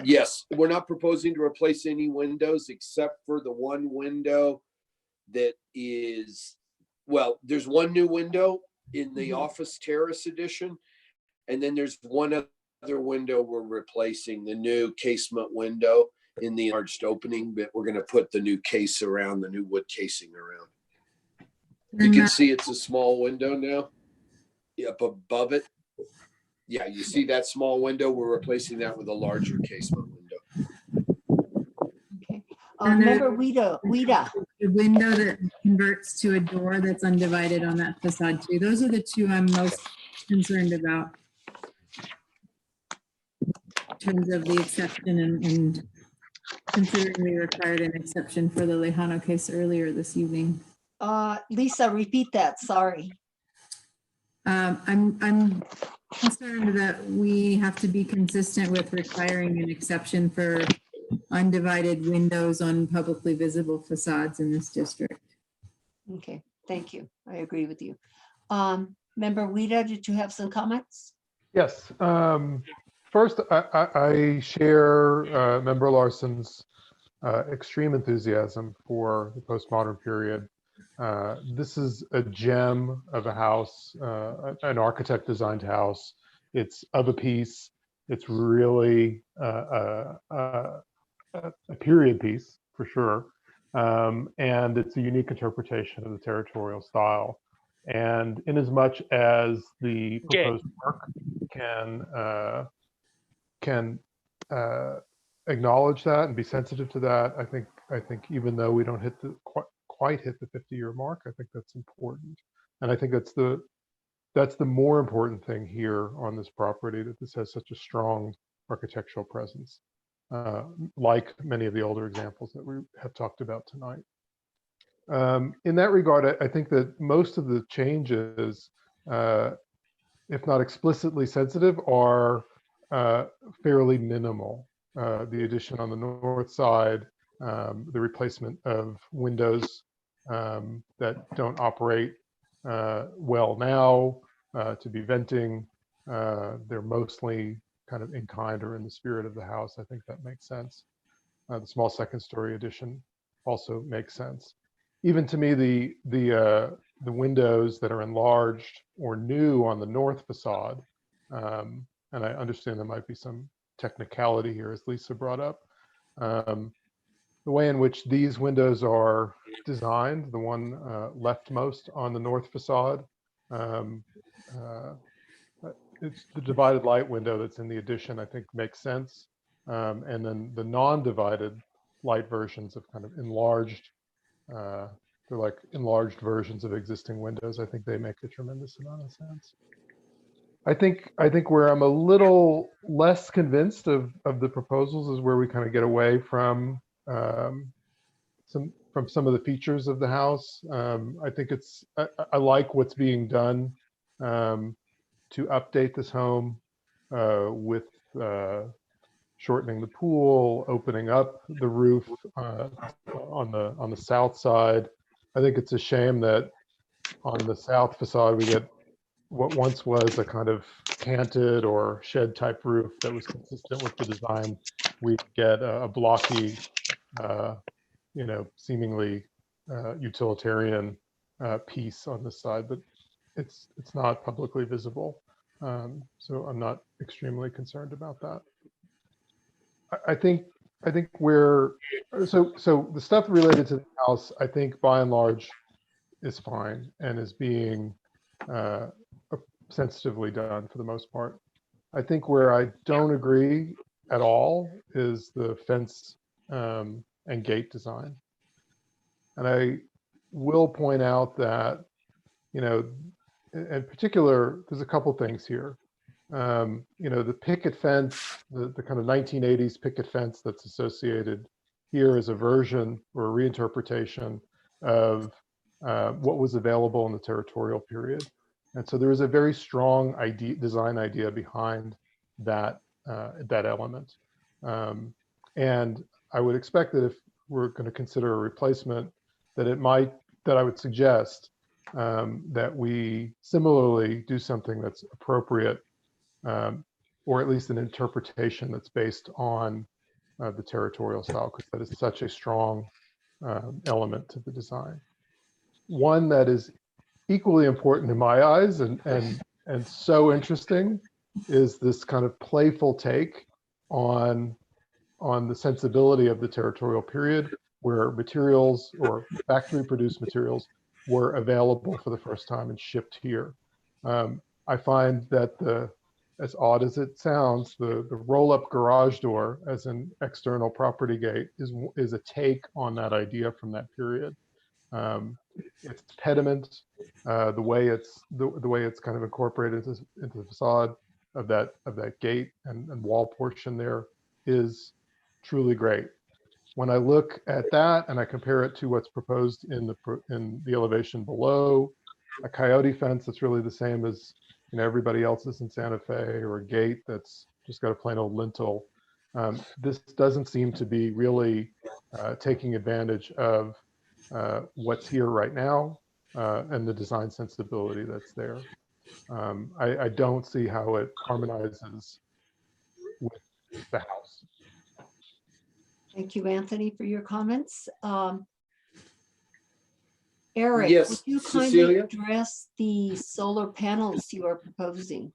Yes, we're not proposing to replace any windows except for the one window that is, well, there's one new window in the office terrace edition, And then there's one other window we're replacing, the new casement window in the enlarged opening, but we're going to put the new case around, the new wood casing around. You can see it's a small window now. Up above it. Yeah, you see that small window? We're replacing that with a larger casement window. Okay. And there's Member Wida. The window that converts to a door that's undivided on that facade too. Those are the two I'm most concerned about in terms of the exception and considering we required an exception for the Lejano case earlier this evening. Lisa, repeat that. Sorry. I'm concerned that we have to be consistent with requiring an exception for undivided windows on publicly visible facades in this district. Okay, thank you. I agree with you. Member Wida, did you have some comments? Yes. First, I share Member Larson's extreme enthusiasm for the postmodern period. This is a gem of a house, an architect designed house. It's of a piece. It's really a period piece for sure. And it's a unique interpretation of the territorial style. And in as much as the proposed work can acknowledge that and be sensitive to that, I think even though we don't quite hit the 50-year mark, I think that's important. And I think that's the more important thing here on this property, that this has such a strong architectural presence, like many of the older examples that we have talked about tonight. In that regard, I think that most of the changes, if not explicitly sensitive, are fairly minimal. The addition on the north side, the replacement of windows that don't operate well now to be venting. They're mostly kind of in kind or in the spirit of the house. I think that makes sense. The small second story addition also makes sense. Even to me, the windows that are enlarged or new on the north facade, and I understand there might be some technicality here, as Lisa brought up. The way in which these windows are designed, the one leftmost on the north facade, it's the divided light window that's in the addition, I think makes sense. And then the non-divided light versions of kind of enlarged, they're like enlarged versions of existing windows. I think they make a tremendous amount of sense. I think where I'm a little less convinced of the proposals is where we kind of get away from some of the features of the house. I think I like what's being done to update this home with shortening the pool, opening up the roof on the south side. I think it's a shame that on the south facade we get what once was a kind of canted or shed type roof that was consistent with the design. We get a blocky, seemingly utilitarian piece on this side, but it's not publicly visible. So I'm not extremely concerned about that. I think we're so the stuff related to the house, I think by and large is fine and is being sensitively done for the most part. I think where I don't agree at all is the fence and gate design. And I will point out that, in particular, there's a couple things here. The picket fence, the kind of 1980s picket fence that's associated here is a version or a reinterpretation of what was available in the territorial period. And so there is a very strong design idea behind that element. And I would expect that if we're going to consider a replacement, that I would suggest that we similarly do something that's appropriate, or at least an interpretation that's based on the territorial style, because that is such a strong element to the design. One that is equally important in my eyes and so interesting is this kind of playful take on the sensibility of the territorial period, where materials or factory produced materials were available for the first time and shipped here. I find that as odd as it sounds, the roll-up garage door as an external property gate is a take on that idea from that period. Its pediment, the way it's kind of incorporated into the facade of that gate and wall portion there is truly great. When I look at that and I compare it to what's proposed in the elevation below, a coyote fence that's really the same as everybody else's in Santa Fe, or a gate that's just got a plain old lintel. This doesn't seem to be really taking advantage of what's here right now and the design sensibility that's there. I don't see how it harmonizes with the house. Thank you, Anthony, for your comments. Eric, Yes, would you kindly Cecilia? address the solar panels you are proposing?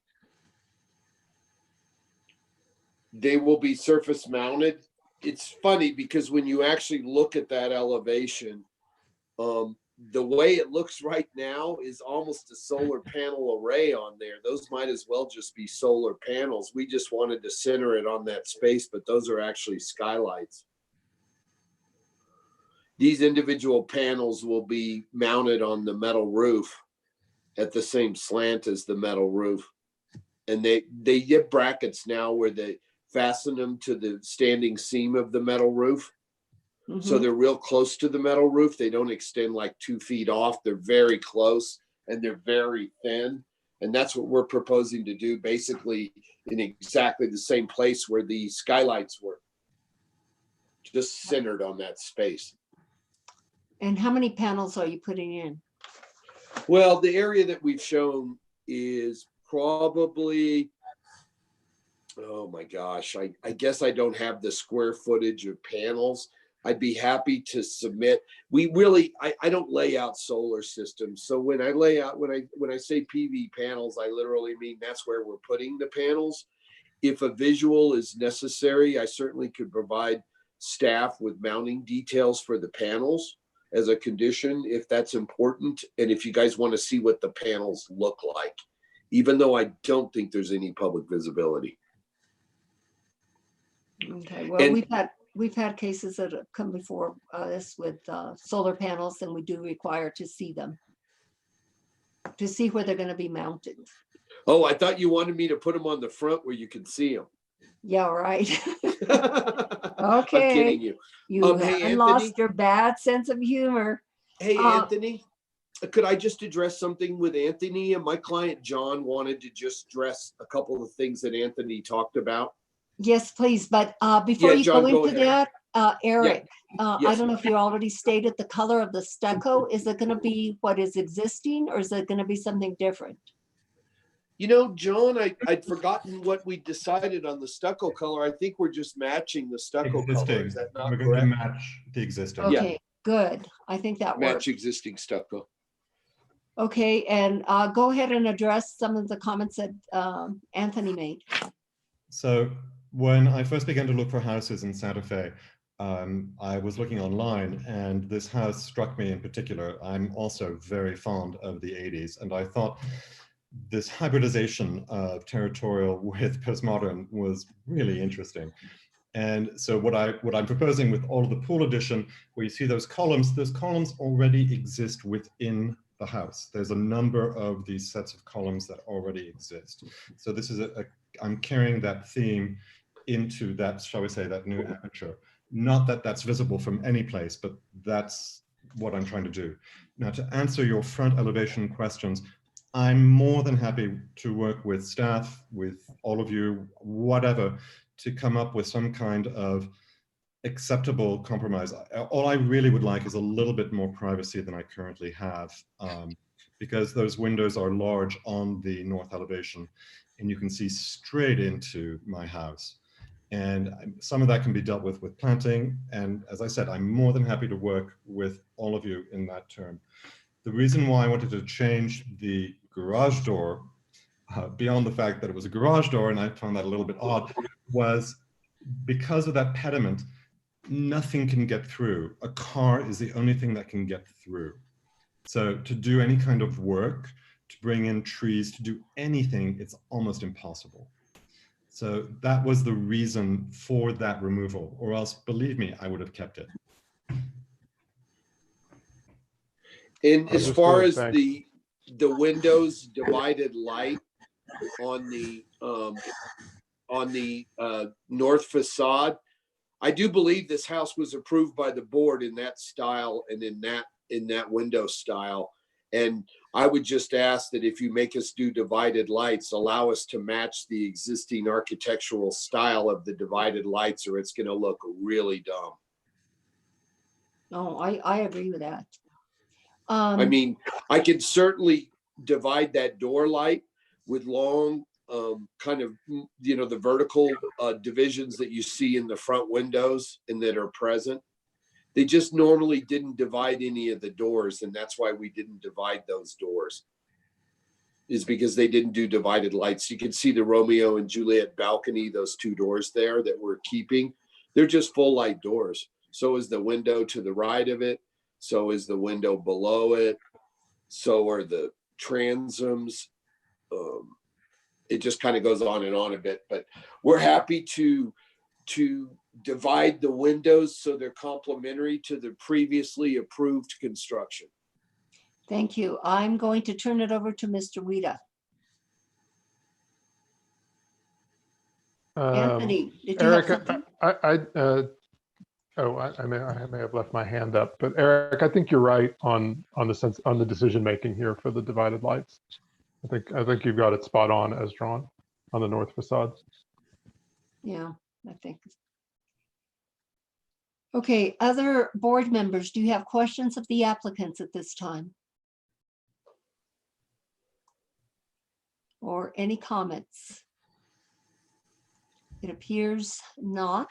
They will be surface mounted. It's funny because when you actually look at that elevation, the way it looks right now is almost a solar panel array on there. Those might as well just be solar panels. We just wanted to center it on that space, but those are actually skylights. These individual panels will be mounted on the metal roof at the same slant as the metal roof. And they get brackets now where they fasten them to the standing seam of the metal roof. So they're real close to the metal roof. They don't extend like 2 feet off. They're very close and they're very thin. And that's what we're proposing to do, basically in exactly the same place where the skylights were, just centered on that space. And how many panels are you putting in? Well, the area that we've shown is probably, oh my gosh, I guess I don't have the square footage of panels. I'd be happy to submit. We really, I don't lay out solar systems. So when I lay out, when I say PV panels, I literally mean that's where we're putting the panels. If a visual is necessary, I certainly could provide staff with mounting details for the panels as a condition, if that's important. And if you guys want to see what the panels look like, even though I don't think there's any public visibility. Okay, well, And- we've had cases that have come before us with solar panels, and we do require to see them, to see where they're going to be mounted. Oh, I thought you wanted me to put them on the front where you could see them. Yeah, right. I'm Okay. kidding you. You Hey, haven't Anthony? lost your bad sense of humor. Hey, Anthony, could I just address something with Anthony? And my client, John, wanted to just address a couple of things that Anthony talked about. Yes, please. But before Yeah, you John, go go into ahead. that, Eric, I Yes. don't know if you already stated the color of the stucco. Is it going to be what is existing, or is it going to be something different? You know, John, I'd forgotten what we decided on the stucco color. I think we're just matching the stucco color. Existing. Is that not We're going to correct? match the existing. Okay, good. I think that works. Match existing stucco. Okay, and go ahead and address some of the comments that Anthony made. So when I first began to look for houses in Santa Fe, I was looking online, and this house struck me in particular. I'm also very fond of the 80s, and I thought this hybridization of territorial with postmodern was really interesting. And so what I'm proposing with all of the pool addition, where you see those columns already exist within the house. There's a number of these sets of columns that already exist. So this is I'm carrying that theme into that, shall we say, that new aperture. Not that that's visible from any place, but that's what I'm trying to do. Now, to answer your front elevation questions, I'm more than happy to work with staff, with all of you, whatever, to come up with some kind of acceptable compromise. All I really would like is a little bit more privacy than I currently have, because those windows are large on the north elevation, and you can see straight into my house. And some of that can be dealt with planting. And as I said, I'm more than happy to work with all of you in that term. The reason why I wanted to change the garage door beyond the fact that it was a garage door, and I found that a little bit odd, was because of that pediment, nothing can get through. A car is the only thing that can get through. So to do any kind of work, to bring in trees, to do anything, it's almost impossible. So that was the reason for that removal, or else, believe me, I would have kept it. And as far as Thanks. the windows divided light on the north facade, I do believe this house was approved by the board in that style and in that window style. And I would just ask that if you make us do divided lights, allow us to match the existing architectural style of the divided lights, or it's going to look really dumb. No, I agree with that. I mean, I could certainly divide that door light with long kind of, the vertical divisions that you see in the front windows and that are present. They just normally didn't divide any of the doors, and that's why we didn't divide those doors, is because they didn't do divided lights. You can see the Romeo and Juliet balcony, those two doors there that we're keeping. They're just full light doors. So is the window to the right of it. So is the window below it. So are the transoms. It just kind of goes on and on a bit, but we're happy to divide the windows so they're complementary to the previously approved construction. Thank you. I'm going to turn it over to Mr. Wida. Anthony, did you have Eric, something? I may have left my hand up, but Eric, I think you're right on the decision making here for the divided lights. I think you've got it spot on as drawn on the north facade. Yeah, I think. Okay, other board members, do you have questions of the applicants at this time? Or any comments? It appears not.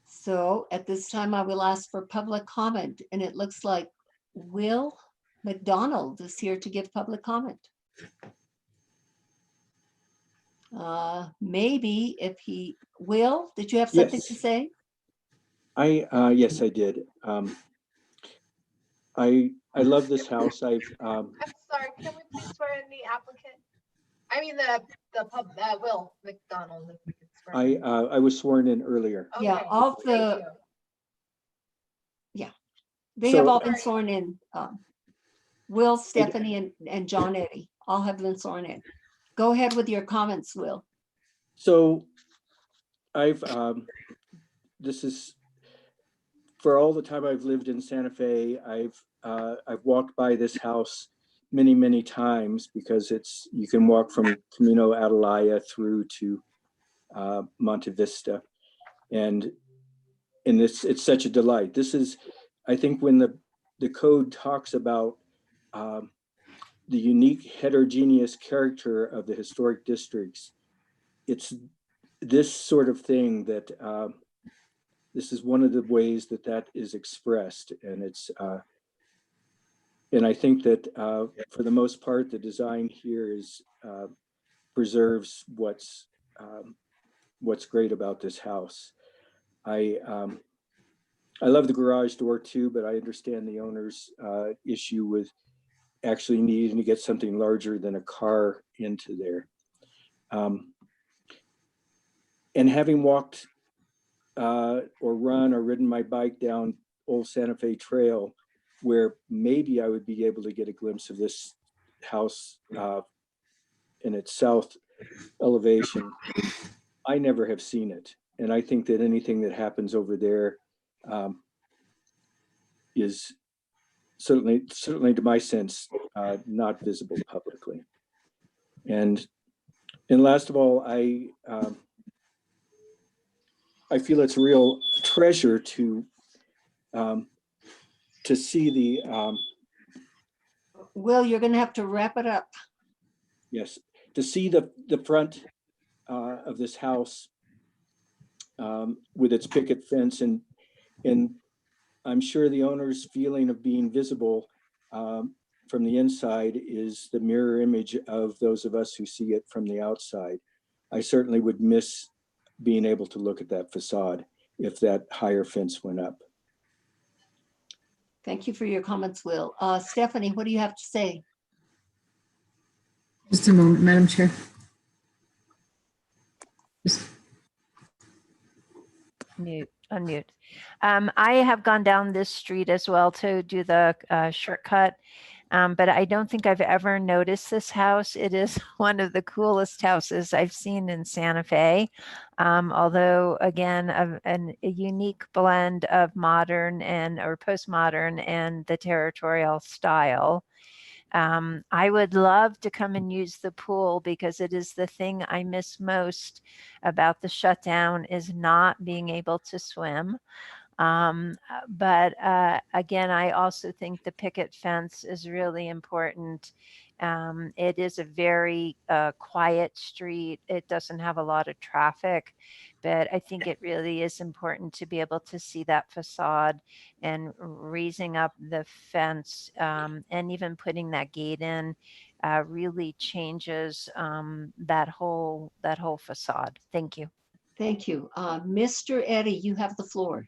So at this time, I will ask for public comment, and it looks like Will McDonald is here to give public comment. Maybe if he will, did you have something to Yes. say? Yes, I did. I love this house. I'm sorry, can we please swear in the applicant? I mean, Will McDonald. If we could swear in. I was sworn in earlier. Yeah, Okay, all thank the, you. yeah, they So- have all been sworn in. Will, Stephanie, and John Eddie all have been sworn in. Go ahead with your comments, Will. So this is, for all the time I've lived in Santa Fe, I've walked by this house many, many times because you can walk from Camino Atalaya through to Monte Vista. And it's such a delight. This is, I think when the code talks about the unique heterogeneous character of the historic districts, it's this sort of thing that this is one of the ways that is expressed. And and I think that for the most part, the design here preserves what's great about this house. I love the garage door too, but I understand the owner's issue with actually needing to get something larger than a car into there. And having walked or run or ridden my bike down Old Santa Fe Trail, where maybe I would be able to get a glimpse of this house in its south elevation, I never have seen it. And I think that anything that happens over there is certainly to my sense, not visible publicly. And last of all, I feel it's a real treasure to see the Will, you're gonna have to wrap it up. yes, to see the front of this house with its picket fence, and I'm sure the owner's feeling of being visible from the inside is the mirror image of those of us who see it from the outside. I certainly would miss being able to look at that facade if that higher fence went up. Thank you for your comments, Will. Stephanie, what do you have to say? Just a moment, Madam Chair. Unmute. I have gone down this street as well to do the shortcut, but I don't think I've ever noticed this house. It is one of the coolest houses I've seen in Santa Fe, although again, a unique blend of modern or postmodern and the territorial style. I would love to come and use the pool because it is the thing I miss most about the shutdown is not being able to swim. But again, I also think the picket fence is really important. It is a very quiet street. It doesn't have a lot of traffic, but I think it really is important to be able to see that facade and raising up the fence and even putting that gate in really changes that whole facade. Thank you. Thank you. Mr. Eddy, you have the floor.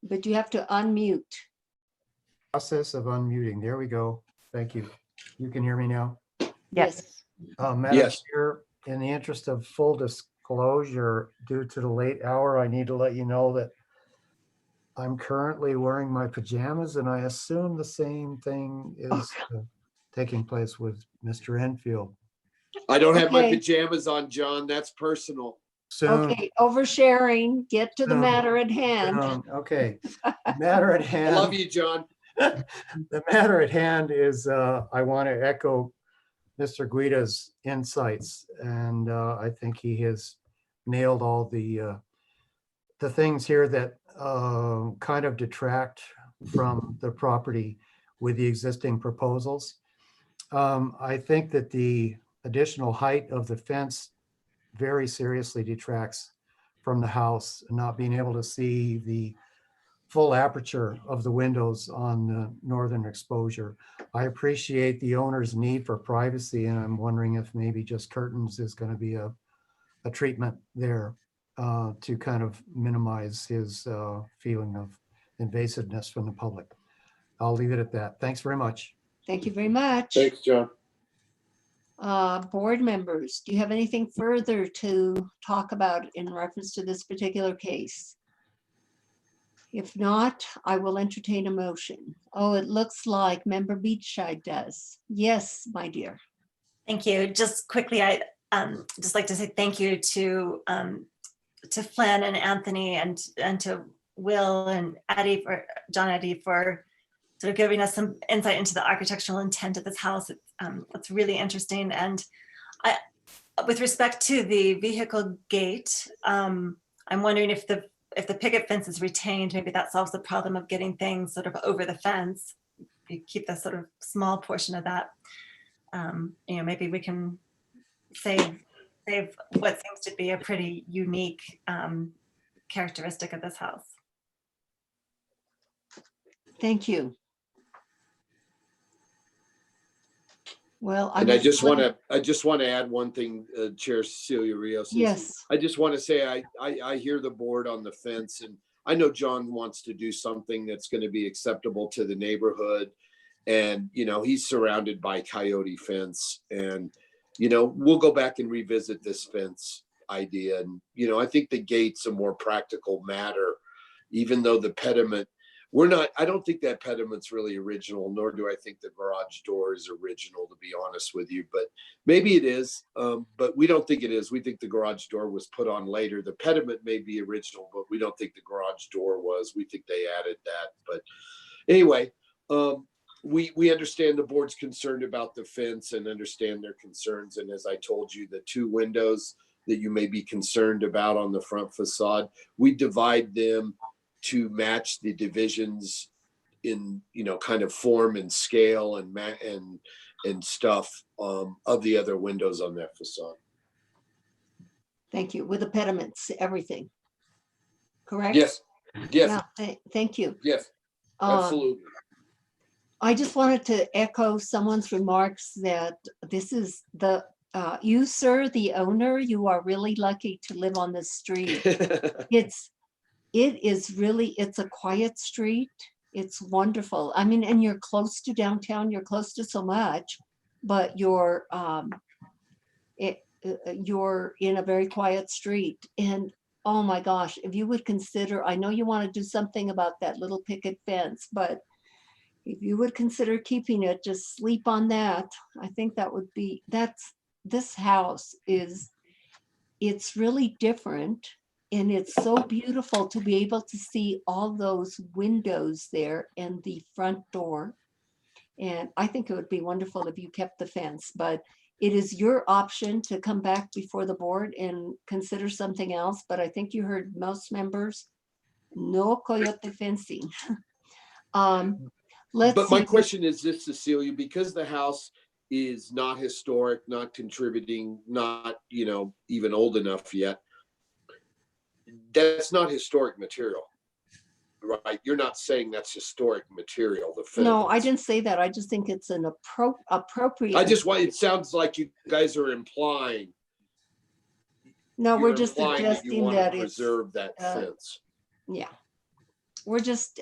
But you have to unmute. Process of unmuting. There we go. Thank you. You can hear me now? Yes. Madam Yes. Chair, in the interest of full disclosure, due to the late hour, I need to let you know that I'm currently wearing my pajamas, and I assume the same thing is taking place with Mr. Enfield. I don't have my Okay. pajamas on, John. That's personal. Soon. Okay, oversharing, get to the matter at hand. Okay. The matter at I hand. love you, John. The matter at hand is I want to echo Mr. Guida's insights, and I think he has nailed all the things here that kind of detract from the property with the existing proposals. I think that the additional height of the fence very seriously detracts from the house, and not being able to see the full aperture of the windows on the northern exposure. I appreciate the owner's need for privacy, and I'm wondering if maybe just curtains is going to be a treatment there to kind of minimize his feeling of invasiveness from the public. I'll leave it at that. Thanks very much. Thank you very much. Thanks, John. Board members, do you have anything further to talk about in reference to this particular case? If not, I will entertain a motion. Oh, it looks like Member Beachside does. Yes, my dear. Thank you. Just quickly, I just like to say thank you to Flynn and Anthony and to Will and Eddie John Eddy for sort of giving us some insight into the architectural intent of this house. It's really interesting. And with respect to the vehicle gate, I'm wondering if the picket fence is retained, maybe that solves the problem of getting things sort of over the fence. You keep the sort of small portion of that. Maybe we can save what seems to be a pretty unique characteristic of this house. Thank you. Well, And I just want to add one thing, Chair Cecilia Rios. Yes. I just want to say I hear the board on the fence, and I know John wants to do something that's going to be acceptable to the neighborhood. And, he's surrounded by coyote fence, and, we'll go back and revisit this fence idea. And, I think the gate's a more practical matter, even though the pediment, I don't think that pediment's really original, nor do I think the garage door is original, to be honest with you, but maybe it is, but we don't think it is. We think the garage door was put on later. The pediment may be original, but we don't think the garage door was. We think they added that. But anyway, we understand the board's concerned about the fence and understand their concerns. And as I told you, the two windows that you may be concerned about on the front facade, we divide them to match the divisions in, kind of form and scale and stuff of the other windows on that facade. Thank you. With the pediments, everything. Correct? Yes. Yes. Yeah, thank you. Yes. Absolutely. I just wanted to echo someone's remarks that this is you, sir, the owner, you are really lucky to live on this street. It's a quiet street. It's wonderful. I mean, and you're close to downtown, you're close to so much, but you're in a very quiet street. And oh my gosh, if you would consider, I know you want to do something about that little picket fence, but if you would consider keeping it, just sleep on that. I think that would be, this house it's really different. And it's so beautiful to be able to see all those windows there and the front door. And I think it would be wonderful if you kept the fence, but it is your option to come back before the board and consider something else. But I think you heard most members, no coyote fencing. But my question is this, Cecilia, because the house is not historic, not contributing, not, even old enough yet, that's not historic material, right? You're not saying that's historic material. The fence. No, I didn't say that. I just think it's an appropriate. It sounds like you guys are implying. No, we're just implying that you suggesting want that to it's. preserve that fence. Yeah. We're just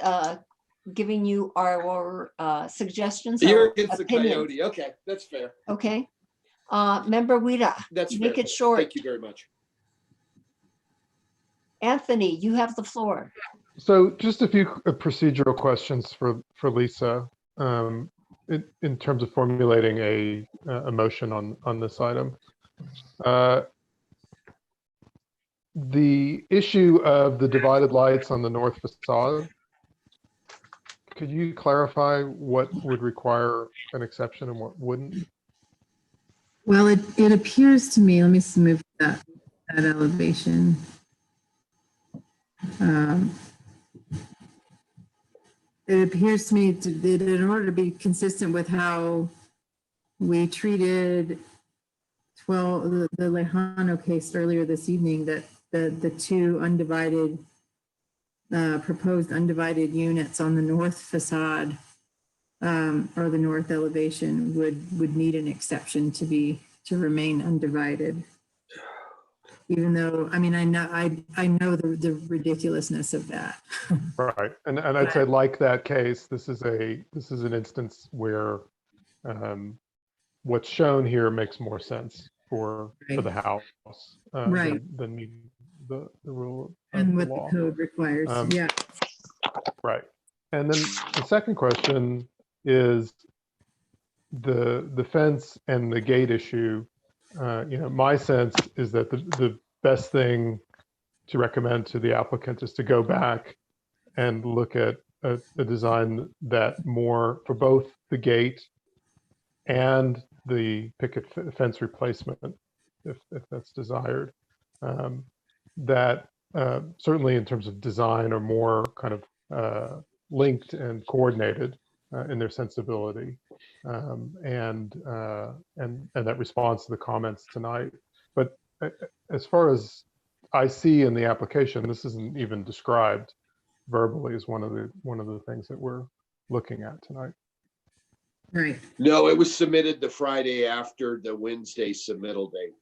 giving you our suggestions. You're or against the opinions. coyote. Okay, that's fair. Okay. Member Wida, That's make fair. it short. Thank you very much. Anthony, you have the floor. So just a few procedural questions for Lisa in terms of formulating a motion on this item. The issue of the divided lights on the north facade, could you clarify what would require an exception and what wouldn't? Well, it appears to me, let me move that elevation. It appears to me that in order to be consistent with how we treated the Lejano case earlier this evening, that the two undivided, proposed undivided units on the north facade or the north elevation would need an exception to remain undivided. Even though, I mean, I know the ridiculousness of that. Right, and I'd say like that case, this is an instance where what's shown here makes more sense for the house Right. than the rule And of what the law. the code requires, yeah. Right, and then the second question is the fence and the gate issue. My sense is that the best thing to recommend to the applicant is to go back and look at a design that more for both the gate and the picket fence replacement, if that's desired. That certainly in terms of design are more kind of linked and coordinated in their sensibility, and that responds to the comments tonight. But as far as I see in the application, this isn't even described verbally as one of the things that we're looking at tonight. Right. No, it was submitted the Friday after the Wednesday submittal date.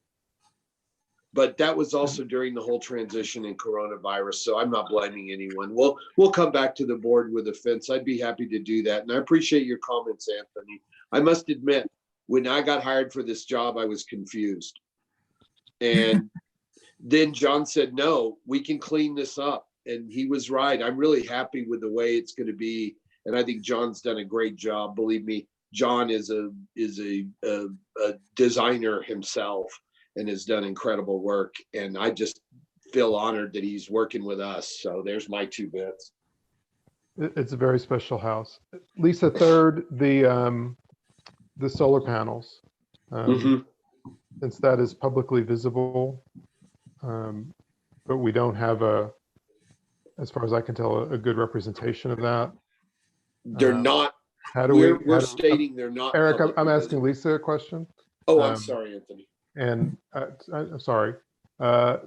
But that was also during the whole transition in coronavirus, so I'm not blaming anyone. We'll come back to the board with a fence. I'd be happy to do that. And I appreciate your comments, Anthony. I must admit, when I got hired for this job, I was confused. And then John said, no, we can clean this up. And he was right. I'm really happy with the way it's going to be. And I think John's done a great job. Believe me, John is a designer himself and has done incredible work. And I just feel honored that he's working with us. So there's my 2 bits. It's a very special house. Lisa, third, the solar panels. Since that is publicly visible, but we don't have as far as I can tell, a good representation of that. They're not. How do we're stating they're not. Eric, I'm asking Lisa a question. Oh, I'm sorry, Anthony. And I'm sorry. How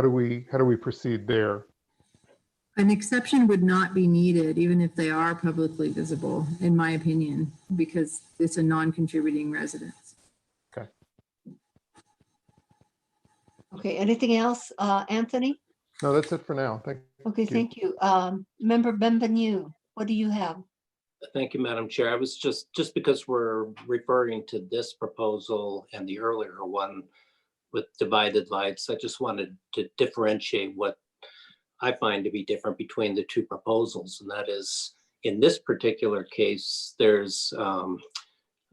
do we proceed there? An exception would not be needed, even if they are publicly visible, in my opinion, because it's a non-contributing residence. Okay. Okay, anything else, Anthony? No, that's it for now. Thank Okay, you. thank you. Member Benvenu, what do you have? Thank you, Madam Chair. I was just because we're referring to this proposal and the earlier one with divided lights, I just wanted to differentiate what I find to be different between the two proposals. And that is, in this particular case, there's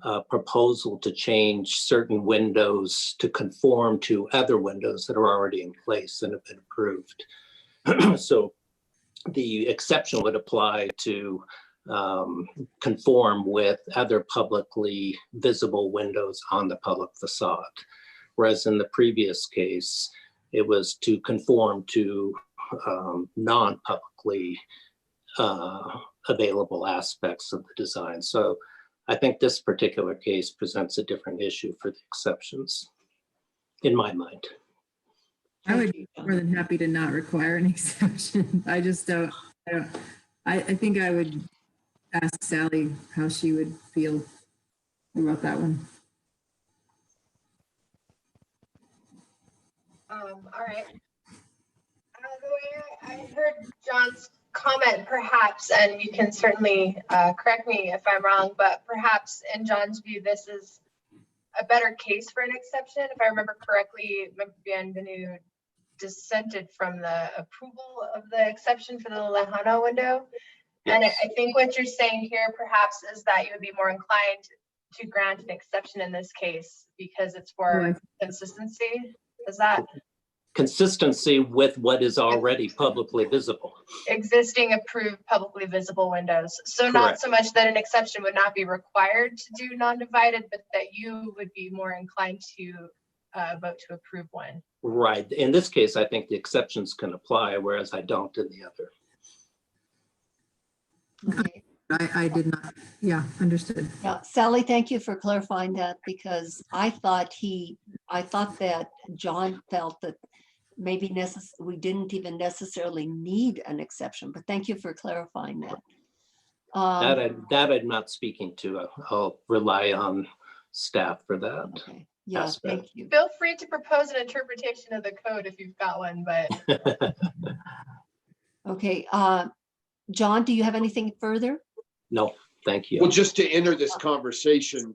a proposal to change certain windows to conform to other windows that are already in place and have been approved. So the exception would apply to conform with other publicly visible windows on the public facade. Whereas in the previous case, it was to conform to non-publicly available aspects of the design. So I think this particular case presents a different issue for the exceptions, in my mind. I would be more than happy to not require an exception. I just don't, I think I would ask Sally how she would feel about that one. All right. The way I heard John's comment, perhaps, and you can certainly correct me if I'm wrong, but perhaps in John's view, this is a better case for an exception. If I remember correctly, Member Bienvenu dissented from the approval of the exception for the Lejano window. Yes. And I think what you're saying here perhaps is that you would be more inclined to grant an exception in this case because it's for consistency. Is that? Consistency with what is already publicly visible. Existing approved publicly visible windows. So Correct. Not so much that an exception would not be required to do non-divided, but that you would be more inclined to vote to approve one. Right. In this case, I think the exceptions can apply, whereas I don't in the other. Okay. I did not, yeah, understood. Yeah, Sally, thank you for clarifying that because I thought that John felt that maybe we didn't even necessarily need an exception, but thank you for clarifying that. That I'm not speaking to. I'll rely on staff for that. Okay. Yeah, aspect. Thank you. Feel free to propose an interpretation of the code if you've got one, but. Okay, John, do you have anything further? No, thank you. Well, just to enter this conversation.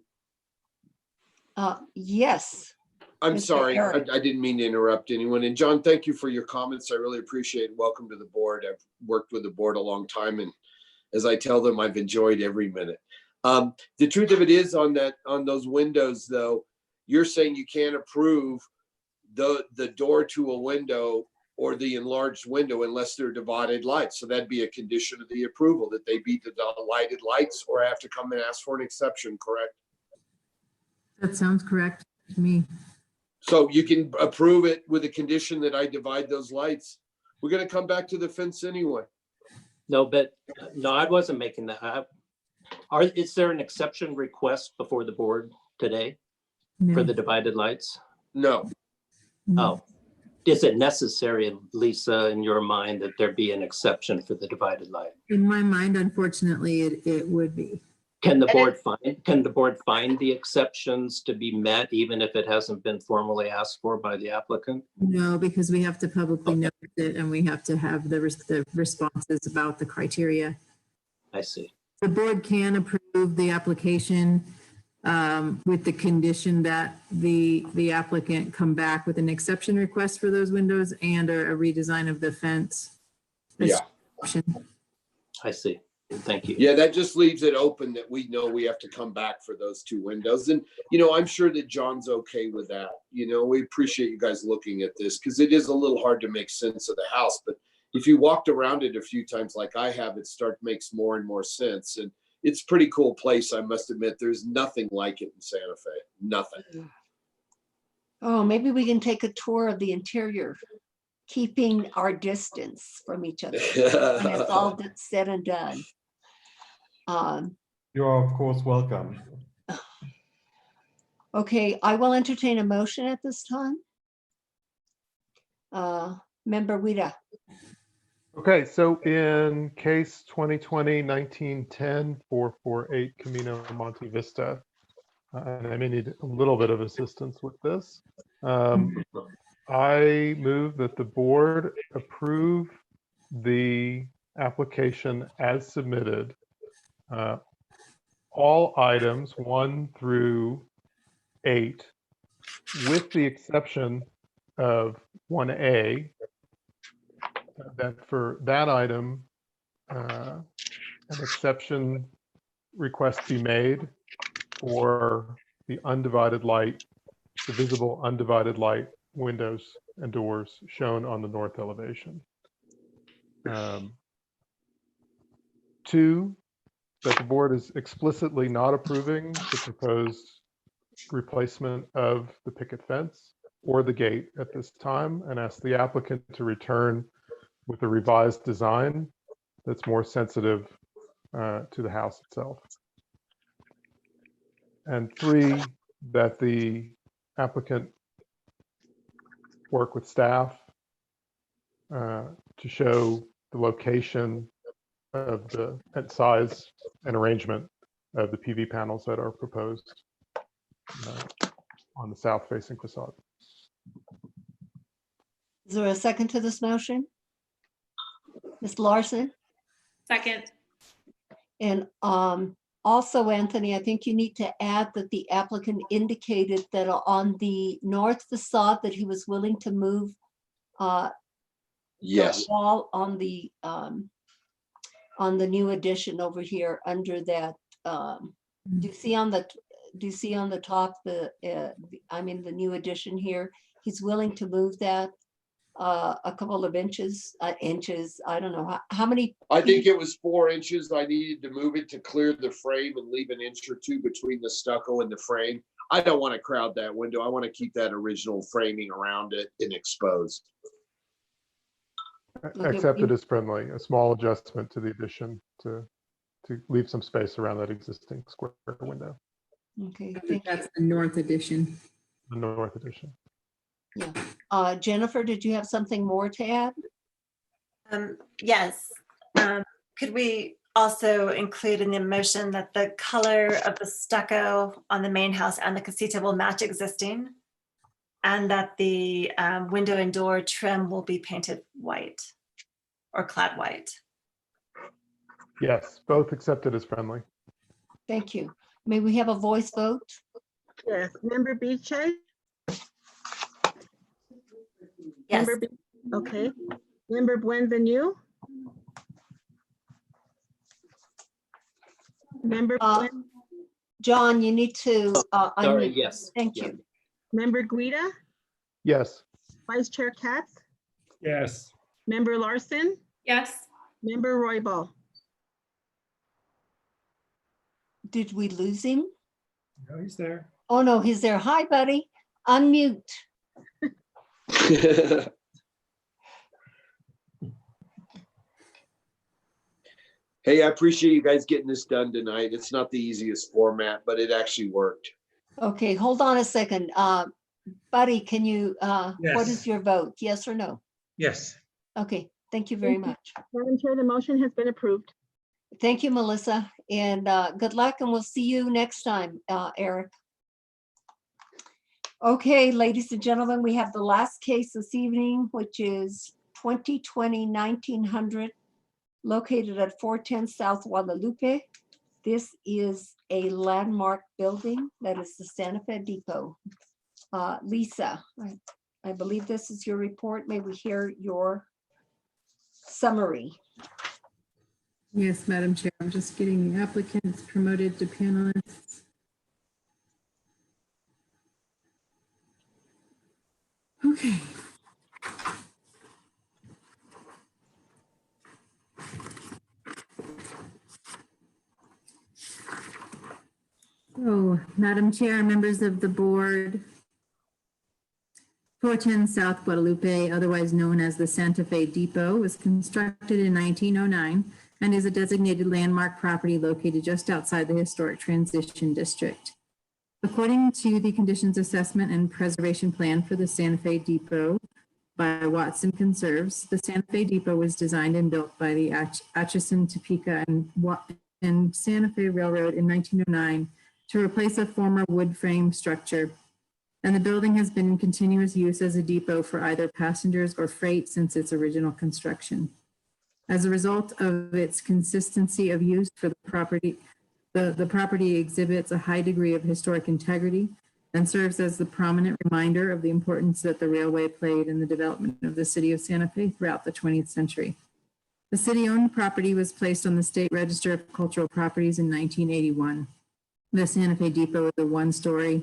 Yes. I'm Mr. sorry, Eric. I didn't mean to interrupt anyone. And John, thank you for your comments. I really appreciate it. Welcome to the board. I've worked with the board a long time. And as I tell them, I've enjoyed every minute. The truth of it is on those windows, though, you're saying you can't approve the door to a window or the enlarged window unless they're divided lights. So that'd be a condition of the approval that they be the lighted lights, or I have to come and ask for an exception, correct? That sounds correct to me. So you can approve it with a condition that I divide those lights. We're gonna come back to the fence anyway. No, but no, I wasn't making that. Is there an exception request before the board today for the divided lights? No. Oh. Is it necessary, Lisa, in your mind, that there be an exception for the divided light? In my mind, unfortunately, it would be. Can the board find the exceptions to be met even if it hasn't been formally asked for by the applicant? No, because we have to publicly notice it and we have to have the responses about the criteria. I see. The board can approve the application with the condition that the applicant come back with an exception request for those windows and a redesign of the fence. Yeah. I see. Thank you. Yeah, that just leaves it open that we know we have to come back for those two windows. And, I'm sure that John's okay with that. We appreciate you guys looking at this because it is a little hard to make sense of the house. But if you walked around it a few times like I have, it makes more and more sense. And it's a pretty cool place, I must admit. There's nothing like it in Santa Fe. Nothing. Oh, maybe we can take a tour of the interior, keeping our distance from each other when it's all said and done. You are, of course, welcome. Okay, I will entertain a motion at this time. Member Wida. Okay, so in case 2020-1910 448 Camino Monte Vista, and I may need a little bit of assistance with this. I move that the board approve the application as submitted. All items 1 through 8, with the exception of 1A, that for that item, an exception request be made for the undivided light, the visible undivided light windows and doors shown on the north elevation. 2, that the board is explicitly not approving the proposed replacement of the picket fence or the gate at this time, and ask the applicant to return with a revised design that's more sensitive to the house itself. And 3, that the applicant work with staff to show the location of the size and arrangement of the PV panels that are proposed on the south facing facade. Is there a second to this motion? Ms. Larson? Second. And also, Anthony, I think you need to add that the applicant indicated that on the north facade that he was willing to move Yes. the wall on the new addition over here under that. Do you see on the top the the new addition here? He's willing to move that a couple of inches. I don't know how many. I think it was 4 inches. I needed to move it to clear the frame and leave an inch or 2 between the stucco and the frame. I don't want to crowd that window. I want to keep that original framing around it and exposed. Accepted as friendly, a small adjustment to the addition to leave some space around that existing square window. Okay, I think that's the north addition. The north addition. Yeah. Jennifer, did you have something more to add? Yes. Could we also include in the motion that the color of the stucco on the main house and the casita will match existing, and that the window and door trim will be painted white or clad white? Yes, both accepted as friendly. Thank you. May we have a voice vote? Yes, Member Beachay? Yes. Okay. Member Buenvenu? Member John, you need to Sorry, unmute. yes. Thank yeah. you. Member Guida? Yes. Vice Chair Katz? Yes. Member Larson? Yes. Member Roybal? Did we lose him? No, he's there. Oh, no, he's there. Hi, buddy. Unmute. Hey, I appreciate you guys getting this done tonight. It's not the easiest format, but it actually worked. Okay, hold on a second. Buddy, can you, what Yes. is your vote? Yes or no? Yes. Okay, thank you very much. Madam Chair, the motion has been approved. Thank you, Melissa, and good luck, and we'll see you next time, Eric. Okay, ladies and gentlemen, we have the last case this evening, which is 2020-1900, located at 410 South Guadalupe. This is a landmark building that is the Santa Fe Depot. Lisa, I believe this is your report. May we hear your summary? Yes, Madam Chair, I'm just getting the applicants promoted to panelists. Okay. So, Madam Chair, members of the board, 410 South Guadalupe, otherwise known as the Santa Fe Depot, was constructed in 1909 and is a designated landmark property located just outside the historic transition district. According to the conditions assessment and preservation plan for the Santa Fe Depot, by Watson Conserves. The Santa Fe Depot was designed and built by the Atchison, Topeka, and Santa Fe Railroad in 1909 to replace a former wood frame structure. And the building has been in continuous use as a depot for either passengers or freight since its original construction. As a result of its consistency of use for the property, the property exhibits a high degree of historic integrity and serves as the prominent reminder of the importance that the railway played in the development of the city of Santa Fe throughout the 20th century. The city-owned property was placed on the State Register of Cultural Properties in 1981. The Santa Fe Depot is a one-story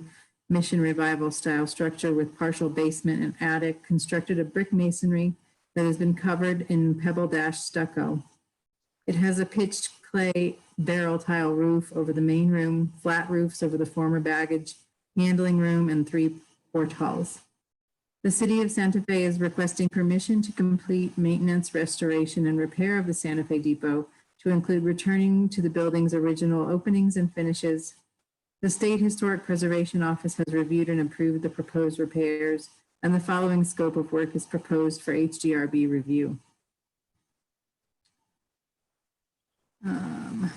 Mission Revival style structure with partial basement and attic constructed of brick masonry that has been covered in pebble dash stucco. It has a pitched clay barrel tile roof over the main room, flat roofs over the former baggage handling room, and 3 port halls. The city of Santa Fe is requesting permission to complete maintenance, restoration, and repair of the Santa Fe Depot to include returning to the building's original openings and finishes. The State Historic Preservation Office has reviewed and approved the proposed repairs, and the following scope of work is proposed for HDRB review. I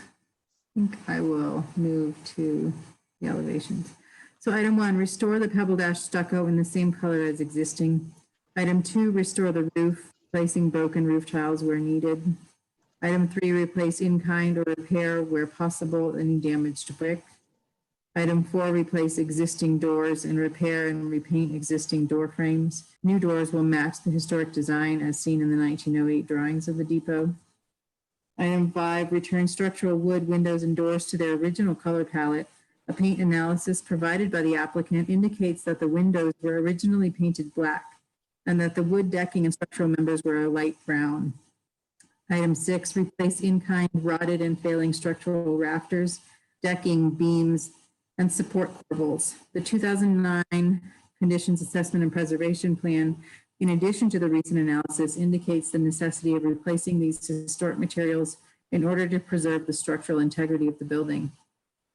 think I will move to the elevations. So item 1, restore the pebble dash stucco in the same color as existing. Item 2, restore the roof, placing broken roof tiles where needed. Item 3, replace in-kind or repair where possible any damaged brick. Item 4, replace existing doors and repair and repaint existing door frames. New doors will match the historic design as seen in the 1908 drawings of the depot. Item 5, return structural wood windows and doors to their original color palette. A paint analysis provided by the applicant indicates that the windows were originally painted black and that the wood decking and structural members were a light brown. Item 6, replace in-kind rotted and failing structural rafters, decking, beams, and support corbels. The 2009 Conditions Assessment and Preservation Plan, in addition to the recent analysis, indicates the necessity of replacing these historic materials in order to preserve the structural integrity of the building.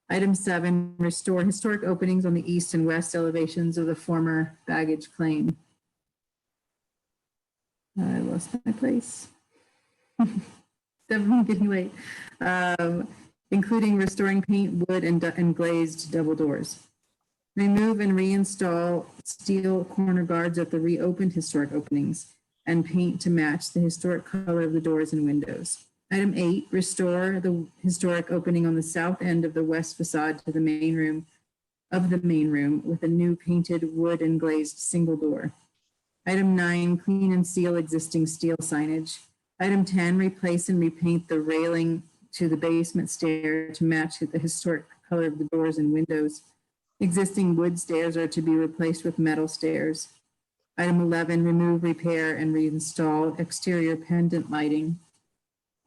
Item 7, restore historic openings on the east and west elevations of the former baggage claim. I lost my place. Definitely getting late. Including restoring paint, wood, and glazed double doors. Remove and reinstall steel corner guards at the reopened historic openings and paint to match the historic color of the doors and windows. Item 8, restore the historic opening on the south end of the west facade to the main room with a new painted wood and glazed single door. Item 9, clean and seal existing steel signage. Item 10, replace and repaint the railing to the basement stair to match the historic color of the doors and windows. Existing wood stairs are to be replaced with metal stairs. Item 11, remove, repair, and reinstall exterior pendant lighting.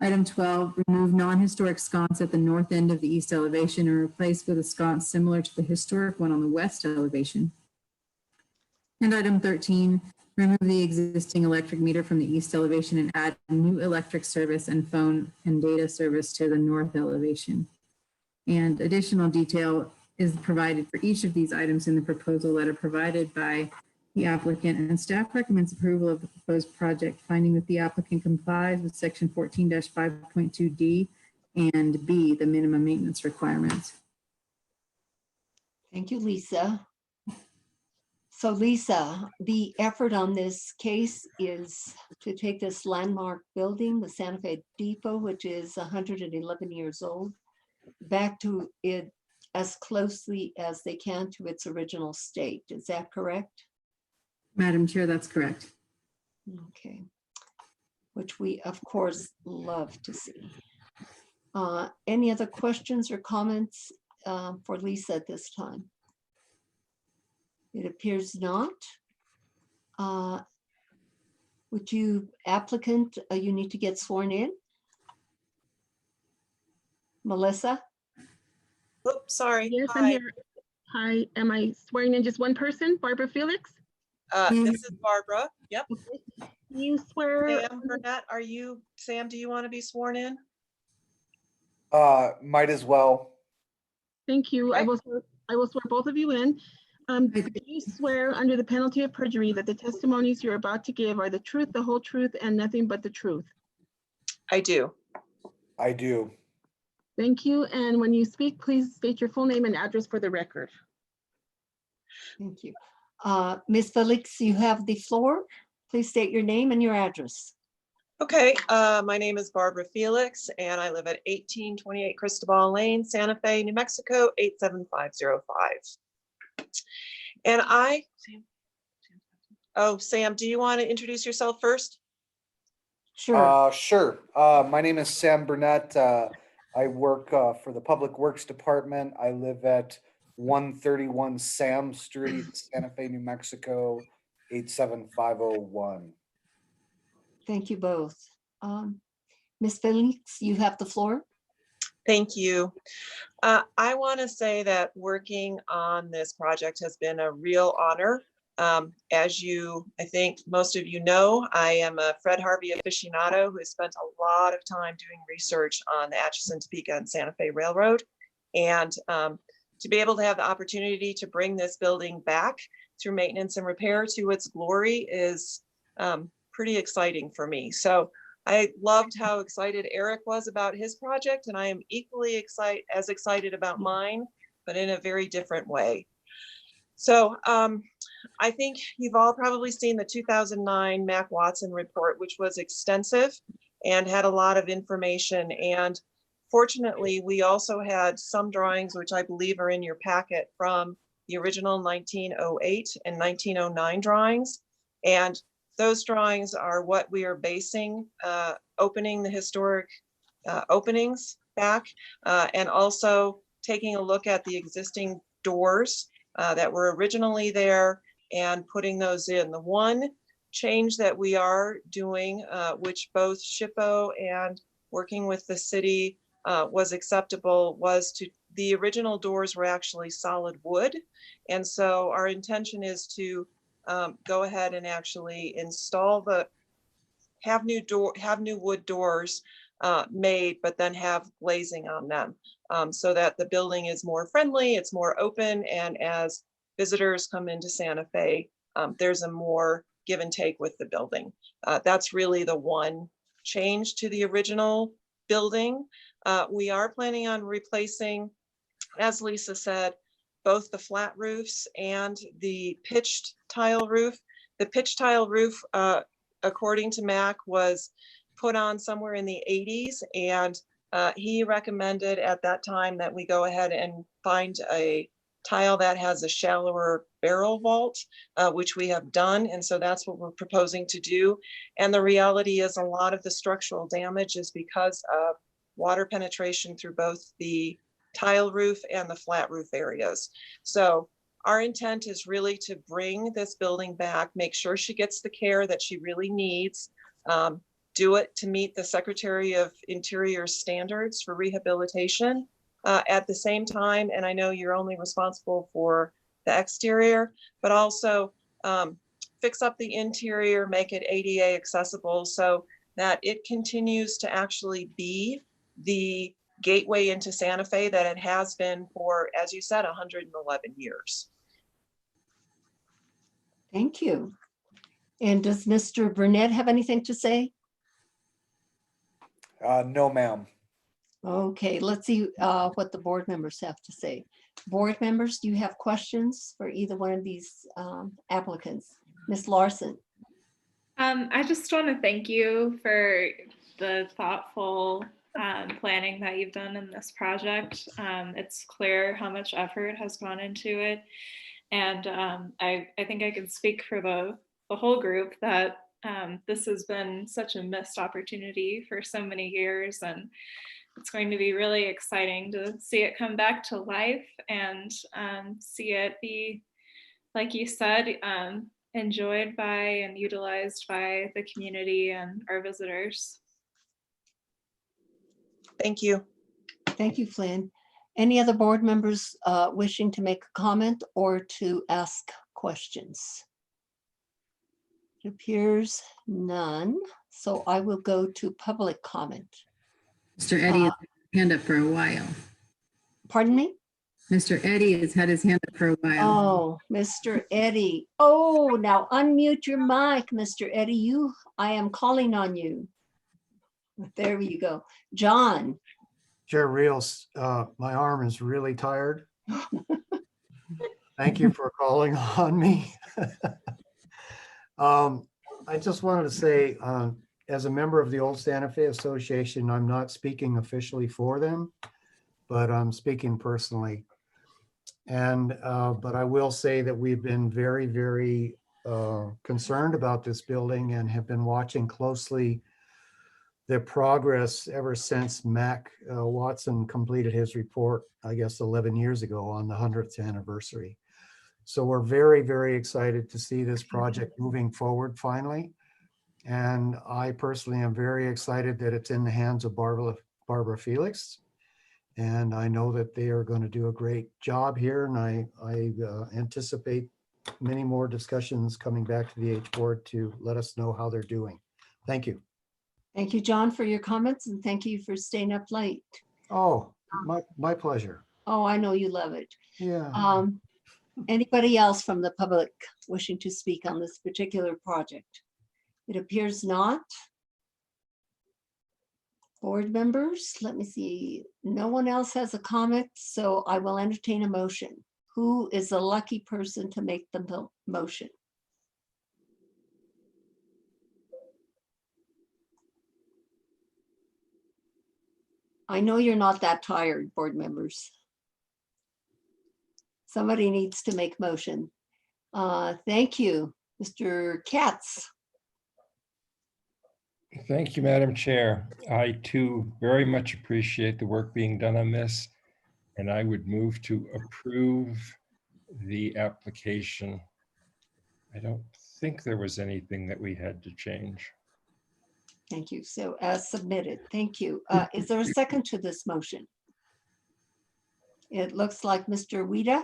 Item 12, remove non-historic sconce at the north end of the east elevation and replace with a sconce similar to the historic one on the west elevation. And item 13, remove the existing electric meter from the east elevation and add new electric service and phone and data service to the north elevation. And additional detail is provided for each of these items in the proposal letter provided by the applicant, and staff recommends approval of the proposed project, finding that the applicant complies with section 14-5.2D and B, the minimum maintenance requirements. Thank you, Lisa. So Lisa, the effort on this case is to take this landmark building, the Santa Fe Depot, which is 111 years old, back to it as closely as they can to its original state. Is that correct? Madam Chair, that's correct. Okay. Which we, of course, love to see. Any other questions or comments for Lisa at this time? It appears not. Would you, applicant, you need to get sworn in? Melissa? Oops, sorry. Yes, I'm here. Hi, am I swearing in just one person, Barbara Felix? This is Barbara. Yep. You swear? Sam Burnett, Sam, do you want to be sworn in? Might as well. Thank you. I will swear both of you in. Do you swear under the penalty of perjury that the testimonies you're about to give are the truth, the whole truth, and nothing but the truth? I do. I do. Thank you. And when you speak, please state your full name and address for the record. Thank you. Ms. Felix, you have the floor. Please state your name and your address. Okay, my name is Barbara Felix and I live at 1828 Cristobal Lane, Santa Fe, New Mexico, 87505. And Sam, do you want to introduce yourself first? Sure. Sure. My name is Sam Burnett. I work for the Public Works Department. I live at 131 Sam Street, Santa Fe, New Mexico, 87501. Thank you both. Ms. Felix, you have the floor. Thank you. I want to say that working on this project has been a real honor. As I think most of you know, I am a Fred Harvey aficionado who has spent a lot of time doing research on the Atchison, Topeka, and Santa Fe Railroad. And to be able to have the opportunity to bring this building back through maintenance and repair to its glory is pretty exciting for me. So I loved how excited Eric was about his project, and I am equally as excited about mine, but in a very different way. So I think you've all probably seen the 2009 Mack Watson report, which was extensive and had a lot of information. And fortunately, we also had some drawings, which I believe are in your packet, from the original 1908 and 1909 drawings. And those drawings are what we are basing opening the historic openings back, and also taking a look at the existing doors that were originally there and putting those in. The one change that we are doing, which both SHPO and working with the city was acceptable, was the original doors were actually solid wood. And so our intention is to go ahead and actually install have new wood doors made, but then have glazing on them, so that the building is more friendly, it's more open, and as visitors come into Santa Fe, there's a more give and take with the building. That's really the one change to the original building. We are planning on replacing, as Lisa said, both the flat roofs and the pitched tile roof. The pitched tile roof, according to Mac, was put on somewhere in the 80s, and he recommended at that time that we go ahead and find a tile that has a shallower barrel vault, which we have done, and so that's what we're proposing to do. And the reality is a lot of the structural damage is because of water penetration through both the tile roof and the flat roof areas. So our intent is really to bring this building back, make sure she gets the care that she really needs, do it to meet the Secretary of Interior standards for rehabilitation. At the same time, and I know you're only responsible for the exterior, but also fix up the interior, make it ADA accessible so that it continues to actually be the gateway into Santa Fe that it has been for, as you said, 111 years. Thank you. And does Mr. Burnett have anything to say? No, ma'am. Okay, let's see what the board members have to say. Board members, do you have questions for either one of these applicants? Ms. Larson. I just want to thank you for the thoughtful planning that you've done in this project. It's clear how much effort has gone into it. And I think I can speak for the whole group that this has been such a missed opportunity for so many years. And it's going to be really exciting to see it come back to life and see it be, like you said, enjoyed by and utilized by the community and our visitors. Thank you. Thank you, Flynn. Any other board members wishing to make a comment or to ask questions? It appears none, so I will go to public comment. Mr. Eddie has hand up for a while. Pardon me? Mr. Eddie has had his hand up for a while. Oh, Mr. Eddie. Oh, now unmute your mic, Mr. Eddie. I am calling on you. There you go. John. Chair Rios, my arm is really tired. Thank you for calling on me. I just wanted to say, as a member of the Old Santa Fe Association, I'm not speaking officially for them, but I'm speaking personally. And, but I will say that we've been very, very concerned about this building and have been watching closely the progress ever since Mac Watson completed his report, I guess 11 years ago on the 100th anniversary. So we're very, very excited to see this project moving forward finally. And I personally am very excited that it's in the hands of Barbara Felix. And I know that they are going to do a great job here. And I anticipate many more discussions coming back to the H board to let us know how they're doing. Thank you. Thank you, John, for your comments, and thank you for staying up late. Oh, my pleasure. Oh, I know you love it. Yeah. Anybody else from the public wishing to speak on this particular project? It appears not. Board members, let me see. No one else has a comment, so I will entertain a motion. Who is the lucky person to make the motion? I know you're not that tired, board members. Somebody needs to make motion. Thank you, Mr. Katz. Thank you, Madam Chair. I too very much appreciate the work being done on this, and I would move to approve the application. I don't think there was anything that we had to change. Thank you. So as submitted, thank you. Is there a second to this motion? It looks like Mr. Wida.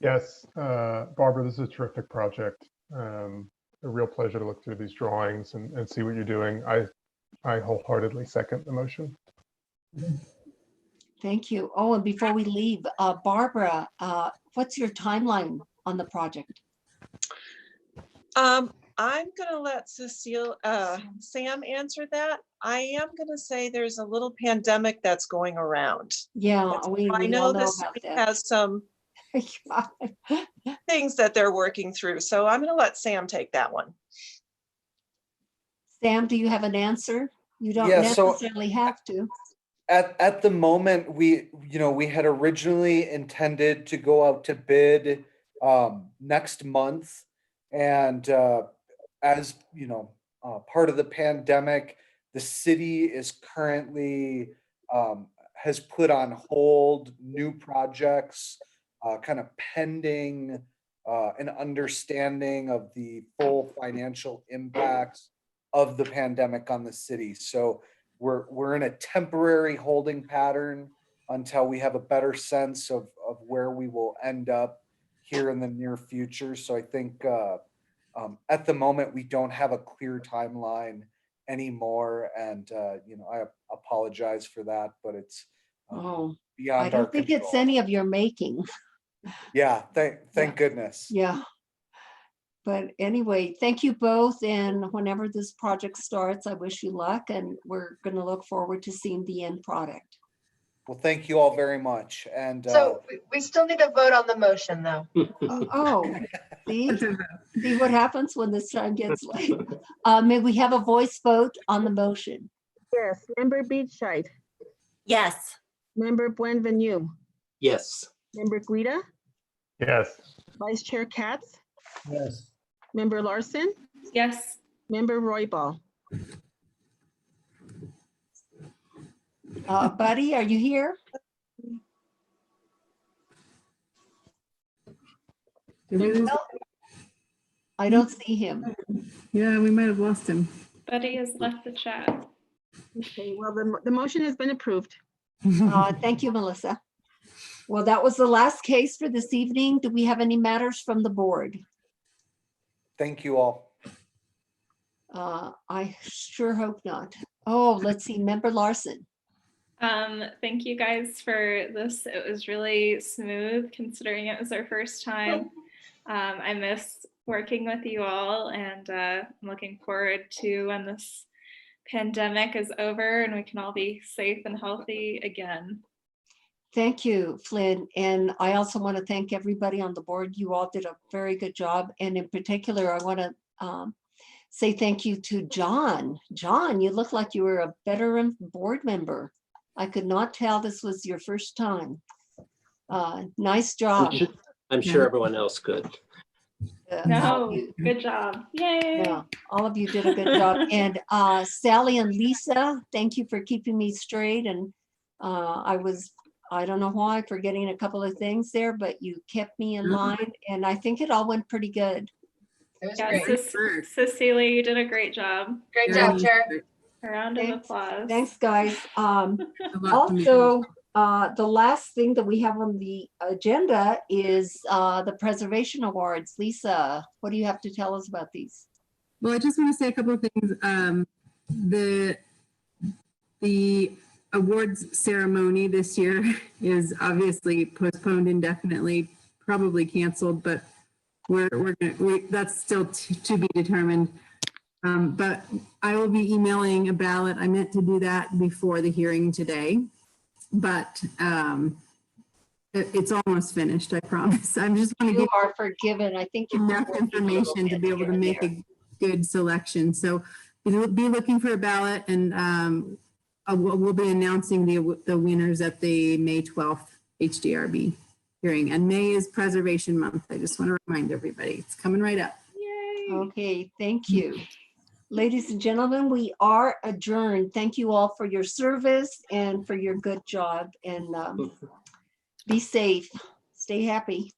Yes, Barbara, this is a terrific project. A real pleasure to look through these drawings and see what you're doing. I wholeheartedly second the motion. Thank you. Oh, and before we leave, Barbara, what's your timeline on the project? I'm gonna let Sam answer that. I am gonna say there's a little pandemic that's going around. Yeah, I know this about that. has some things that they're working through. So I'm gonna let Sam take that one. Sam, do you have an answer? You don't Yeah, so- necessarily have to. At the moment, we had originally intended to go out to bid next month. And as you know, part of the pandemic, the city is currently has put on hold new projects, kind of pending an understanding of the full financial impacts of the pandemic on the city. So we're in a temporary holding pattern until we have a better sense of where we will end up here in the near future. So I think at the moment we don't have a clear timeline anymore, and I apologize for that, but it's Oh, beyond I don't our think control. it's any of your making. Yeah, thank goodness. Yeah. But anyway, thank you both. And whenever this project starts, I wish you luck, and we're going to look forward to seeing the end product. Well, thank you all very much. And So we still need to vote on the motion though. Oh, see what happens when this time gets late. May we have a voice vote on the motion? Yes, member Beachside, Yes. member Buenvenu, Yes. member Guida, Yes. vice chair Katz, Yes. member Larson, Yes. member Royball. Buddy, are you here? Did we lose- I don't see him. Yeah, we might have lost him. Buddy has left the chat. Okay, well, the motion has been approved. Thank you, Melissa. Well, that was the last case for this evening. Do we have any matters from the board? thank you all. I sure hope not. Oh, let's see, member Larson. Thank you guys for this. It was really smooth considering it was our first time. I miss working with you all, and I'm looking forward to when this pandemic is over and we can all be safe and healthy again. Thank you, Flynn. And I also want to thank everybody on the board. You all did a very good job. And in particular, I want to say thank you to John. John, you look like you were a veteran board member. I could not tell this was your first time. Nice job. I'm sure everyone else could. No, good job. Yay. Yeah, all of you did a good job. And Sally and Lisa, thank you for keeping me straight. And I don't know why, forgetting a couple of things there, but you kept me in line, and I think it all went pretty good. It was Yeah, great. Cecilia, you did a great job. Great job, Chair. A round of applause. Thanks, guys. Also, the last thing that we have on the agenda is the Preservation Awards. Lisa, what do you have to tell us about these? Well, I just want to say a couple of things. The awards ceremony this year is obviously postponed indefinitely, probably canceled, but that's still to be determined. But I will be emailing a ballot. I meant to do that before the hearing today, but it's almost finished, I promise. I'm just going to give you are forgiven. I think you're enough information to be able to make a good selection. So we'll be looking for a ballot, and we'll be announcing the winners at the May 12th HDRB hearing. And May is Preservation Month. I just want to remind everybody, it's coming right up. Yay. Okay, thank you. Ladies and gentlemen, we are adjourned. Thank you all for your service and for your good job. And be safe. Stay happy.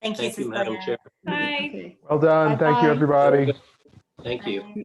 Thank you, Madam Chair. Bye. Okay. Well done. Thank you, Bye-bye. everybody. Thank you.